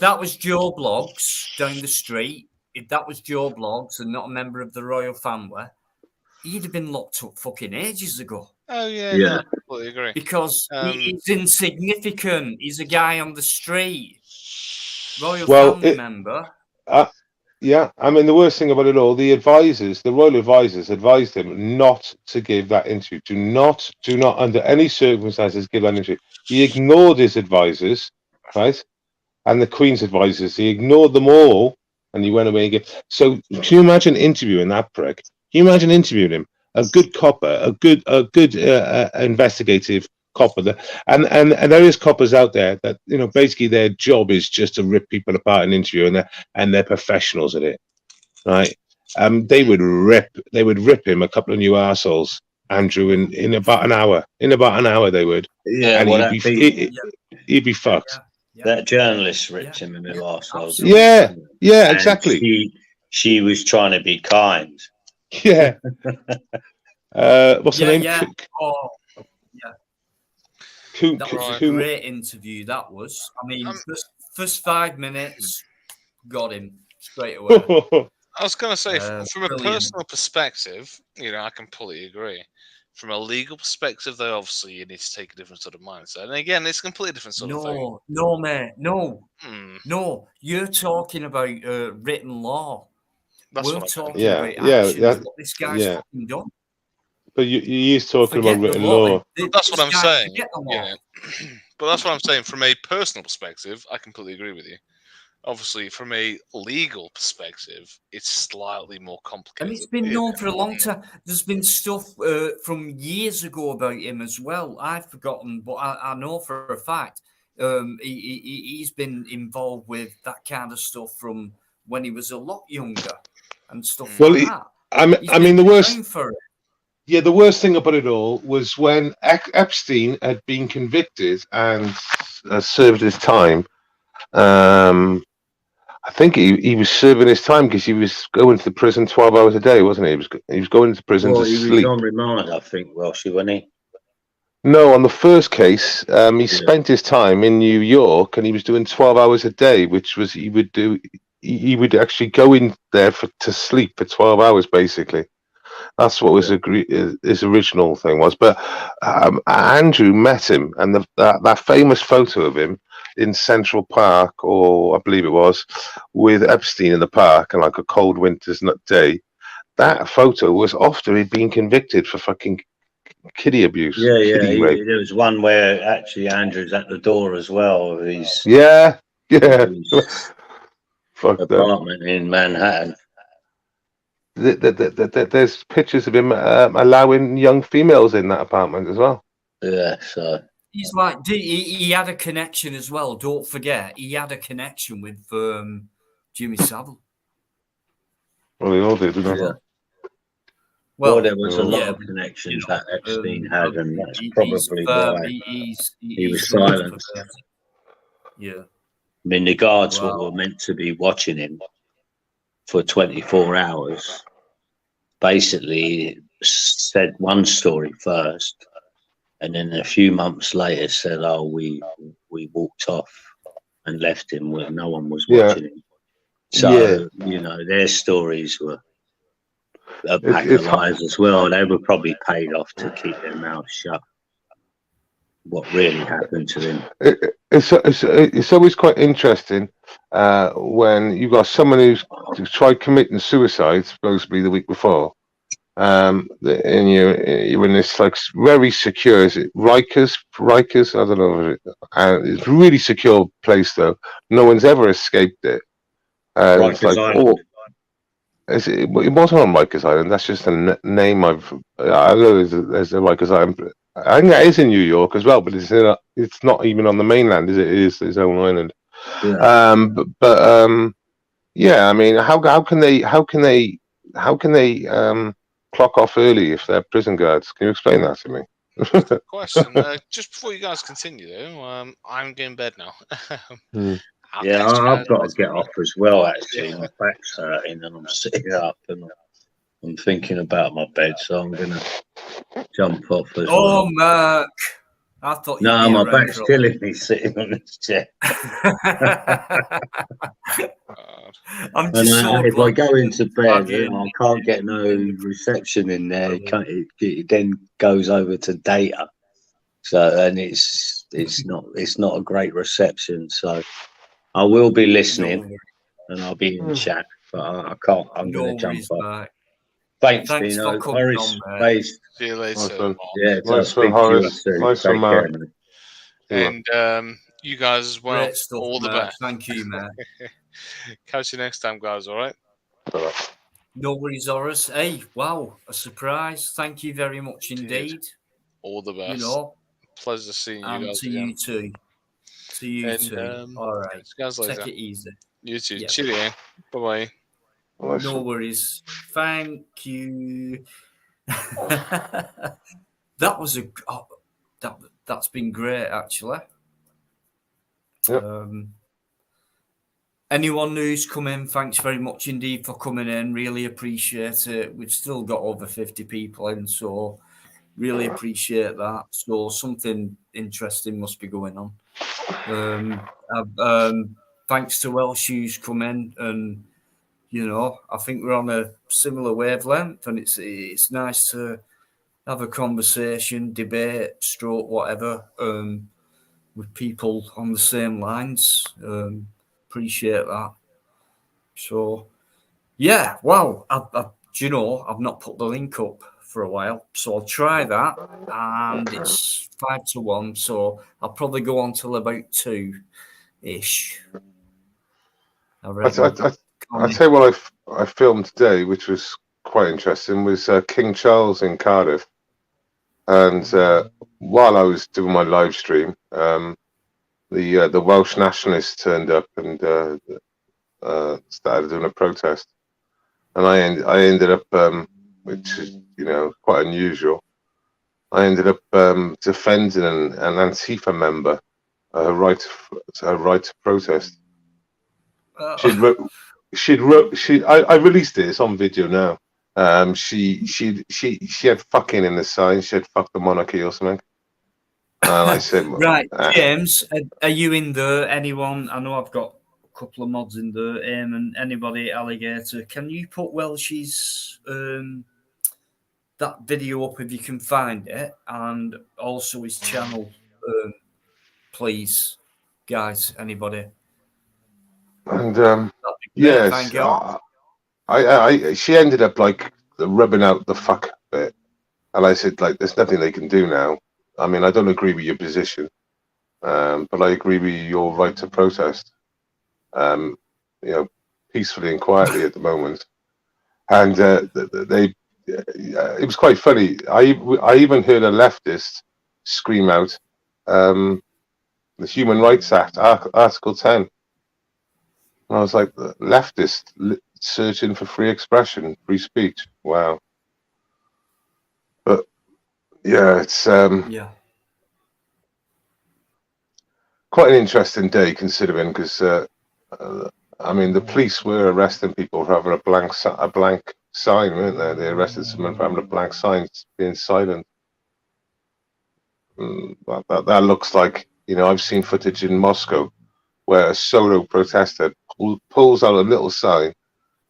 that was Joe Bloggs down the street, if that was Joe Bloggs and not a member of the royal family, he'd have been locked up fucking ages ago.
oh yeah,
Yeah.
no, I completely agree.
Because he's insignificant. He's a guy on the street, royal
Well,
family member.
Yeah, I mean, the worst thing about it all, the royal advisors advised him not to give that interview. Do not under any circumstances give that interview. He ignored his advisors, right? And the Queen's advisors. He ignored them all, and he went away again. So can you imagine interviewing that prick? Can you imagine interviewing him? A good copper, a good investigative copper. And there is coppers out there that, you know, basically their job is just to rip people apart in interview, and they're professionals at it, right? They would rip him a couple of new arseholes, Andrew, in about an hour. In about an hour, they would.
Yeah,
And
well,
he'd be fucked.
that journalist ripped him a new arsehole.
Yeah, exactly.
She was trying to be kind.
Yeah. What's her name?
Yeah. Oh, yeah. That was a great interview. That was. I mean, first 5 minutes, got him straight away.
I was going to say, from a
brilliant.
personal perspective, you know, I completely agree. From a legal perspective, though, obviously you need to take a different sort of mindset. And again, it's a completely different sort of thing.
No, mate, no. You're talking about written law. We're talking about actions. What this guy's fucking done.
But he is talking about written law.
That's what I'm saying. Yeah. But that's what I'm saying. From a personal perspective, I completely agree with you. Obviously, from a legal perspective, it's slightly more complicated.
And it's been known for a long time. There's been stuff from years ago about him as well. I've forgotten, but I know for a fact he's been involved with that kind of stuff from when he was a lot younger and stuff like that.
I mean, the worst. Yeah, the worst thing about it all was when Epstein had been convicted and served his time. I think he was serving his time because he was going to the prison 12 hours a day, wasn't he? He was going to prison to sleep.
He was on remand, I think, Welshie, wasn't he?
No, on the first case, he spent his time in New York, and he was doing 12 hours a day, which was he would actually go in there to sleep for 12 hours, basically. That's what was his original thing was. But Andrew met him, and that famous photo of him in Central Park, or I believe it was, with Epstein in the park, and like a cold winter's day. That photo was after he'd been convicted for fucking kiddie abuse.
Kiddie rape. There was one where actually Andrew's at the door as well. His apartment in Manhattan.
There's pictures of him allowing young females in that apartment as well.
Yeah, so
he's like he had a connection as well. Don't forget, he had a connection with Jimmy Savile.
Well, they all did, didn't they?
Yeah. Well, there was a lot of connections that Epstein had, and that's probably why he was silent.
Yeah.
I mean, the guards were meant to be watching him for 24 hours. Basically, said one story first, and then a few months later said, "Oh, we walked off and left him where no one was watching him." So you know, their stories were a pack of lies as well. They were probably paid off to keep their mouths shut. What really happened to them?
It's always quite interesting when you've got someone who's tried committing suicide, supposedly the week before, and you're in this like very secure. Is it Rikers? I don't know. It's a really secure place though. No one's ever escaped it. It's like it wasn't on Rikers Island. That's just a name I know. There's a Rikers Island. I think that is in New York as well, but it's not even on the mainland, is it? It is its own island.
Yeah.
Yeah, I mean, how can they clock off early if they're prison guards? Can you explain that to me?
Question. Just before you guys continue, though, I'm going to bed now.
Yeah, I've got to get off as well. Actually,
Yeah.
my back's hurting, and I'm sitting up, and I'm thinking about my bed, so I'm gonna jump off as well.
Oh, Mark, I thought you'd
No,
be
my
around
back's
for
killing me sitting on this chair.
I'm just so
If I
glad.
go into bed,
you
I can't get no reception in there. It then goes over to data, so and it's not a great reception. So I will be listening, and I'll be in chat, but I can't. I'm going to jump off.
Mark.
Thanks,
Thanks
Dino.
for coming
Horace,
on,
Base.
See you later.
Nice one.
Yeah, I'll
Nice one,
speak to you
Horace.
soon.
Nice one,
Take care,
Mark.
man.
And you guys as well.
Great stuff,
All the
Mark.
best.
Thank you, man.
Catch you next time, guys. All right.
Bye-bye.
No worries, Horace. Hey, wow, a surprise. Thank you very much indeed.
All the best.
You know,
Pleasure seeing you
and
guys
to
again.
you too. To you too. All right.
Catch you guys later.
Take it easy.
You too.
Yeah.
Cheerio. Bye-bye.
Nice
No
one.
worries. Thank you. That was that's been great, actually.
Yep.
Anyone who's come in, thanks very much indeed for coming in. Really appreciate it. We've still got over 50 people in, so really appreciate that. So something interesting must be going on. Thanks to Welsh who's come in, and you know, I think we're on a similar wavelength, and it's nice to have a conversation, debate, stroke, whatever, with people on the same lines. Appreciate that. So, yeah, wow. Do you know, I've not put the link up for a while, so I'll try that. And it's 5 to 1, so I'll probably go on till about 2-ish.
I tell you what I filmed today, which was quite interesting, was King Charles in Cardiff. And while I was doing my live stream, the Welsh nationalists turned up and started doing a protest. And I ended up, which is quite unusual. I ended up defending an Antifa member, her right to protest. I released it. It's on video now. She had fucking in the sign. She had fuck the monarchy or something. And I said,
right, James, are you in there? Anyone? I know I've got a couple of mods in there. And anybody, Alligator, can you put Welsh's that video up if you can find it, and also his channel, please, guys. Anybody?
And yes, she ended up like rubbing out the fuck bit, and I said like, there's nothing they can do now. I mean, I don't agree with your position, but I agree with your right to protest, peacefully and quietly at the moment. And it was quite funny. I even heard a leftist scream out, the Human Rights Act, Article 10. And I was like, the leftist searching for free expression, free speech. Wow. But yeah, it's quite an interesting day considering, because I mean, the police were arresting people for having a blank sign, weren't they? They arrested someone for having a blank sign, being silent. That looks like, I've seen footage in Moscow where a solo protester pulls out a little sign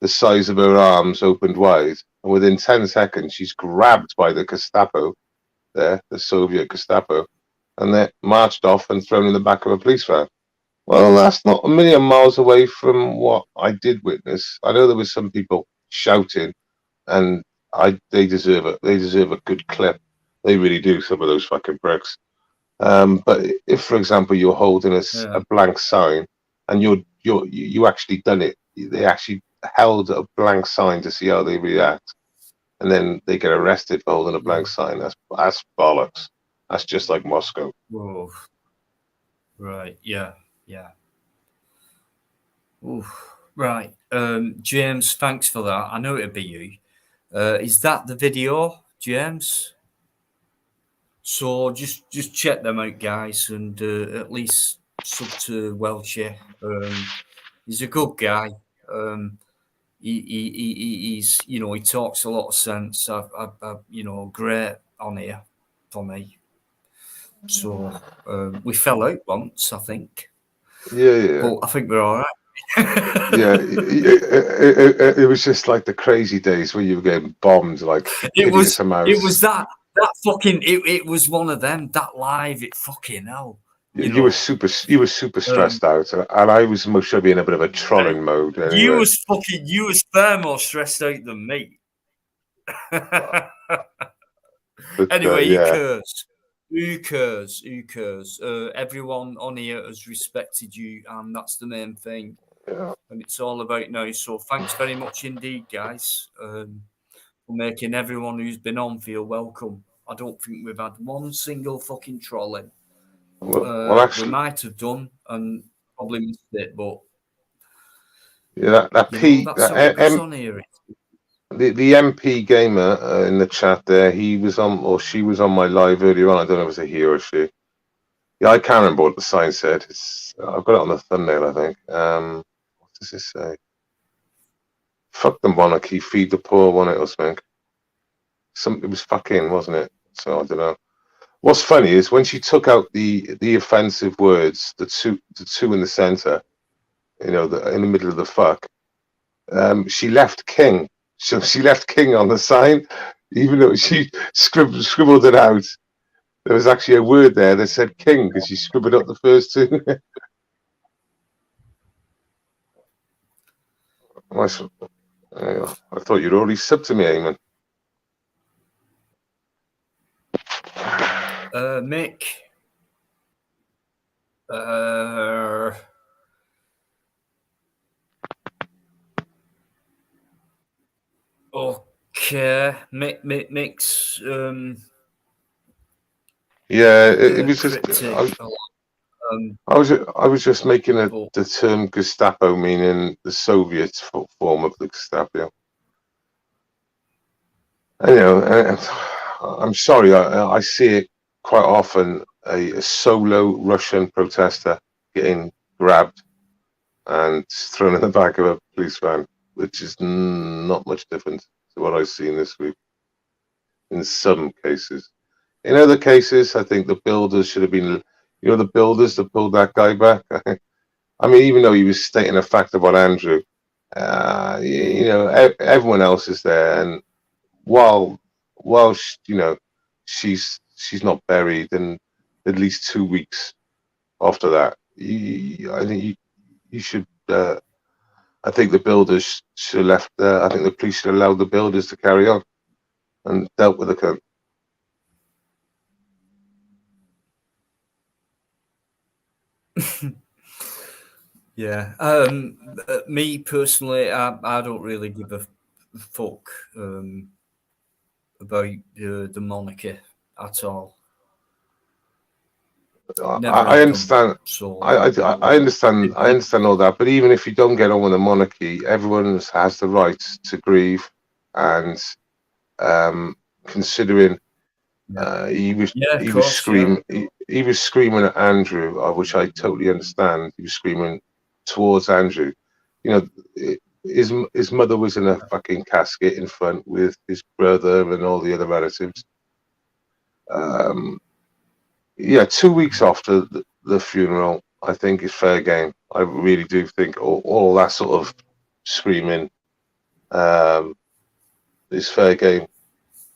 the size of her arms opened wide, and within 10 seconds she's grabbed by the Gestapo there, the Soviet Gestapo, and they're marched off and thrown in the back of a police van. Well, that's not a million miles away from what I did witness. I know there was some people shouting, and they deserve it. They deserve a good clip. They really do, some of those fucking pricks. But if, for example, you're holding a blank sign, and you actually done it, they actually held a blank sign to see how they react, and then they get arrested for holding a blank sign. That's bollocks. That's just like Moscow.
Whoa. Right. Yeah. Ooh. Right. James, thanks for that. I know it'd be you. Is that the video, James? So just check them out, guys, and at least sub to Welshie. He's a good guy. He's he talks a lot of sense. Great on here for me. So we fell out once, I think.
Yeah.
But I think we're all right.
Yeah, it was just like the crazy days where you were getting bombed like
It was
a mouse.
it was that fucking it was one of them that live. It fucking hell.
You were super stressed out, and I was most being a bit of a trolling mode. Anyway.
You was far more stressed out than me.
But,
anyway,
yeah.
Who cares? Everyone on here has respected you, and that's the main thing.
Yeah.
And it's all about now. So thanks very much indeed, guys, for making everyone who's been on feel welcome. I don't think we've had one single fucking trolling.
Well, actually,
we might have done and probably missed it, but
yeah,
that's how it goes on here.
The MP gamer in the chat there, he was on, or she was on my live earlier on. I don't know if it was a he or a she. Yeah, I can't remember what the sign said. I've got it on the thumbnail, I think. What does it say? Fuck the monarchy, feed the poor, wasn't it, or something? It was fucking, wasn't it? So I don't know. What's funny is when she took out the offensive words, the two in the center, in the middle of the fuck, she left king. So she left king on the sign, even though she scribbled it out. There was actually a word there that said king because she scribbled up the first two. I thought you'd already subbed to me, Eamon.
Mick. Okay, Mick's.
Yeah, it was just. I was just making the term Gestapo meaning the Soviet form of the Gestapo. And, I'm sorry, I see it quite often. A solo Russian protester getting grabbed and thrown in the back of a police van, which is not much different to what I've seen this week. In some cases, in other cases, I think the builders should have been. The builders that pulled that guy back. I mean, even though he was stating a fact about Andrew, everyone else is there, and while she's not buried, and at least 2 weeks after that, I think you should. I think the builders should have left. I think the police should have allowed the builders to carry on and dealt with the cunt.
Yeah. Me personally, I don't really give a fuck about the monarchy at all.
I understand. So I understand. I understand all that. But even if you don't get on with the monarchy, everyone has the right to grieve. And considering he was screaming, he was screaming at Andrew, which I totally understand. He was screaming towards Andrew. His mother was in a fucking casket in front with his brother and all the other relatives. Yeah, 2 weeks after the funeral, I think is fair game. I really do think all that sort of screaming is fair game,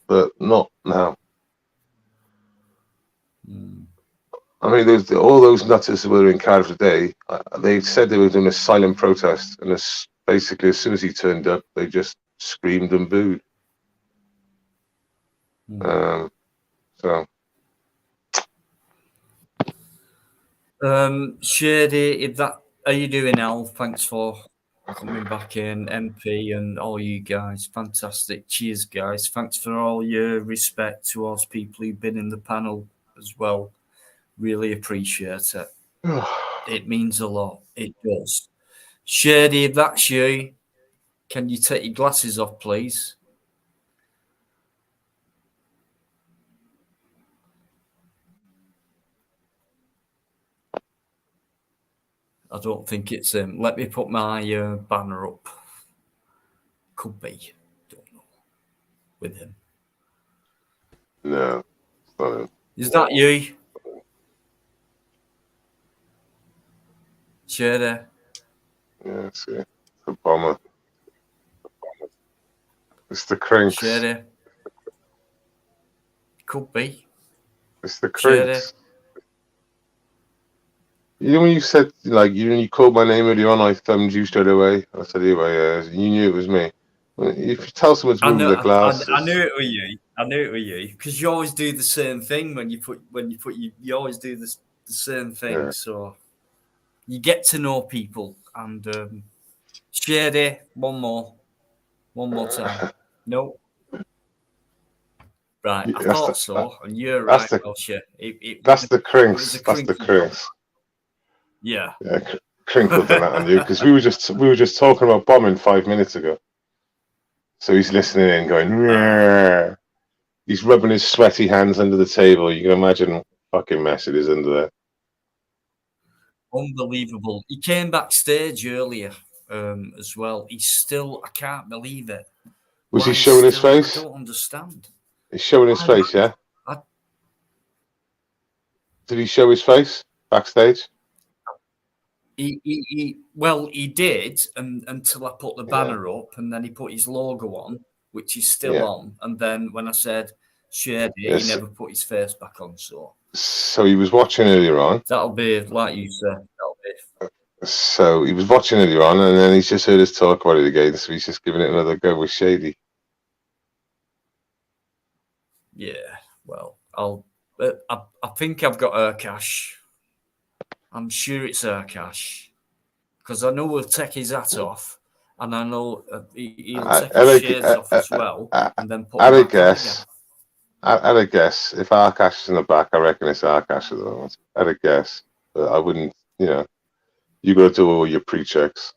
but not now. I mean, all those nutters who were in Cardiff today, they said they were doing a silent protest, and basically as soon as he turned up, they just screamed and booed. So.
Shady, are you doing, Al? Thanks for coming back in, MP, and all you guys. Fantastic. Cheers, guys. Thanks for all your respect towards people who've been in the panel as well. Really appreciate it. It means a lot. It does. Shady, if that's you, can you take your glasses off, please? I don't think it's him. Let me put my banner up. Could be. Don't know. With him.
No.
Is that you? Shady?
Yeah, see. The bomber. It's the Crinks.
Shady? Could be.
It's the
Shady?
Crinks. You know when you said, like, you called my name earlier on, I thumbed you straight away. I said, anyway, you knew it was me. If you tell someone's
I
with the glasses,
knew it was you. I knew it was you because you always do the same thing when you always do the same thing.
Yeah.
So you get to know people. And Shady, one more time. No, right. I thought so, and you're right.
That's the Crinks. That's the Crinks.
Yeah.
Crinkle done that on you because we were just talking about bombing 5 minutes ago. So he's listening in, going. He's rubbing his sweaty hands under the table. You can imagine what fucking mess it is under there.
Unbelievable. He came backstage earlier as well. He's still. I can't believe it.
Was he showing his face?
I don't understand.
He's showing his face, yeah. Did he show his face backstage?
He did until I put the banner up, and then he put his logo on, which is still on. And then when I said Shady, he never put his face back on.
So he was watching earlier on.
That'll be like you said.
So he was watching earlier on, and then he's just heard us talk about it again. So he's just giving it another go with Shady.
Yeah. Well, I think I've got her cash. I'm sure it's her cash because I know he'll take his hat off, and I know he'll take his shades off as well, and then put them back on again.
I'd a guess. If our cash is in the back, I reckon it's our cash at the moment. I'd a guess, but I wouldn't. You got to do all your pre-checks.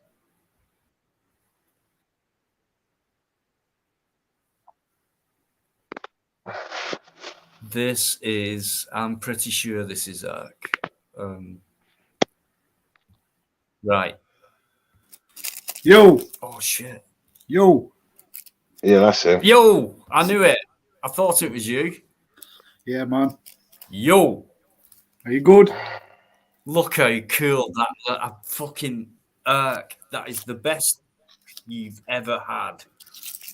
I'm pretty sure this is Ark. Right.
Yo.
Oh, shit.
Yo.
Yeah, that's him.
Yo. I knew it. I thought it was you.
Yeah, man.
Yo.
Are you good?
Look how cool that fucking Ark. That is the best you've ever had.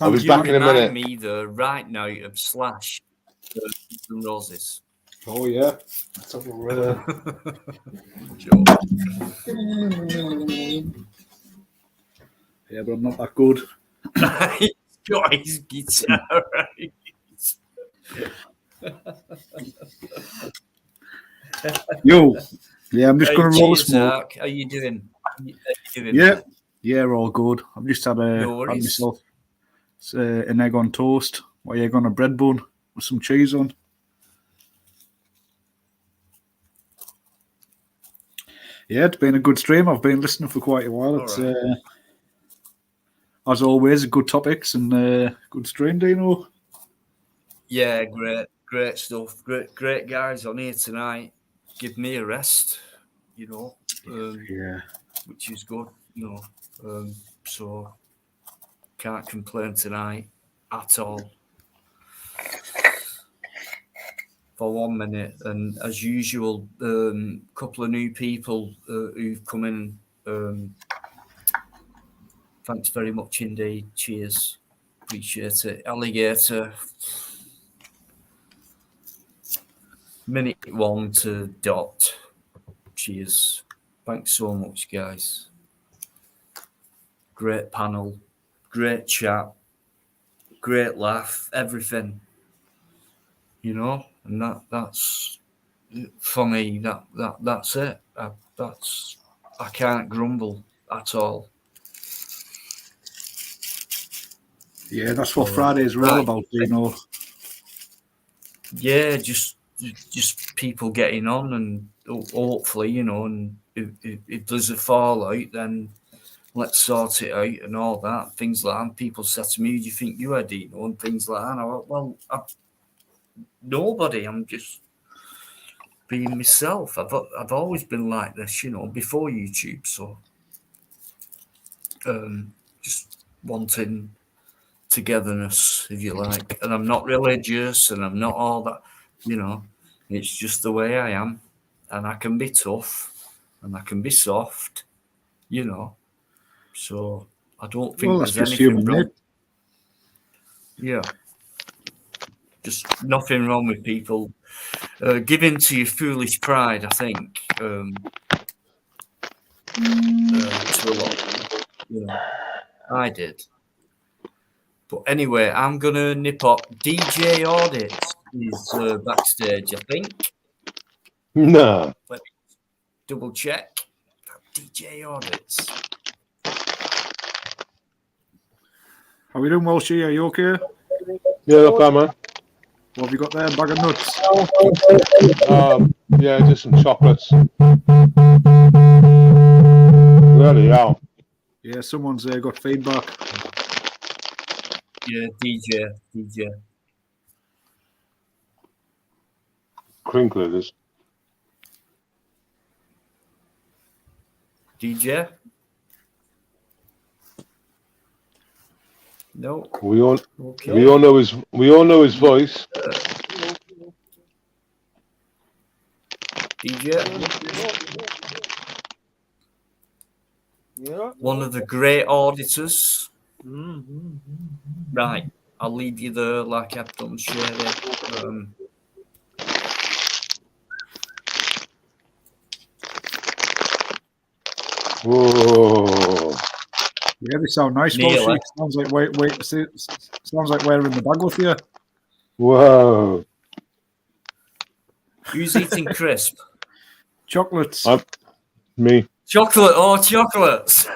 I'll be back in a minute.
Me the right now of Slash and Roses.
Oh yeah. Let's have a Yeah, but I'm not that good.
He's got his guitar right.
Yo. Yeah, I'm just going to roll a smoke.
Mark. How you doing?
Yeah, all good. I've just had myself an egg on toast, or egg on a bread bun with some cheese on. Yeah, it's been a good stream. I've been listening for quite a while. It's as always, good topics and good stream, Dino.
Yeah, great stuff. Great guys on here tonight. Give me a rest, which is good, so can't complain tonight at all. For 1 minute, and as usual, couple of new people who've come in. Thanks very much indeed. Cheers. Appreciate it. Alligator. Minute 1 to dot. Cheers. Thanks so much, guys. Great panel. Great chat. Great laugh. Everything. And that's for me. That's it. I can't grumble at all.
Yeah, that's what Fridays are all about,
Yeah, just just people getting on, and hopefully, you know, and if there's a fallout, then let's sort it out and all that, things like that. And people said to me, "Who do you think you are, Dino?" and things like that. And I went, well, nobody. I'm just being myself. I've always been like this, you know, before YouTube. So just wanting togetherness, if you like. And I'm not religious, and I'm not all that, you know. It's just the way I am, and I can be tough, and I can be soft, you know. So I don't think there's anything wrong. Yeah, just nothing wrong with people giving to your foolish pride. I think to a lot of people, you know, I did. But anyway, I'm gonna nip up. DJ Audits is backstage, I think.
No.
Let me double check. DJ Audits.
How are we doing, Walshy? Are you okay?
Yeah, not bad, man.
What have you got there? A bag of nuts?
Yeah, just some chocolates. Really, yeah.
Yeah, someone's got feedback.
Yeah, DJ.
Crinkle it is.
DJ? No.
We all
Okay.
know his voice.
DJ. Yeah. One of the great auditors. Right. I'll leave you there like I've done, Sherry.
Whoa.
Yeah, they sound nice, Walshy. Sounds like sounds like we're in the bag with you.
Whoa.
Who's eating crisp?
Chocolates.
Me.
Chocolate. Oh, chocolates.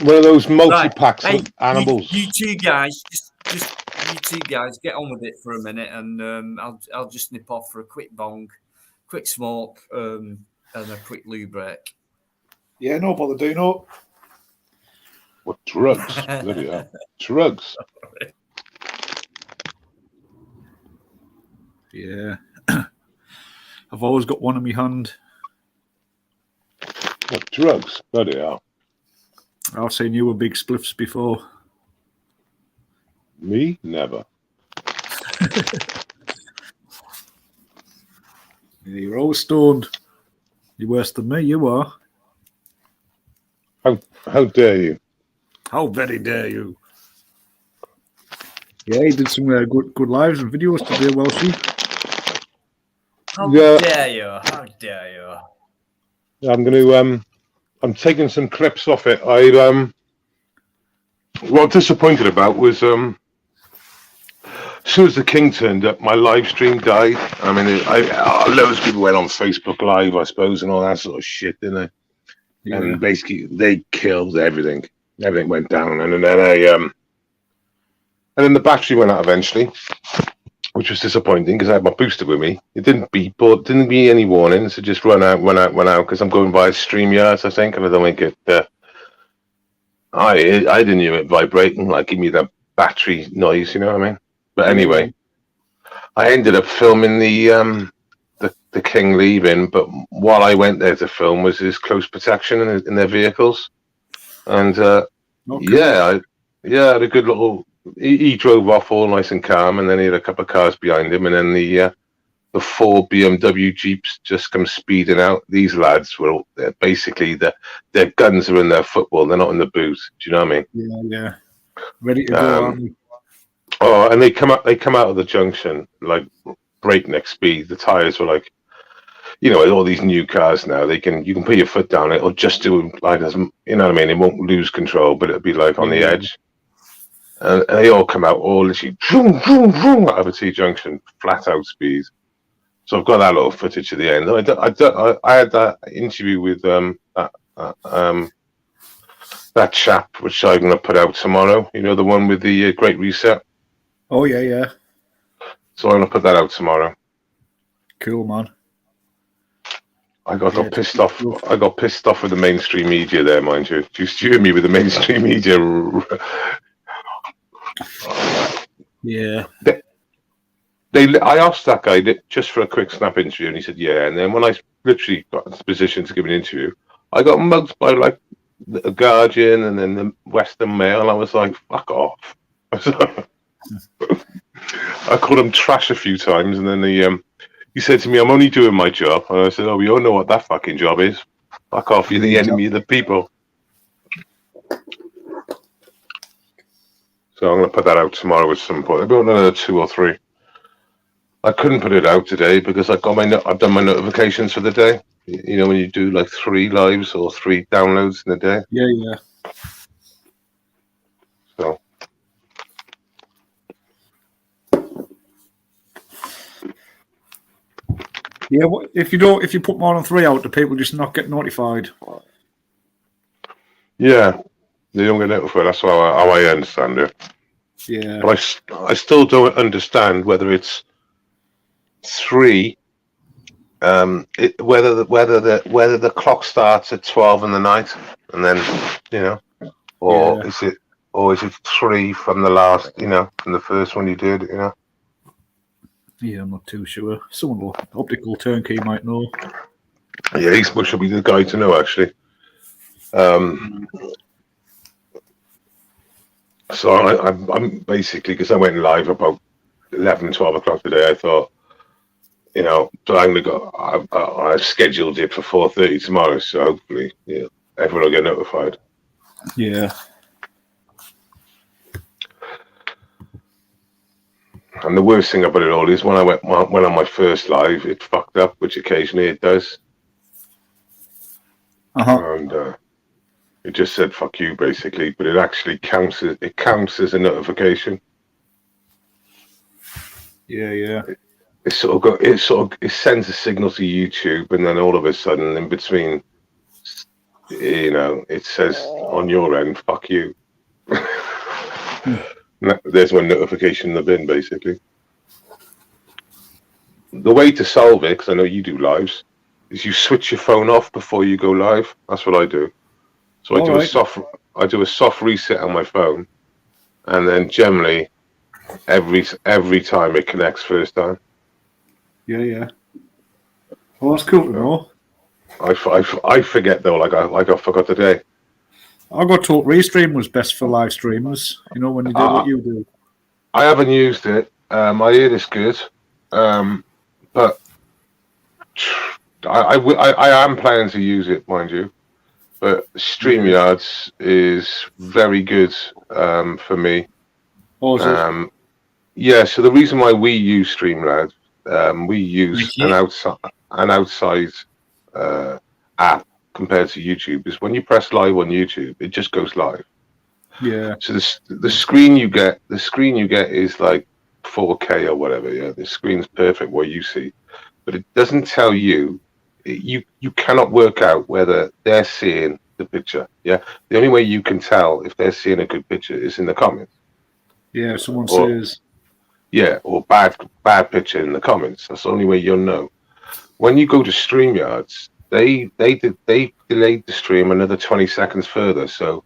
One of those multi-packs of animals.
You two guys, just you two guys, get on with it for a minute, and I'll just nip off for a quick bong, quick smoke, and a quick loo break.
Yeah, no bother, do no.
What drugs? Bloody hell. Drugs.
Yeah. I've always got one in my hand.
What drugs? Bloody hell.
I've seen you with big spliffs before.
Me? Never.
You're always stoned. You're worse than me, you are.
How dare you?
How very dare you? Yeah, he did some good lives and videos today, Welshie.
How dare you? How dare you?
I'm going to I'm taking some clips off it. What I'm disappointed about was as soon as the king turned up, my live stream died. I mean, loads of people went on Facebook Live, I suppose, and all that sort of shit, didn't they? Yeah. And basically, they killed everything. Everything went down, and then the battery went out eventually, which was disappointing because I had my booster with me. It didn't beep, or didn't be any warnings. It just went out. Because I'm going by StreamYards, I think, and I don't think it. I didn't hear it vibrating, like give me that battery noise. You know what I mean? But anyway, I ended up filming the king leaving. But while I went there to film was his close protection in their vehicles, and I had a good little. He drove off all nice and calm, and then he had a couple of cars behind him, and then the 4 BMW Jeeps just come speeding out. These lads were basically their guns are in their football; they're not in the boot. Do you know what I mean?
Yeah, ready to go. Aren't we?
Oh, and they come out of the junction like breakneck speed. The tires were like, you know, all these new cars now, you can put your foot down, it'll just do like as, you know what I mean? It won't lose control, but it'll be like on the edge. And they all come out all literally vroom, vroom, vroom, out of a T-junction, flat out speed. So I've got that little footage at the end. I had that interview with that chap, which I'm going to put out tomorrow. You know, the one with the Great Reset.
Oh, yeah.
So I'm gonna put that out tomorrow.
Cool, man.
I got pissed off. I got pissed off with the mainstream media there, mind you. You hear me with the mainstream media.
Yeah.
I asked that guy just for a quick snap interview, and he said, yeah. And then when I literally got into position to give an interview, I got mugged by like the Guardian and then the Western Mail. I was like, fuck off. I called him trash a few times, and then he said to me, I'm only doing my job. And I said, oh, we all know what that fucking job is. Fuck off, you're the enemy of the people. So I'm going to put that out tomorrow at some point. About another 2 or 3. I couldn't put it out today because I've done my notifications for the day. You know, when you do like 3 lives or 3 downloads in a day.
Yeah.
So.
Yeah, if you put more than 3 out, do people just not get notified?
Yeah, they don't get notified. That's how I understand it.
Yeah.
But I still don't understand whether it's 3. Whether the clock starts at 12 in the night, and then or is it 3 from the last, from the first one you did,
Yeah, I'm not too sure. Someone optical turnkey might know.
Yeah, he's should be the guy to know actually. So I'm basically, because I went live about 11, 12 o'clock today. I thought, so I'm gonna go. I've scheduled it for 4:30 tomorrow, so hopefully, everyone will get notified.
Yeah.
And the worst thing about it all is when I went on my first live, it fucked up, which occasionally it does. And it just said "fuck you" basically, but it actually counts as a notification.
Yeah.
It sends a signal to YouTube, and then all of a sudden, in between, it says on your end "fuck you." There's one notification in the bin, basically. The way to solve it, because I know you do lives, is you switch your phone off before you go live. That's what I do. So I do a soft reset on my phone, and then generally every time it connects first time.
Yeah. Well, that's cool to know.
I forget though, like I forgot today.
I got told Restream was best for live streams. When you do what you do.
I haven't used it. I hear it's good, but I am planning to use it, mind you. But StreamYards is very good for me.
Oh, is it?
Yeah. So the reason why we use Streamlabs, we use an outside app compared to YouTube, is when you press live on YouTube, it just goes live.
Yeah.
So the screen you get is like 4K or whatever. Yeah, the screen's perfect what you see, but it doesn't tell you. You cannot work out whether they're seeing the picture. Yeah, the only way you can tell if they're seeing a good picture is in the comments.
Yeah, someone says.
Yeah, or bad picture in the comments. That's the only way you'll know. When you go to StreamYards, they delayed the stream another 20 seconds further. So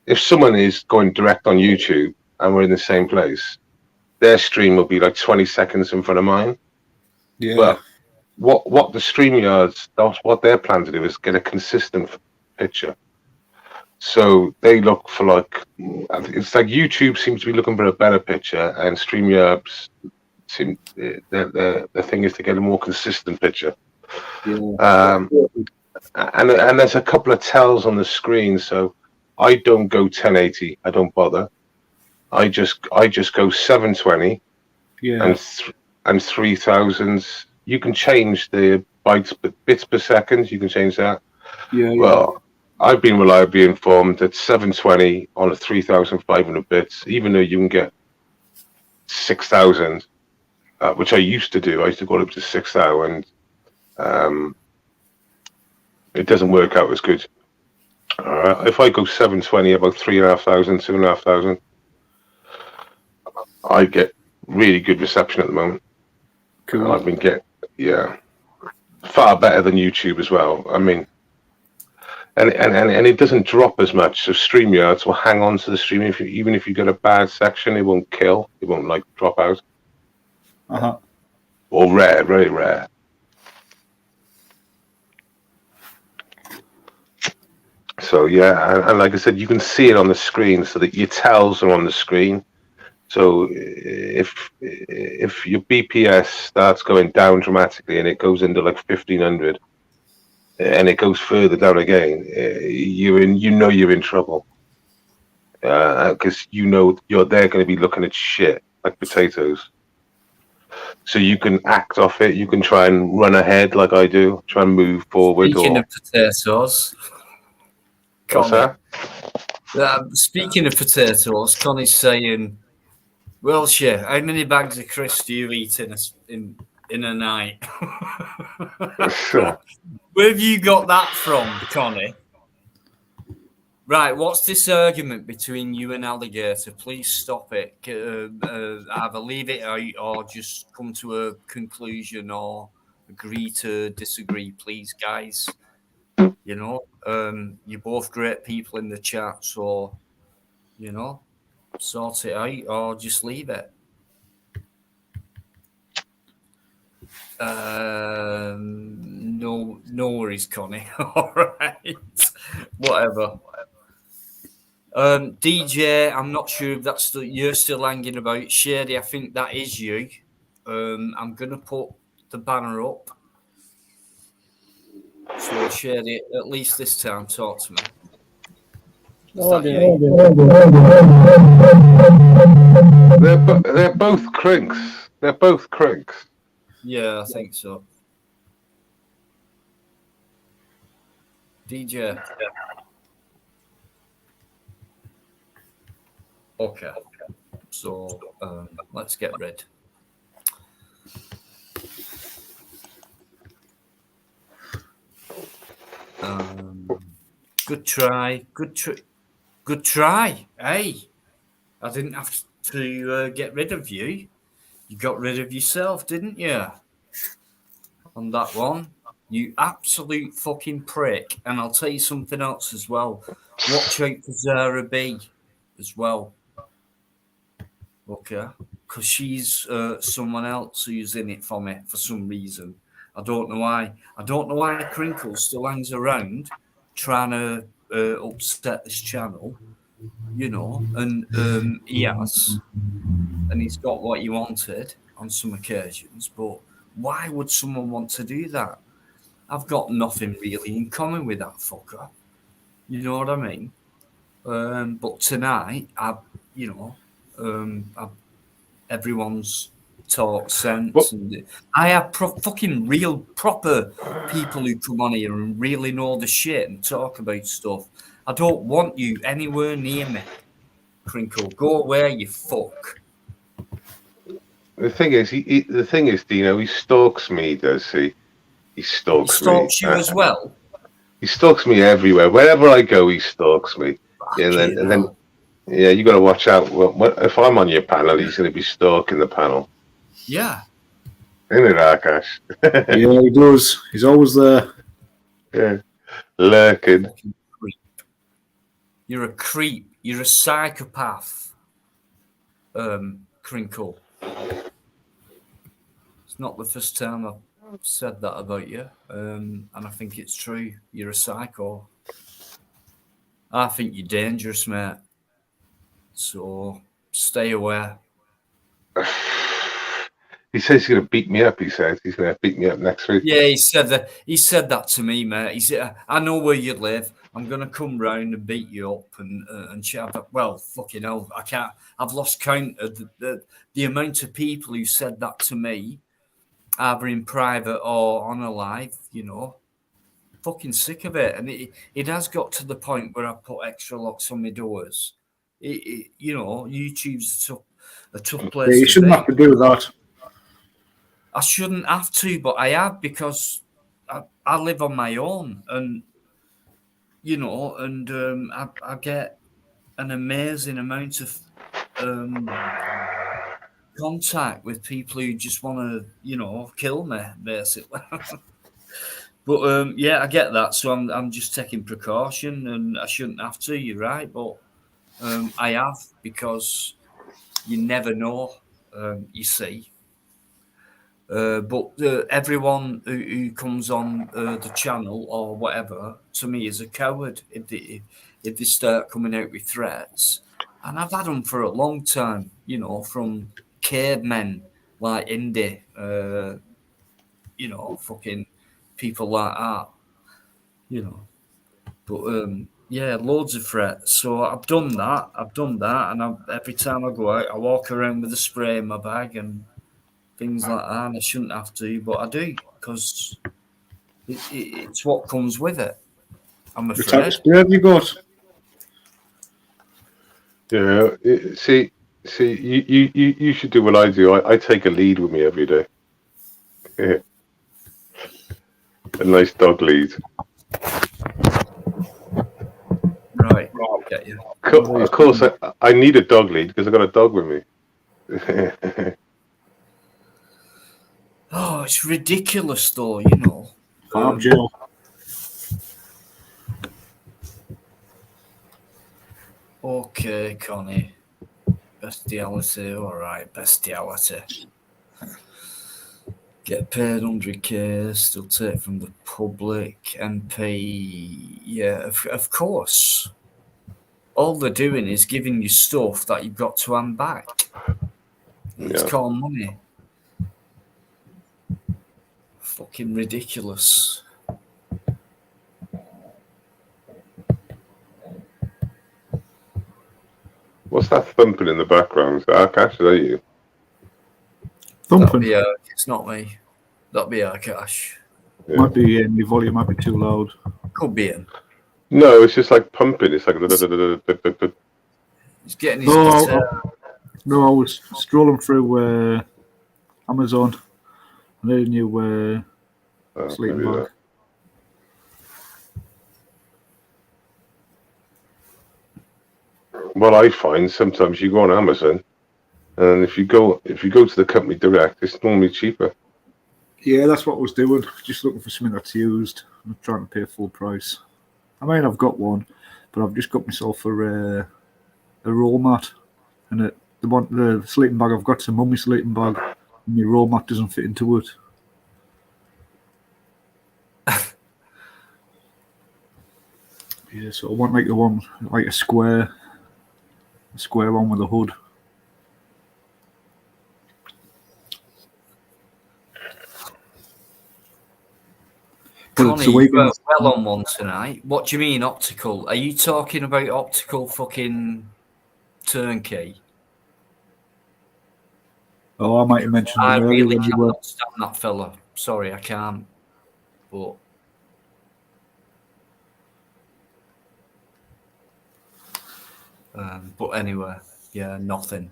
if someone is going direct on YouTube and we're in the same place, their stream will be like 20 seconds in front of mine.
Yeah.
But what the StreamYards, what they're planning to do is get a consistent picture. So they look for it's like YouTube seems to be looking for a better picture, and StreamYards the thing is to get a more consistent picture.
Yeah.
And there's a couple of tells on the screen, so I don't go 1080. I don't bother. I just go 720.
Yeah.
And 3000. You can change the bits per second. You can change that.
Yeah.
Well, I've been reliably informed that 720 on a 3,500 bits, even though you can get 6,000, which I used to do. I used to go up to 6,000. It doesn't work out as good. If I go 720, about 3,500, 2,500, I get really good reception at the moment.
Cool.
I've been far better than YouTube as well. I mean, and it doesn't drop as much. So StreamYards will hang on to the stream even if you get a bad section, it won't kill. It won't like drop out. Or rare, very rare. So yeah, and like I said, you can see it on the screen, so that your tells are on the screen. So if your BPS starts going down dramatically and it goes into like 1500, and it goes further down again, you're in trouble, because they're going to be looking at shit like potatoes. So you can act off it. You can try and run ahead like I do, try and move forward.
Speaking of potatoes,
what's that?
Speaking of potatoes, Connie's saying, "Well, shit, how many bags of crisps do you eat in a night?" Where have you got that from, Connie? Right, what's this argument between you and Alligator? Please stop it. Either leave it out or just come to a conclusion or agree to disagree, please, guys. You know, you're both great people in the chat, so, you know, sort it out or just leave it. No worries, Connie. All right. Whatever. DJ, I'm not sure if that's you're still hanging about. Shady, I think that is you. I'm gonna put the banner up. So Shady, at least this time, talk to me.
They're both crinks. They're both crinks.
Yeah, I think so. DJ. Okay. So let's get rid. Good try. Good try. Hey, I didn't have to get rid of you. You got rid of yourself, didn't you? On that one. You absolute fucking prick. And I'll tell you something else as well. Watch out for Zara B as well. Okay. Because she's someone else who's in it for me for some reason. I don't know why. I don't know why Crinkle still hangs around trying to upset this channel. You know, and he has. And he's got what he wanted on some occasions. But why would someone want to do that? I've got nothing really in common with that fucker. You know what I mean? But tonight, everyone's talk sense. And I have fucking real proper people who come on here and really know the shit and talk about stuff. I don't want you anywhere near me, Crinkle. Go away, you fuck.
The thing is, Dino, he stalks me, does he? He stalks me. He
stalks you as well?
He stalks me everywhere. Wherever I go, he stalks me. And then, you got to watch out. If I'm on your panel, he's going to be stalking the panel.
Yeah.
Isn't it, Akash?
Yeah, he does. He's always there.
Yeah. Lurking.
You're a creep. You're a psychopath, Crinkle. It's not the first time I've said that about you, and I think it's true. You're a psycho. I think you're dangerous, mate. So stay away.
He says he's going to beat me up. He said he's going to beat me up next week.
Yeah, he said that. He said that to me, mate. He said, "I know where you live. I'm going to come round and beat you up and shout." Well, fucking hell, I can't. I've lost count of the amount of people who said that to me, either in private or on a live. You know, fucking sick of it. And it has got to the point where I put extra locks on my doors. YouTube's a tough place.
Yeah, you shouldn't have to do that.
I shouldn't have to, but I have, because I live on my own, and I get an amazing amount of contact with people who just want to, kill me, basically. But yeah, I get that. So I'm just taking precaution, and I shouldn't have to. You're right, but I have, because you never know. You see. But everyone who comes on the channel or whatever, to me, is a coward if they start coming out with threats. And I've had them for a long time, from cavemen like Indy, fucking people like that. But yeah, loads of threats. So I've done that, and every time I go out, I walk around with a spray in my bag and things like that, and I shouldn't have to, but I do, because it's what comes with it. I'm
What type of
afraid.
spray have you got?
Yeah, see, you should do what I do. I take a lead with me every day. Yeah. A nice dog lead.
Right, get you.
Of course, I need a dog lead because I got a dog with me.
Oh, it's ridiculous, though.
Farm jail.
Okay, Connie. Bestiality, all right, bestiality. Get paid 100k, still take from the public, MP. Yeah, of course. All they're doing is giving you stuff that you've got to hand back. It's called money. Fucking ridiculous.
What's that thumping in the background? Is that Akash? Is that you?
Thumping?
It's not me. That'd be Akash.
Yeah. Might be the volume might be too loud.
Could be him.
No, it's just like pumping. It's like...
He's getting his guitar.
No, I was scrolling through Amazon, and they knew sleeping bag.
What I find, sometimes you go on Amazon, and if you go to the company direct, it's normally cheaper.
Yeah, that's what I was doing. Just looking for something that's used. I'm trying to pay full price. I mean, I've got one, but I've just got myself a roll mat, and the sleeping bag I've got's a mummy sleeping bag, and my roll mat doesn't fit into it. Yeah, so I want like the one, like a square one with a hood.
Connie, you were well on one tonight. What do you mean optical? Are you talking about optical fucking turnkey?
Oh, I might have mentioned
I
him earlier
really
when you
cannot
were.
stand that fella. Sorry, I can't. But anyway, yeah, nothing.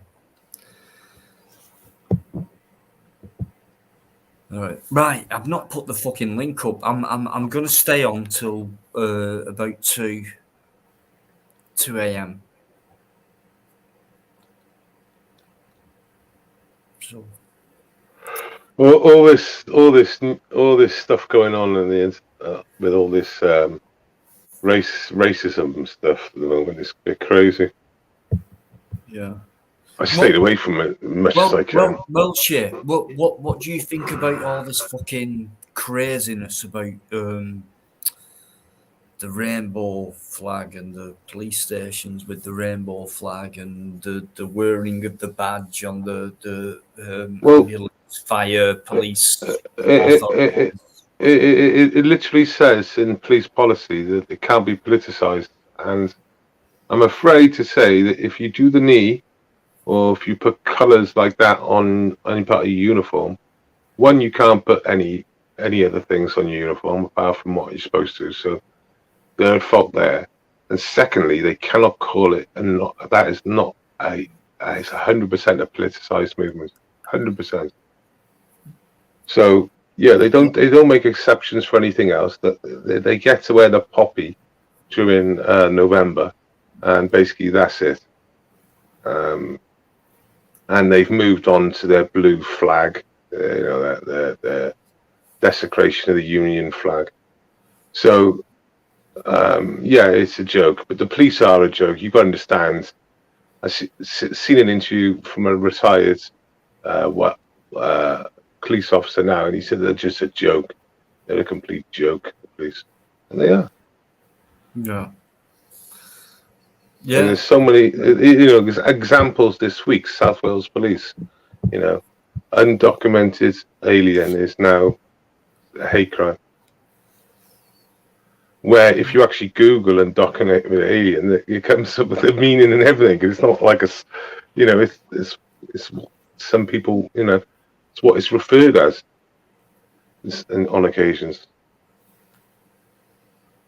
All right. Right, I've not put the fucking link up. I'm gonna stay on till about 2 a.m. So
all this stuff going on in the with all this racism stuff at the moment is a bit crazy.
Yeah.
I stayed away from it as much as I can.
Well, shit. What do you think about all this fucking craziness about the rainbow flag and the police stations with the rainbow flag and the wearing of the badge on the ambulance, fire, police?
It literally says in police policy that it can't be politicised, and I'm afraid to say that if you do the knee, or if you put colours like that on any part of your uniform, one, you can't put any other things on your uniform apart from what you're supposed to, so they're at fault there. And secondly, they cannot call it, and that is not it's 100% a politicised movement, 100%. So yeah, they don't make exceptions for anything else. That they get to wear the poppy during November, and basically that's it. and they've moved on to their blue flag, their desecration of the Union flag. So, yeah, it's a joke, but the police are a joke. You've got to understand. I've seen an interview from a retired police officer now, and he said they're just a joke. They're a complete joke, the police. And they are.
Yeah.
And there's so many, examples this week. South Wales Police, undocumented alien is now a hate crime. Where if you actually Google undocumented alien, it comes up with the meaning and everything. It's not like it's some people, it's what it's referred as on occasions.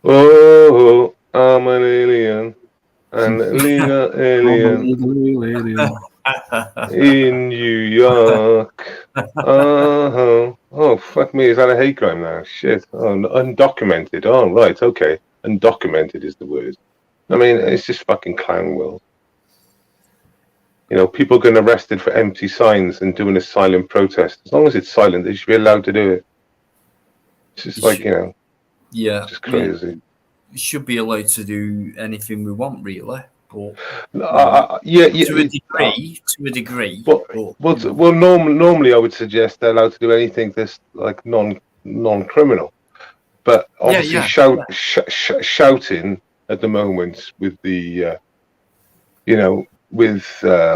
Oh, I'm an alien. An illegal alien in New York. Oh, fuck me. Is that a hate crime now? Shit. Oh, undocumented. Oh, right. Okay. Undocumented is the word. I mean, it's just fucking clown world. People getting arrested for empty signs and doing a silent protest. As long as it's silent, they should be allowed to do it. It's just like,
yeah,
it's just crazy.
We should be allowed to do anything we want, really. But
to
a degree.
Well, normally I would suggest they're allowed to do anything that's like non-criminal. But obviously, shouting at the moment with the,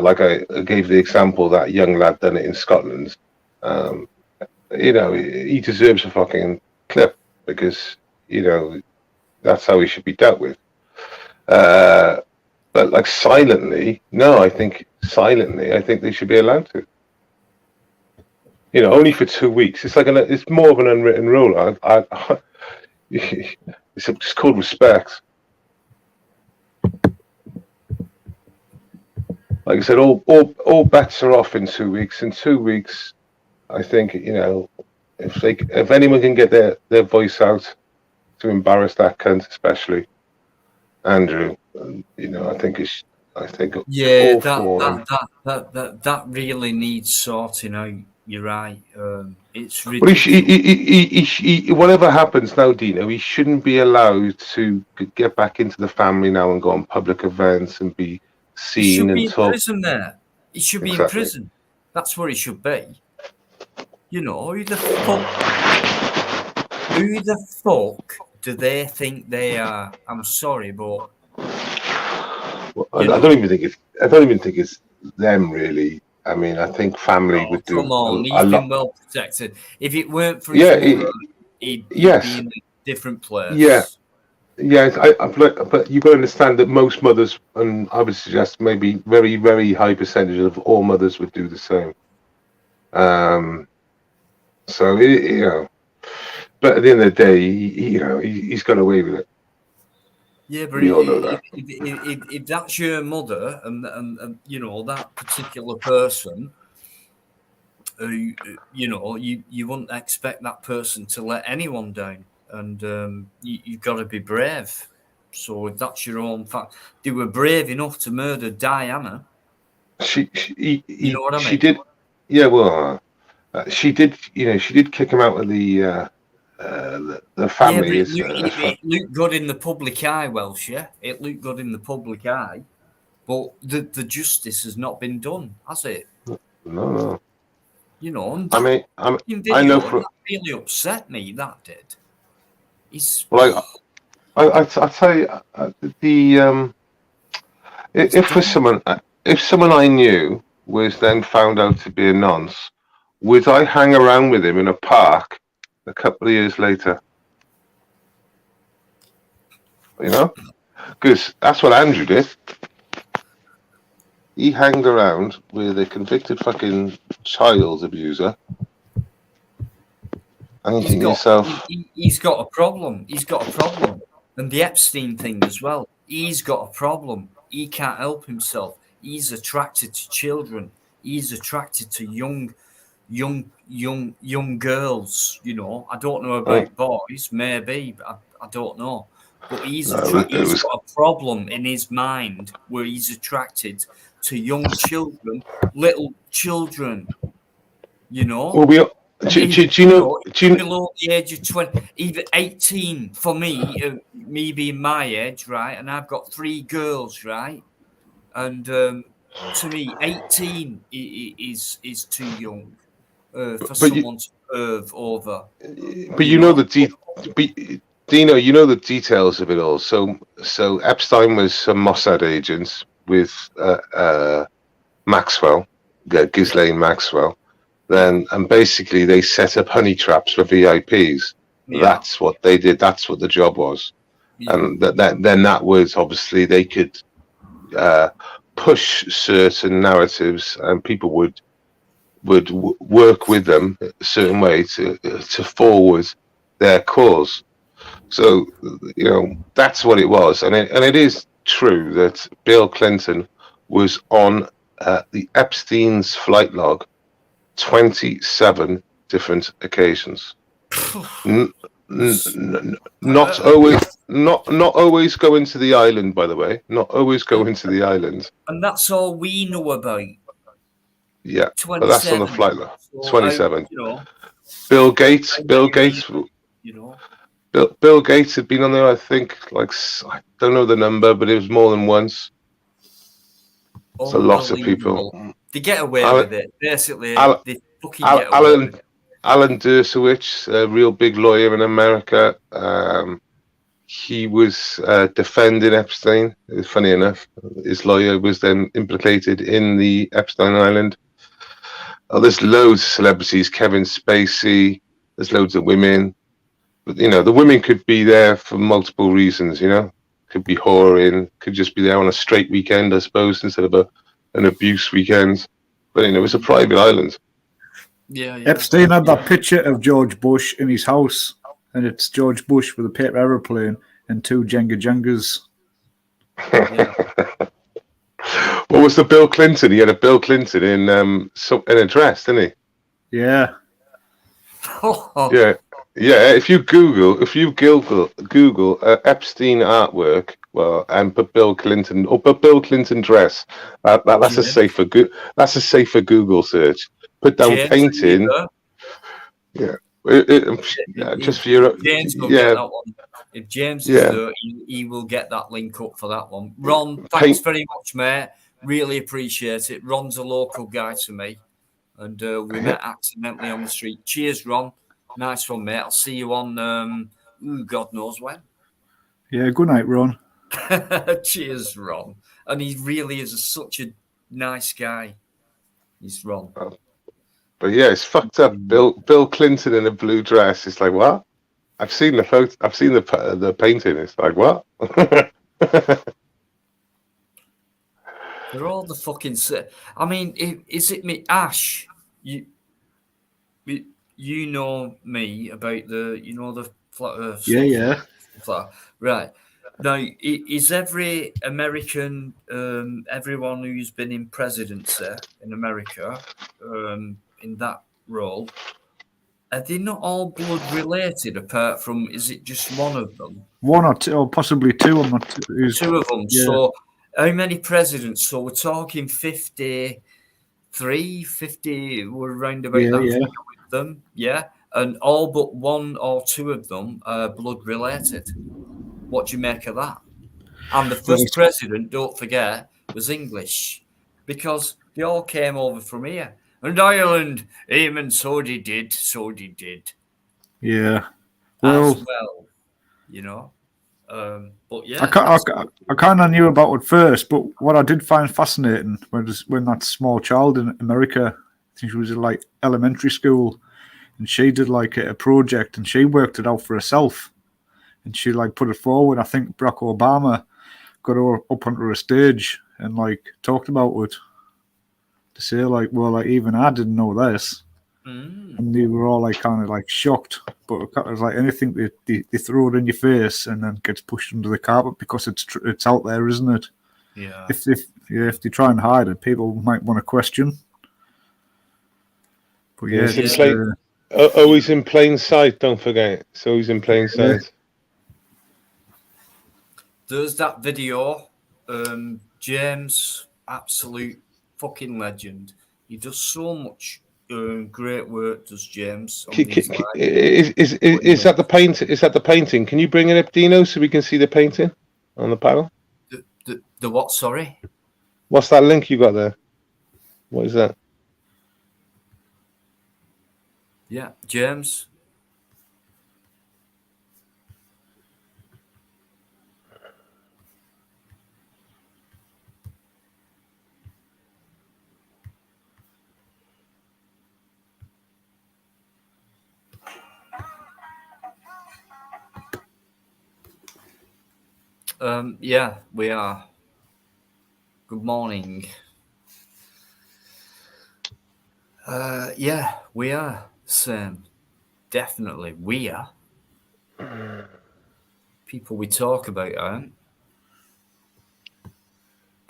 like I gave the example, that young lad done it in Scotland. He deserves a fucking clip because that's how he should be dealt with. But like silently, no, I think they should be allowed to. Only for 2 weeks. It's like it's more of an unwritten rule. It's just called respect. Like I said, all bets are off in 2 weeks. In 2 weeks, I think if anyone can get their voice out to embarrass that cunt, especially Andrew, I think
that really needs sorting out. You're right. It's
ridiculous. Well, whatever happens now, Dino, he shouldn't be allowed to get back into the family now and go on public events and be seen and talk.
He should be in prison there. He should be in prison. That's where he should be. Who the fuck do they think they are? I'm sorry, but
I don't even think it's them really. I mean, I think family would do.
Come on, he's been well protected. If it weren't for his mother, he'd be in a different place.
Yeah. But you've got to understand that most mothers, and I would suggest maybe very, very high percentage of all mothers would do the same. So but at the end of the day, he's got away with it.
Yeah, but if that's your mother and that particular person, who you wouldn't expect that person to let anyone down, and you've got to be brave. So if that's your own fact, they were brave enough to murder Diana.
You know what I mean?
She
did. Yeah, well, she did. She did kick him out of the family.
Yeah, but it looked good in the public eye, Welsh. Yeah, it looked good in the public eye, but the justice has not been done, has it?
No.
And
I know
that really upset me. That did.
I tell you, if someone I knew was then found out to be a nonce, would I hang around with him in a park a couple of years later? Because that's what Andrew did. He hanged around with a convicted fucking child abuser. And
he's got a problem. He's got a problem. And the Epstein thing as well. He's got a problem. He can't help himself. He's attracted to children. He's attracted to young girls. I don't know about boys, maybe, but I don't know. but he's
No, it was.
got a problem in his mind where he's attracted to young children, little children. You know,
Well, do you know?
Below the age of 20, even 18 for me, me being my age, right? And I've got 3 girls, right? And to me, 18 is too young for someone to curve over.
But you know Dino, you know the details of it all. So Epstein was a Mossad agent with Maxwell, Ghislaine Maxwell. Then and basically they set up honey traps for VIPs. Yeah. That's what they did. That's what the job was. Yeah. And then that was obviously they could push certain narratives, and people would work with them a certain way to forward their cause. So that's what it was, and it is true that Bill Clinton was on the Epstein's flight log 27 different occasions. Not always going to the island, by the way. Not always going to the island.
And that's all we know about.
Yeah, but that's on the flight log. 27. Bill Gates. Bill Gates had been on there. I think, I don't know the number, but it was more than once. It's a lot of people.
They get away with it. Basically, they fucking get away with it.
Alan Dershowitz, a real big lawyer in America, he was defending Epstein. Funny enough, his lawyer was then implicated in the Epstein Island. There's loads of celebrities, Kevin Spacey, there's loads of women. But, the women could be there for multiple reasons, Could be whoring, could just be there on a straight weekend, I suppose, instead of an abuse weekend. But, it was a private island.
Yeah.
Epstein had that picture of George Bush in his house, and it's George Bush with a paper aeroplane and 2 Jengas.
Yeah.
What was the Bill Clinton? He had a Bill Clinton in a dress, didn't
he? Yeah.
Yeah. If you Google Epstein artwork, and put Bill Clinton or put Bill Clinton dress, that's a safer Google search. Put down
James
painting. Yeah. Just for your.
James will get that one. If James is there, he will get that link up for that one. Ron, thanks very much, mate. Really appreciate it. Ron's a local guy to me, and we met accidentally on the street. Cheers, Ron. Nice one, mate. I'll see you on God knows when.
Yeah, good night, Ron.
Cheers, Ron. And he really is such a nice guy. He's Ron.
But yeah, it's fucked up. Bill Clinton in a blue dress. It's like, what? I've seen the photo. I've seen the painting. It's like, what?
They're all the fucking. I mean, is it me, Ash? You know me about the flat Earth.
Yeah.
Flat. Right. Now, is every American, everyone who's been in presidency in America, in that role, are they not all blood related? Apart from, is it just one of them?
One or two, or possibly 2 of them.
2 of them. Yeah. So, how many presidents? So we're talking 50. 50 were around about that with them, and all but 1 or 2 of them are blood related. What do you make of that? And the first president, don't forget, was English, because they all came over from here. And Ireland, even so they did.
Yeah.
Well, but yeah,
I kind of knew about it first, but what I did find fascinating was when that small child in America, I think she was in like elementary school, and she did like a project, and she worked it out for herself, and she like put it forward. I think Barack Obama got her up onto a stage and like talked about it to say like, well, like even I didn't know this. And they were all like kind of like shocked, but it was like anything they throw it in your face and then gets pushed under the carpet because it's out there, isn't it?
Yeah.
If they try and hide it, people might want to question. But
always in plain sight. Don't forget, it's always in plain sight.
there's that video. James, absolute fucking legend. He does so much great work, does James? On these
Is that the paint? Is that the painting? Can you bring it up, Dino, so we can see the painting on the panel?
The what? Sorry.
What's that link you got there? What is that?
Yeah, James. Yeah, we are. Good morning. Yeah, we are. Same. Definitely, we are. People we talk about aren't.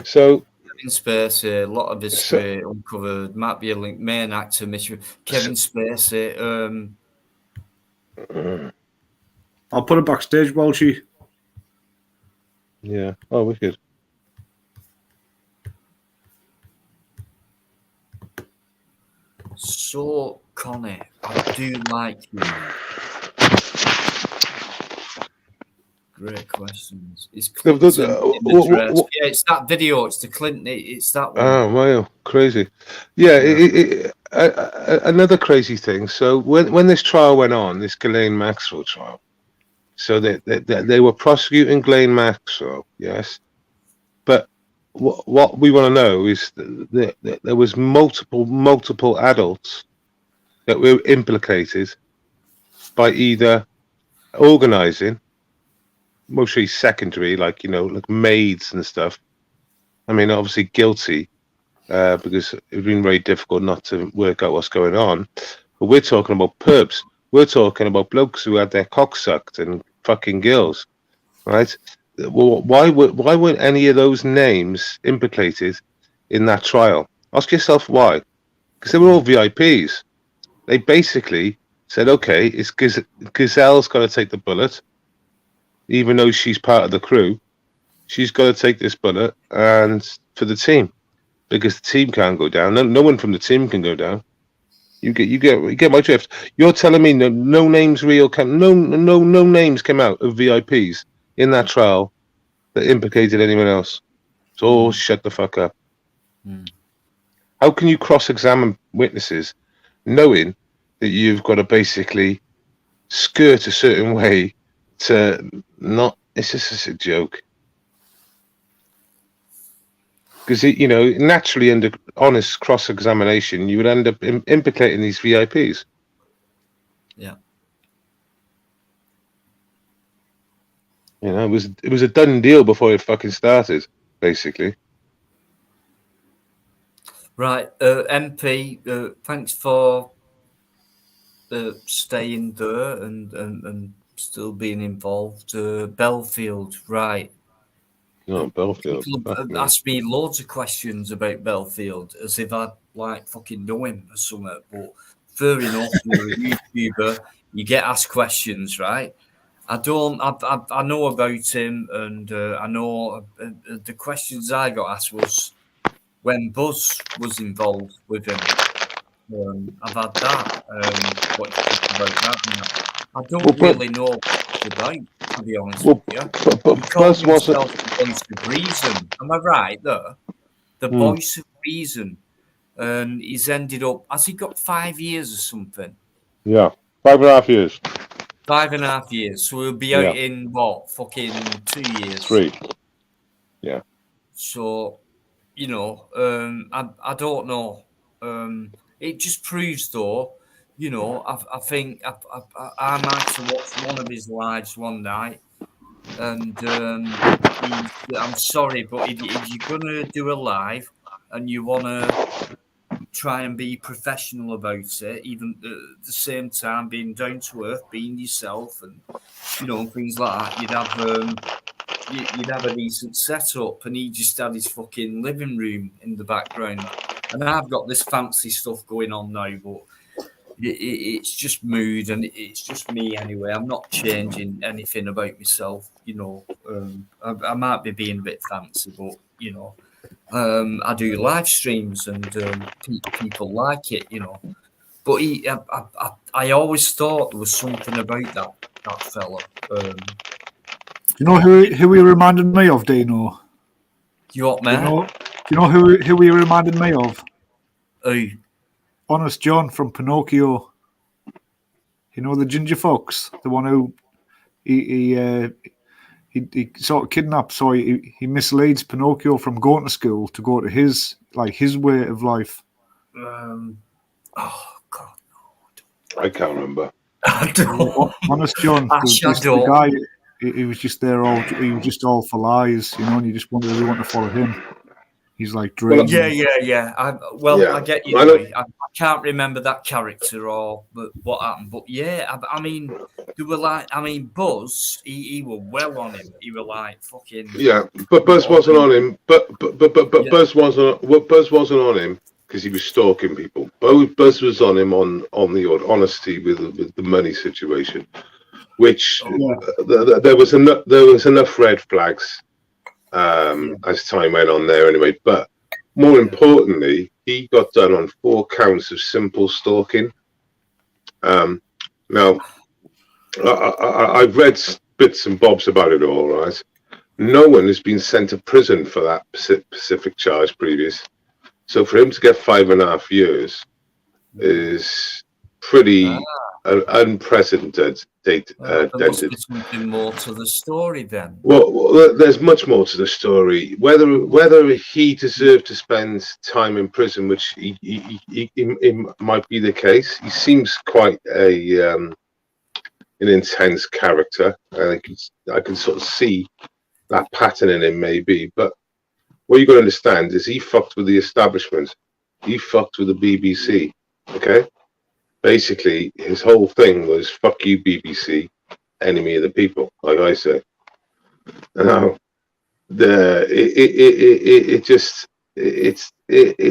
So,
Kevin Spacey, a lot of history uncovered. Might be a link. Main actor, Kevin Spacey.
I'll put it backstage, Walshy.
Yeah. Oh, wicked.
So, Connie, I do like you. Great questions. It's Clinton in the dress. Yeah, it's that video. It's the Clinton. It's that one.
Oh, wow. Crazy. Yeah. Another crazy thing. So when this trial went on, this Ghislaine Maxwell trial, so they were prosecuting Ghislaine Maxwell, yes. But what we want to know is that there was multiple adults that were implicated by either organizing, mostly secondary, like like maids and stuff. I mean, obviously guilty because it's been very difficult not to work out what's going on. But we're talking about perps. We're talking about blokes who had their cock sucked and fucking girls, right? Well, why weren't any of those names implicated in that trial? Ask yourself why. Because they were all VIPs. They basically said, okay, it's Gazelle's got to take the bullet, even though she's part of the crew. She's got to take this bullet, and for the team, because the team can't go down. No one from the team can go down. You get my drift. You're telling me no names no names came out of VIPs in that trial that implicated anyone else. So shut the fuck up. How can you cross-examine witnesses knowing that you've got to basically skirt a certain way to not? It's just a joke. Because naturally, under honest cross-examination, you would end up implicating these VIPs.
Yeah.
It was a done deal before it fucking started, basically.
Right, MP. Thanks for staying there and still being involved. Belfield, right.
Belfield.
People have asked me loads of questions about Belfield as if I'd fucking know him or something. But fair enough, you're a YouTuber, you get asked questions, right? I don't. I know about him, and I know the questions I got asked was when Buzz was involved with him. I've had that. What do you think about that? I don't really know what it's about, to be honest with you.
But Buzz wasn't
the voice of reason. Am I right there? The voice of reason. And he's ended up, has he got 5 years or something?
Yeah, 5.5 years.
5.5 years. So he'll be out in what? Fucking 2 years.
3. Yeah.
So, I don't know. It just proves, though, I think I might have watched one of his lives one night, and I'm sorry, but if you're gonna do a live and you wanna try and be professional about it, even at the same time being down to earth, being yourself, and things like that, you'd have a decent setup. And he just had his fucking living room in the background, and I've got this fancy stuff going on now, but it's just mood, and it's just me anyway. I'm not changing anything about myself, I might be being a bit fancy, but you know, I do live streams and people like it, you know. But I always thought there was something about that fella.
You know who he reminded me of, Dino?
You what, man?
Do you know who he reminded me of?
Who?
Honest John from Pinocchio. You know the ginger fox, the one who he sort of kidnaps, so he misleads Pinocchio from going to school to go to his way of life.
Oh God,
I can't remember.
Honest John, the guy. He was just there he was just all for lies, you know, and you just wanted everyone to follow him. He's like dreaming.
Yeah. I get you. I can't remember that character or what happened, but yeah, I mean, they were like, I mean, Buzz, he were well on him. He were like fucking.
Yeah, but Buzz wasn't on him. But Buzz wasn't. Buzz wasn't on him because he was stalking people. Buzz was on him on the honesty with the money situation, which there was enough red flags. As time went on there anyway, but more importantly, he got done on 4 counts of simple stalking. Now, I've read bits and bobs about it all, right? No one has been sent to prison for that specific charge previous. So for him to get 5.5 years is pretty unprecedented.
There must be something more to the story then.
Well, there's much more to the story. Whether he deserved to spend time in prison, which he might be the case. He seems quite an intense character. I can sort of see that pattern in him, maybe. But what you got to understand is he fucked with the establishment. He fucked with the BBC. Okay. Basically, his whole thing was "fuck you, BBC, enemy of the people," like I say. Now, it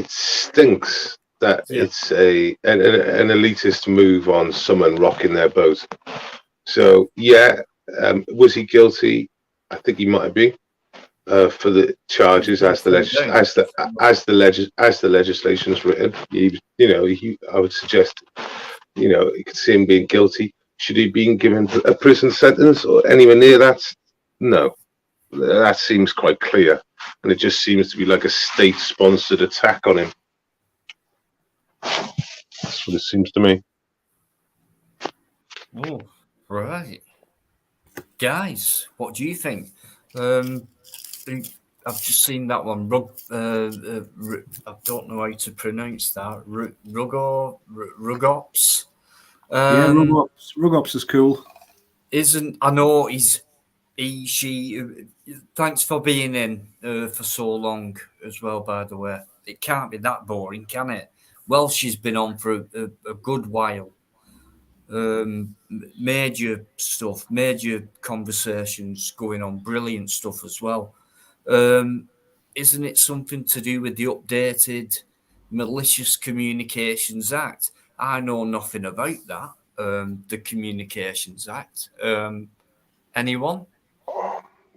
stinks that it's an elitist move on someone rocking their boat. So was he guilty? I think he might have been for the charges as the legislation is written. I would suggest. You could see him being guilty. Should he be given a prison sentence or anywhere near that? No. That seems quite clear. And it just seems to be like a state-sponsored attack on him. That's what it seems to me.
Oh, right. Guys, what do you think? I've just seen that one. I don't know how to pronounce that. Rugops.
Rugops is cool.
I know she. Thanks for being in for so long as well. By the way, it can't be that boring, can it? Well, she's been on for a good while. Major stuff, major conversations going on, brilliant stuff as well. Isn't it something to do with the updated Malicious Communications Act? I know nothing about that. The Communications Act. Anyone?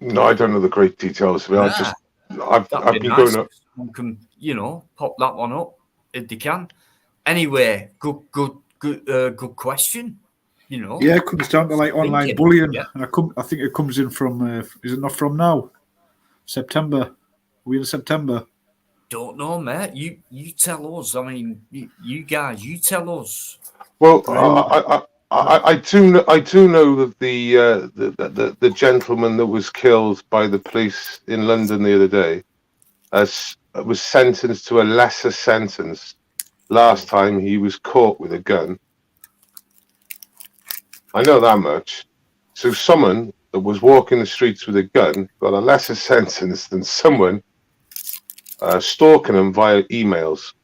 No, I don't know the great details. I've been going up.
Someone can, pop that one up if they can. Anyway, good question.
Yeah, it comes down to like online bullying. Yeah. And I think it comes in from. Is it not from now? September. Are we in September?
Don't know, mate. You tell us. I mean, you guys, you tell us.
Well, I do know that the gentleman that was killed by the police in London the other day was sentenced to a lesser sentence. Last time he was caught with a gun. I know that much. So someone that was walking the streets with a gun got a lesser sentence than someone stalking them via emails.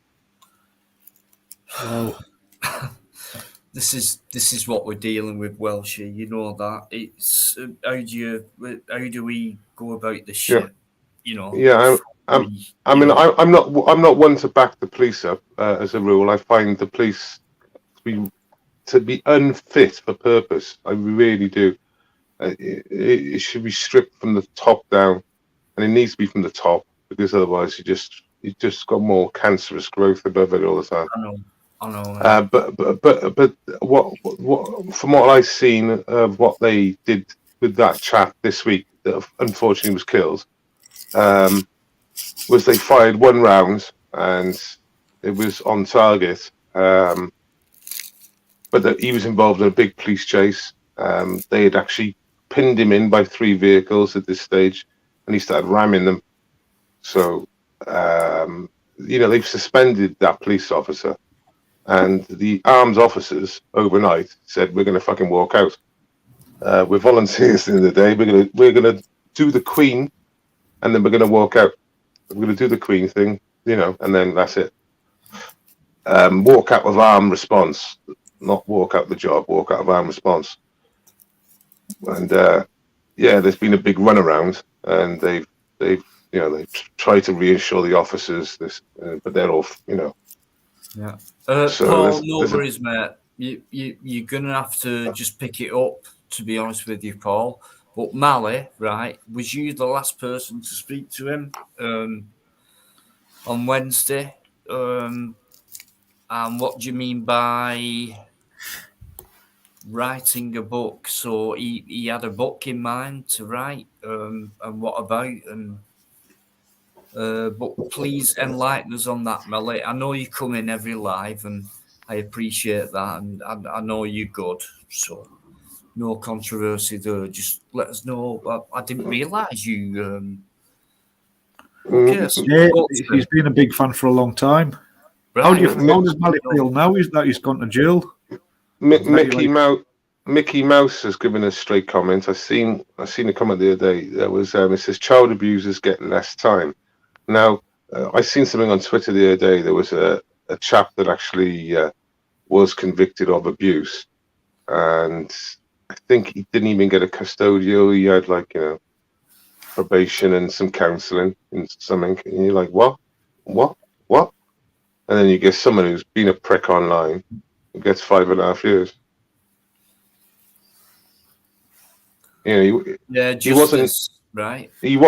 Oh. This is what we're dealing with, Welshie. You know that. It's how do we go about this shit?
Yeah. I'm not one to back the police up as a rule. I find the police to be unfit for purpose. I really do. It should be stripped from the top down, and it needs to be from the top, because otherwise you just got more cancerous growth above it all the time.
I know.
But what from what I've seen of what they did with that chap this week that unfortunately was killed, was they fired one round and it was on target. But that he was involved in a big police chase. They had actually pinned him in by 3 vehicles at this stage, and he started ramming them. So, they've suspended that police officer, and the armed officers overnight said, "We're going to fucking walk out. We're volunteers at the end of the day. We're gonna do the Queen, and then we're going to walk out. We're going to do the Queen thing, and then that's it. Walk out with armed response." Not walk out the job, walk out of armed response. And there's been a big runaround, and they've tried to reassure the officers this, but they're all,
Yeah.
So
Paul, no worries, mate. You're gonna have to just pick it up. To be honest with you, Paul. But Mally, right? Was you the last person to speak to him on Wednesday? And what do you mean by writing a book? So he had a book in mind to write, and what about? And but please enlighten us on that, Melly. I know you come in every live, and I appreciate that, and I know you're good. So no controversy there. Just let us know. I didn't realise you. Okay, so
he's been a big fan for a long time.
Right.
How does Mally feel now? Is that he's gone to jail?
Mickey Mouse has given a straight comment. I seen a comment the other day. That was it says child abusers get less time. Now I seen something on Twitter the other day. There was a chap that actually was convicted of abuse, and I think he didn't even get a custodial. He had probation and some counselling and something. And you're like, what? And then you get someone who's been a prick online who gets 5.5 years. He wasn't
right.
He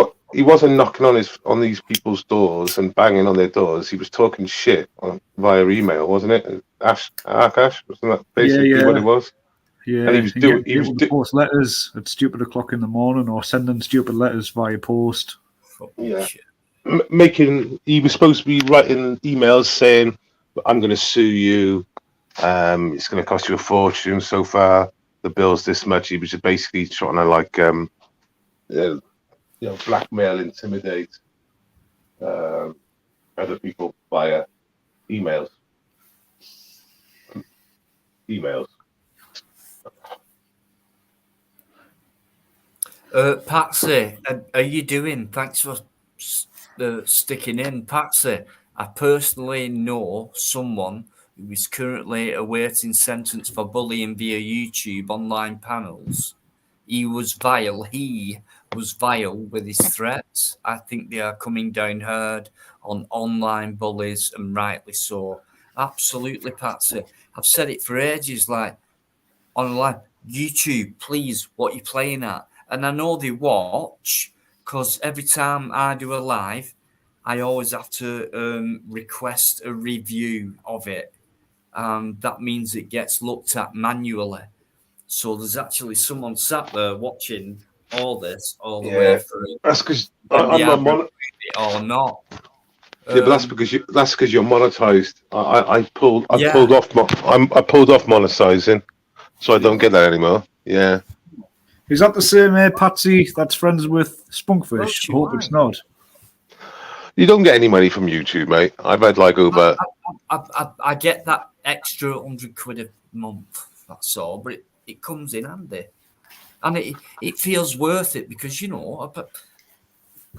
wasn't knocking on these people's doors and banging on their doors. He was talking shit via email, wasn't it? Akash, wasn't that basically what it was?
Yeah,
and he was doing
post letters at stupid o'clock in the morning, or sending stupid letters via post.
Yeah, he was supposed to be writing emails saying, "I'm going to sue you. It's going to cost you a fortune. So far, the bill's this much." He was just basically trying to blackmail, intimidate other people via emails.
Patsy, how you doing? Thanks for sticking in. Patsy, I personally know someone who is currently awaiting sentence for bullying via YouTube online panels. He was vile with his threats. I think they are coming down hard on online bullies, and rightly so. Absolutely, Patsy. I've said it for ages, like online, YouTube, please, what you playing at? And I know they watch, because every time I do a live, I always have to request a review of it. That means it gets looked at manually. So there's actually someone sat there watching all this all the way through.
That's because I'm not
or not.
Yeah, but that's because you're monetized. I pulled off monetizing, so I don't get that anymore. Yeah.
Is that the same Patsy that's friends with Spunkfish? I hope it's not.
You don't get any money from YouTube, mate. I've had over.
I get that extra £100 a month. That's all, but it comes in handy, and it feels worth it because I put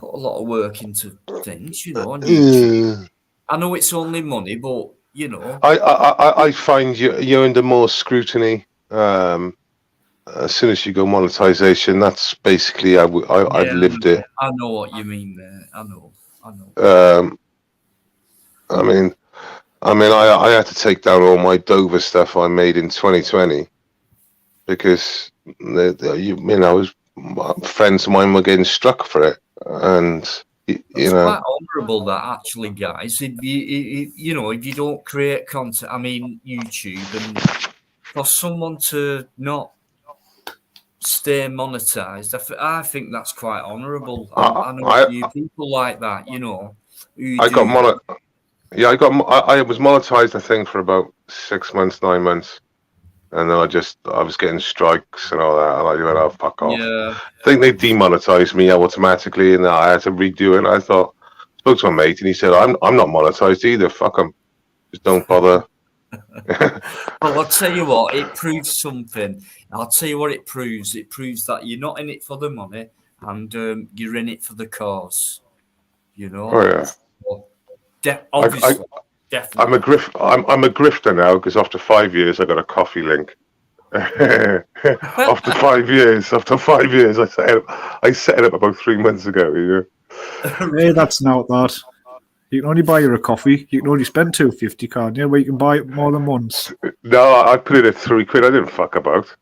a lot of work into things, and I know it's only money, but
I find you're under more scrutiny. As soon as you go monetization, that's basically I've lived it.
I know what you mean there. I know.
I had to take down all my Dover stuff I made in 2020 because friends of mine were getting struck for it, and
it's quite honourable that actually, guys. If you don't create content, I mean YouTube, and for someone to not stay monetized, I think that's quite honourable. I know a few people like that,
I was monetized, I think, for about 6 months, 9 months, and then I was getting strikes and all that, and I went, "Oh, fuck off."
Yeah.
I think they demonetized me automatically, and I had to redo it. And I spoke to my mate, and he said, "I'm not monetized either. Fuck them. Just don't bother."
Well, I'll tell you what, it proves something. I'll tell you what it proves. It proves that you're not in it for the money, and you're in it for the cause.
Oh yeah.
Obviously, definitely.
I'm a grifter now because after 5 years, I got a coffee link. After 5 years, I set it up about 3 months ago.
Hey, that's not that. You can only buy her a coffee. You can only spend $2.50, can't you? Where you can buy it more than once.
No, I put it at £3. I didn't fuck about.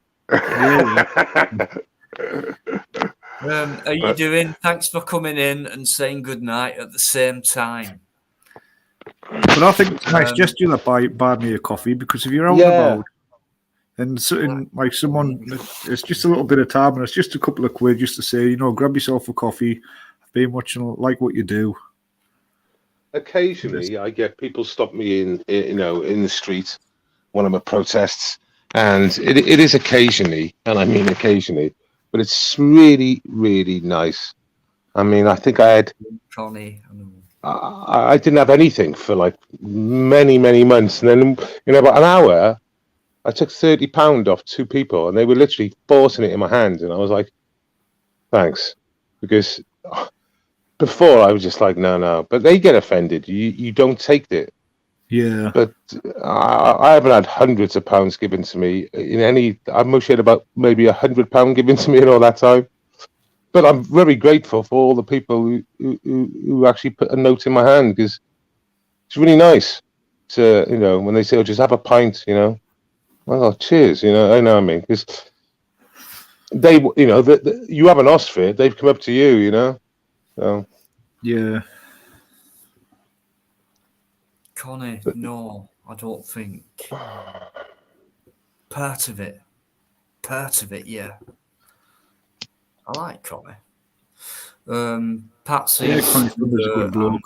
How you doing? Thanks for coming in and saying good night at the same time.
But I think it's a nice gesture that buy me a coffee, because if you're out and about and like someone, it's just a little bit of time and it's just a couple of quid just to say, grab yourself a coffee. I've been watching, like what you do.
Occasionally, I get people stop me in the street, one of my protests, and it is occasionally, and I mean occasionally, but it's really, really nice. I mean, I think I had
Connie.
I didn't have anything for like many, many months, and then about an hour, I took £30 off 2 people, and they were literally forcing it in my hand, and I was like, "Thanks," because before I was just like, no, but they get offended. You don't take it.
Yeah.
But I haven't had hundreds of pounds given to me in any. I've mostly had about maybe £100 given to me in all that time. But I'm very grateful for all the people who actually put a note in my hand, because it's really nice to when they say, "Oh, just have a pint," Well, cheers, I know what I mean, because they you haven't asked for it. They've come up to you, So.
Yeah.
Connie, no, I don't think. Part of it, yeah. I like Connie. Patsy,
Connie's a good bloke.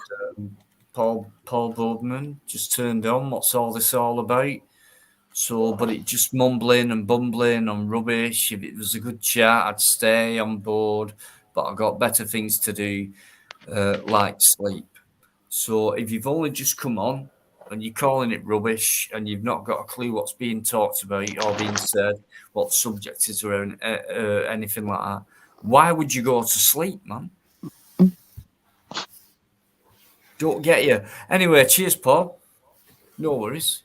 Paul Boardman just turned on. What's all this all about? So, but it just mumbling and bumbling on rubbish. If it was a good chat, I'd stay on board. But I've got better things to do, like sleep. So if you've only just come on and you're calling it rubbish and you've not got a clue what's being talked about or being said, what the subject is or anything like that, why would you go to sleep, man? Don't get you. Anyway, cheers, Paul. No worries.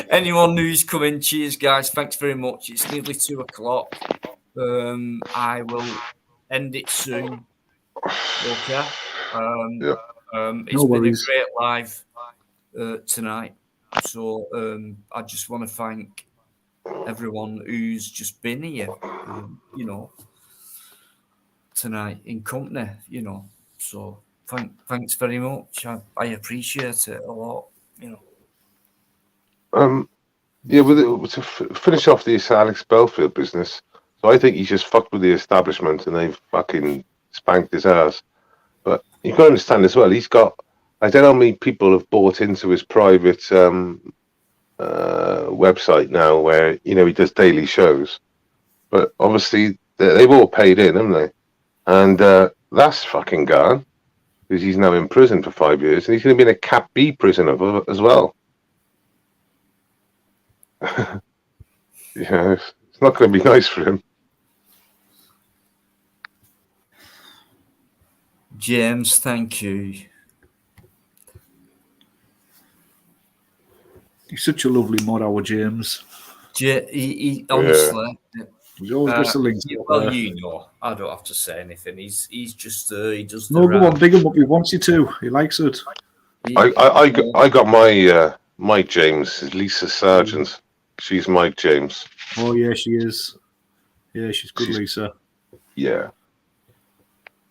Anyone who's coming, cheers, guys. Thanks very much. It's nearly 2:00. I will end it soon. Okay. It's been a great live tonight. So I just want to thank everyone who's just been here, tonight in company, So thanks very much. I appreciate it a lot,
To finish off this Alex Belfield business, so I think he's just fucked with the establishment and they've fucking spanked his ass. But you've got to understand as well, he's got, I don't know how many people have bought into his private website now where, he does daily shows. But obviously, they've all paid in, haven't they? And that's fucking gone, because he's now in prison for 5 years, and he's going to be in a Cat B prison as well. It's not going to be nice for him.
James, thank you.
He's such a lovely mod, our James.
He honestly.
He's always got something.
Well, I don't have to say anything. He's just he does.
No, go on, big him up. He wants you to. He likes it.
I got my James, Lisa Sargent. She's Mike James.
Oh yeah, she is. Yeah, she's good, Lisa.
Yeah.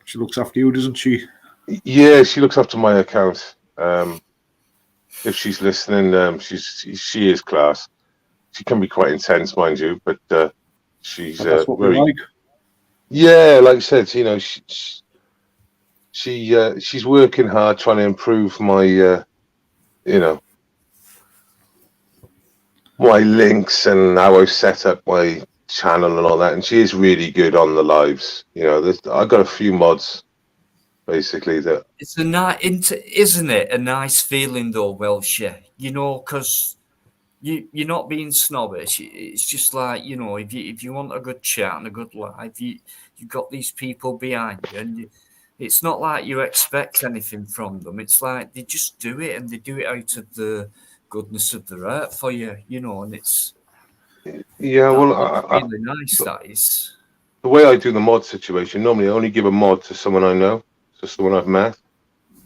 She looks after you, doesn't she?
Yeah, she looks after my account. If she's listening, she is class. She can be quite intense, mind you, but she's
That's what
very.
we like.
Yeah, like I said, you know, she's working hard trying to improve my, you know, my links and how I set up my channel and all that. And she is really good on the lives. You know, I got a few mods, basically, that.
It's a nice, isn't it? A nice feeling though, Welsh. You know, because you're not being snobbish. It's just like, you know, if you want a good chat and a good life, you've got these people behind you, and it's not like you expect anything from them. It's like they just do it, and they do it out of the goodness of their heart for you, you know. And it's
Well,
really nice. That is
the way I do the mod situation. Normally, I only give a mod to someone I know, so someone I've met.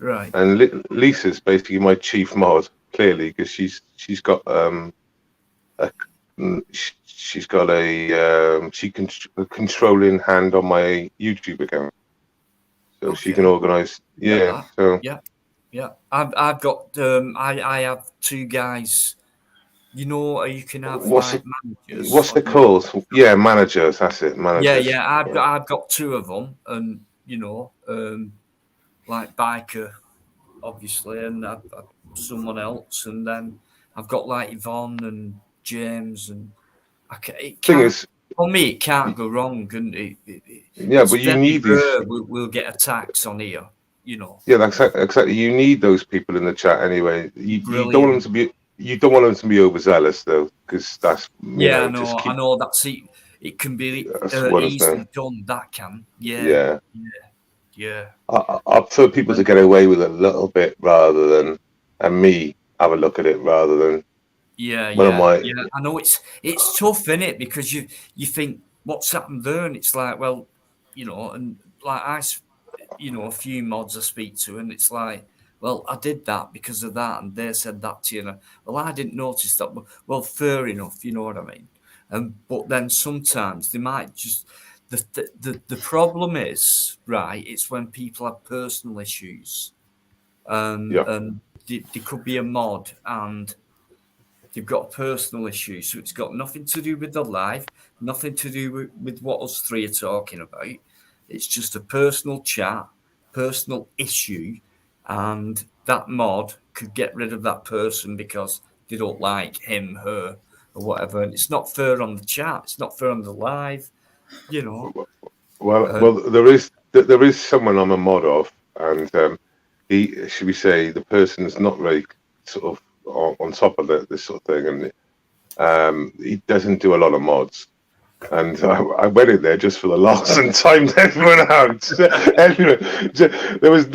right.
And Lisa's basically my chief mod, clearly, because she's got a controlling hand on my YouTube account, so
Okay.
she can organise. Yeah. So
yeah. I've got I have two guys. You know, you can have managers.
What's it called? Yeah, managers. That's it. Managers.
Yeah. I've got two of them, and you know, like Biker, obviously, and I've someone else, and then I've got like Yvonne and James, and for me, it can't go wrong, and
yeah, but you need these.
We'll get attacks on here, you know.
Yeah, that's exactly. You need those people in the chat anyway. You don't want them to be. You don't want them to be overzealous though, because that's
I know that's it. It can be easily done. That can, yeah. I
prefer people to get away with it a little bit rather than, and me have a look at it rather than. I
know it's tough, isn't it? Because you think what's happened there, and it's like, well, you know, and like a few mods I speak to, and it's like, well, I did that because of that, and they said that to you. Well, I didn't notice that. Well, fair enough, you know what I mean. But then sometimes they might just the problem is, right, it's when people have personal issues, and they could be a mod and they've got a personal issue, so it's got nothing to do with their life, nothing to do with what us three are talking about. It's just a personal chat, personal issue, and that mod could get rid of that person because they don't like him, her, or whatever. And it's not fair on the chat. It's not fair on the live, you know.
Well, there is someone I'm a mod of, and should we say, the person's not very sort of on top of this sort of thing, and he doesn't do a lot of mods. And I went in there just for the laughs and timed everyone out. There was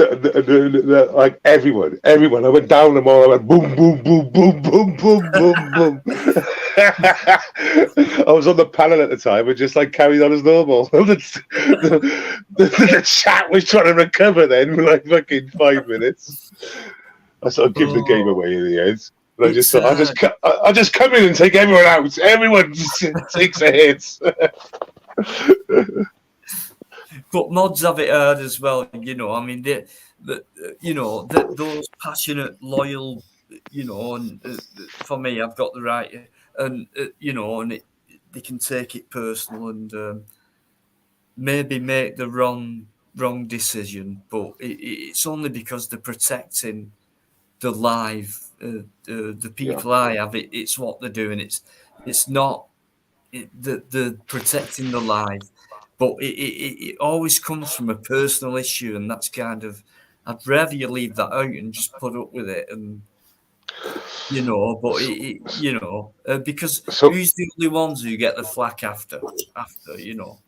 like everyone. I went down them all. I went boom, boom, boom, boom, boom, boom, boom, boom. I was on the panel at the time and just like carried on as normal. The chat was trying to recover then for like fucking 5 minutes. I sort of give the game away in the end. But I just thought, I'll just come in and take everyone out. Everyone just takes a hit.
But mods have it hard as well, you know. I mean, those passionate, loyal, you know, and for me, I've got the right, and you know, and they can take it personal and maybe make the wrong decision, but it's only because they're protecting the live, the people I have. It's what they're doing. It's not the protecting the live, but it always comes from a personal issue, and that's kind of. I'd rather you leave that out and just put up with it, and you know. But because who's the only ones who get the flack after, you know.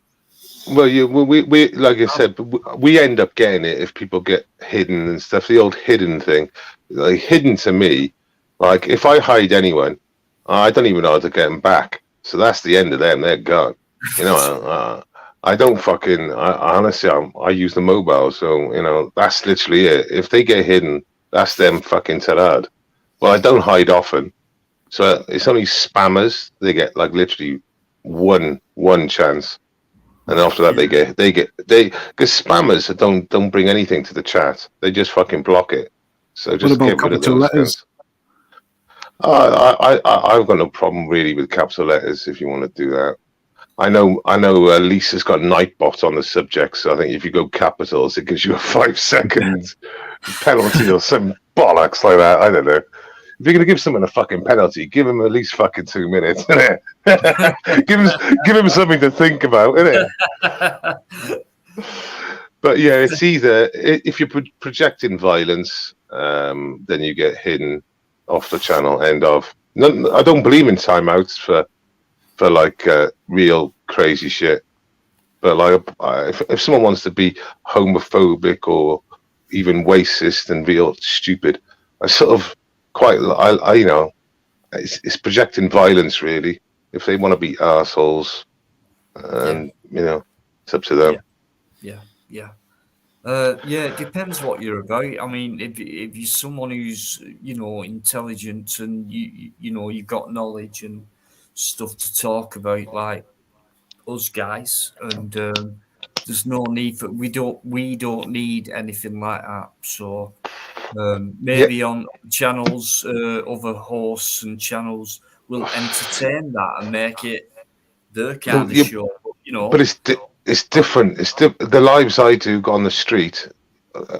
Well, we like I said, we end up getting it if people get hidden and stuff. The old hidden thing, like hidden to me, like if I hide anyone, I don't even know how to get them back. So that's the end of them. They're gone. You know, I don't fucking. Honestly, I use the mobile, so you know that's literally it. If they get hidden, that's them fucking tarad. Well, I don't hide often, So it's only spammers. They get like literally one chance, and after that they because spammers don't bring anything to the chat. They just fucking block it. So just
about
get rid of
capital
those
letters?
guys. I've got no problem really with capital letters if you want to do that. I know. Lisa's got Nightbot on the subject, so I think if you go capitals, it gives you a 5 seconds penalty or some bollocks like that. I don't know. If you're gonna give someone a fucking penalty, give him at least fucking 2 minutes, innit? give him something to think about, innit? But yeah, it's either if you're projecting violence, then you get hidden off the channel. End of. No, I don't believe in timeouts for like real crazy shit. But like, if someone wants to be homophobic or even racist and real stupid, I sort of quite, I you know, it's projecting violence really. If they want to be assholes, and you know, it's up to them.
Yeah. It depends what you're about. I mean, if you're someone who's intelligent and you've got knowledge and stuff to talk about, like us guys, and there's no need for we don't need anything like that. So maybe on channels, other hosts and channels will entertain that and make it their kind of show.
But it's different. The lives I do on the street.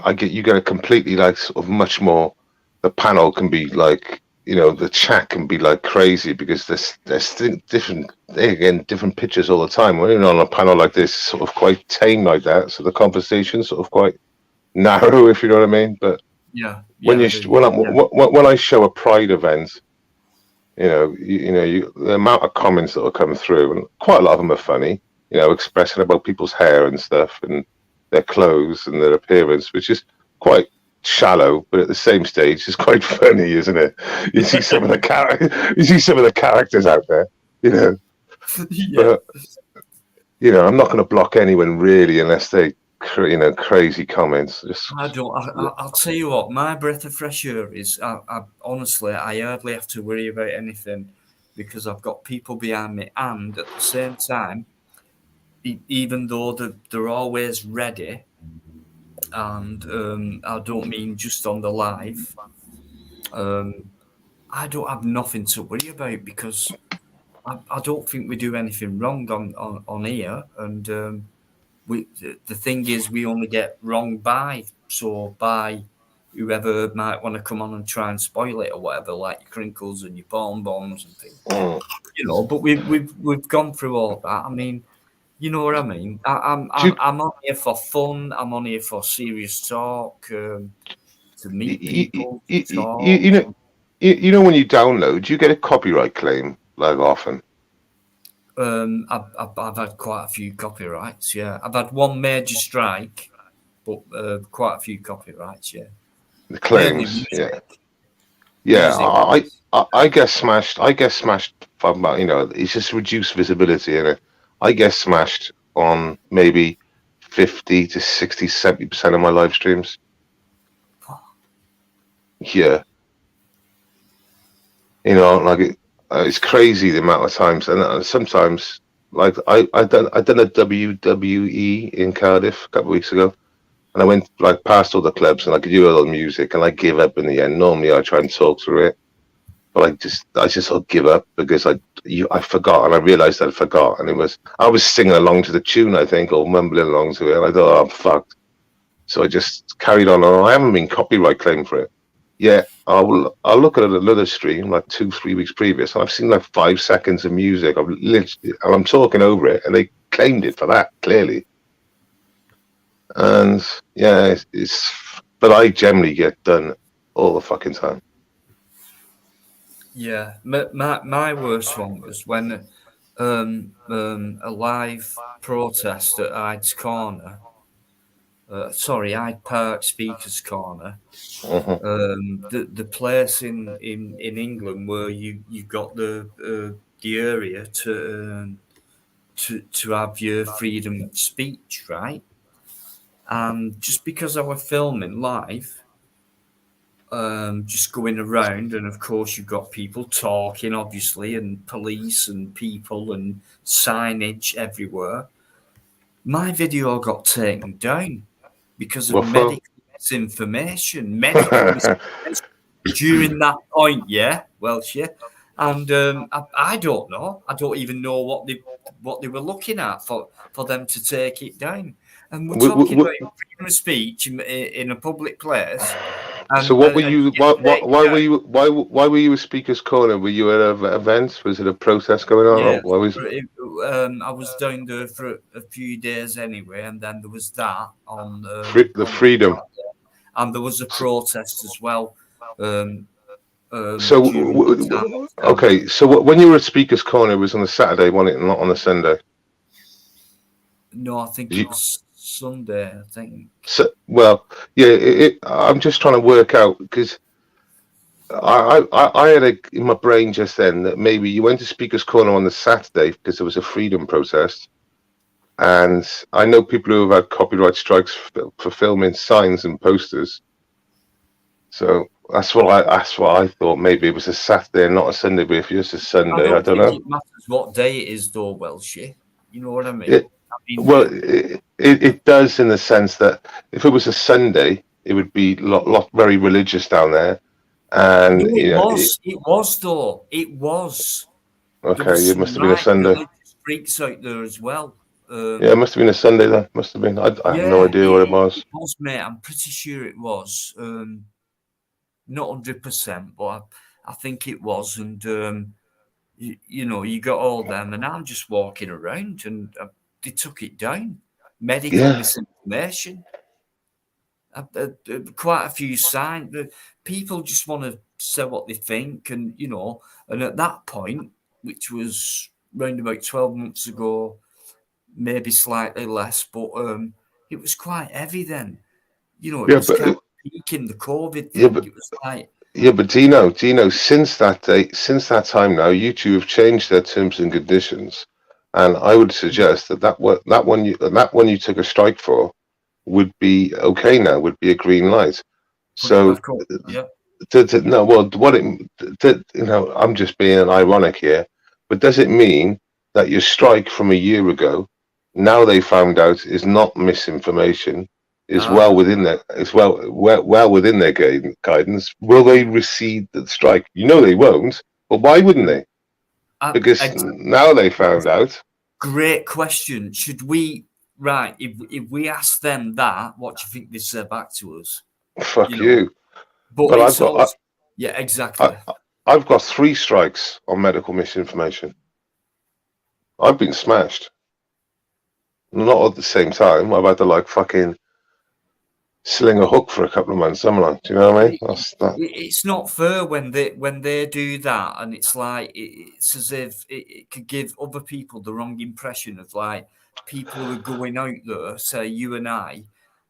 You get a completely like sort of much more. The panel can be like the chat can be like crazy because there's different pictures all the time. When you're on a panel like this, sort of quite tame like that, so the conversation's sort of quite narrow, if you know what I mean. But when I show a pride event, the amount of comments that will come through, and quite a lot of them are funny, expressing about people's hair and stuff and their clothes and their appearance, which is quite shallow, but at the same stage, it's quite funny, isn't it? You see some of the characters out there, But I'm not going to block anyone really unless they, crazy comments.
I'll tell you what, my breath of fresh air is. Honestly, I hardly have to worry about anything because I've got people behind me, and at the same time, even though they're always ready, and I don't mean just on the live, I don't have nothing to worry about because I don't think we do anything wrong on here, and the thing is we only get wrong by whoever might want to come on and try and spoil it or whatever, like your crinkles and your bonbons and things. But we've gone through all of that. I mean, you know what I mean? I'm on here for fun. I'm on here for serious talk, to meet people, to talk.
When you download, do you get a copyright claim like often?
I've had quite a few copyrights. Yeah, I've had one major strike, but quite a few copyrights. Yeah,
the claims. Yeah. I get smashed. From it's just reduced visibility in it. I get smashed on maybe 50 to 60, 70% of my live streams. Yeah. It's crazy the amount of times, and sometimes, like I done a WWE in Cardiff a couple of weeks ago, and I went like past all the clubs, and I could hear all the music, and I give up in the end. Normally, I try and talk through it, but I just sort of give up because I forgot, and I realized I forgot, and I was singing along to the tune, I think, or mumbling along to it, and I thought, oh, I'm fucked. So I just carried on, and I haven't been copyright claimed for it. Yeah, I'll look at another stream like 2-3 weeks previous, and I've seen like 5 seconds of music. I'm talking over it, and they claimed it for that clearly. And yeah, but I generally get done all the fucking time.
Yeah, my worst one was when a live protest at Hyde's Corner. Hyde Park Speakers Corner. The place in England where you got the area to have your freedom of speech, right? And just because I was filming live, just going around, and of course you've got people talking, obviously, and police and people and signage everywhere. My video got taken down because of medical misinformation. During that point, yeah, Welsh, yeah. And I don't know. I don't even know what they were looking at for them to take it down. And we're talking about freedom of speech in a public place.
So what were you? Why were you? Why were you a speaker's corner? Were you at an event? Was it a protest going on?
Yeah,
Why was?
I was down there for a few days anyway, and then there was that on
the freedom,
and there was a protest as well.
So okay, so when you were at speaker's corner, it was on a Saturday, wasn't it, not on a Sunday?
No, I think it was Sunday. I think.
So, well, yeah. I'm just trying to work out because I had in my brain just then that maybe you went to speaker's corner on the Saturday because there was a freedom protest, and I know people who have had copyright strikes for filming signs and posters. So that's what I thought. Maybe it was a Saturday and not a Sunday. But if it's a Sunday, I don't know.
It matters what day it is, though, Welshie. You know what I mean?
It does in the sense that if it was a Sunday, it would be very religious down there. And
it was though. It was.
Okay, it must have been a Sunday.
Freaks out there as well.
Yeah, it must have been a Sunday then. Must have been. I have no idea what it was.
It was, mate. I'm pretty sure it was. Not 100%, but I think it was. And you know, you got all them, and I'm just walking around, and they took it down. Medical misinformation. Quite a few signs. People just want to say what they think, and you know, and at that point, which was round about 12 months ago, maybe slightly less, but it was quite heavy then. You know, it was kind of peaking the COVID thing. It was like.
Yeah, but Dino, since that time now, YouTube have changed their terms and conditions, and I would suggest that one you took a strike for would be okay now, would be a green light. So,
yeah.
No, well, I'm just being ironic here, but does it mean that your strike from a year ago, now they found out, is not misinformation, is well within their within their guidance? Will they recede the strike? You know they won't, but why wouldn't they? Because now they found out.
Great question. Should we? Right, if we ask them that, what do you think they say back to us?
Fuck you.
But it's yeah, exactly.
I've got 3 strikes on medical misinformation. I've been smashed. Not at the same time. I've had to fucking sling a hook for a couple of months, haven't I? Do you know what I mean?
It's not fair when they do that, and it's like it's as if it could give other people the wrong impression of people who are going out there, say you and I,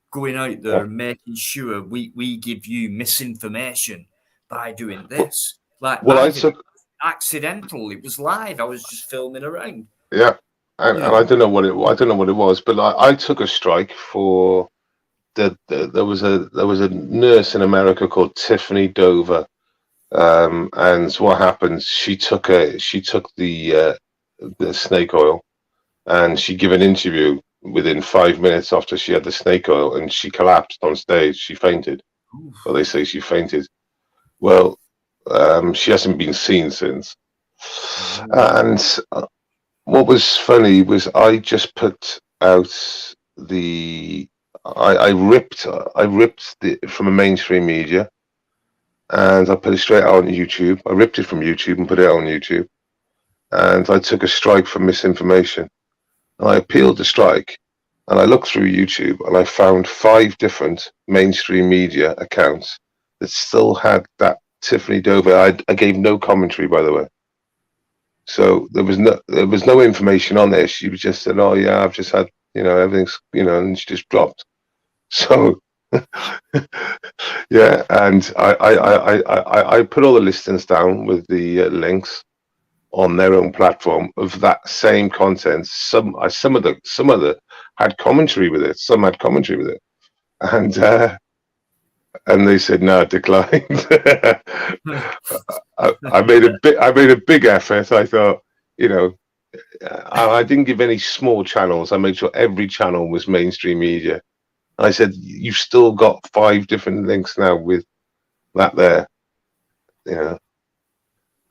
going out there and making sure we give you misinformation by doing this. Accidental. It was live. I was just filming around.
Yeah, and I don't know what it was, but I took a strike for there was a nurse in America called Tiffany Dover, and what happened? She took the snake oil. And she gave an interview within 5 minutes after she had the snake oil, and she collapsed on stage. She fainted. Well, they say she fainted. Well, she hasn't been seen since. And what was funny was I just put out I ripped from a mainstream media, and I put it straight out on YouTube. I ripped it from YouTube and put it on YouTube, and I took a strike for misinformation. And I appealed the strike, and I looked through YouTube, and I found 5 different mainstream media accounts that still had that Tiffany Dover. I gave no commentary, by the way. So there was no information on there. She just said, "Oh yeah, I've just had everything's and she just dropped." So yeah, and I put all the listings down with the links on their own platform of that same content. Some of the had commentary with it. Some had commentary with it, and and they said no, declined. I made a big effort. I thought, you know, I didn't give any small channels. I made sure every channel was mainstream media. I said, you've still got 5 different links now with that there. You know,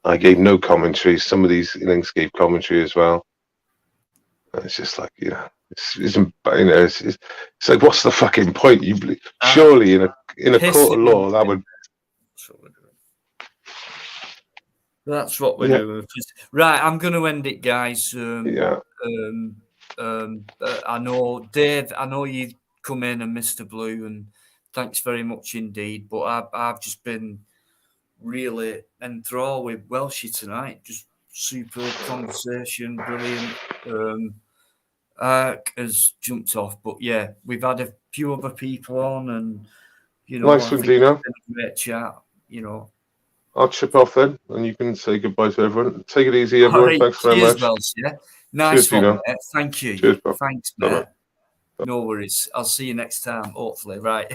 I gave no commentary. Some of these links gave commentary as well. It's just like, you know, it's like, what's the fucking point? Surely in a court of law that would.
That's what we're doing. Right, I'm going to end it, guys.
Yeah.
I know, Dave, I know you come in and Mr. Blue, and thanks very much indeed. But I've just been really enthralled with Welshie tonight. Just superb conversation, brilliant. Ark has jumped off, but yeah, we've had a few other people on, and you know,
Nice one, Gino.
It's been a great chat. You know,
I'll chip off then, and you can say goodbye to everyone. Take it easy, everyone.
Right,
thanks very much.
Welsh, yeah. Nice
Cheers,
one, mate. Thank you.
Cheers, bro.
Thanks, mate. No worries. I'll see you next time, hopefully. Right.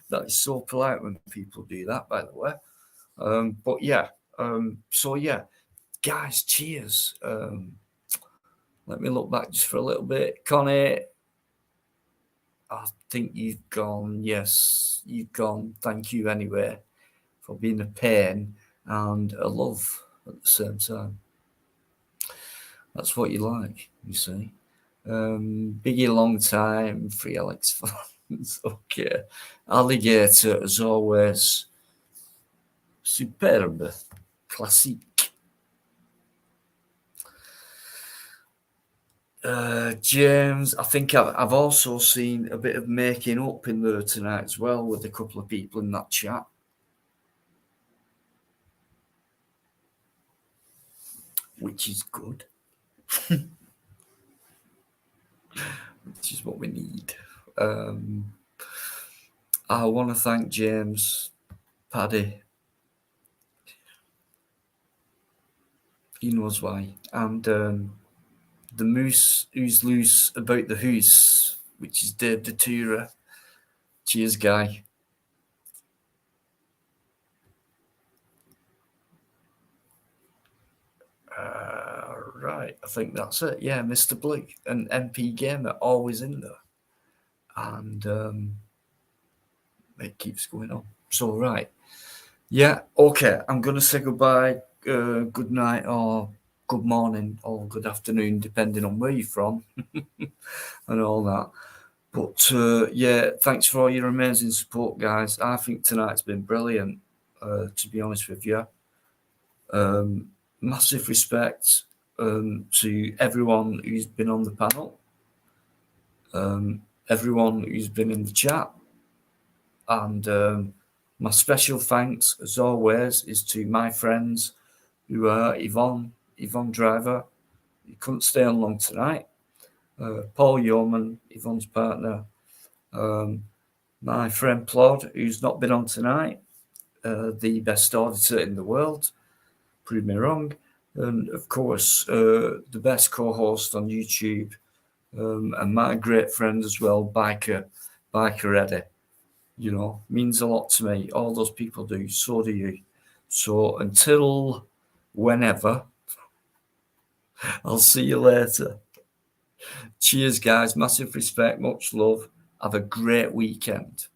That is so polite when people do that, by the way. But yeah. So yeah, guys, cheers. Let me look back just for a little bit. Connie, I think you've gone. Yes, you've gone. Thank you anyway for being a pain and a love at the same time. That's what you like, you see. Biggie, long time. Free Alex fans. Okay. Alligator, as always. Superbe. Classique. James, I think I've also seen a bit of making up in there tonight as well with a couple of people in that chat. Which is good. Which is what we need. I want to thank James, Paddy. He knows why. And the moose who's loose about the hoose, which is Dave Datura. Cheers, guy. Right, I think that's it. Yeah, Mr. Blue and MP Gamer always in there. And it keeps going on. So, right. Yeah, okay. I'm going to say goodbye, good night, or good morning, or good afternoon, depending on where you're from and all that. But yeah, thanks for all your amazing support, guys. I think tonight's been brilliant, to be honest with you. Massive respect to everyone who's been on the panel, everyone who's been in the chat, and my special thanks, as always, is to my friends who are Yvonne Driver, who couldn't stay on long tonight, Paul Yeoman, Yvonne's partner, my friend Plod, who's not been on tonight, the best auditor in the world, prove me wrong, and of course the best co-host on YouTube, and my great friend as well, Bikereddie. You know, means a lot to me. All those people do, so do you. So until whenever, I'll see you later. Cheers, guys. Massive respect, much love. Have a great weekend.